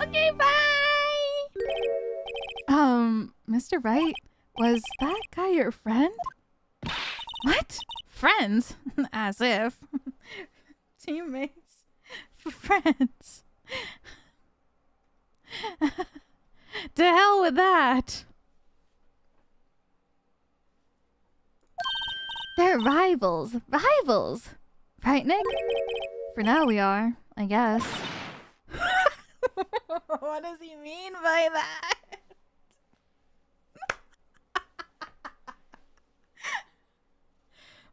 Okay, bye! Mr. Wright, was that guy your friend? What? Friends? As if. Teammates. Friends. To hell with that. They're rivals. Rivals. Right, Nick? For now we are, I guess. What does he mean by that?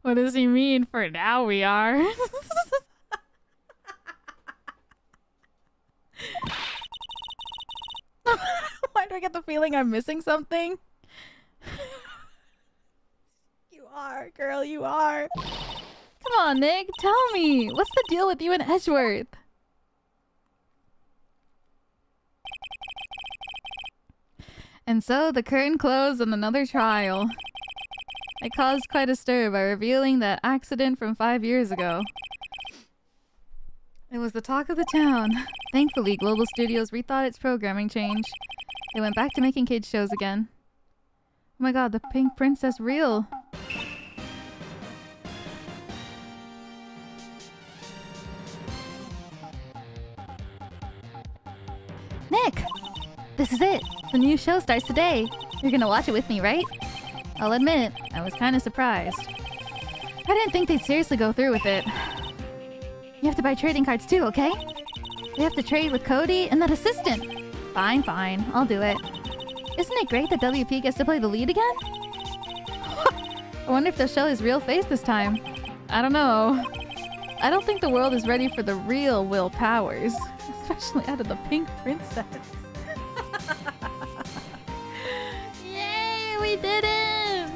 What does he mean? For now we are. Why do I get the feeling I'm missing something? You are, girl, you are. Come on, Nick, tell me. What's the deal with you and Edgeworth? And so the curtain closed on another trial. I caused quite a stir by revealing that accident from 5 years ago. It was the talk of the town. Thankfully, Global Studios rethought its programming change. They went back to making kids shows again. Oh my god, the Pink Princess reel! Nick! This is it! The new show starts today! You're gonna watch it with me, right? I'll admit, I was kinda surprised. I didn't think they'd seriously go through with it. You have to buy trading cards too, okay? We have to trade with Cody and that assistant! Fine, fine, I'll do it. Isn't it great that WP gets to play the lead again? I wonder if they'll show his real face this time. I don't know. I don't think the world is ready for the real Will Powers. Especially out of the Pink Princess. Yay, we did it!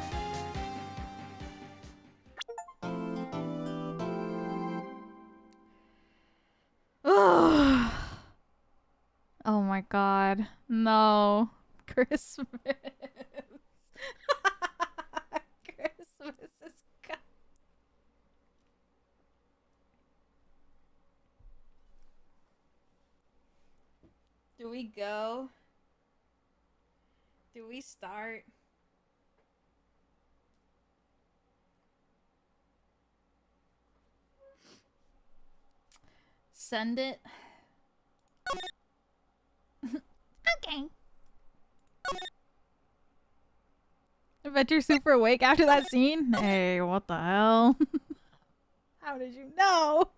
Oh my god. No. Christmas. Christmas is coming. Do we go? Do we start? Send it. Okay. I bet you're super awake after that scene. Hey, what the hell? How did you know?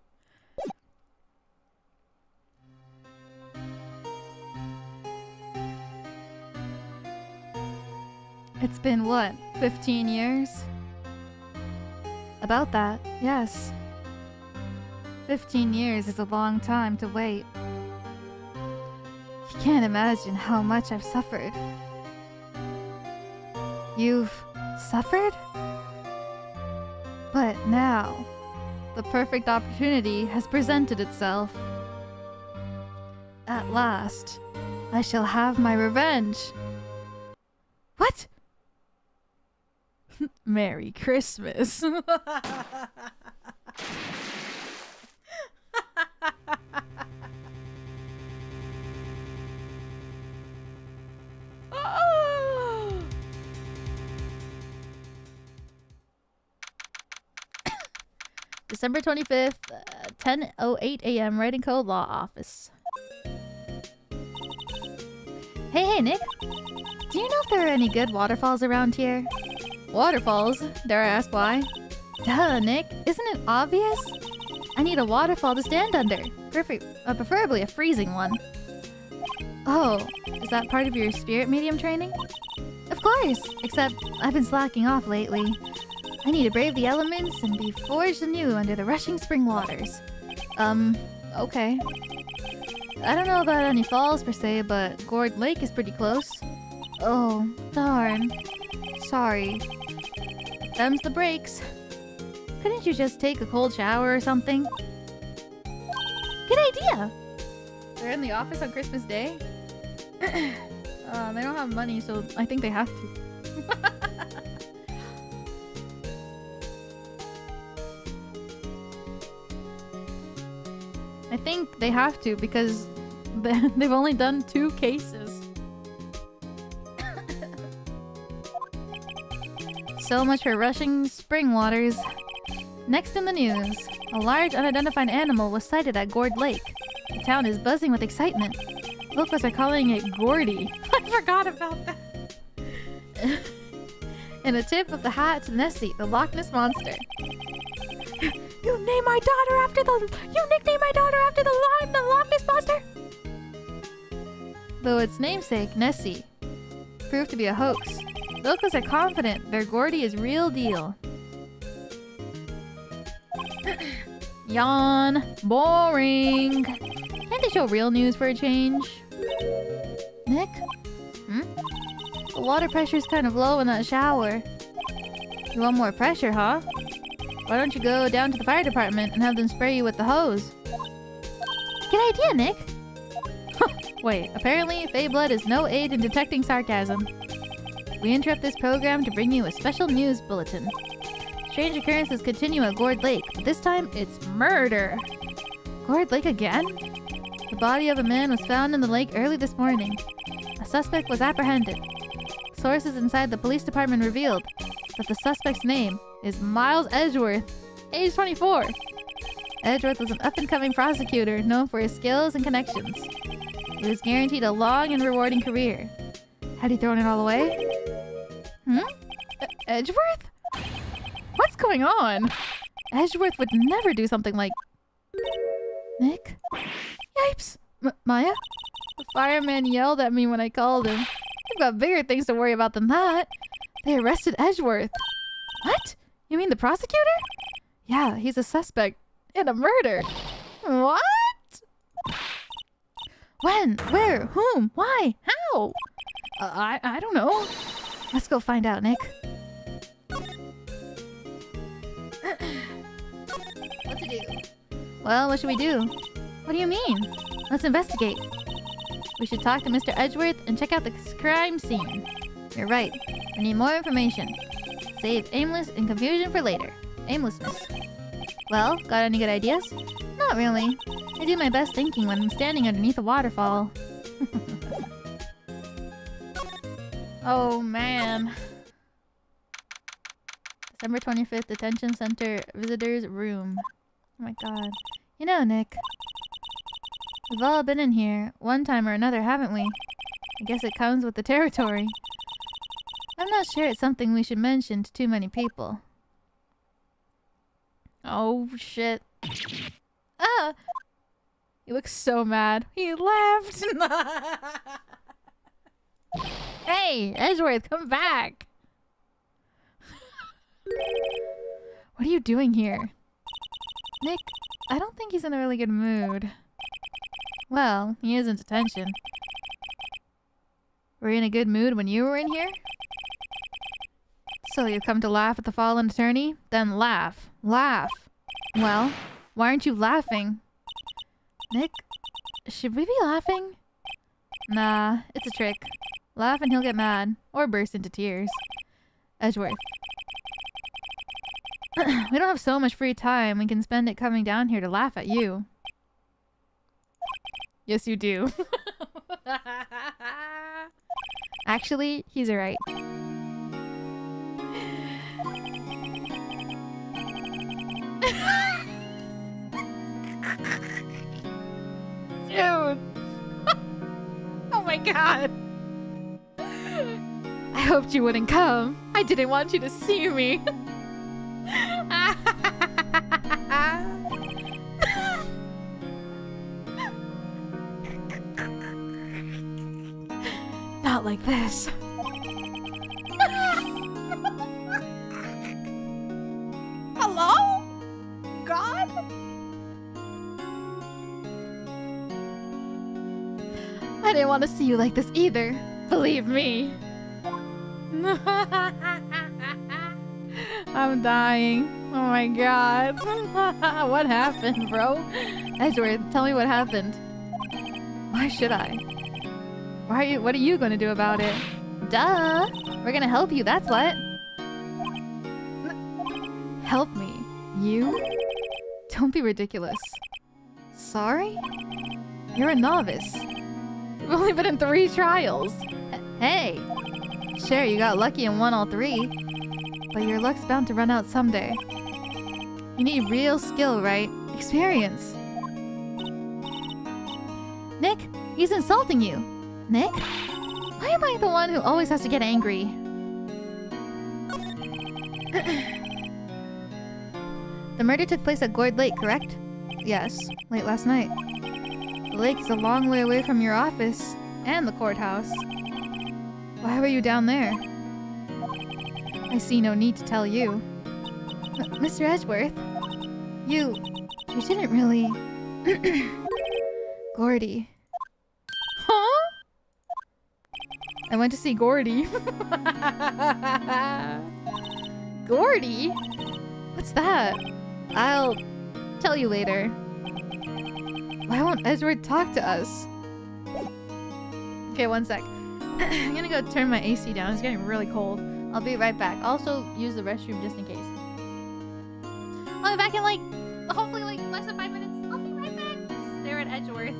It's been what, 15 years? About that, yes. 15 years is a long time to wait. You can't imagine how much I've suffered. You've suffered? But now, the perfect opportunity has presented itself. At last, I shall have my revenge. What? Merry Christmas. December 25th, 10:08 a.m. Writing Code Law Office. Hey, Nick. Do you know if there are any good waterfalls around here? Waterfalls? Dare I ask why? Duh, Nick. Isn't it obvious? I need a waterfall to stand under. Preferably a freezing one. Oh, is that part of your spirit medium training? Of course, except I've been slacking off lately. I need to brave the elements and be forged anew under the rushing spring waters. Okay. I don't know about any falls per se, but Gourd Lake is pretty close. Oh, darn. Sorry. Them's the breaks. Couldn't you just take a cold shower or something? Good idea! They're in the office on Christmas Day? They don't have money, so I think they have to. I think they have to because they've only done 2 cases. So much for rushing spring waters. Next in the news, a large unidentified animal was sighted at Gourd Lake. The town is buzzing with excitement. Locals are calling it Gordy. I forgot about that. In a tip of the hat to Nessie, the Loch Ness Monster. You nicknamed my daughter after the Loch Ness Monster? Though its namesake, Nessie, proved to be a hoax, locals are confident their Gourdy is real deal. Yawn. Boring. Can't they show real news for a change? Nick? The water pressure's kind of low in that shower. You want more pressure, huh? Why don't you go down to the fire department and have them spray you with the hose? Good idea, Nick. Wait, apparently Fey Blood is no aid in detecting sarcasm. We interrupt this program to bring you a special news bulletin. Strange occurrences continue at Gourd Lake, but this time it's murder. Gourd Lake again? The body of a man was found in the lake early this morning. A suspect was apprehended. Sources inside the police department revealed that the suspect's name is Miles Edgeworth, age 24. Edgeworth was an up-and-coming prosecutor known for his skills and connections. He was guaranteed a long and rewarding career. Had he thrown it all away? Edgeworth? What's going on? Edgeworth would never do something like... Nick? Yipes! Maya? The fireman yelled at me when I called him. I've got bigger things to worry about than that. They arrested Edgeworth. What? You mean the prosecutor? Yeah, he's a suspect in a murder. What? When? Where? Whom? Why? How? I don't know. Let's go find out, Nick. What to do? Well, what should we do? What do you mean? Let's investigate. We should talk to Mr. Edgeworth and check out the crime scene. You're right. We need more information. Save aimless and confusion for later. Aimlessness. Well, got any good ideas? Not really. I do my best thinking when I'm standing underneath a waterfall. Oh man. December 25th, Detention Center Visitors Room. Oh my god. You know, Nick. We've all been in here, one time or another, haven't we? I guess it comes with the territory. I'm not sure it's something we should mention to too many people. Oh, shit. Ah! He looks so mad. He left! Hey, Edgeworth, come back! What are you doing here? Nick, I don't think he's in a really good mood. Well, he is in detention. Were you in a good mood when you were in here? So you've come to laugh at the fallen attorney? Then laugh. Laugh. Well, why aren't you laughing? Nick, should we be laughing? Nah, it's a trick. Laugh and he'll get mad. Or burst into tears. Edgeworth. We don't have so much free time. We can spend it coming down here to laugh at you. Yes, you do. Actually, he's right. Dude! Oh my god! I hoped you wouldn't come. I didn't want you to see me. Not like this. Hello? God? I didn't want to see you like this either. Believe me. I'm dying. Oh my god. What happened, bro? Edgeworth, tell me what happened. Why should I? What are you gonna do about it? Duh! We're gonna help you, that's what! Help me? You? Don't be ridiculous. Sorry? You're a novice. You've only been in 3 trials. Hey! Sure, you got lucky and won all 3. But your luck's bound to run out someday. You need real skill, right? Experience. Nick, he's insulting you. Nick? Why am I the one who always has to get angry? The murder took place at Gourd Lake, correct? Yes, late last night. The lake is a long way away from your office and the courthouse. Why were you down there? I see no need to tell you. Mr. Edgeworth, you didn't really... Gordy. Huh? I went to see Gordy. Gordy? What's that? I'll tell you later. Why won't Edgeworth talk to us? Okay, one sec. I'm gonna go turn my AC down. It's getting really cold. I'll be right back. Also, use the restroom just in case. I'll be back in like, hopefully like less than 5 minutes. I'll be right back. Stare at Edgeworth.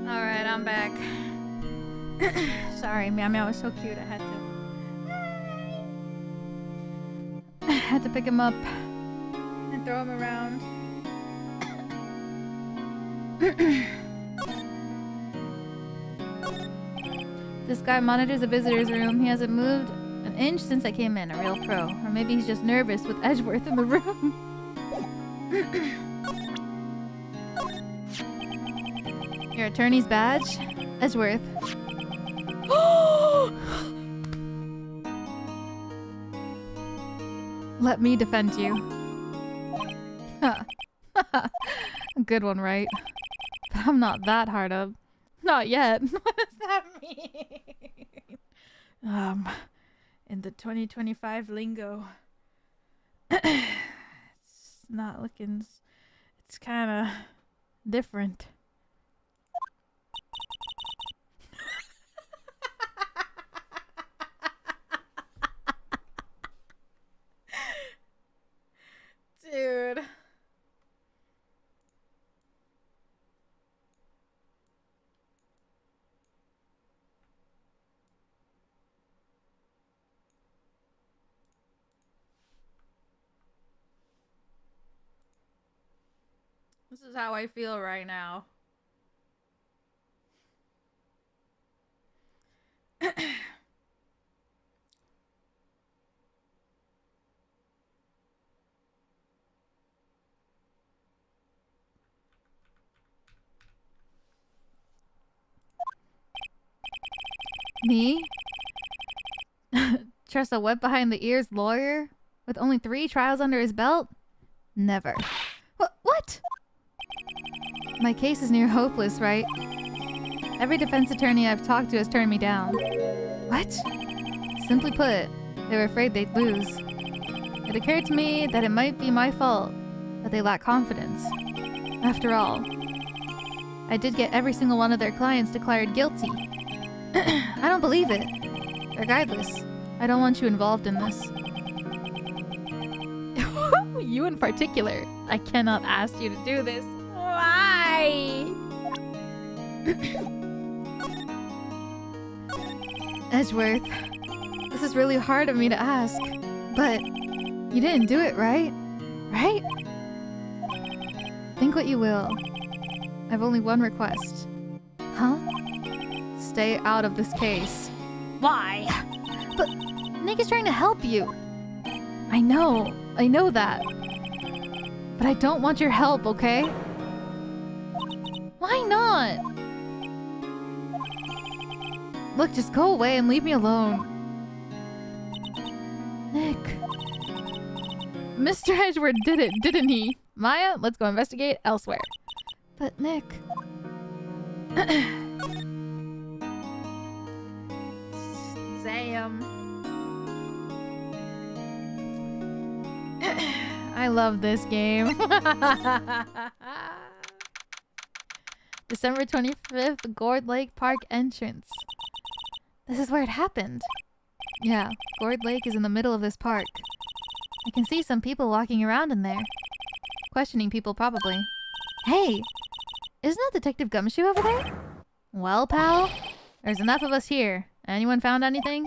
Alright, I'm back. Sorry, Meow Meow was so cute. I had to pick him up and throw him around. This guy monitors the visitor's room. He hasn't moved an inch since I came in. A real pro. Or maybe he's just nervous with Edgeworth in the room. Your attorney's badge? Edgeworth. Let me defend you. A good one, right? But I'm not that hard up. Not yet. What does that mean? In the 2025 lingo. It's not looking... It's kind of different. Dude. This is how I feel right now. Me? trust a wet behind the ears lawyer with only 3 trials under his belt? Never. What? My case is near hopeless, right? Every defense attorney I've talked to has turned me down. What? Simply put, they were afraid they'd lose. It occurred to me that it might be my fault that they lack confidence. After all, I did get every single one of their clients declared guilty. I don't believe it. Regardless, I don't want you involved in this. You in particular. I cannot ask you to do this. Why? Edgeworth, this is really hard of me to ask, but you didn't do it, right? Right? Think what you will. I've only one request. Huh? Stay out of this case. Why? But Nick is trying to help you. I know that. But I don't want your help, okay? Why not? Look, just go away and leave me alone. Nick. Mr. Edgeworth did it, didn't he? Maya, let's go investigate elsewhere. But Nick... Sam. I love this game. December 25th, Gourd Lake Park entrance. This is where it happened. Yeah, Gourd Lake is in the middle of this park. I can see some people walking around in there. Questioning people, probably. Hey! Isn't that Detective Gumshoe over there? Well, pal? There's enough of us here. Anyone found anything?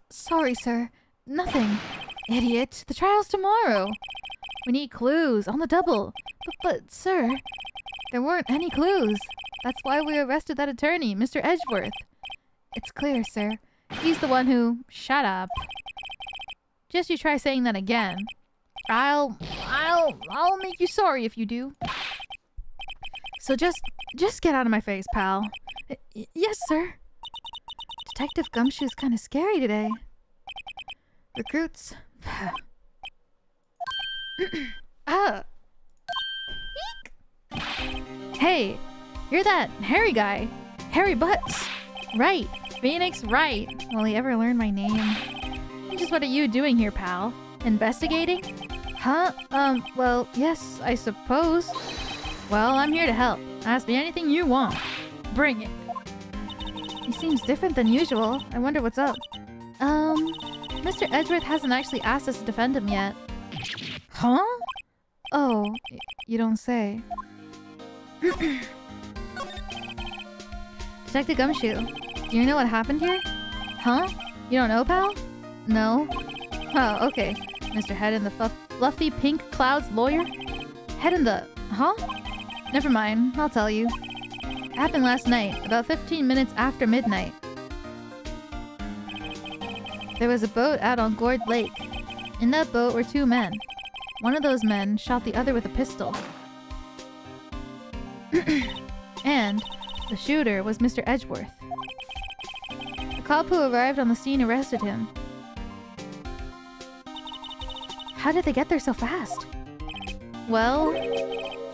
Sorry, sir. Nothing. Idiot. The trial's tomorrow. We need clues. On the double. But, sir... There weren't any clues. That's why we arrested that attorney, Mr. Edgeworth. It's clear, sir. He's the one who... Shut up. Just you try saying that again. I'll make you sorry if you do. So just get out of my face, pal. Yes, sir. Detective Gumshoe's kind of scary today. Recruits. Hey, you're that hairy guy. Hairy Butts. Right. Phoenix Wright. Will he ever learn my name? Just what are you doing here, pal? Investigating? Huh? Well, yes, I suppose. Well, I'm here to help. Ask me anything you want. Bring it. He seems different than usual. I wonder what's up. Mr. Edgeworth hasn't actually asked us to defend him yet. Huh? Oh, you don't say. Detective Gumshoe, do you know what happened here? Huh? You don't know, pal? No? Oh, okay. Mr. Head in the fluffy pink clouds lawyer? Head in the... Huh? Never mind, I'll tell you. It happened last night, about 15 minutes after midnight. There was a boat out on Gourd Lake. In that boat were 2 men. One of those men shot the other with a pistol. And the shooter was Mr. Edgeworth. The cop who arrived on the scene arrested him. How did they get there so fast? Well,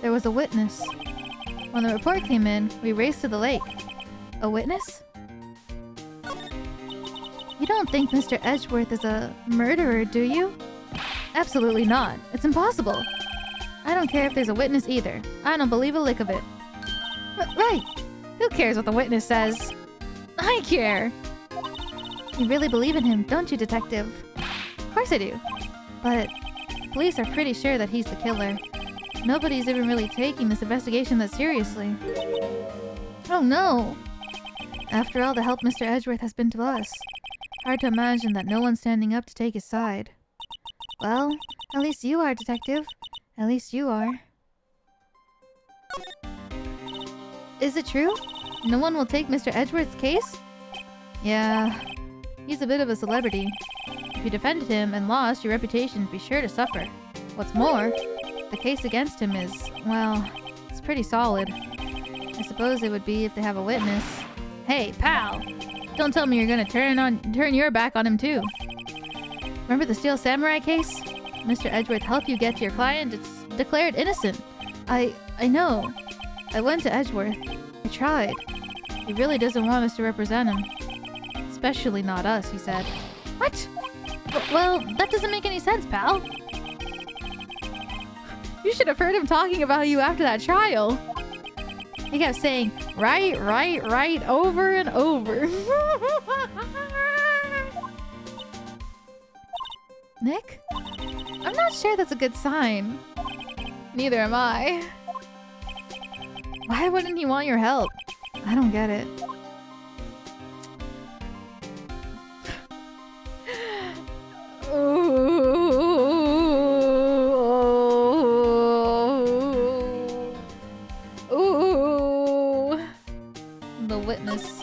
there was a witness. When the report came in, we raced to the lake. A witness? You don't think Mr. Edgeworth is a murderer, do you? Absolutely not. It's impossible. I don't care if there's a witness either. I don't believe a lick of it. Right. Who cares what the witness says? I care. You really believe in him, don't you, Detective? Of course I do. But the police are pretty sure that he's the killer. Nobody's even really taking this investigation that seriously. Oh no! After all the help Mr. Edgeworth has been to us, hard to imagine that no one's standing up to take his side. Well, at least you are, Detective. At least you are. Is it true? No one will take Mr. Edgeworth's case? Yeah, he's a bit of a celebrity. If you defended him and lost, your reputation would be sure to suffer. What's more, the case against him is, well, it's pretty solid. I suppose it would be if they have a witness. Hey, pal! Don't tell me you're gonna turn your back on him too. Remember the Steel Samurai case? Mr. Edgeworth helped you get your client. It's declared innocent. I know. I went to Edgeworth. I tried. He really doesn't want us to represent him. Especially not us, he said. What? Well, that doesn't make any sense, pal. You should have heard him talking about you after that trial. He kept saying, right, over and over. Nick? I'm not sure that's a good sign. Neither am I. Why wouldn't he want your help? I don't get it. The witness.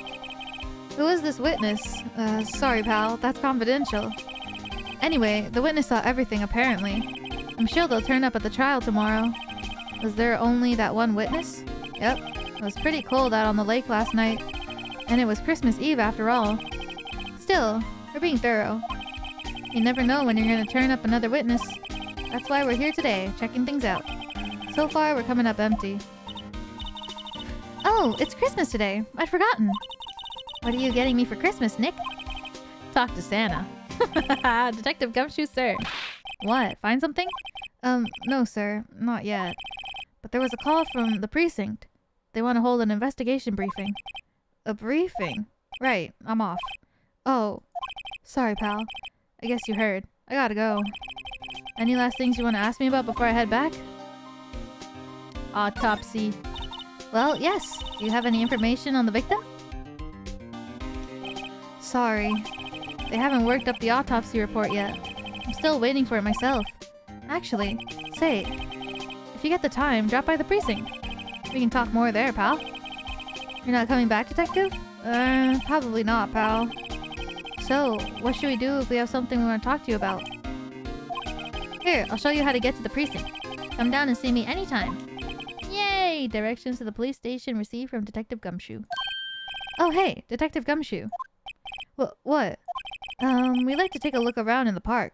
Who is this witness? Sorry, pal. That's confidential. Anyway, the witness saw everything, apparently. I'm sure they'll turn up at the trial tomorrow. Was there only that one witness? Yep. It was pretty cold out on the lake last night. And it was Christmas Eve after all. Still, we're being thorough. You never know when you're gonna turn up another witness. That's why we're here today, checking things out. So far, we're coming up empty. Oh, it's Christmas today. I'd forgotten. What are you getting me for Christmas, Nick? Talk to Santa. Detective Gumshoe, sir. What? Find something? No, sir. Not yet. But there was a call from the precinct. They want to hold an investigation briefing. A briefing? Right. I'm off. Oh. Sorry, pal. I guess you heard. I gotta go. Any last things you want to ask me about before I head back? Autopsy. Well, yes. Do you have any information on the victim? Sorry. They haven't worked up the autopsy report yet. I'm still waiting for it myself. Actually, say, if you get the time, drop by the precinct. We can talk more there, pal. You're not coming back, detective? Probably not, pal. So, what should we do if we have something we want to talk to you about? Here, I'll show you how to get to the precinct. Come down and see me anytime. Yay! Directions to the police station received from Detective Gumshoe. Oh, hey, Detective Gumshoe. What? We'd like to take a look around in the park.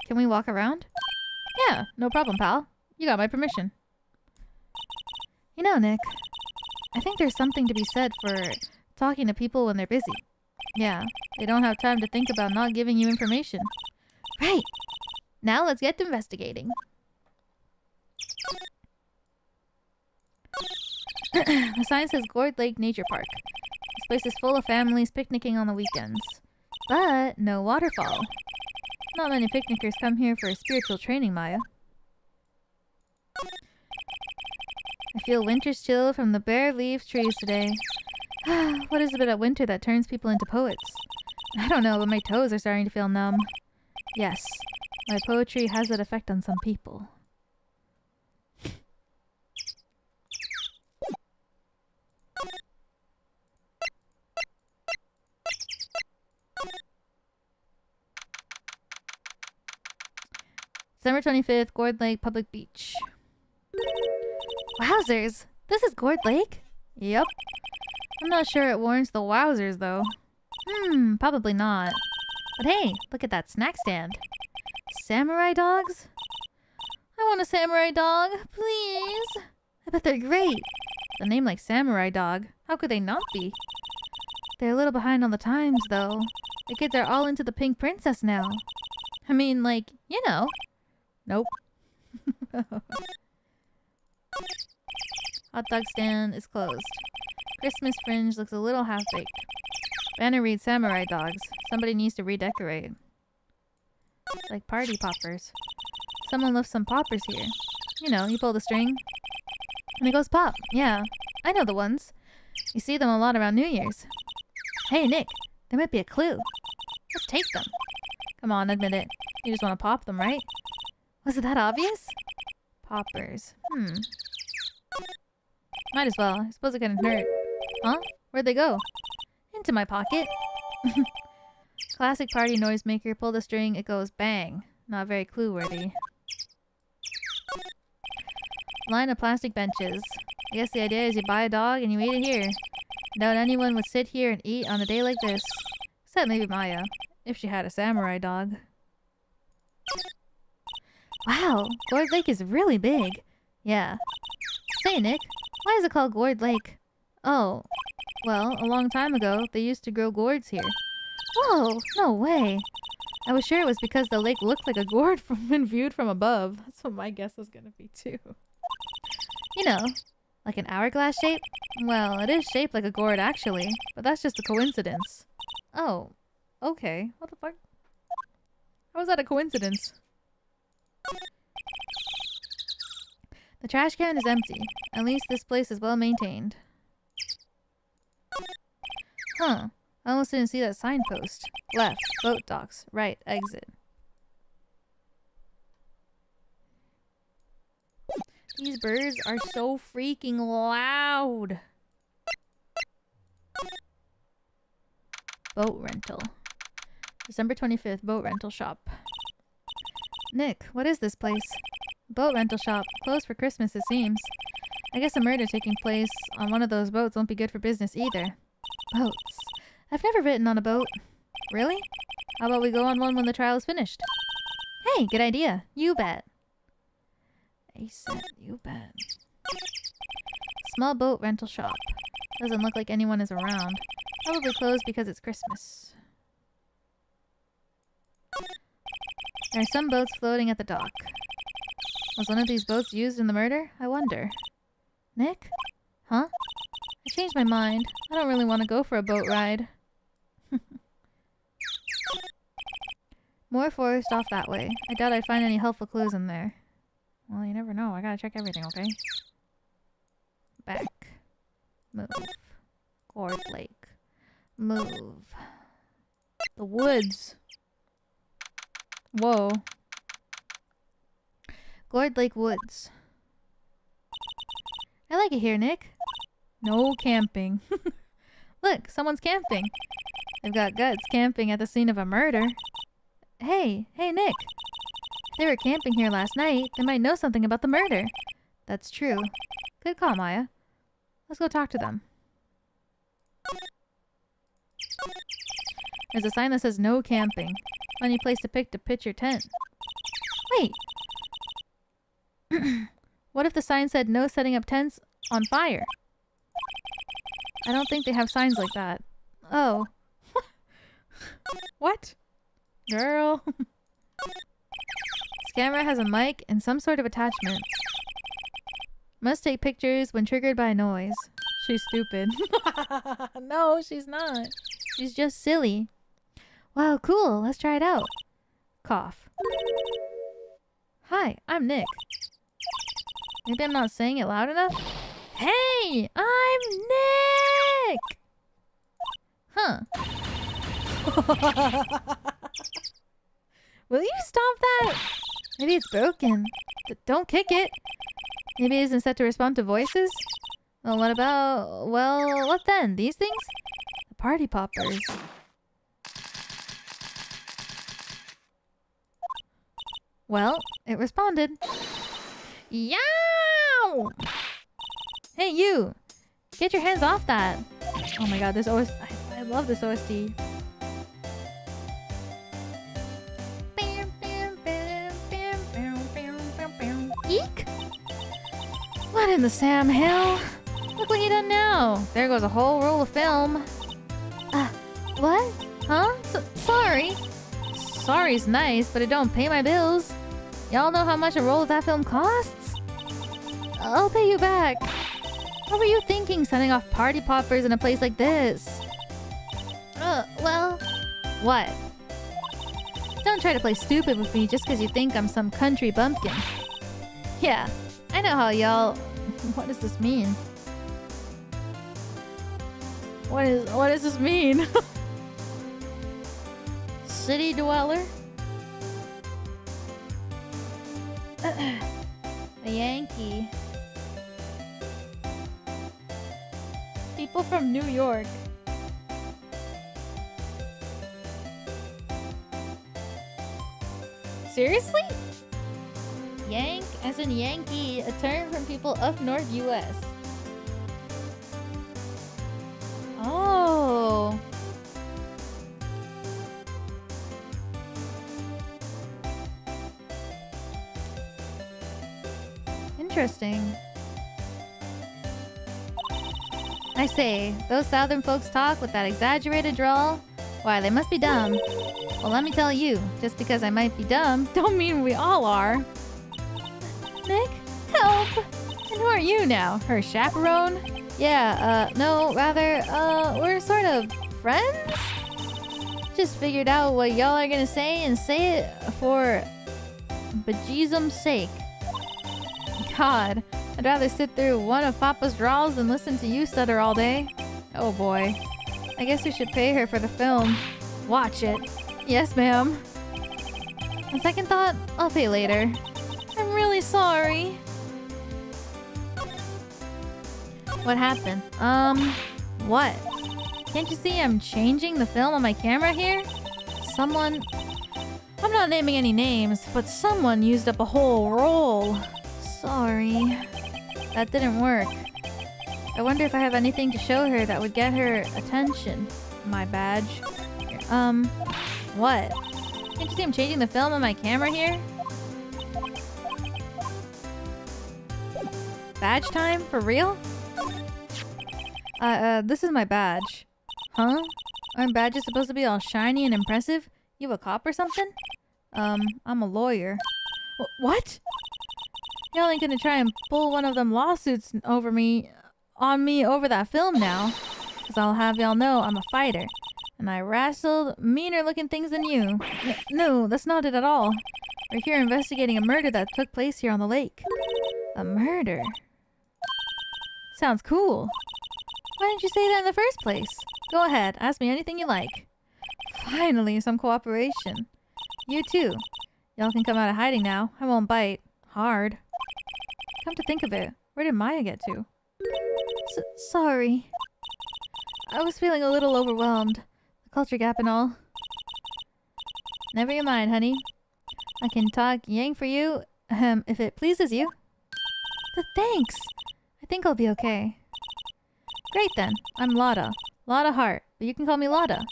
Can we walk around? Yeah, no problem, pal. You got my permission. You know, Nick, I think there's something to be said for talking to people when they're busy. Yeah, they don't have time to think about not giving you information. Right! Now let's get to investigating. The sign says Gourd Lake Nature Park. This place is full of families picnicking on the weekends. But no waterfall. Not many picnickers come here for a spiritual training, Maya. I feel winter's chill from the bare-leaved trees today. What is it about winter that turns people into poets? I don't know, but my toes are starting to feel numb. Yes, my poetry has that effect on some people. December 25th, Gourd Lake Public Beach. Wowzers! This is Gourd Lake? Yep. I'm not sure it warrants the wowzers, though. Probably not. But hey, look at that snack stand. Samurai dogs? I want a samurai dog, please. I bet they're great. The name like samurai dog. How could they not be? They're a little behind on the times, though. The kids are all into the pink princess now. I mean, like, you know. Nope. Hot dog stand is closed. Christmas fringe looks a little half-baked. Banner reads samurai dogs. Somebody needs to redecorate. Like party poppers. Someone left some poppers here. You know, you pull the string. And it goes pop. Yeah, I know the ones. You see them a lot around New Year's. Hey, Nick. There might be a clue. Let's take them. Come on, admit it. You just want to pop them, right? Was it that obvious? Poppers. Might as well. I suppose it couldn't hurt. Huh? Where'd they go? Into my pocket. Classic party noisemaker. Pull the string, it goes bang. Not very clue-worthy. Line of plastic benches. I guess the idea is you buy a dog and you eat it here. Doubt anyone would sit here and eat on a day like this. Except maybe Maya. If she had a samurai dog. Wow, Gourd Lake is really big. Yeah. Say, Nick, why is it called Gourd Lake? Oh, well, a long time ago, they used to grow gourds here. Whoa, no way. I was sure it was because the lake looked like a gourd when viewed from above. That's what my guess was gonna be too. You know, like an hourglass shape? Well, it is shaped like a gourd actually, but that's just a coincidence. Oh, okay. What the fuck? How is that a coincidence? The trash can is empty. At least this place is well maintained. Huh. I almost didn't see that signpost. Left, boat docks. Right, exit. These birds are so freaking loud. Boat rental. December 25th, boat rental shop. Nick, what is this place? Boat rental shop. Closed for Christmas, it seems. I guess a murder taking place on one of those boats won't be good for business either. Boats. I've never ridden on a boat. Really? How about we go on one when the trial is finished? Hey, good idea. You bet. I said you bet. Small boat rental shop. Doesn't look like anyone is around. Probably closed because it's Christmas. There are some boats floating at the dock. Was one of these boats used in the murder? I wonder. Nick? Huh? I changed my mind. I don't really want to go for a boat ride. More forest off that way. I doubt I'd find any helpful clues in there. Well, you never know. I gotta check everything, okay? Back. Move. Gourd Lake. Move. The woods. Whoa. Gourd Lake Woods. I like it here, Nick. No camping. Look, someone's camping. They've got guts camping at the scene of a murder. Hey, Nick. If they were camping here last night, they might know something about the murder. That's true. Good call, Maya. Let's go talk to them. There's a sign that says no camping. Funny place to pick to pitch your tent. Wait. What if the sign said no setting up tents on fire? I don't think they have signs like that. Oh. What? Girl. This camera has a mic and some sort of attachment. Must take pictures when triggered by noise. She's stupid. No, she's not. She's just silly. Wow, cool. Let's try it out. Cough. Hi, I'm Nick. Maybe I'm not saying it loud enough? Hey! I'm Nick! Huh. Will you stop that? Maybe it's broken. Don't kick it. Maybe it isn't set to respond to voices? Well, what about... Well, what then? These things? The party poppers. Well, it responded. Yow! Hey, you! Get your hands off that! Oh my god, this OST... I love this OST. Eek! What in the Sam Hill? Look what you done now! There goes a whole roll of film. What? Huh? Sorry. Sorry's nice, but it don't pay my bills. Y'all know how much a roll of that film costs? I'll pay you back. What were you thinking setting off party poppers in a place like this? Well... What? Don't try to play stupid with me just because you think I'm some country bumpkin. Yeah, I know how y'all... What does this mean? What does this mean? City dweller? A Yankee. People from New York. Seriously? Yank as in Yankee, a term from people up north US. Oh. interesting. I say, those southern folks talk with that exaggerated drawl. Why, they must be dumb. Well, let me tell you, just because I might be dumb, don't mean we all are. Nick, help! And who are you now? Her chaperone? Yeah, no, rather, we're sort of friends? Just figured out what y'all are gonna say and say it for bejesusum's sake. God, I'd rather sit through one of Papa's drawls than listen to you stutter all day. Oh boy. I guess we should pay her for the film. Watch it. Yes, ma'am. On second thought, I'll pay later. I'm really sorry. What happened? What? Can't you see I'm changing the film on my camera here? Someone... I'm not naming any names, but someone used up a whole roll. Sorry. That didn't work. I wonder if I have anything to show her that would get her attention. My badge. What? Can't you see I'm changing the film on my camera here? Badge time? For real? This is my badge. Huh? Aren't badges supposed to be all shiny and impressive? You a cop or something? I'm a lawyer. What? Y'all ain't gonna try and pull one of them lawsuits on me over that film now. Cause I'll have y'all know I'm a fighter. And I wrestled meaner looking things than you. No, that's not it at all. We're here investigating a murder that took place here on the lake. A murder? Sounds cool. Why didn't you say that in the first place? Go ahead, ask me anything you like. Finally, some cooperation. You too. Y'all can come out of hiding now. I won't bite. Hard. Come to think of it, where did Maya get to? Sorry. I was feeling a little overwhelmed. The culture gap and all. Never you mind, honey. I can talk yang for you, if it pleases you. Thanks! I think I'll be okay. Great then. I'm Lotta. Lotta Hart, but you can call me Lotta.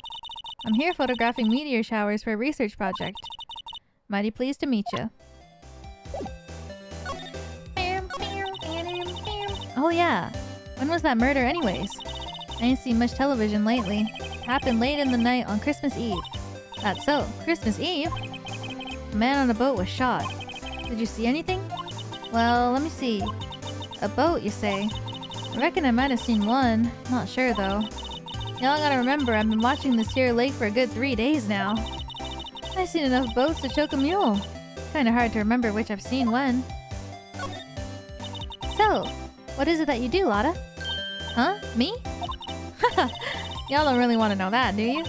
I'm here photographing meteor showers for a research project. Mighty pleased to meet you. Oh yeah. When was that murder anyways? I ain't seen much television lately. Happened late in the night on Christmas Eve. That's so. Christmas Eve? A man on a boat was shot. Did you see anything? Well, let me see. A boat, you say? I reckon I might have seen one. Not sure though. Y'all gotta remember, I've been watching this here lake for a good 3 days now. I've seen enough boats to choke a mule. Kinda hard to remember which I've seen when. So, what is it that you do, Lotta? Huh? Me? Haha! Y'all don't really want to know that, do you?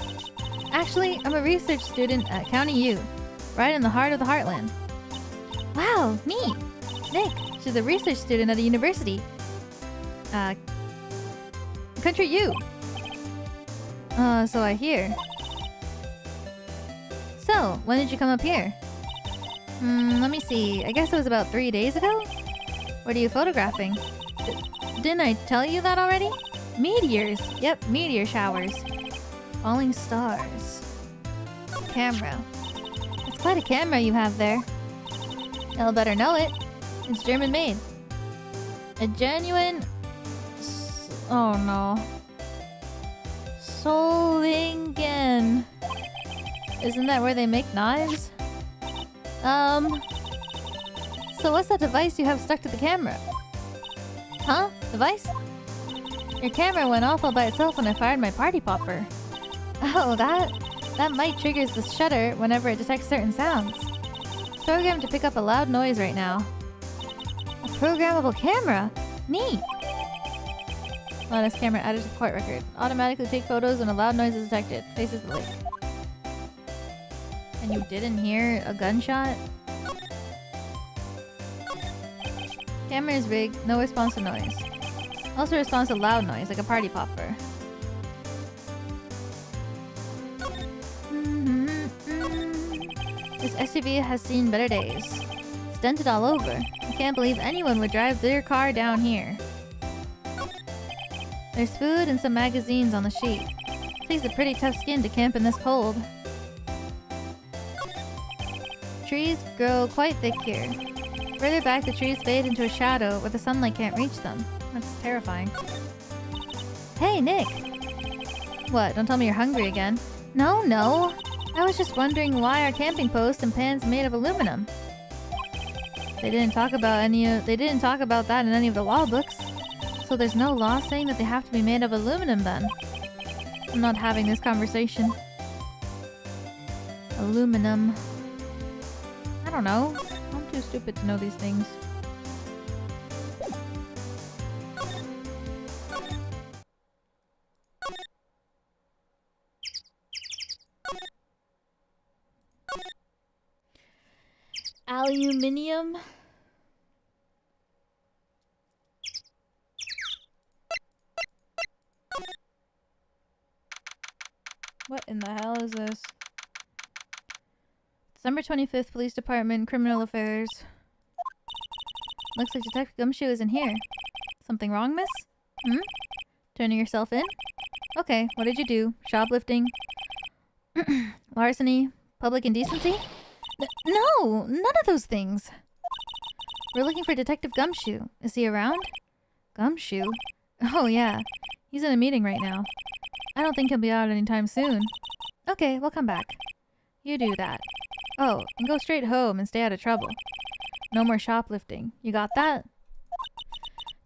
Actually, I'm a research student at County U, right in the heart of the Heartland. Wow, neat! Nick, she's a research student at a university. Country U. So I hear. So, when did you come up here? Let me see. I guess it was about 3 days ago? What are you photographing? Didn't I tell you that already? Meteors! Yep, meteor showers. Falling stars. Camera. It's quite a camera you have there. Y'all better know it. It's German made. A genuine... Oh no. Solingen. Isn't that where they make knives? So what's that device you have stuck to the camera? Huh? Device? Your camera went off all by itself when I fired my party popper. Oh, that might triggers the shutter whenever it detects certain sounds. It's programmed to pick up a loud noise right now. A programmable camera? Neat! Lotta's camera added to the court record. Automatically take photos when a loud noise is detected. Faces the lake. And you didn't hear a gunshot? Camera is rigged, no response to noise. Also responds to loud noise, like a party popper. This SUV has seen better days. It's dented all over. I can't believe anyone would drive their car down here. There's food and some magazines on the sheet. It takes a pretty tough skin to camp in this cold. Trees grow quite thick here. Further back, the trees fade into a shadow where the sunlight can't reach them. That's terrifying. Hey, Nick! What, don't tell me you're hungry again. No. I was just wondering why our camping post and pan's made of aluminum. They didn't talk about that in any of the law books. So there's no law saying that they have to be made of aluminum then. I'm not having this conversation. Aluminum. I don't know. I'm too stupid to know these things. Aluminium? What in the hell is this? December 25th, Police Department, Criminal Affairs. Looks like Detective Gumshoe isn't here. Something wrong, miss? Turning yourself in? Okay, what did you do? Shoplifting? Larceny? Public indecency? No! None of those things! We're looking for Detective Gumshoe. Is he around? Gumshoe? Oh yeah. He's in a meeting right now. I don't think he'll be out anytime soon. Okay, we'll come back. You do that. Oh, and go straight home and stay out of trouble. No more shoplifting. You got that?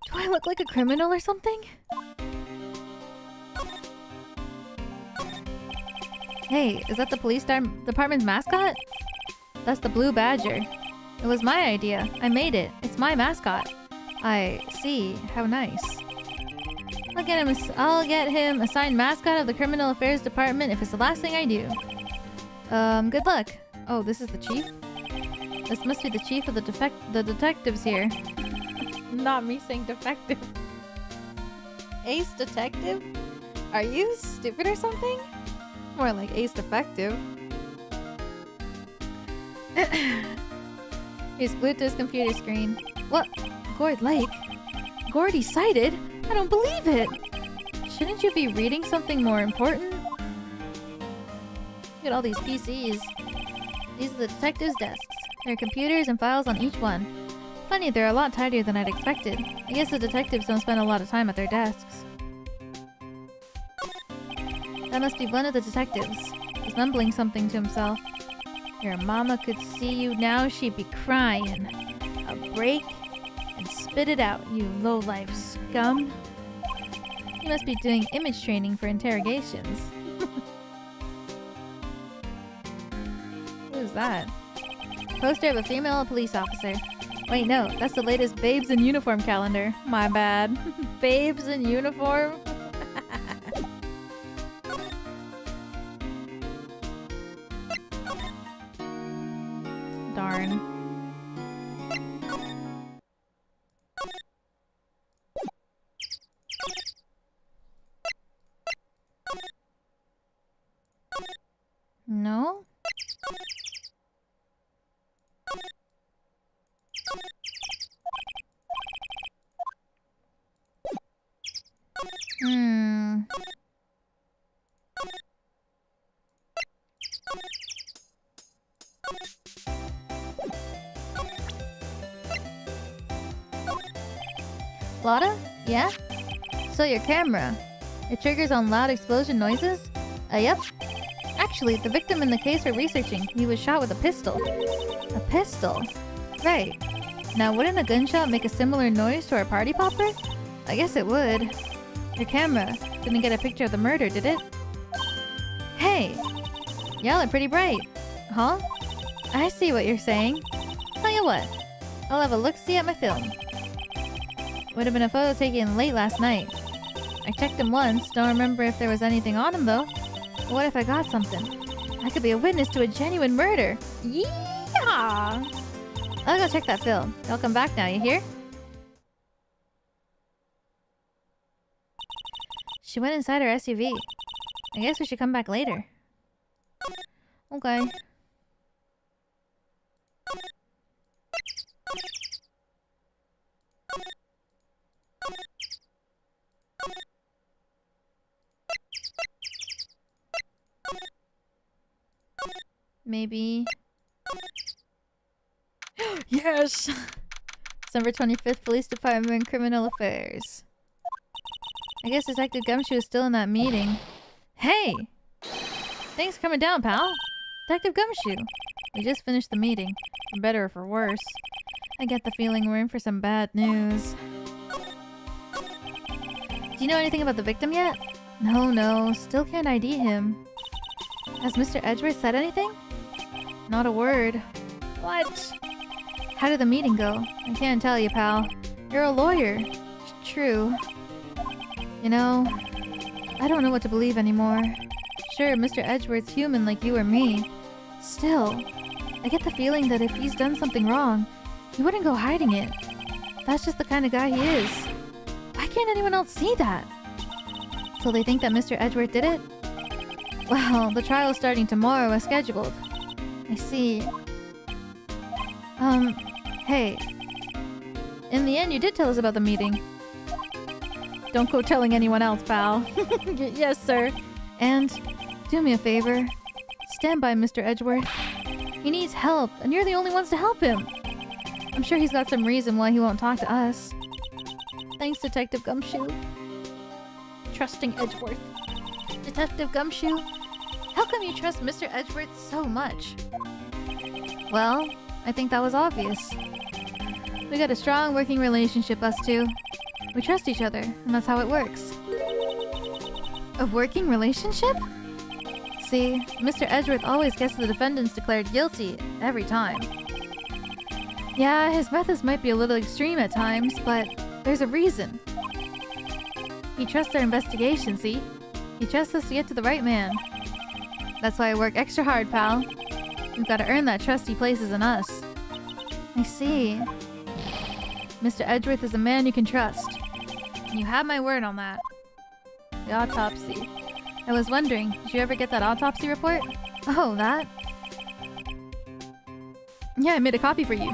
Do I look like a criminal or something? Hey, is that the police department's mascot? That's the blue badger. It was my idea. I made it. It's my mascot. I see. How nice. I'll get him assigned mascot of the Criminal Affairs Department if it's the last thing I do. Good luck. Oh, this is the chief? This must be the chief of the detectives here. Not me saying defective. Ace Detective? Are you stupid or something? More like Ace Defective. He's glued to his computer screen. What? Gourd Lake? Gourdy sighted? I don't believe it! Shouldn't you be reading something more important? Look at all these PCs. These are the detectives' desks. There are computers and files on each one. Funny, they're a lot tidier than I'd expected. I guess the detectives don't spend a lot of time at their desks. That must be one of the detectives. He's mumbling something to himself. Your mama could see you now, she'd be crying. A break and spit it out, you low-life scum. He must be doing image training for interrogations. What is that? Poster of a female police officer. Wait, no, that's the latest Babes in Uniform calendar. My bad. Babes in Uniform? Darn. No? Lotta? Yeah? So your camera. It triggers on loud explosion noises? Yep. Actually, the victim in the case we're researching, he was shot with a pistol. A pistol? Right. Now, wouldn't a gunshot make a similar noise to our party popper? I guess it would. Your camera didn't get a picture of the murder, did it? Hey! Y'all are pretty bright. Huh? I see what you're saying. Tell you what, I'll have a look-see at my film. Would have been a photo taken late last night. I checked him once, don't remember if there was anything on him though. What if I got something? I could be a witness to a genuine murder. Yeah! I'll go check that film. I'll come back now, you hear? She went inside her SUV. I guess we should come back later. Okay. Maybe. Yes! December 25th, Police Department, Criminal Affairs. I guess Detective Gumshoe is still in that meeting. Hey! Thanks for coming down, pal. Detective Gumshoe. We just finished the meeting. For better or for worse. I get the feeling we're in for some bad news. Do you know anything about the victim yet? No. Still can't ID him. Has Mr. Edgeworth said anything? Not a word. What? How did the meeting go? I can't tell you, pal. You're a lawyer. True. You know, I don't know what to believe anymore. Sure, Mr. Edgeworth's human like you or me. Still, I get the feeling that if he's done something wrong, he wouldn't go hiding it. That's just the kind of guy he is. Why can't anyone else see that? So they think that Mr. Edgeworth did it? Well, the trial starting tomorrow as scheduled. I see. Hey. In the end, you did tell us about the meeting. Don't go telling anyone else, pal. Yes, sir. And do me a favor. Stand by Mr. Edgeworth. He needs help, and you're the only ones to help him. I'm sure he's got some reason why he won't talk to us. Thanks, Detective Gumshoe. Trusting Edgeworth. Detective Gumshoe, how come you trust Mr. Edgeworth so much? Well, I think that was obvious. We got a strong working relationship, us two. We trust each other, and that's how it works. A working relationship? See, Mr. Edgeworth always gets the defendants declared guilty, every time. Yeah, his methods might be a little extreme at times, but there's a reason. He trusts our investigation, see? He trusts us to get to the right man. That's why I work extra hard, pal. We've got to earn that trust he places in us. I see. Mr. Edgeworth is a man you can trust. And you have my word on that. The autopsy. I was wondering, did you ever get that autopsy report? Oh, that? Yeah, I made a copy for you.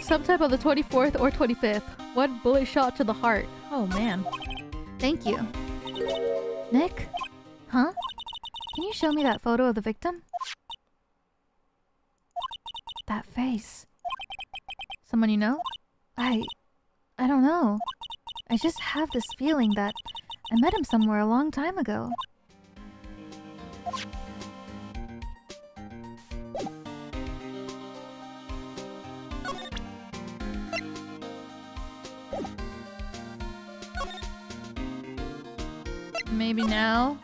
Sometime on the 24th or 25th. One bullet shot to the heart. Oh, man. Thank you. Nick? Huh? Can you show me that photo of the victim? That face. Someone you know? I don't know. I just have this feeling that I met him somewhere a long time ago. Maybe now?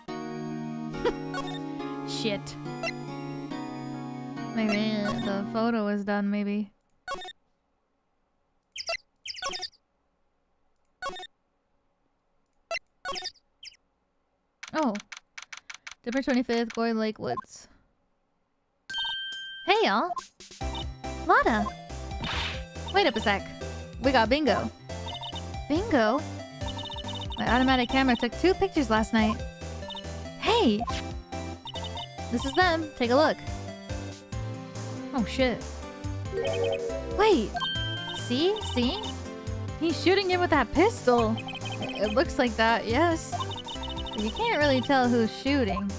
Shit. Maybe the photo is done, maybe. Oh. December 25th, Gourd Lake Woods. Hey, y'all! Lada! Wait up a sec. We got bingo. Bingo? My automatic camera took 2 pictures last night. Hey! This is them. Take a look. Oh, shit. Wait! See? See? He's shooting him with that pistol. It looks like that, yes. But you can't really tell who's shooting.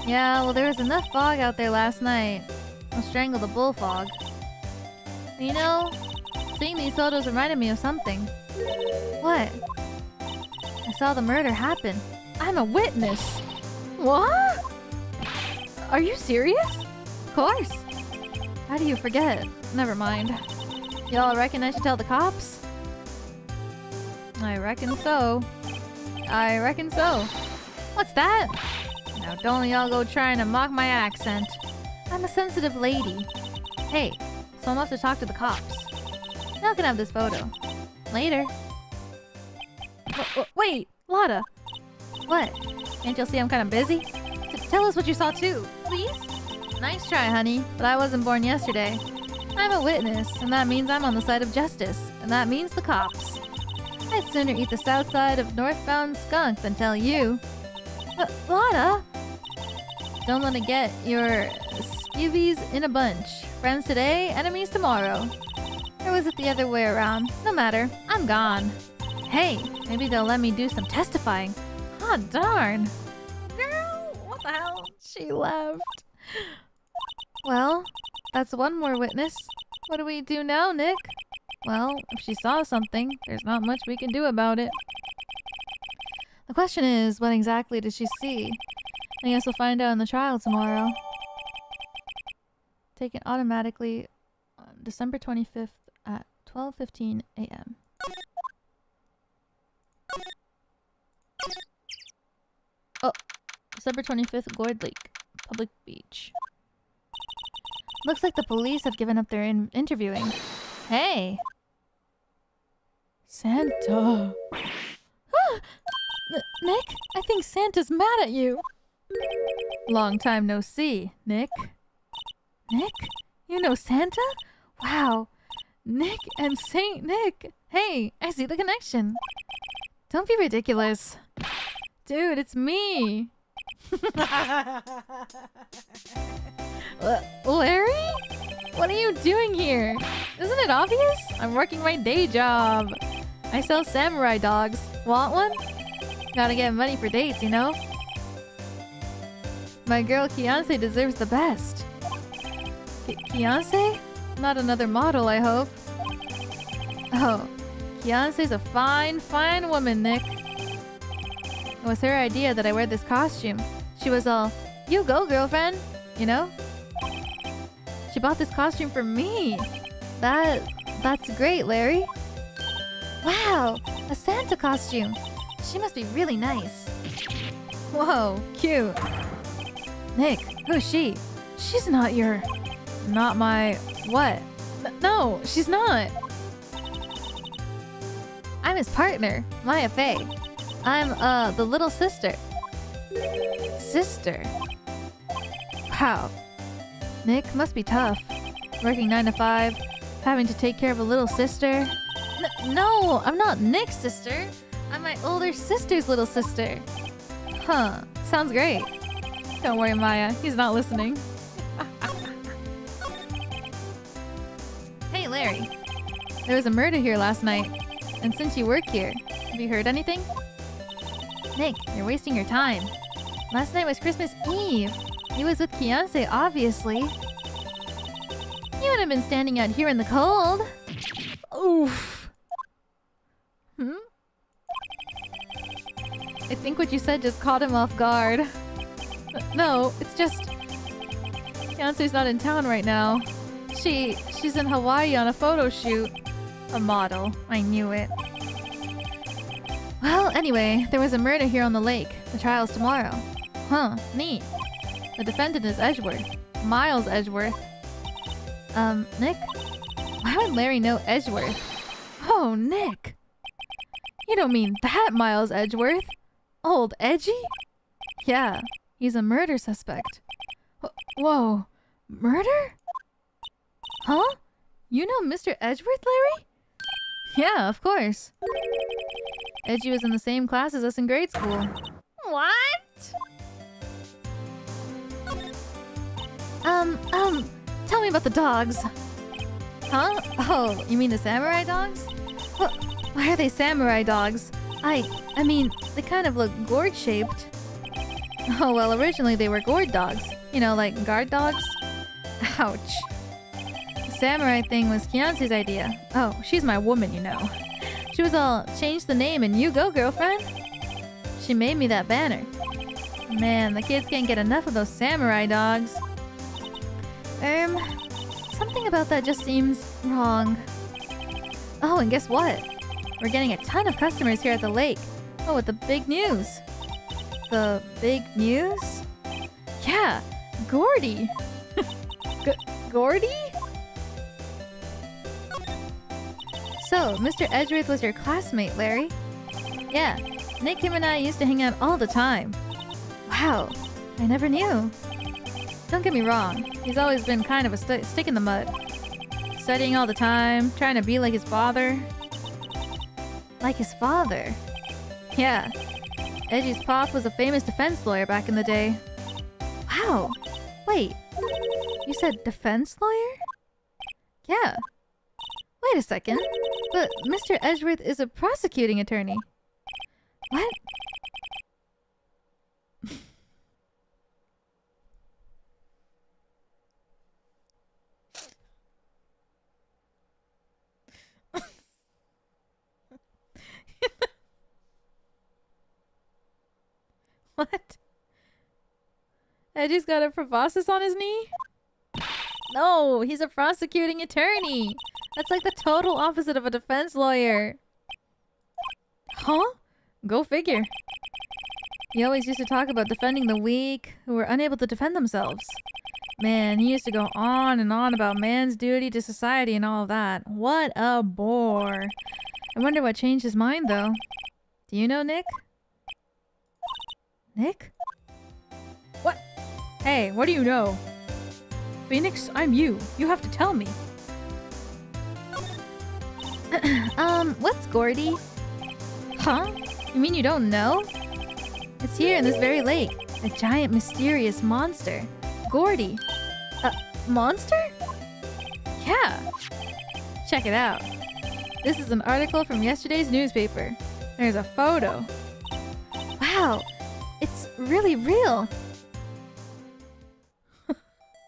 Yeah, well, there was enough fog out there last night. I'll strangle the bullfog. You know, seeing these photos reminded me of something. What? I saw the murder happen. I'm a witness! What? Are you serious? Of course! How do you forget? Never mind. Y'all reckon I should tell the cops? I reckon so. I reckon so. What's that? Now don't y'all go trying to mock my accent. I'm a sensitive lady. Hey, so I'm off to talk to the cops. Y'all can have this photo. Later. Wait, Lada. What? Can't y'all see I'm kind of busy? Tell us what you saw too, please? Nice try, honey, but I wasn't born yesterday. I'm a witness, and that means I'm on the side of justice, and that means the cops. I'd sooner eat the south side of northbound skunk than tell you. Lada! Don't let it get your skivvies in a bunch. Friends today, enemies tomorrow. Or was it the other way around? No matter, I'm gone. Hey, maybe they'll let me do some testifying. Aw, darn. Girl, what the hell? She left. Well, that's one more witness. What do we do now, Nick? Well, if she saw something, there's not much we can do about it. The question is, what exactly did she see? I guess we'll find out in the trial tomorrow. Taken automatically on December 25th at 12:15 a.m. Oh, December 25th, Gourd Lake, public beach. Looks like the police have given up their interviewing. Hey! Santa! Nick, I think Santa's mad at you. Long time no see, Nick. Nick? You know Santa? Wow. Nick and Saint Nick. Hey, I see the connection. Don't be ridiculous. Dude, it's me. Larry? What are you doing here? Isn't it obvious? I'm working my day job. I sell samurai dogs. Want one? Gotta get money for dates, you know? My girl Kianse deserves the best. Kianse? Not another model, I hope. Oh, Kianse's a fine, fine woman, Nick. It was her idea that I wear this costume. She was all, "You go, girlfriend," you know? She bought this costume for me. That's great, Larry. Wow, a Santa costume. She must be really nice. Whoa, cute. Nick, who's she? She's not your... Not my... What? No, she's not. I'm his partner, Maya Faye. I'm, the little sister. Sister? Wow. Nick must be tough. Working 9 to 5, having to take care of a little sister. No, I'm not Nick's sister. I'm my older sister's little sister. Huh, sounds great. Don't worry, Maya, he's not listening. Hey, Larry. There was a murder here last night. And since you work here, have you heard anything? Nick, you're wasting your time. Last night was Christmas Eve. He was with Kianse, obviously. You wouldn't have been standing out here in the cold. Oof. I think what you said just caught him off guard. No, it's just... Kianse's not in town right now. She's in Hawaii on a photo shoot. A model. I knew it. Well, anyway, there was a murder here on the lake. The trial's tomorrow. Huh, neat. The defendant is Edgeworth. Miles Edgeworth. Nick? Why would Larry know Edgeworth? Oh, Nick! You don't mean that Miles Edgeworth? Old Edgy? Yeah, he's a murder suspect. Whoa, murder? Huh? You know Mr. Edgeworth, Larry? Yeah, of course. Edgy was in the same class as us in grade school. What? Tell me about the dogs. Huh? Oh, you mean the samurai dogs? Why are they samurai dogs? I mean, they kind of look gourd-shaped. Oh, well, originally they were gourd dogs. You know, like guard dogs? Ouch. The samurai thing was Kianse's idea. Oh, she's my woman, you know. She was all, change the name and you go, girlfriend. She made me that banner. Man, the kids can't get enough of those samurai dogs. Something about that just seems wrong. Oh, and guess what? We're getting a ton of customers here at the lake. Oh, with the big news. The big news? Yeah, Gordy. Gordy? So, Mr. Edgeworth was your classmate, Larry? Yeah, Nick, him and I used to hang out all the time. Wow, I never knew. Don't get me wrong, he's always been kind of a stick in the mud. Studying all the time, trying to be like his father. Like his father? Yeah, Edgy's pop was a famous defense lawyer back in the day. Wow, wait, you said defense lawyer? Yeah. Wait a second, but Mr. Edgeworth is a prosecuting attorney. What? Neji's got a proboscis on his knee? No, he's a prosecuting attorney. That's like the total opposite of a defense lawyer. Huh? Go figure. He always used to talk about defending the weak who were unable to defend themselves. Man, he used to go on and on about man's duty to society and all of that. What a bore. I wonder what changed his mind, though. Do you know Nick? Nick? What? Hey, what do you know? Phoenix, I'm you. You have to tell me. What's Gourdy? Huh? You mean you don't know? It's here in this very lake. A giant mysterious monster. Gourdy. Monster? Yeah. Check it out. This is an article from yesterday's newspaper. There's a photo. Wow. It's really real.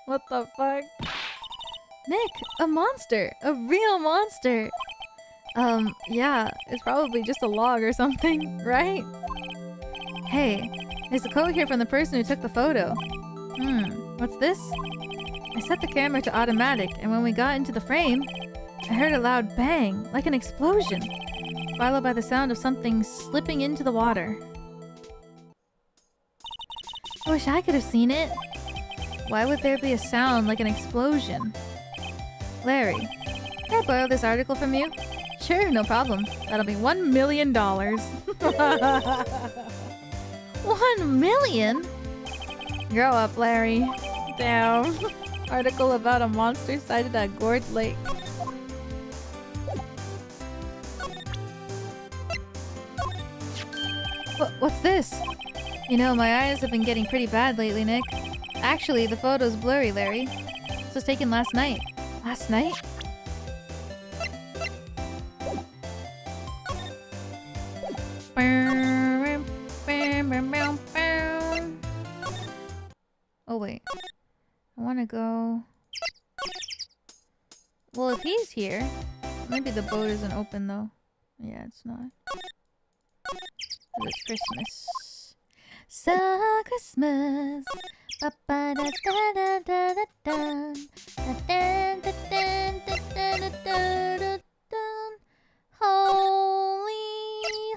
What the fuck? Nick, a monster. A real monster. Yeah, it's probably just a log or something, right? Hey, there's a quote here from the person who took the photo. What's this? I set the camera to automatic, and when we got into the frame, I heard a loud bang, like an explosion, followed by the sound of something slipping into the water. I wish I could have seen it. Why would there be a sound like an explosion? Larry, can I borrow this article from you? Sure, no problem. That'll be $1 million. 1 million? Grow up, Larry. Damn. Article about a monster sighted at Gourd Lake. What's this? You know, my eyes have been getting pretty bad lately, Nick. Actually, the photo's blurry, Larry. This was taken last night. Last night? Oh wait. I wanna go... Well, if he's here... Maybe the boat isn't open though. Yeah, it's not. It's Christmas. So Christmas. Holy,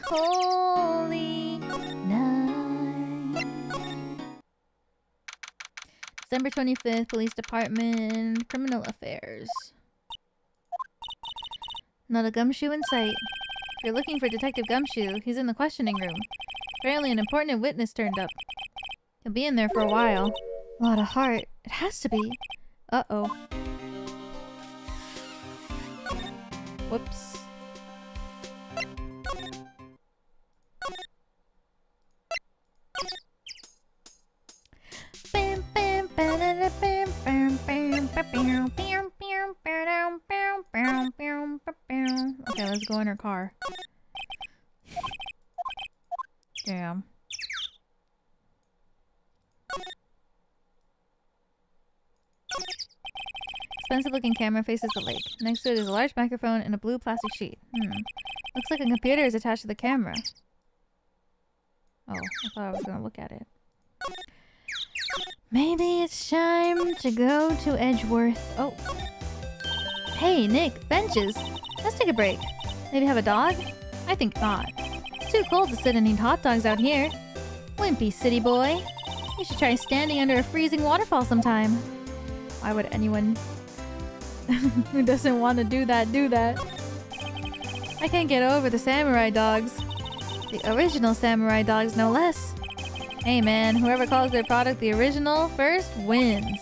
holy night. December 25th, Police Department, Criminal Affairs. Not a Gumshoe in sight. If you're looking for Detective Gumshoe, he's in the questioning room. Apparently an important witness turned up. He'll be in there for a while. A lot of heart. It has to be. Uh-oh. Whoops. Okay, let's go in her car. Damn. Expensive looking camera faces the lake. Next to it is a large microphone and a blue plastic sheet. Looks like a computer is attached to the camera. Oh, I thought I was gonna look at it. Maybe it's time to go to Edgeworth. Oh. Hey, Nick, benches. Let's take a break. Maybe have a dog? I think not. It's too cold to sit and eat hot dogs out here. Wimpy city boy. You should try standing under a freezing waterfall sometime. Why would anyone who doesn't want to do that? I can't get over the samurai dogs. The original samurai dogs, no less. Hey man, whoever calls their product the original first wins.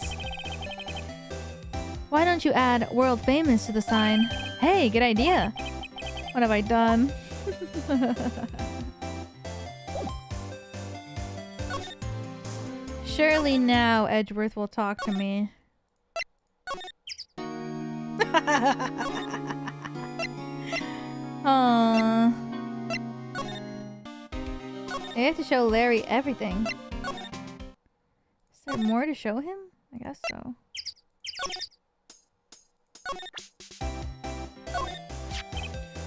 Why don't you add world famous to the sign? Hey, good idea. What have I done? Surely now Edgeworth will talk to me. Aww. I have to show Larry everything. Is there more to show him? I guess so.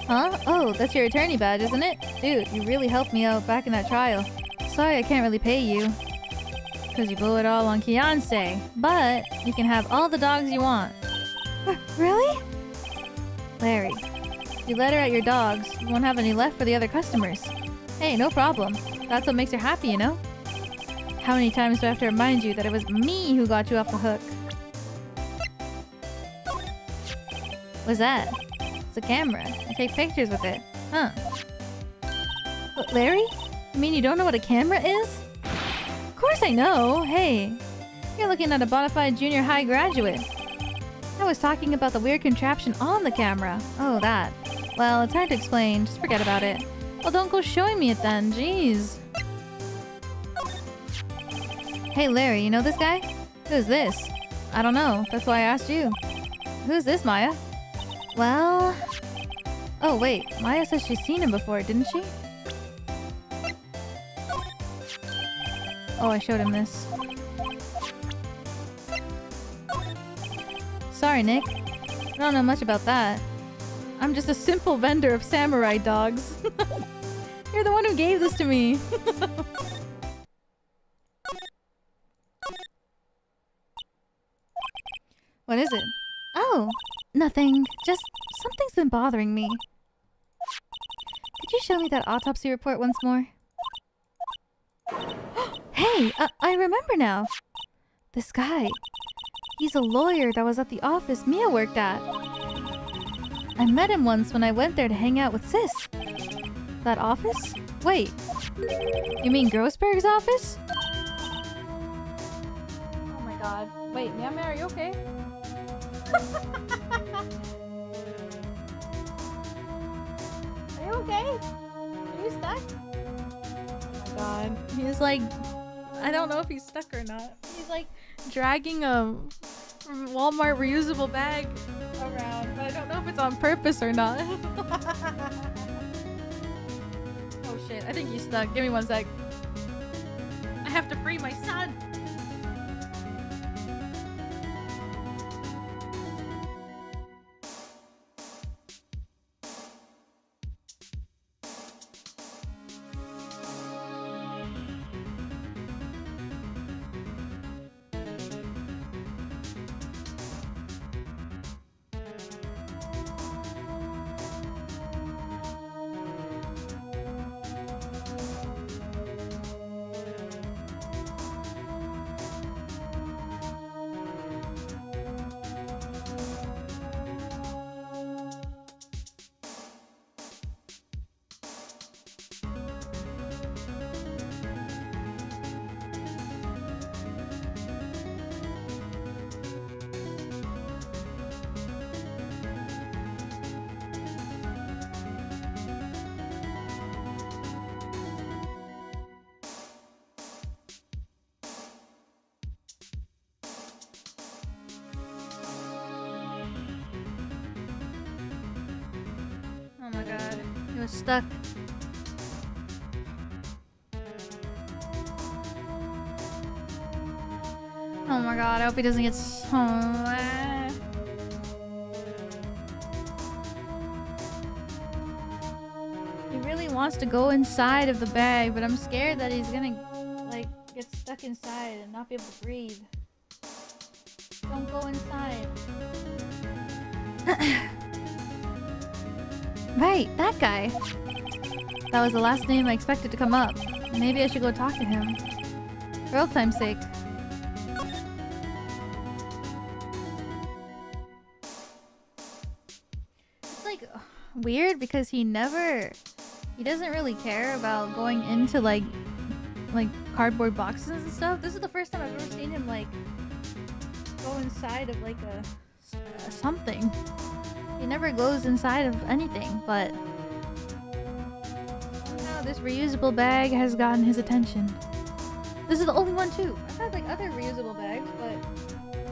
Huh? Oh, that's your attorney badge, isn't it? Dude, you really helped me out back in that trial. Sorry I can't really pay you. because you blew it all on Kianse. But you can have all the dogs you want. Really? Larry, if you let her out your dogs, you won't have any left for the other customers. Hey, no problem. That's what makes her happy, you know? How many times do I have to remind you that it was me who got you off the hook? What's that? It's a camera. I take pictures with it. Huh. What, Larry? You mean you don't know what a camera is? Of course I know. Hey, you're looking at a bona fide junior high graduate. I was talking about the weird contraption on the camera. Oh, that. Well, it's hard to explain. Just forget about it. Well, don't go showing me it then. Jeez. Hey, Larry, you know this guy? Who's this? I don't know. That's why I asked you. Who's this, Maya? Well... Oh, wait. Maya says she's seen him before, didn't she? Oh, I showed him this. Sorry, Nick. I don't know much about that. I'm just a simple vendor of samurai dogs. You're the one who gave this to me. What is it? Oh, nothing. Just something's been bothering me. Could you show me that autopsy report once more? Hey, I remember now. This guy. He's a lawyer that was at the office Mia worked at. I met him once when I went there to hang out with Sis. That office? Wait. You mean Grossberg's office? Oh my god. Wait, Mia, are you okay? Are you okay? Are you stuck? Oh my god. He's like... I don't know if he's stuck or not. He's like dragging a Walmart reusable bag around, but I don't know if it's on purpose or not. Oh shit, I think he's stuck. Give me one sec. I have to free my son! Oh my god, he was stuck. Oh my god, I hope he doesn't get He really wants to go inside of the bag, but I'm scared that he's gonna like get stuck inside and not be able to breathe. Don't go inside. Right, that guy. That was the last name I expected to come up. Maybe I should go talk to him. For old time's sake. It's like weird because he doesn't really care about going into like cardboard boxes and stuff. This is the first time I've ever seen him like go inside of like a something. He never goes inside of anything, but somehow this reusable bag has gotten his attention. This is the only one too. I've had like other reusable bags, but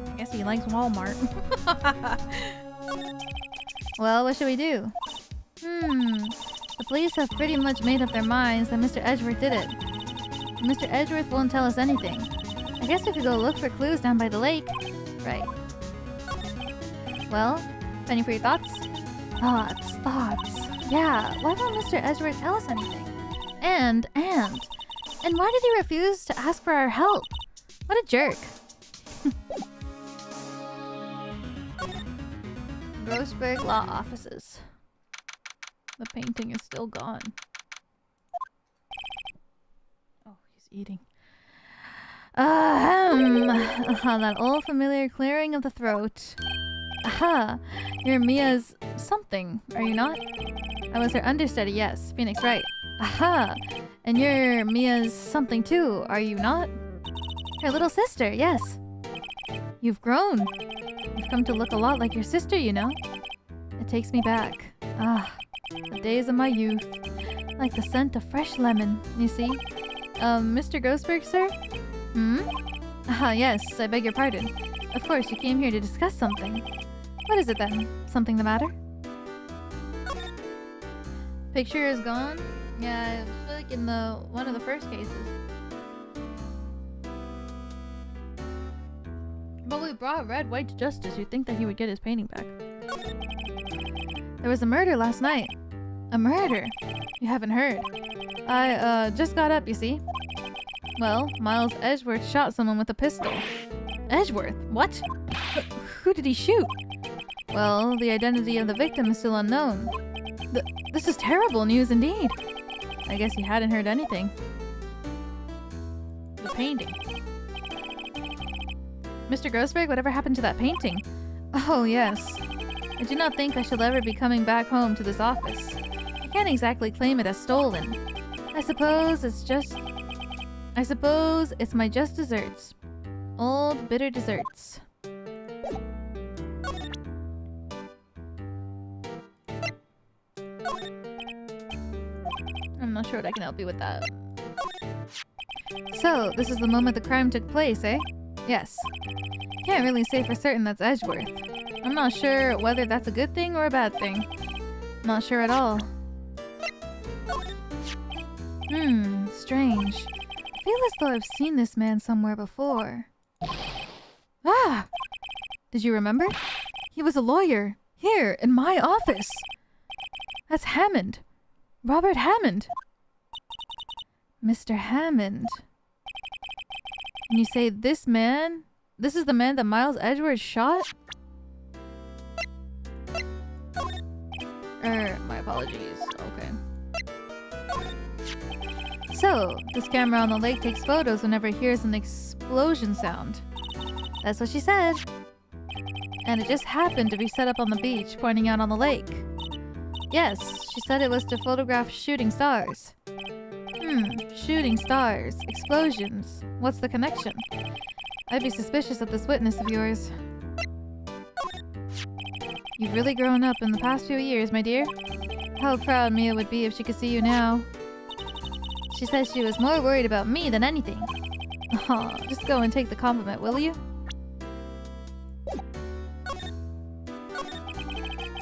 I guess he likes Walmart. Well, what should we do? The police have pretty much made up their minds that Mr. Edgeworth did it. Mr. Edgeworth won't tell us anything. I guess we could go look for clues down by the lake. Right. Well, any for your thoughts? Thoughts. Yeah, why won't Mr. Edgeworth tell us anything? And why did he refuse to ask for our help? What a jerk. Grossberg Law Offices. The painting is still gone. Oh, he's eating. That old familiar clearing of the throat. Aha! You're Mia's something, are you not? I was her understudy, yes. Phoenix Wright. Aha! And you're Mia's something too, are you not? Her little sister, yes. You've grown. You've come to look a lot like your sister, you know. It takes me back. Ah, the days of my youth. Like the scent of fresh lemon, you see. Mr. Grossberg, sir? Hmm? Ah, yes, I beg your pardon. Of course, you came here to discuss something. What is it then? Something the matter? Picture is gone? Yeah, I feel like in one of the first cases. But we brought White to justice. You'd think that he would get his painting back. There was a murder last night. A murder? You haven't heard. I, just got up, you see. Well, Miles Edgeworth shot someone with a pistol. Edgeworth? What? Who did he shoot? Well, the identity of the victim is still unknown. This is terrible news indeed. I guess he hadn't heard anything. The painting. Mr. Grossberg, whatever happened to that painting? Oh, yes. I do not think I shall ever be coming back home to this office. I can't exactly claim it as stolen. I suppose it's my just desserts. Old, bitter desserts. I'm not sure what I can help you with that. So, this is the moment the crime took place, eh? Yes. Can't really say for certain that's Edgeworth. I'm not sure whether that's a good thing or a bad thing. Not sure at all. Strange. I feel as though I've seen this man somewhere before. Ah! Did you remember? He was a lawyer. Here, in my office. That's Hammond. Robert Hammond. Mr. Hammond. And you say this man? This is the man that Miles Edgeworth shot? My apologies. Okay. So, this camera on the lake takes photos whenever it hears an explosion sound. That's what she said. And it just happened to be set up on the beach, pointing out on the lake. Yes, she said it was to photograph shooting stars. Shooting stars. Explosions. What's the connection? I'd be suspicious of this witness of yours. You've really grown up in the past few years, my dear. How proud Mia would be if she could see you now. She said she was more worried about me than anything. Aw, just go and take the compliment, will you?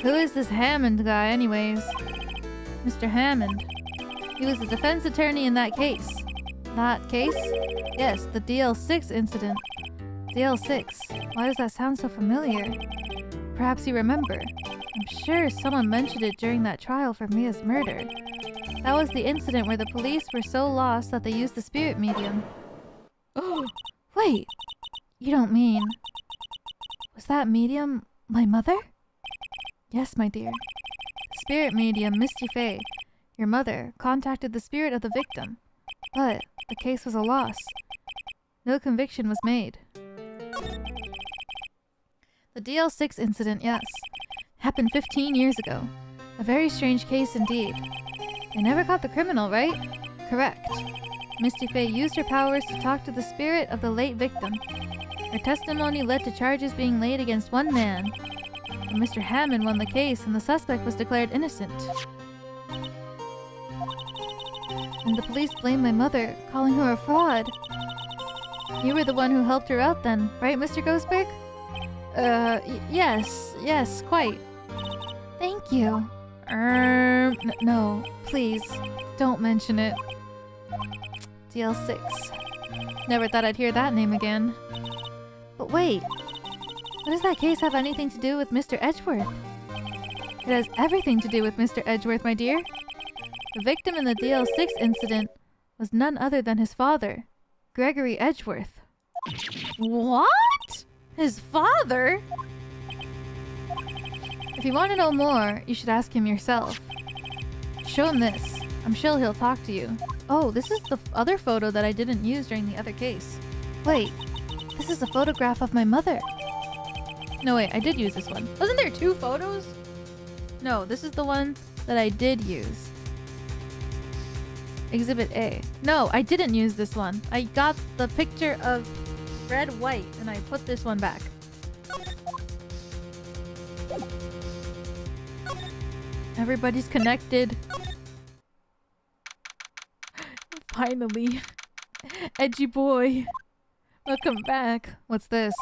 Who is this Hammond guy, anyways? Mr. Hammond. He was the defense attorney in that case. That case? Yes, the DL6 incident. DL6. Why does that sound so familiar? Perhaps you remember. I'm sure someone mentioned it during that trial for Mia's murder. That was the incident where the police were so lost that they used the spirit medium. Oh, wait! You don't mean... Was that medium my mother? Yes, my dear. Spirit medium Misty Faye, your mother, contacted the spirit of the victim. But the case was a loss. No conviction was made. The DL6 incident, yes. Happened 15 years ago. A very strange case indeed. They never caught the criminal, right? Correct. Misty Faye used her powers to talk to the spirit of the late victim. Her testimony led to charges being laid against one man. But Mr. Hammond won the case and the suspect was declared innocent. And the police blamed my mother, calling her a fraud. You were the one who helped her out then, right, Mr. Grossberg? Yes, quite. Thank you. No, please, don't mention it. DL6. Never thought I'd hear that name again. But wait, what does that case have anything to do with Mr. Edgeworth? It has everything to do with Mr. Edgeworth, my dear. The victim in the DL6 incident was none other than his father, Gregory Edgeworth. What? His father? If you want to know more, you should ask him yourself. Show him this. I'm sure he'll talk to you. Oh, this is the other photo that I didn't use during the other case. Wait, this is a photograph of my mother. No, wait, I did use this one. Wasn't there 2 photos? No, this is the one that I did use. Exhibit A. No, I didn't use this one. I got the picture of red, white, and I put this one back. Everybody's connected. Finally. Edgy boy. Welcome back. What's this?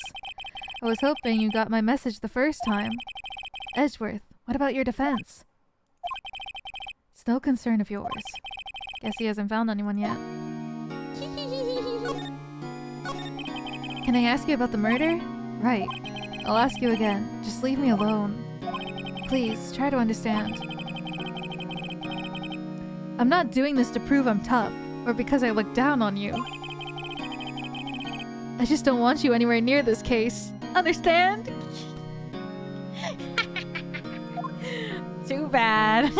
I was hoping you got my message the first time. Edgeworth, what about your defense? It's no concern of yours. Guess he hasn't found anyone yet. Can I ask you about the murder? Right. I'll ask you again. Just leave me alone. Please, try to understand. I'm not doing this to prove I'm tough, or because I look down on you. I just don't want you anywhere near this case. Understand? Too bad.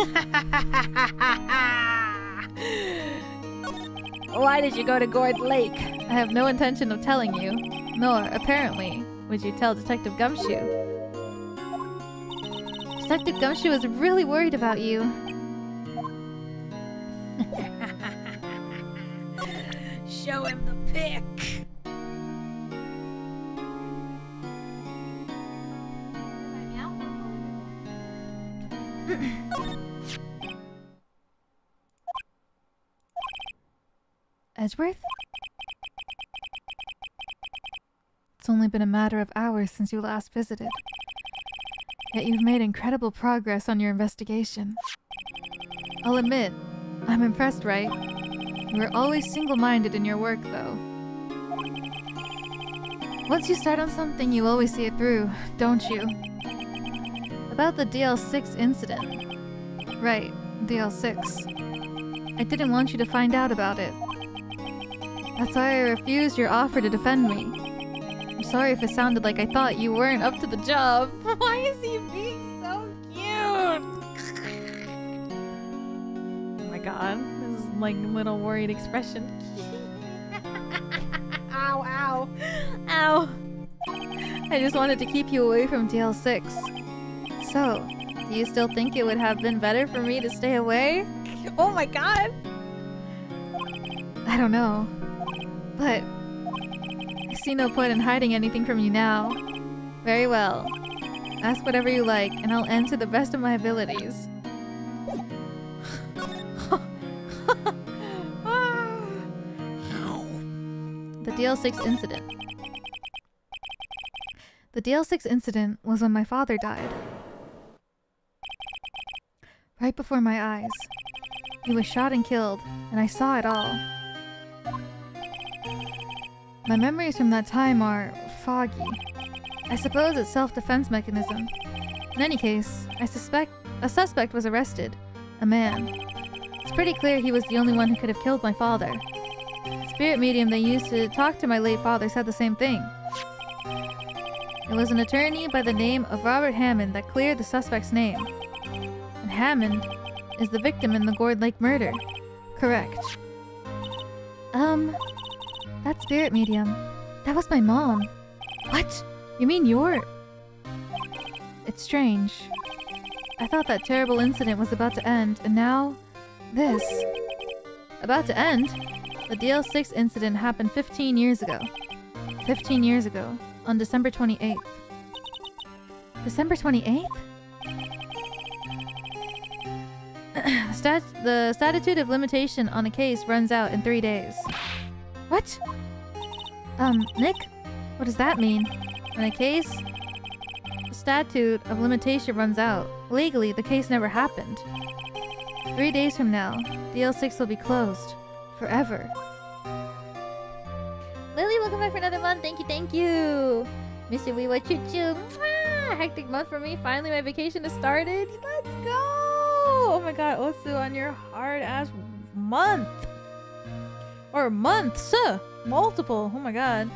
Why did you go to Gourd Lake? I have no intention of telling you. Nor, apparently, would you tell Detective Gumshoe. Detective Gumshoe is really worried about you. Show him the pic. Edgeworth? It's only been a matter of hours since you last visited. Yet you've made incredible progress on your investigation. I'll admit, I'm impressed, Wright? You were always single-minded in your work, though. Once you start on something, you always see it through, don't you? About the DL6 incident. Right, DL6. I didn't want you to find out about it. That's why I refused your offer to defend me. I'm sorry if it sounded like I thought you weren't up to the job. Why is he being so cute? Oh my god, this is like little worried expression. Ow, ow, ow. I just wanted to keep you away from DL6. So, do you still think it would have been better for me to stay away? Oh my god. I don't know. But I see no point in hiding anything from you now. Very well. Ask whatever you like, and I'll answer to the best of my abilities. The DL6 incident. The DL6 incident was when my father died. Right before my eyes. He was shot and killed, and I saw it all. My memories from that time are foggy. I suppose it's self-defense mechanism. In any case, I suspect a suspect was arrested. A man. It's pretty clear he was the only one who could have killed my father. The spirit medium they used to talk to my late father said the same thing. It was an attorney by the name of Robert Hammond that cleared the suspect's name. And Hammond is the victim in the Gourd Lake murder. Correct. That spirit medium. That was my mom. What? You mean you're... It's strange. I thought that terrible incident was about to end, and now... this. About to end? The DL6 incident happened 15 years ago. 15 years ago. On December 28th. December 28th? The statute of limitation on a case runs out in 3 days. What? Nick? What does that mean? When a case... the statute of limitation runs out. Legally, the case never happened. 3 days from now, DL6 will be closed. Forever. Lily, welcome back for another month. Thank you, thank you. Mr. Weewa Choo Choo. Mwah! Hectic month for me. Finally, my vacation has started. Let's go! Oh my god, Otsu, on your hard-ass month. Or months. Multiple. Oh my god.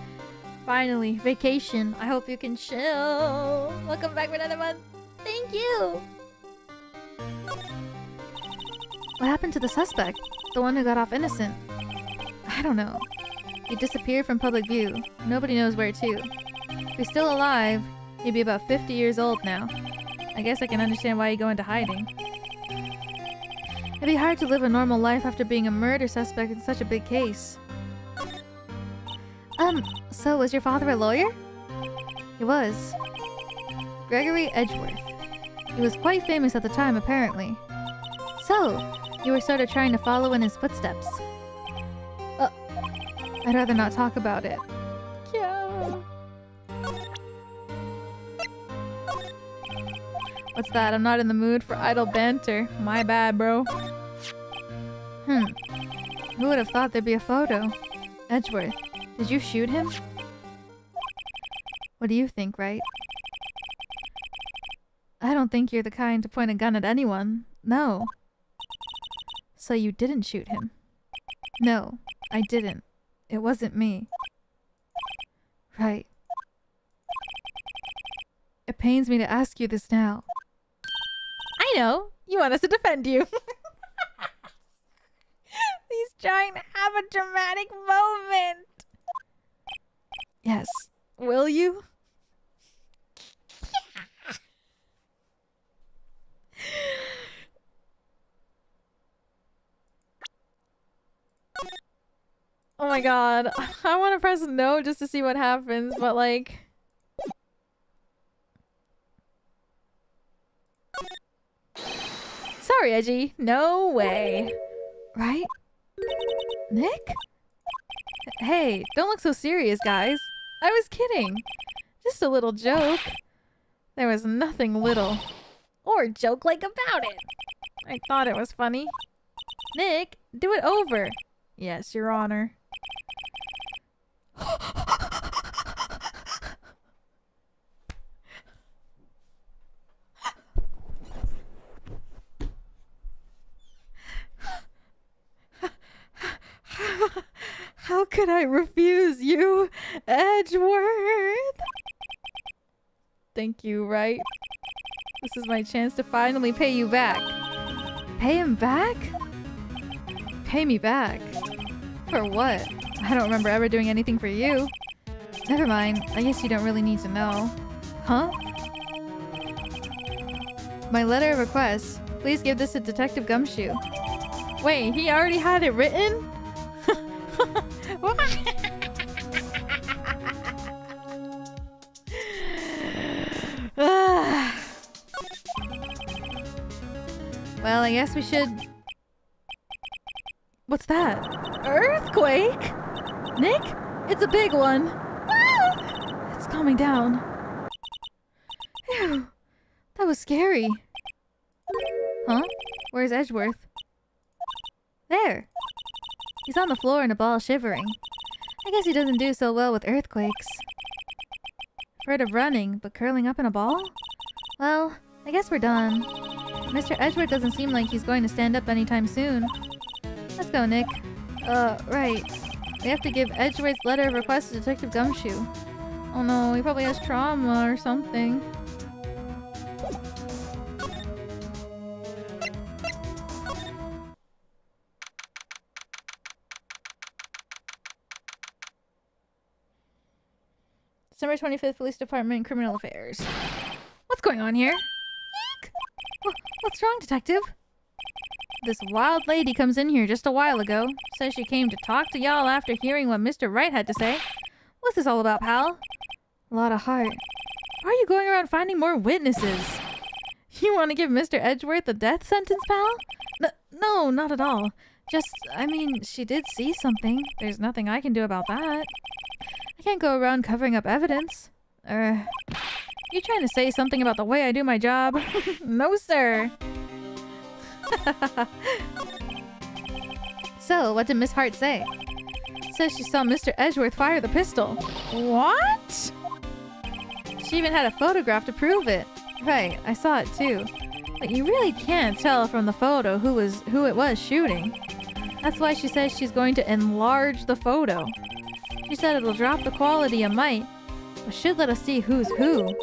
Finally, vacation. I hope you can chill. Welcome back for another month. Thank you. What happened to the suspect? The one who got off innocent? I don't know. He disappeared from public view. Nobody knows where to. If he's still alive, he'd be about 50 years old now. I guess I can understand why he'd go into hiding. It'd be hard to live a normal life after being a murder suspect in such a big case. So was your father a lawyer? He was. Gregory Edgeworth. He was quite famous at the time, apparently. So, you were sort of trying to follow in his footsteps. I'd rather not talk about it. Yeah. What's that? I'm not in the mood for idle banter. My bad, bro. Who would have thought there'd be a photo? Edgeworth, did you shoot him? What do you think, Wright? I don't think you're the kind to point a gun at anyone. No. So you didn't shoot him? No, I didn't. It wasn't me. Right. It pains me to ask you this now. I know! You want us to defend you! He's trying to have a dramatic moment! Yes. Will you? Oh my god. I want to press no just to see what happens, but like... Sorry, Edgy. No way. Right? Nick? Hey, don't look so serious, guys. I was kidding. Just a little joke. There was nothing little or joke-like about it. I thought it was funny. Nick, do it over. Yes, Your Honor. How could I refuse you, Edgeworth? Thank you, Wright. This is my chance to finally pay you back. Pay him back? Pay me back? For what? I don't remember ever doing anything for you. Never mind. I guess you don't really need to know. Huh? My letter of request. Please give this to Detective Gumshoe. Wait, he already had it written? What? Well, I guess we should... What's that? Earthquake? Nick? It's a big one. Ah! It's calming down. Phew. That was scary. Huh? Where's Edgeworth? There. He's on the floor in a ball shivering. I guess he doesn't do so well with earthquakes. Afraid of running, but curling up in a ball? Well, I guess we're done. Mr. Edgeworth doesn't seem like he's going to stand up anytime soon. Let's go, Nick. Right. We have to give Edgeworth's letter of request to Detective Gumshoe. Oh no, he probably has trauma or something. December 25th, Police Department, Criminal Affairs. What's going on here? Eek! What's wrong, Detective? This wild lady comes in here just a while ago. Says she came to talk to y'all after hearing what Mr. Wright had to say. What's this all about, pal? A lot of heart. Why are you going around finding more witnesses? You want to give Mr. Edgeworth a death sentence, pal? No, not at all. Just, I mean, she did see something. There's nothing I can do about that. I can't go around covering up evidence. You trying to say something about the way I do my job? No, sir. So, what did Miss Hart say? Says she saw Mr. Edgeworth fire the pistol. What? She even had a photograph to prove it. Right, I saw it too. But you really can't tell from the photo who it was shooting. That's why she says she's going to enlarge the photo. She said it'll drop the quality a mite, but should let us see who's who.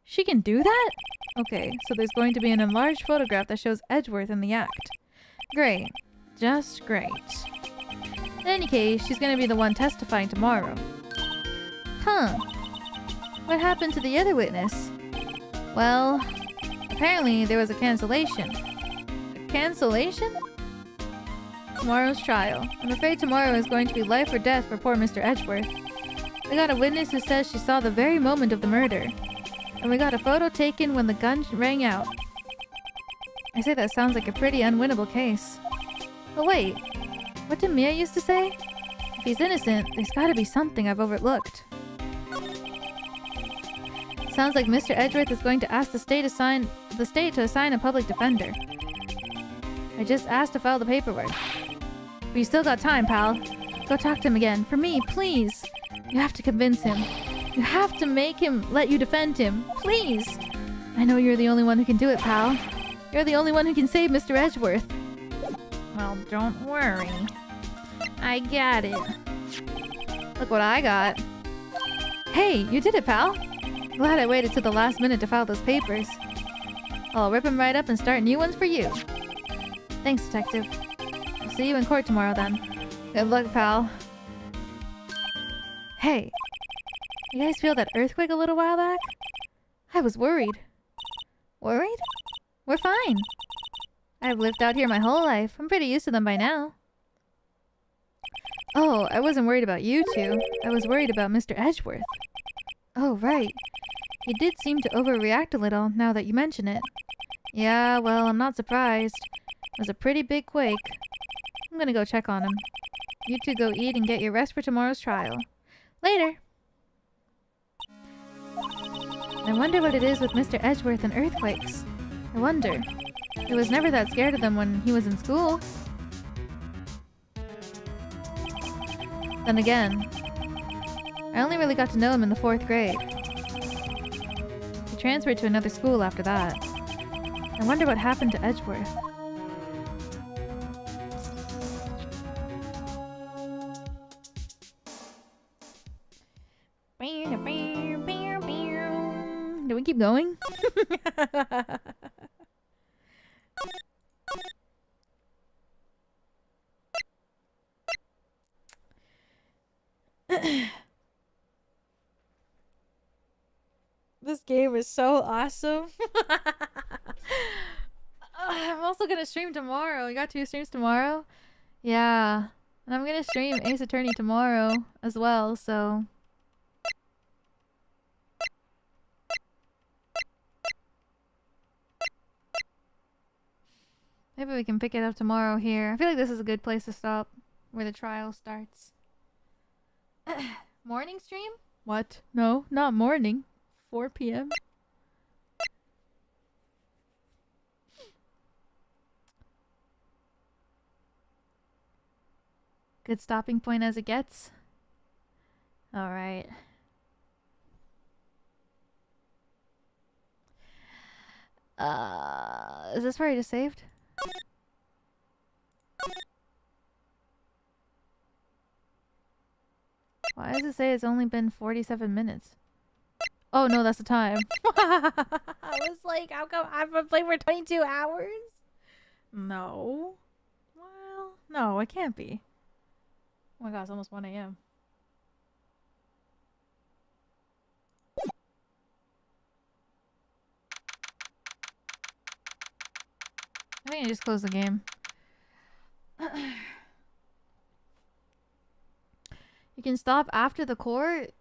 She can do that? Okay, so there's going to be an enlarged photograph that shows Edgeworth in the act. Great. Just great. In any case, she's gonna be the one testifying tomorrow. Huh. What happened to the other witness? Well, apparently there was a cancellation. A cancellation? Tomorrow's trial. I'm afraid tomorrow is going to be life or death for poor Mr. Edgeworth. We got a witness who says she saw the very moment of the murder. And we got a photo taken when the gun rang out. I say that sounds like a pretty unwinnable case. But wait, what did Mia used to say? If he's innocent, there's gotta be something I've overlooked. Sounds like Mr. Edgeworth is going to ask the state to assign a public defender. I just asked to file the paperwork. But you still got time, pal. Go talk to him again. For me, please. You have to convince him. You have to make him let you defend him. Please! I know you're the only one who can do it, pal. You're the only one who can save Mr. Edgeworth. Well, don't worry. I got it. Look what I got. Hey, you did it, pal. Glad I waited till the last minute to file those papers. I'll rip them right up and start new ones for you. Thanks, detective. I'll see you in court tomorrow then. Good luck, pal. Hey. You guys feel that earthquake a little while back? I was worried. Worried? We're fine. I've lived out here my whole life. I'm pretty used to them by now. Oh, I wasn't worried about you two. I was worried about Mr. Edgeworth. Oh, right. He did seem to overreact a little, now that you mention it. Yeah, well, I'm not surprised. It was a pretty big quake. I'm gonna go check on him. You two go eat and get your rest for tomorrow's trial. Later! I wonder what it is with Mr. Edgeworth and earthquakes. I wonder. He was never that scared of them when he was in school. Then again, I only really got to know him in the 4th grade. He transferred to another school after that. I wonder what happened to Edgeworth. Do we keep going? This game is so awesome. I'm also gonna stream tomorrow. We got 2 streams tomorrow. Yeah. And I'm gonna stream Ace Attorney tomorrow as well, so... maybe we can pick it up tomorrow here. I feel like this is a good place to stop, where the trial starts. Morning stream? What? No, not morning. 4 p.m. Good stopping point as it gets. Alright. Is this where I just saved? Why does it say it's only been 47 minutes? Oh no, that's the time. I was like, how come I've been playing for 22 hours? No. Well, no, it can't be. Oh my god, it's almost 1 a.m. I think I just closed the game. You can stop after the court?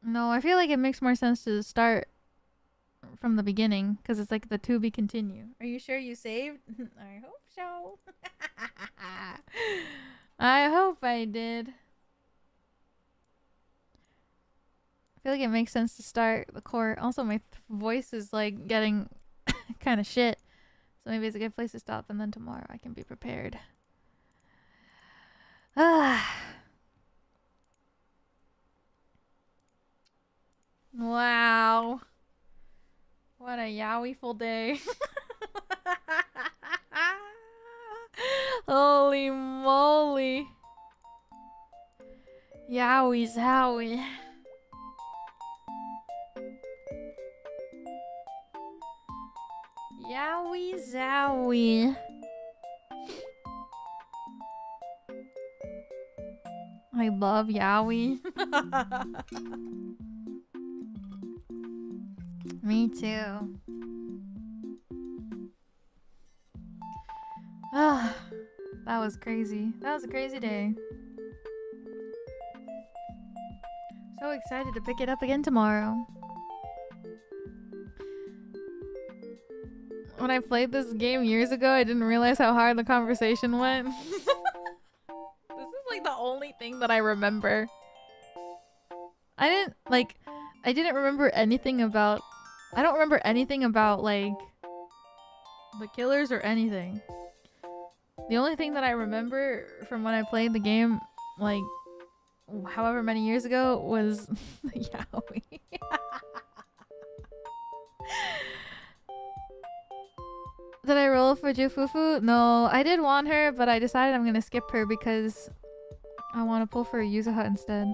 No, I feel like it makes more sense to start from the beginning, because it's like the to be continue. Are you sure you saved? I hope so. I hope I did. I feel like it makes sense to start the court. Also, my voice is like getting kind of shit. So maybe it's a good place to stop, and then tomorrow I can be prepared. Wow. What a yowiful day. Holy moly. Yowie zowie. Yowie zowie. I love Yowie. Me too. Ah, that was crazy. That was a crazy day. So excited to pick it up again tomorrow. When I played this game years ago, I didn't realize how hard the conversation went. This is like the only thing that I remember. I didn't remember anything about... I don't remember anything about, like, the killers or anything. The only thing that I remember from when I played the game, like, however many years ago, was the Yowie. Did I roll for Jufufu? No, I did want her, but I decided I'm gonna skip her because I want to pull for a Yuzuha instead.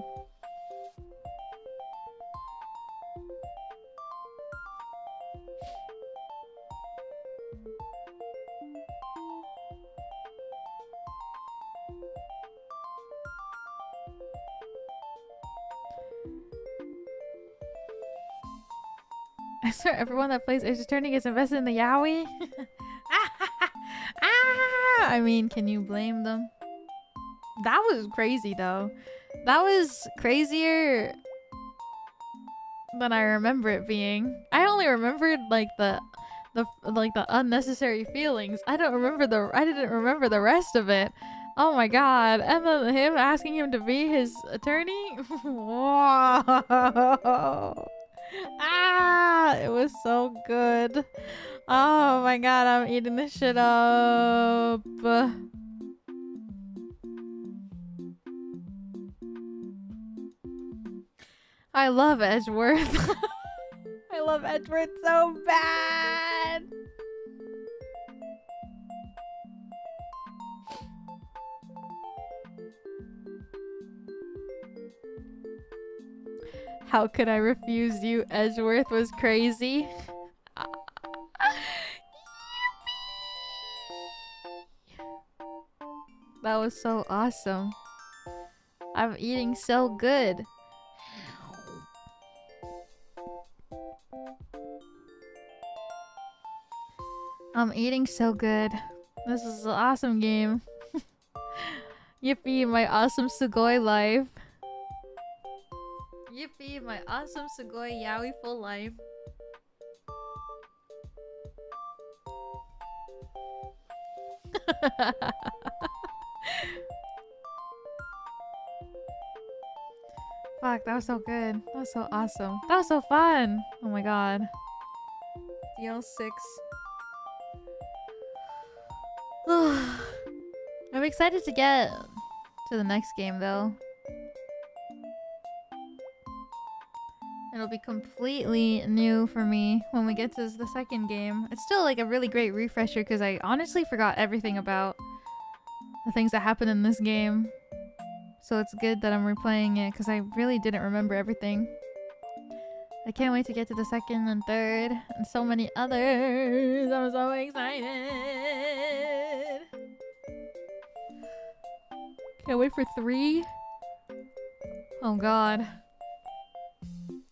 I swear everyone that plays Ace Attorney gets invested in the Yowie. I mean, can you blame them? That was crazy though. That was crazier than I remember it being. I only remembered like the unnecessary feelings. I didn't remember the rest of it. Oh my god. And then him asking him to be his attorney? Whoa. Ah, it was so good. Oh my god, I'm eating this shit up. I love Edgeworth. I love Edgeworth so bad. How could I refuse you? Edgeworth was crazy. That was so awesome. I'm eating so good. I'm eating so good. This is an awesome game. Yippee, my awesome Sugoi life. Yippee, my awesome Sugoi Yaoi full life. Fuck, that was so good. That was so awesome. That was so fun. Oh my god. DL6. I'm excited to get to the next game though. It'll be completely new for me when we get to the second game. It's still like a really great refresher because I honestly forgot everything about the things that happen in this game. So it's good that I'm replaying it because I really didn't remember everything. I can't wait to get to the second and third and so many others. I'm so excited. Can't wait for 3. Oh god.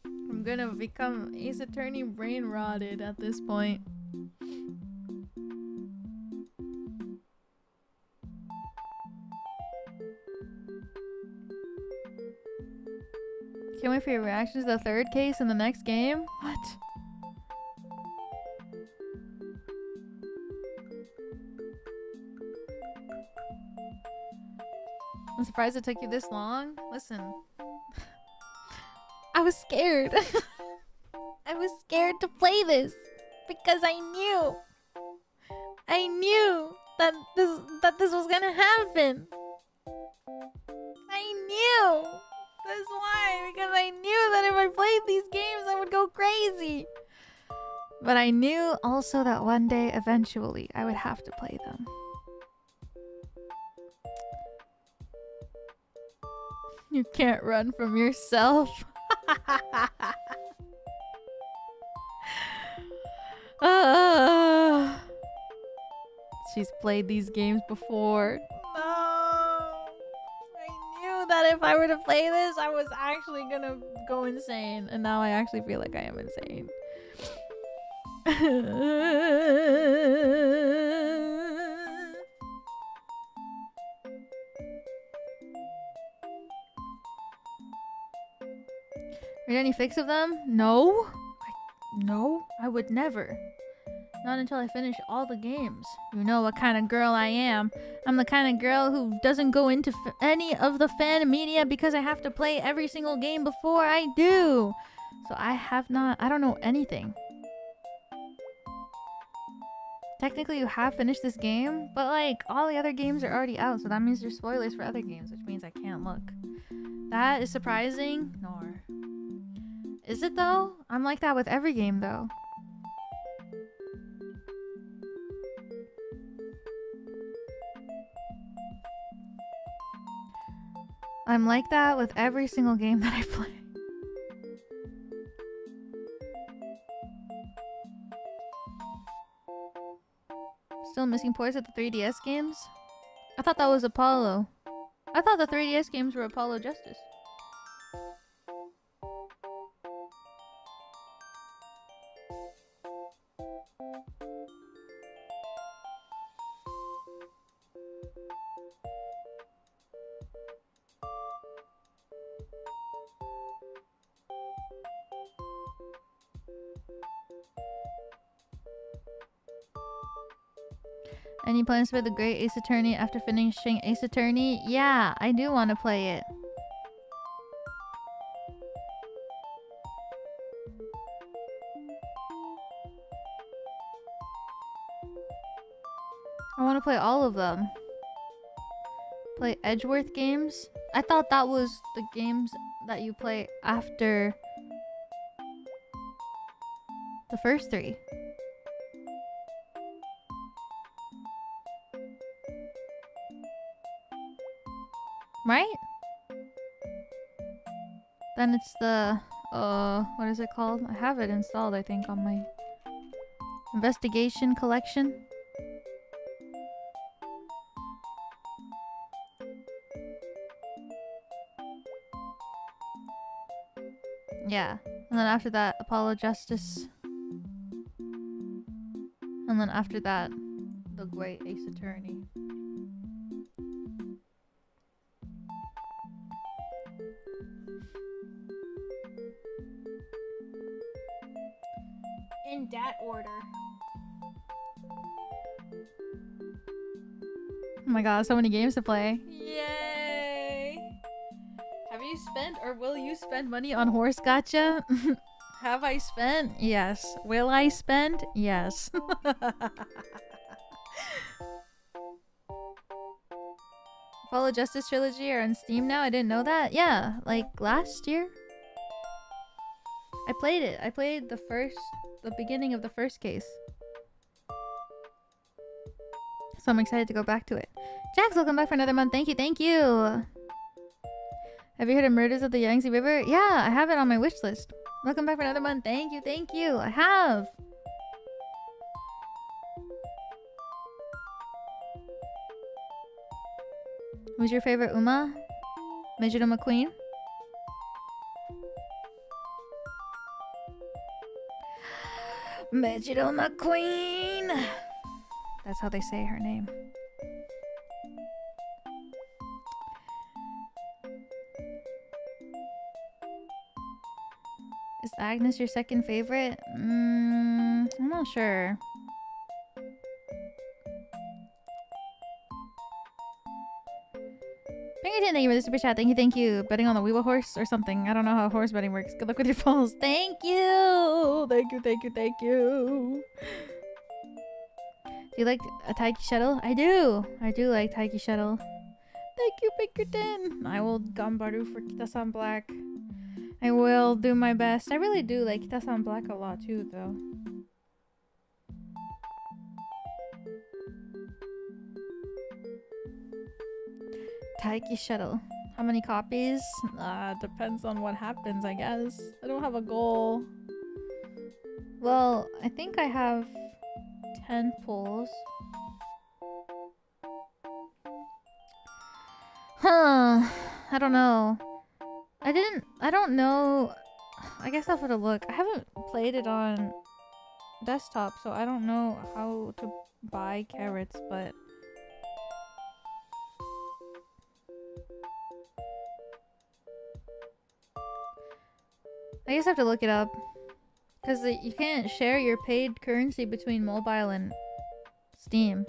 I'm gonna become Ace Attorney brain rotted at this point. Can't wait for your reactions to the third case in the next game? What? I'm surprised it took you this long. Listen. I was scared. I was scared to play this because I knew that this was gonna happen. I knew. That's why, because I knew that if I played these games I would go crazy. But I knew also that one day eventually I would have to play them. You can't run from yourself. She's played these games before. No! I knew that if I were to play this, I was actually gonna go insane. And now I actually feel like I am insane. Read any fics of them? No. No, I would never. Not until I finish all the games. You know what kind of girl I am. I'm the kind of girl who doesn't go into any of the fan media because I have to play every single game before I do. So I don't know anything. Technically you have finished this game, but like all the other games are already out, so that means there's spoilers for other games, which means I can't look. That is surprising. Nor. Is it though? I'm like that with every game though. I'm like that with every single game that I play. Still missing points at the 3DS games? I thought that was Apollo. I thought the 3DS games were Apollo Justice. Any plans for the Great Ace Attorney after finishing Ace Attorney? Yeah, I do want to play it. I want to play all of them. Play Edgeworth games? I thought that was the games that you play after the first three. Right? Then it's the what is it called? I have it installed, I think, on my investigation collection. Yeah. And then after that, Apollo Justice. And then after that, the Great Ace Attorney. In that order. Oh my god, so many games to play. Yay! Have you spent or will you spend money on horse gacha? Have I spent? Yes. Will I spend? Yes. Follow Justice Trilogy are on Steam now? I didn't know that. Yeah, like last year. I played it. I played the beginning of the first case. So I'm excited to go back to it. Jax, welcome back for another month. Thank you, thank you. Have you heard of Murders of the Yangtze River? Yeah, I have it on my wish list. Welcome back for another month. Thank you, thank you. I have. Who's your favorite Uma? Major McQueen? Major McQueen! That's how they say her name. Is Agnes your second favorite? I'm not sure. Pinkerton, thank you for the super chat. Thank you, thank you. Betting on the Weeble horse or something. I don't know how horse betting works. Good luck with your falls. Thank you! Thank you, thank you, thank you. Do you like a Taiki Shuttle? I do! I do like Taiki Shuttle. Thank you, Pinkerton! I will Gambaru for Kita-san Black. I will do my best. I really do like Kita-san Black a lot too, though. Taiki Shuttle. How many copies? Depends on what happens, I guess. I don't have a goal. Well, I think I have 10 pulls. Huh. I don't know. I don't know. I guess I'll have to look. I haven't played it on desktop, so I don't know how to buy carrots, but I guess I have to look it up. Because you can't share your paid currency between mobile and Steam.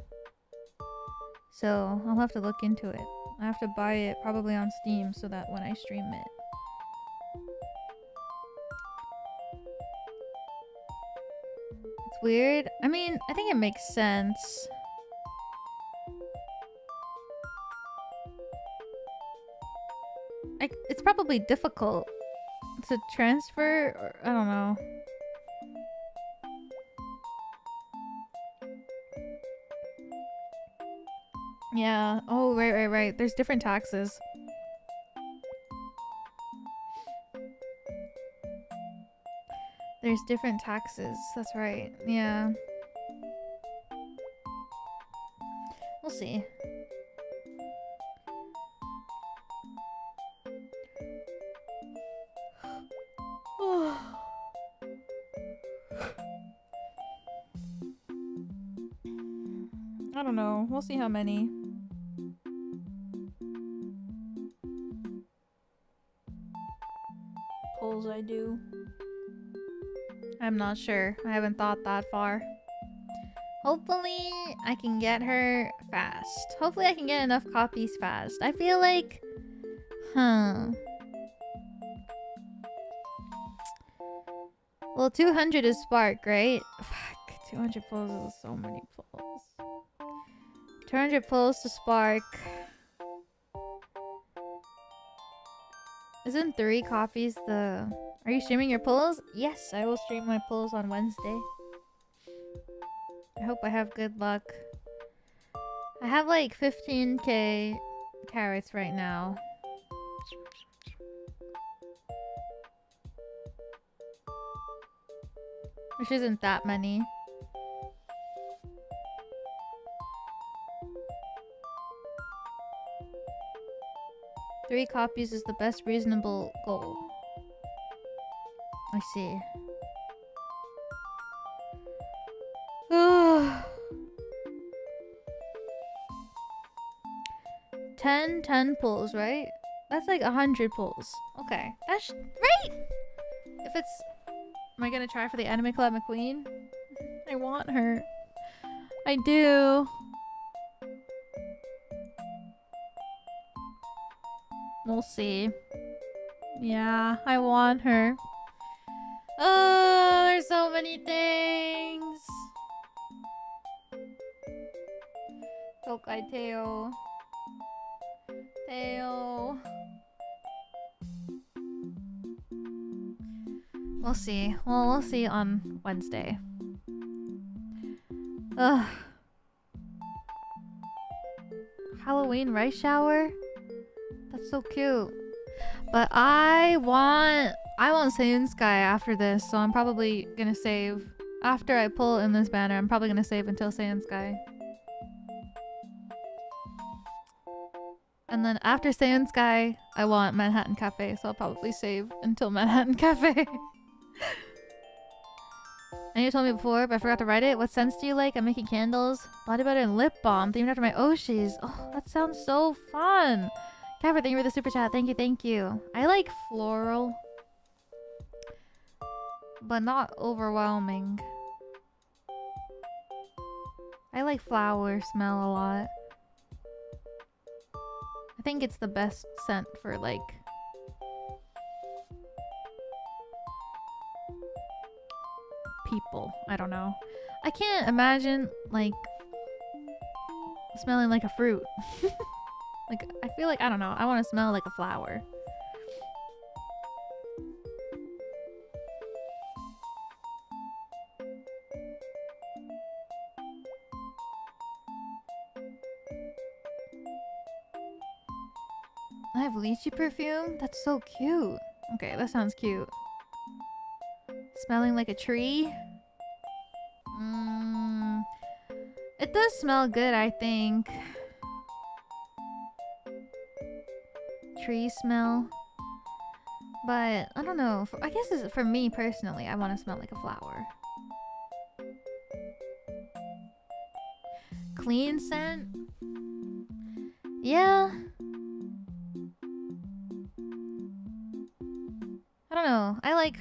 So I'll have to look into it. I have to buy it probably on Steam so that when I stream it. It's weird. I mean, I think it makes sense. It's probably difficult to transfer, or I don't know. Yeah. Oh, right. There's different taxes. There's different taxes. That's right. Yeah. We'll see. I don't know. We'll see how many. Pulls I do. I'm not sure. I haven't thought that far. Hopefully, I can get her fast. Hopefully, I can get enough copies fast. I feel like... Well, 200 is Spark, right? Fuck, 200 pulls is so many pulls. 200 pulls to Spark. Isn't 3 copies the... Are you streaming your pulls? Yes, I will stream my pulls on Wednesday. I hope I have good luck. I have like 15k carrots right now. Which isn't that many. Three copies is the best reasonable goal. I see. 10 pulls, right? That's like 100 pulls. Okay, that's right. If it's, am I gonna try for the Anime Club McQueen? I want her. I do. We'll see. Yeah, I want her. Oh, there's so many things. Tokai Teo. Teo. We'll see. Well, we'll see on Wednesday. Ugh. Halloween rice shower? That's so cute. But I want Seiyun Sky after this, so I'm probably gonna save. After I pull in this banner, I'm probably gonna save until Seiyun Sky. And then after Seiyun Sky, I want Manhattan Cafe, so I'll probably save until Manhattan Cafe. And you told me before, but I forgot to write it. What scents do you like? I'm making candles, body butter, and lip balm themed after my Oshis. Oh, that sounds so fun. Kavra, thank you for the super chat. Thank you, thank you. I like floral, but not overwhelming. I like flower smell a lot. I think it's the best scent for like people. I don't know. I can't imagine like smelling like a fruit. Like, I feel like, I don't know, I want to smell like a flower. I have lychee perfume? That's so cute. Okay, that sounds cute. Smelling like a tree? It does smell good, I think. Tree smell. But, I don't know. I guess for me personally, I want to smell like a flower. Clean scent? Yeah. I don't know. I like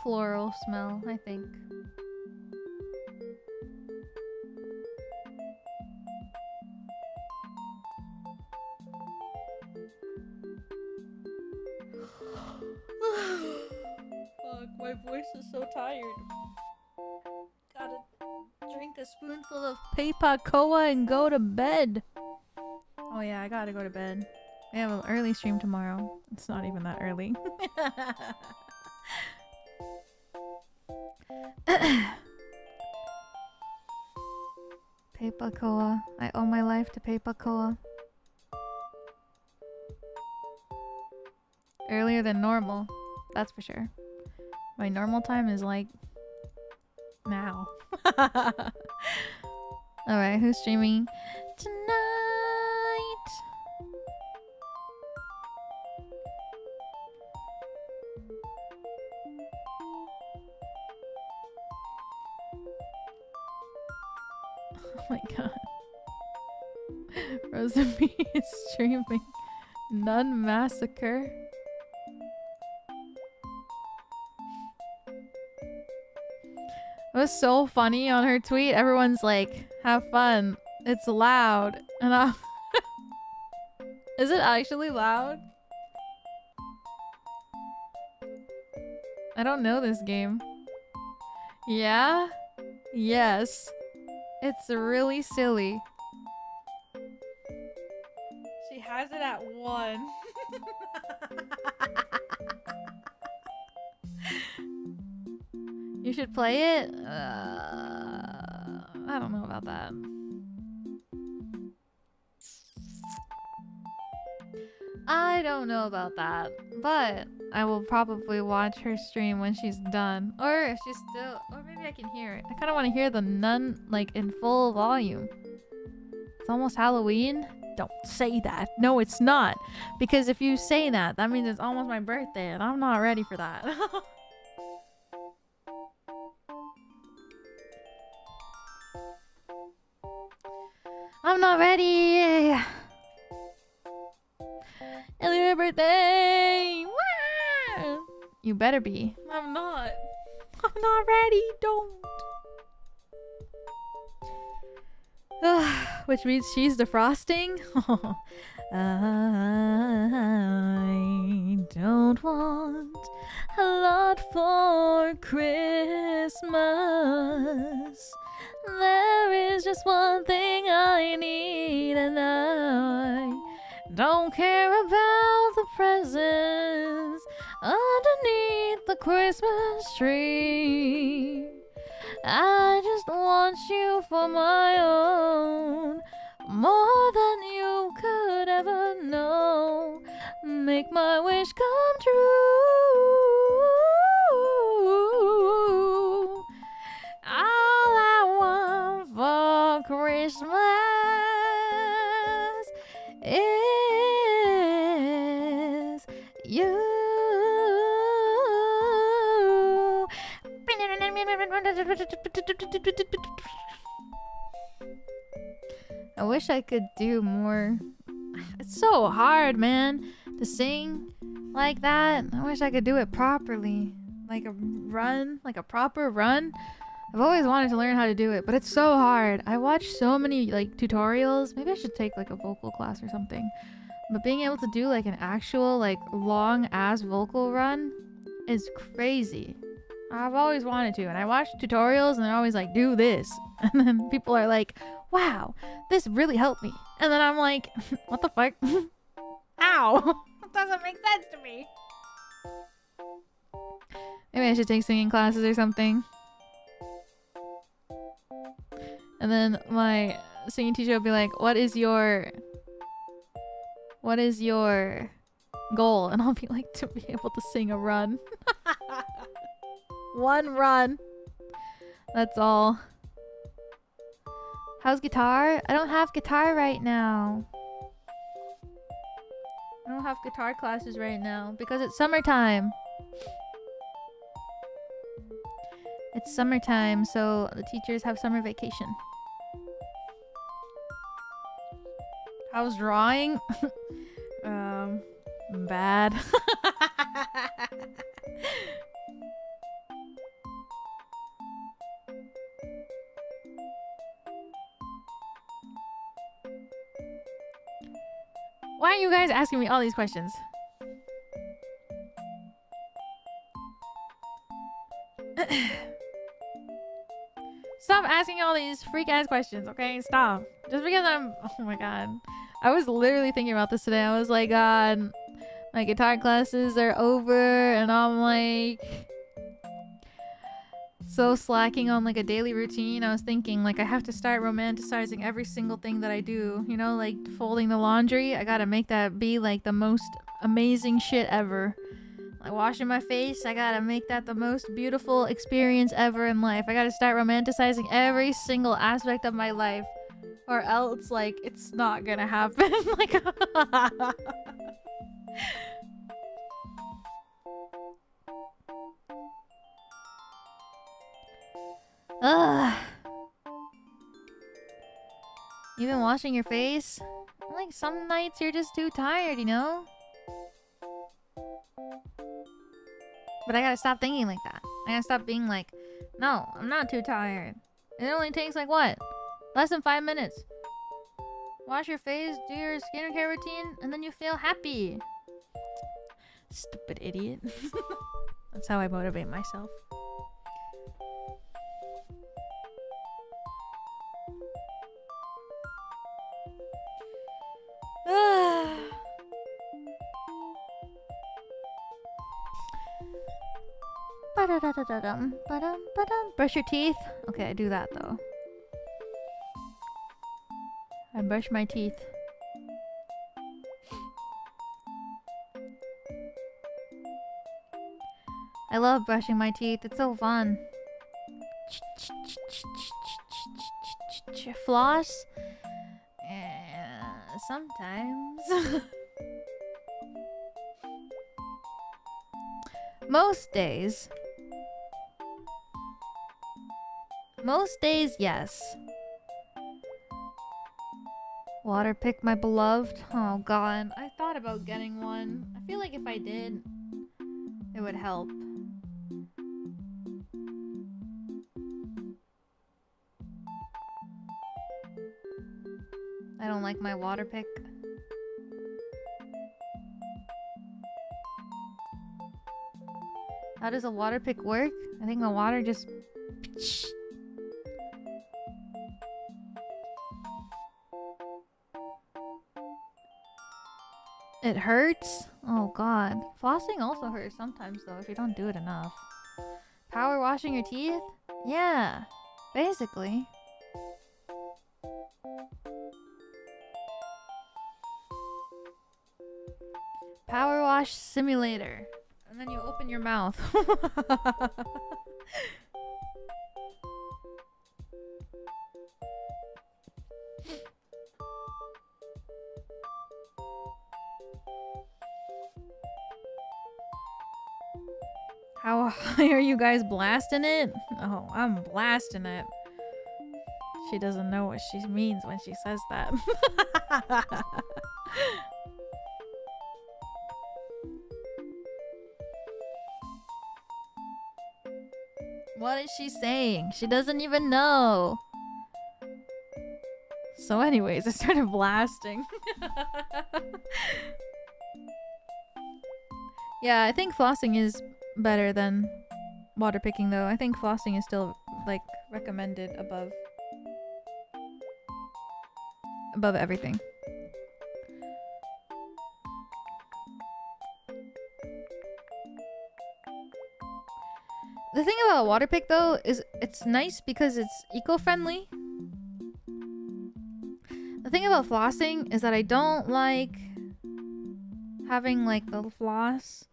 floral smell, I think. Fuck, my voice is so tired. Gotta drink a spoonful of paper coa and go to bed. Oh yeah, I gotta go to bed. We have an early stream tomorrow. It's not even that early. Paper coa. I owe my life to paper coa. Earlier than normal. That's for sure. My normal time is like now. Alright, who's streaming tonight? Oh my god. Rosamie is streaming Nun Massacre. It was so funny on her tweet. Everyone's like, have fun. It's loud. And I... Is it actually loud? I don't know this game. Yeah? Yes. It's really silly. She has it at 1. You should play it? I don't know about that. I don't know about that. But I will probably watch her stream when she's done. Or if she's still... Or maybe I can hear it. I kind of want to hear the nun, like, in full volume. It's almost Halloween? Don't say that. No, it's not. Because if you say that, that means it's almost my birthday. And I'm not ready for that. I'm not ready. Elira birthday. Wah! You better be. I'm not. I'm not ready. Don't. Which means she's defrosting. I don't want a lot for Christmas. There is just one thing I need, and I don't care about the presents underneath the Christmas tree. I just want you for my own, more than you could ever know. Make my wish come true. All I want for Christmas is you. I wish I could do more. It's so hard, man, to sing like that. I wish I could do it properly. Like a run, like a proper run. I've always wanted to learn how to do it, but it's so hard. I watch so many like tutorials. Maybe I should take like a vocal class or something. But being able to do like an actual like long ass vocal run is crazy. I've always wanted to, and I watch tutorials and they're always like, do this. And then people are like, wow, this really helped me. And then I'm like, what the fuck? Ow! That doesn't make sense to me. Maybe I should take singing classes or something. And then my singing teacher will be like, what is your goal, and I'll be like, to be able to sing a run. One run. That's all. How's guitar? I don't have guitar right now. I don't have guitar classes right now because it's summertime. It's summertime, so the teachers have summer vacation. How's drawing? Bad. Why are you guys asking me all these questions? Stop asking all these freak ass questions, okay? Stop. Just because I'm... Oh my god. I was literally thinking about this today. I was like, God, my guitar classes are over, and I'm like... so slacking on like a daily routine. I was thinking like I have to start romanticizing every single thing that I do. You know, like folding the laundry. I gotta make that be like the most amazing shit ever. Like washing my face, I gotta make that the most beautiful experience ever in life. I gotta start romanticizing every single aspect of my life, or else like it's not gonna happen. Like ugh. You been washing your face? Like some nights you're just too tired, you know? But I gotta stop thinking like that. I gotta stop being like, no, I'm not too tired. It only takes like what? Less than 5 minutes. Wash your face, do your skincare routine, and then you feel happy. Stupid idiot. That's how I motivate myself. Brush your teeth? Okay, I do that though. I brush my teeth. I love brushing my teeth. It's so fun. Floss? Sometimes. Most days. Most days, yes. Water pick, my beloved. Oh god, I thought about getting one. I feel like if I did, it would help. I don't like my water pick. How does a water pick work? I think the water just... It hurts? Oh god. Flossing also hurts sometimes though if you don't do it enough. Power washing your teeth? Yeah, basically. Power wash simulator. And then you open your mouth. How high are you guys blasting it? Oh, I'm blasting it. She doesn't know what she means when she says that. What is she saying? She doesn't even know. So anyways, I started blasting. Yeah, I think flossing is better than water picking though. I think flossing is still like recommended above everything. The thing about water pick though is it's nice because it's eco-friendly. The thing about flossing is that I don't like having like the floss.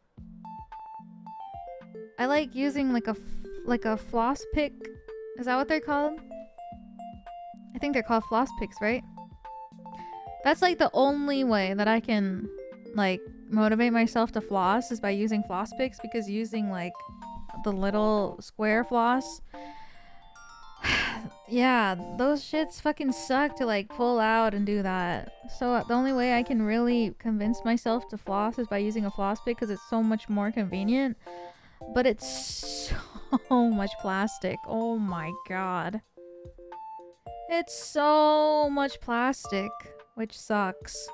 I like using like a floss pick. Is that what they're called? I think they're called floss picks, right? That's like the only way that I can like motivate myself to floss is by using floss picks, because using like the little square floss, yeah, those shits fucking suck to like pull out and do that. So the only way I can really convince myself to floss is by using a floss pick, because it's so much more convenient. But it's so much plastic. Oh my god. It's so much plastic, which sucks.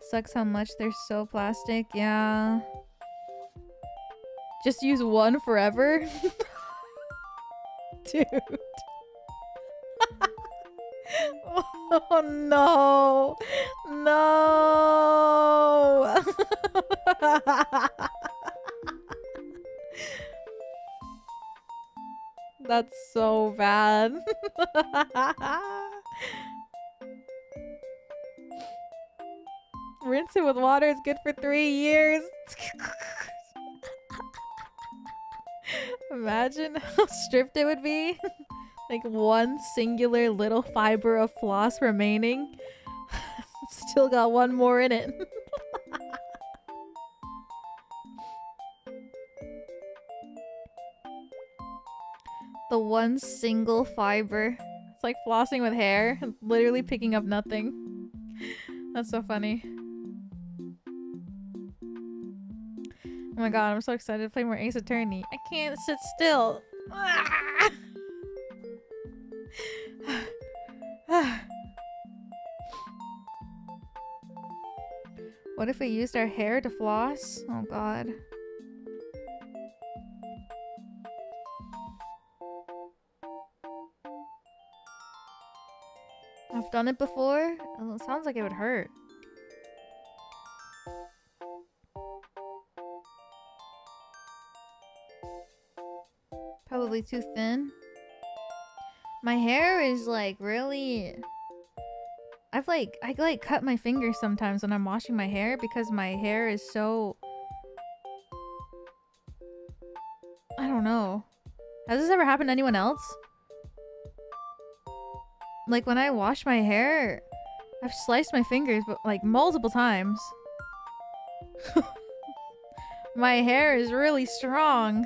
Sucks how much they're so plastic, yeah. Just use one forever? Dude. Oh no. No. That's so bad. Rinse it with water, it's good for 3 years. Imagine how stripped it would be. Like one singular little fiber of floss remaining. Still got one more in it. The one single fiber. It's like flossing with hair. Literally picking up nothing. That's so funny. Oh my god, I'm so excited to play more Ace Attorney. I can't sit still. What if we used our hair to floss? Oh god. I've done it before. Oh, it sounds like it would hurt. Probably too thin. My hair is like really... I like cut my fingers sometimes when I'm washing my hair because my hair is so... I don't know. Has this ever happened to anyone else? Like when I wash my hair, I've sliced my fingers, but like multiple times. My hair is really strong.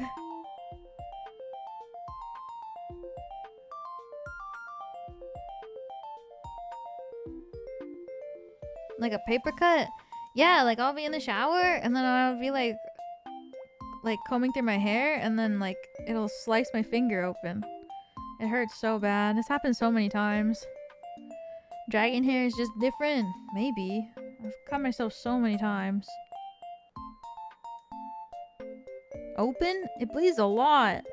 Like a paper cut? Yeah, like I'll be in the shower and then I'll be like combing through my hair and then like it'll slice my finger open. It hurts so bad. It's happened so many times. Dragon hair is just different. Maybe. I've cut myself so many times. Open? It bleeds a lot.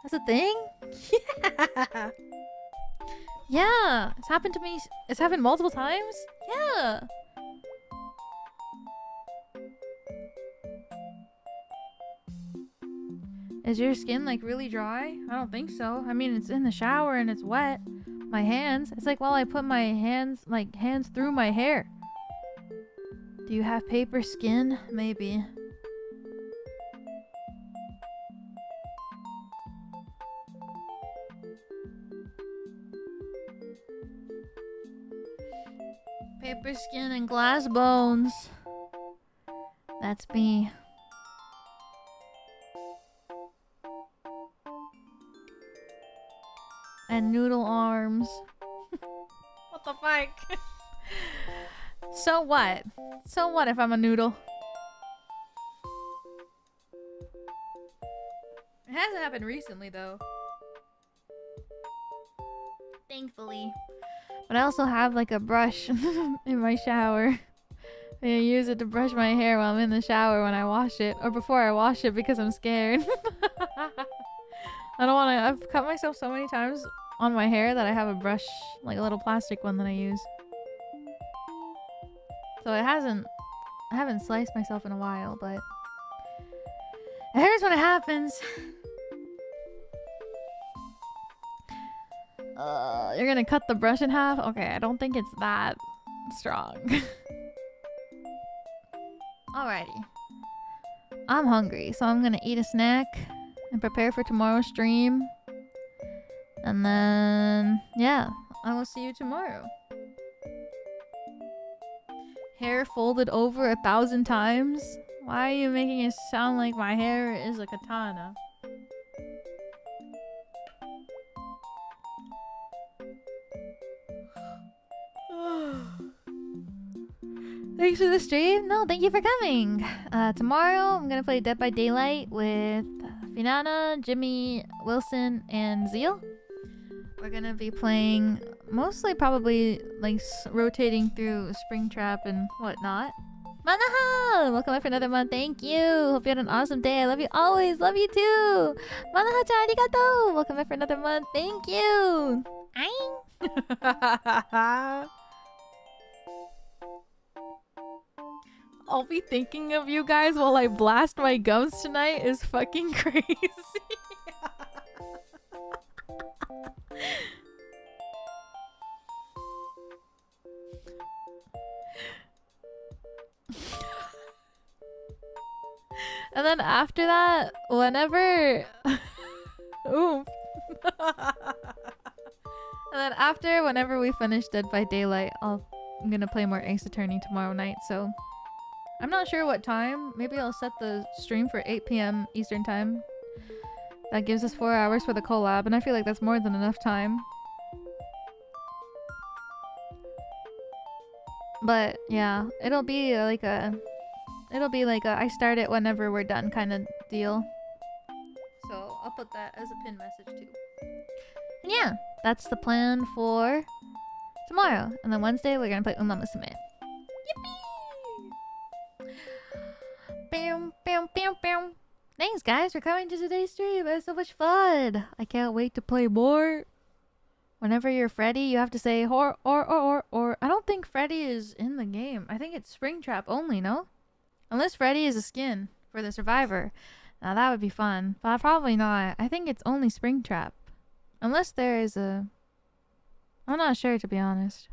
That's a thing? Yeah. Yeah. It's happened to me. It's happened multiple times? Yeah. Is your skin like really dry? I don't think so. I mean, it's in the shower and it's wet. My hands. It's like while I put my hands through my hair. Do you have paper skin? Maybe. Paper skin and glass bones. That's me. And noodle arms. What the fuck? So what? So what if I'm a noodle? It hasn't happened recently though. Thankfully. But I also have like a brush in my shower. And I use it to brush my hair while I'm in the shower when I wash it. Or before I wash it because I'm scared. I don't want to... I've cut myself so many times on my hair that I have a brush, like a little plastic one that I use. So it hasn't... I haven't sliced myself in a while, but... It hurts when it happens. You're gonna cut the brush in half? Okay, I don't think it's that strong. Alrighty. I'm hungry, so I'm gonna eat a snack and prepare for tomorrow's stream. And then, yeah, I will see you tomorrow. Hair folded over 1,000 times? Why are you making it sound like my hair is a katana? Thanks for the stream. No, thank you for coming. Tomorrow I'm gonna play Dead by Daylight with Finana, Jimmy, Wilson, and Zeal. We're gonna be playing mostly probably like rotating through Springtrap and whatnot. Manaha! Welcome back for another month. Thank you. Hope you had an awesome day. I love you always. Love you too. Manaha-chan, arigato. Welcome back for another month. Thank you. I'll be thinking of you guys while I blast my gums tonight is fucking crazy. And then after that, whenever... Ooh. And then after, whenever we finish Dead by Daylight, I'm gonna play more Ace Attorney tomorrow night, so... I'm not sure what time. Maybe I'll set the stream for 8 p.m. Eastern time. That gives us 4 hours for the collab, and I feel like that's more than enough time. But yeah, it'll be like a I start it whenever we're done kind of deal. So I'll put that as a pin message too. And yeah, that's the plan for tomorrow. And then Wednesday we're gonna play Uma Musume. Yippee! Bam, bam, bam, bam. Thanks guys for coming to today's stream. It was so much fun. I can't wait to play more. Whenever you're Freddy, you have to say or. I don't think Freddy is in the game. I think it's Springtrap only, no? Unless Freddy is a skin for the Survivor. Now that would be fun. But probably not. I think it's only Springtrap. Unless there is a... I'm not sure, to be honest.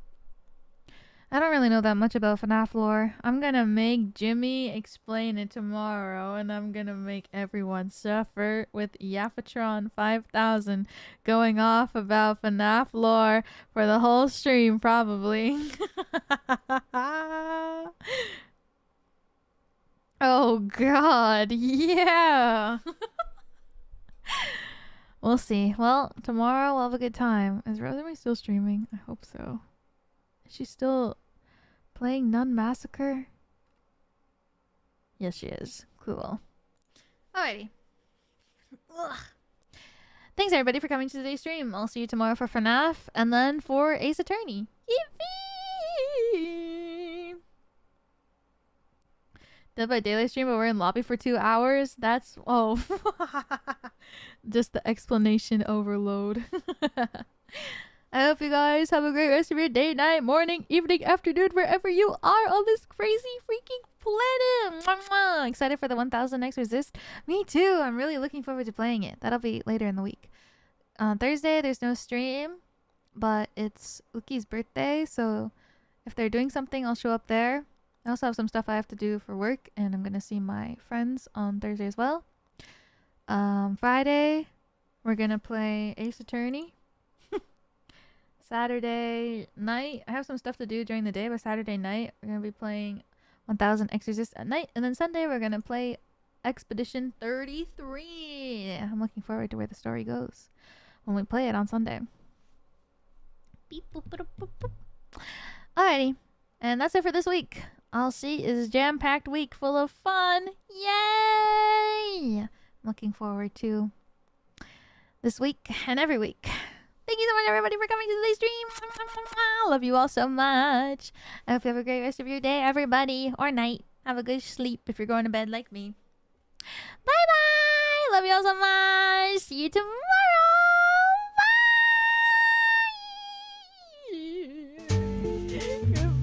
I don't really know that much about FNAF lore. I'm gonna make Jimmy explain it tomorrow, and I'm gonna make everyone suffer with Yafatron 5000 going off about FNAF lore for the whole stream, probably. Oh god, yeah! We'll see. Well, tomorrow we'll have a good time. Is Rosemary still streaming? I hope so. Is she still playing Nun Massacre? Yes, she is. Cool. Alrighty. Ugh. Thanks everybody for coming to today's stream. I'll see you tomorrow for FNAF and then for Ace Attorney. Yippee! Dead by Daylight stream, but we're in lobby for 2 hours? That's... oh. Just the explanation overload. I hope you guys have a great rest of your day, night, morning, evening, afternoon, wherever you are on this crazy freaking planet. Mwah, mwah. Excited for the 1000X Resist? Me too. I'm really looking forward to playing it. That'll be later in the week. On Thursday, there's no stream, but it's Uki's birthday, so if they're doing something, I'll show up there. I also have some stuff I have to do for work, and I'm gonna see my friends on Thursday as well. Friday, we're gonna play Ace Attorney. Saturday night, I have some stuff to do during the day, but Saturday night, we're gonna be playing 1000 Exorcist at night, and then Sunday, we're gonna play Expedition 33. I'm looking forward to where the story goes when we play it on Sunday. Beep, boop, boop, boop, boop. Alrighty, and that's it for this week. I'll see is a jam-packed week full of fun. Yay! I'm looking forward to this week and every week. Thank you so much, everybody, for coming to today's stream. Love you all so much. I hope you have a great rest of your day, everybody, or night. Have a good sleep if you're going to bed like me. Bye-bye. Love you all so much. See you tomorrow.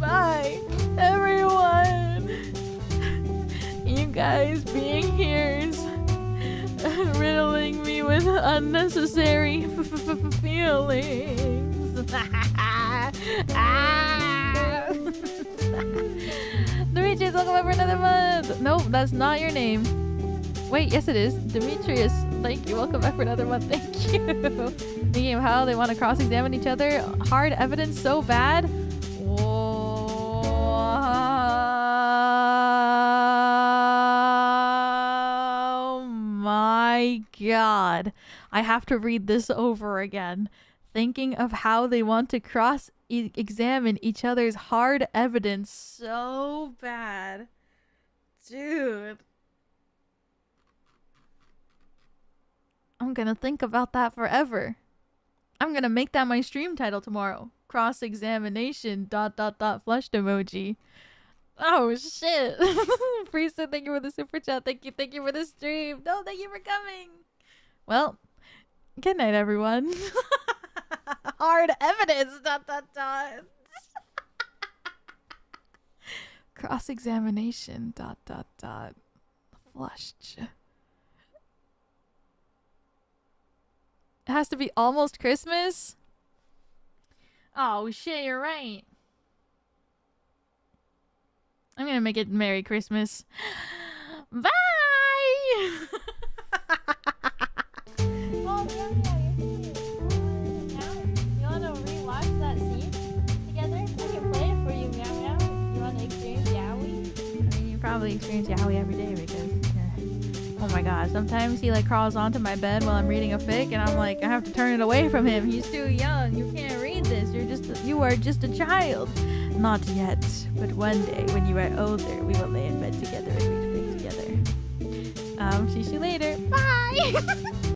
Bye. Goodbye, everyone. You guys being here is riddling me with unnecessary feelings. Demetrius, welcome back for another month. Nope, that's not your name. Wait, yes it is. Demetrius, thank you. Welcome back for another month. Thank you. Thinking of how they want to cross-examine each other. Hard evidence so bad. Oh my god. I have to read this over again. Thinking of how they want to cross-examine each other's hard evidence so bad. Dude. I'm gonna think about that forever. I'm gonna make that my stream title tomorrow. Cross-examination ... flushed emoji. Oh shit. Priest, thank you for the super chat. Thank you for the stream. No, thank you for coming. Well, good night everyone. Hard evidence ... Cross-examination ... flushed. It has to be almost Christmas? Oh shit, you're right. I'm gonna make it Merry Christmas. Bye! Oh, you wanna rewatch that scene together? I can play it for you, meow meow. You wanna experience Yowie? I mean, you probably experience Yowie every day because... Oh my god, sometimes he like crawls onto my bed while I'm reading a fic and I'm like, I have to turn it away from him. He's too young. You can't read this. You are just a child. Not yet, but one day when you are older, we will lay in bed together and read fic together. See you later. Bye!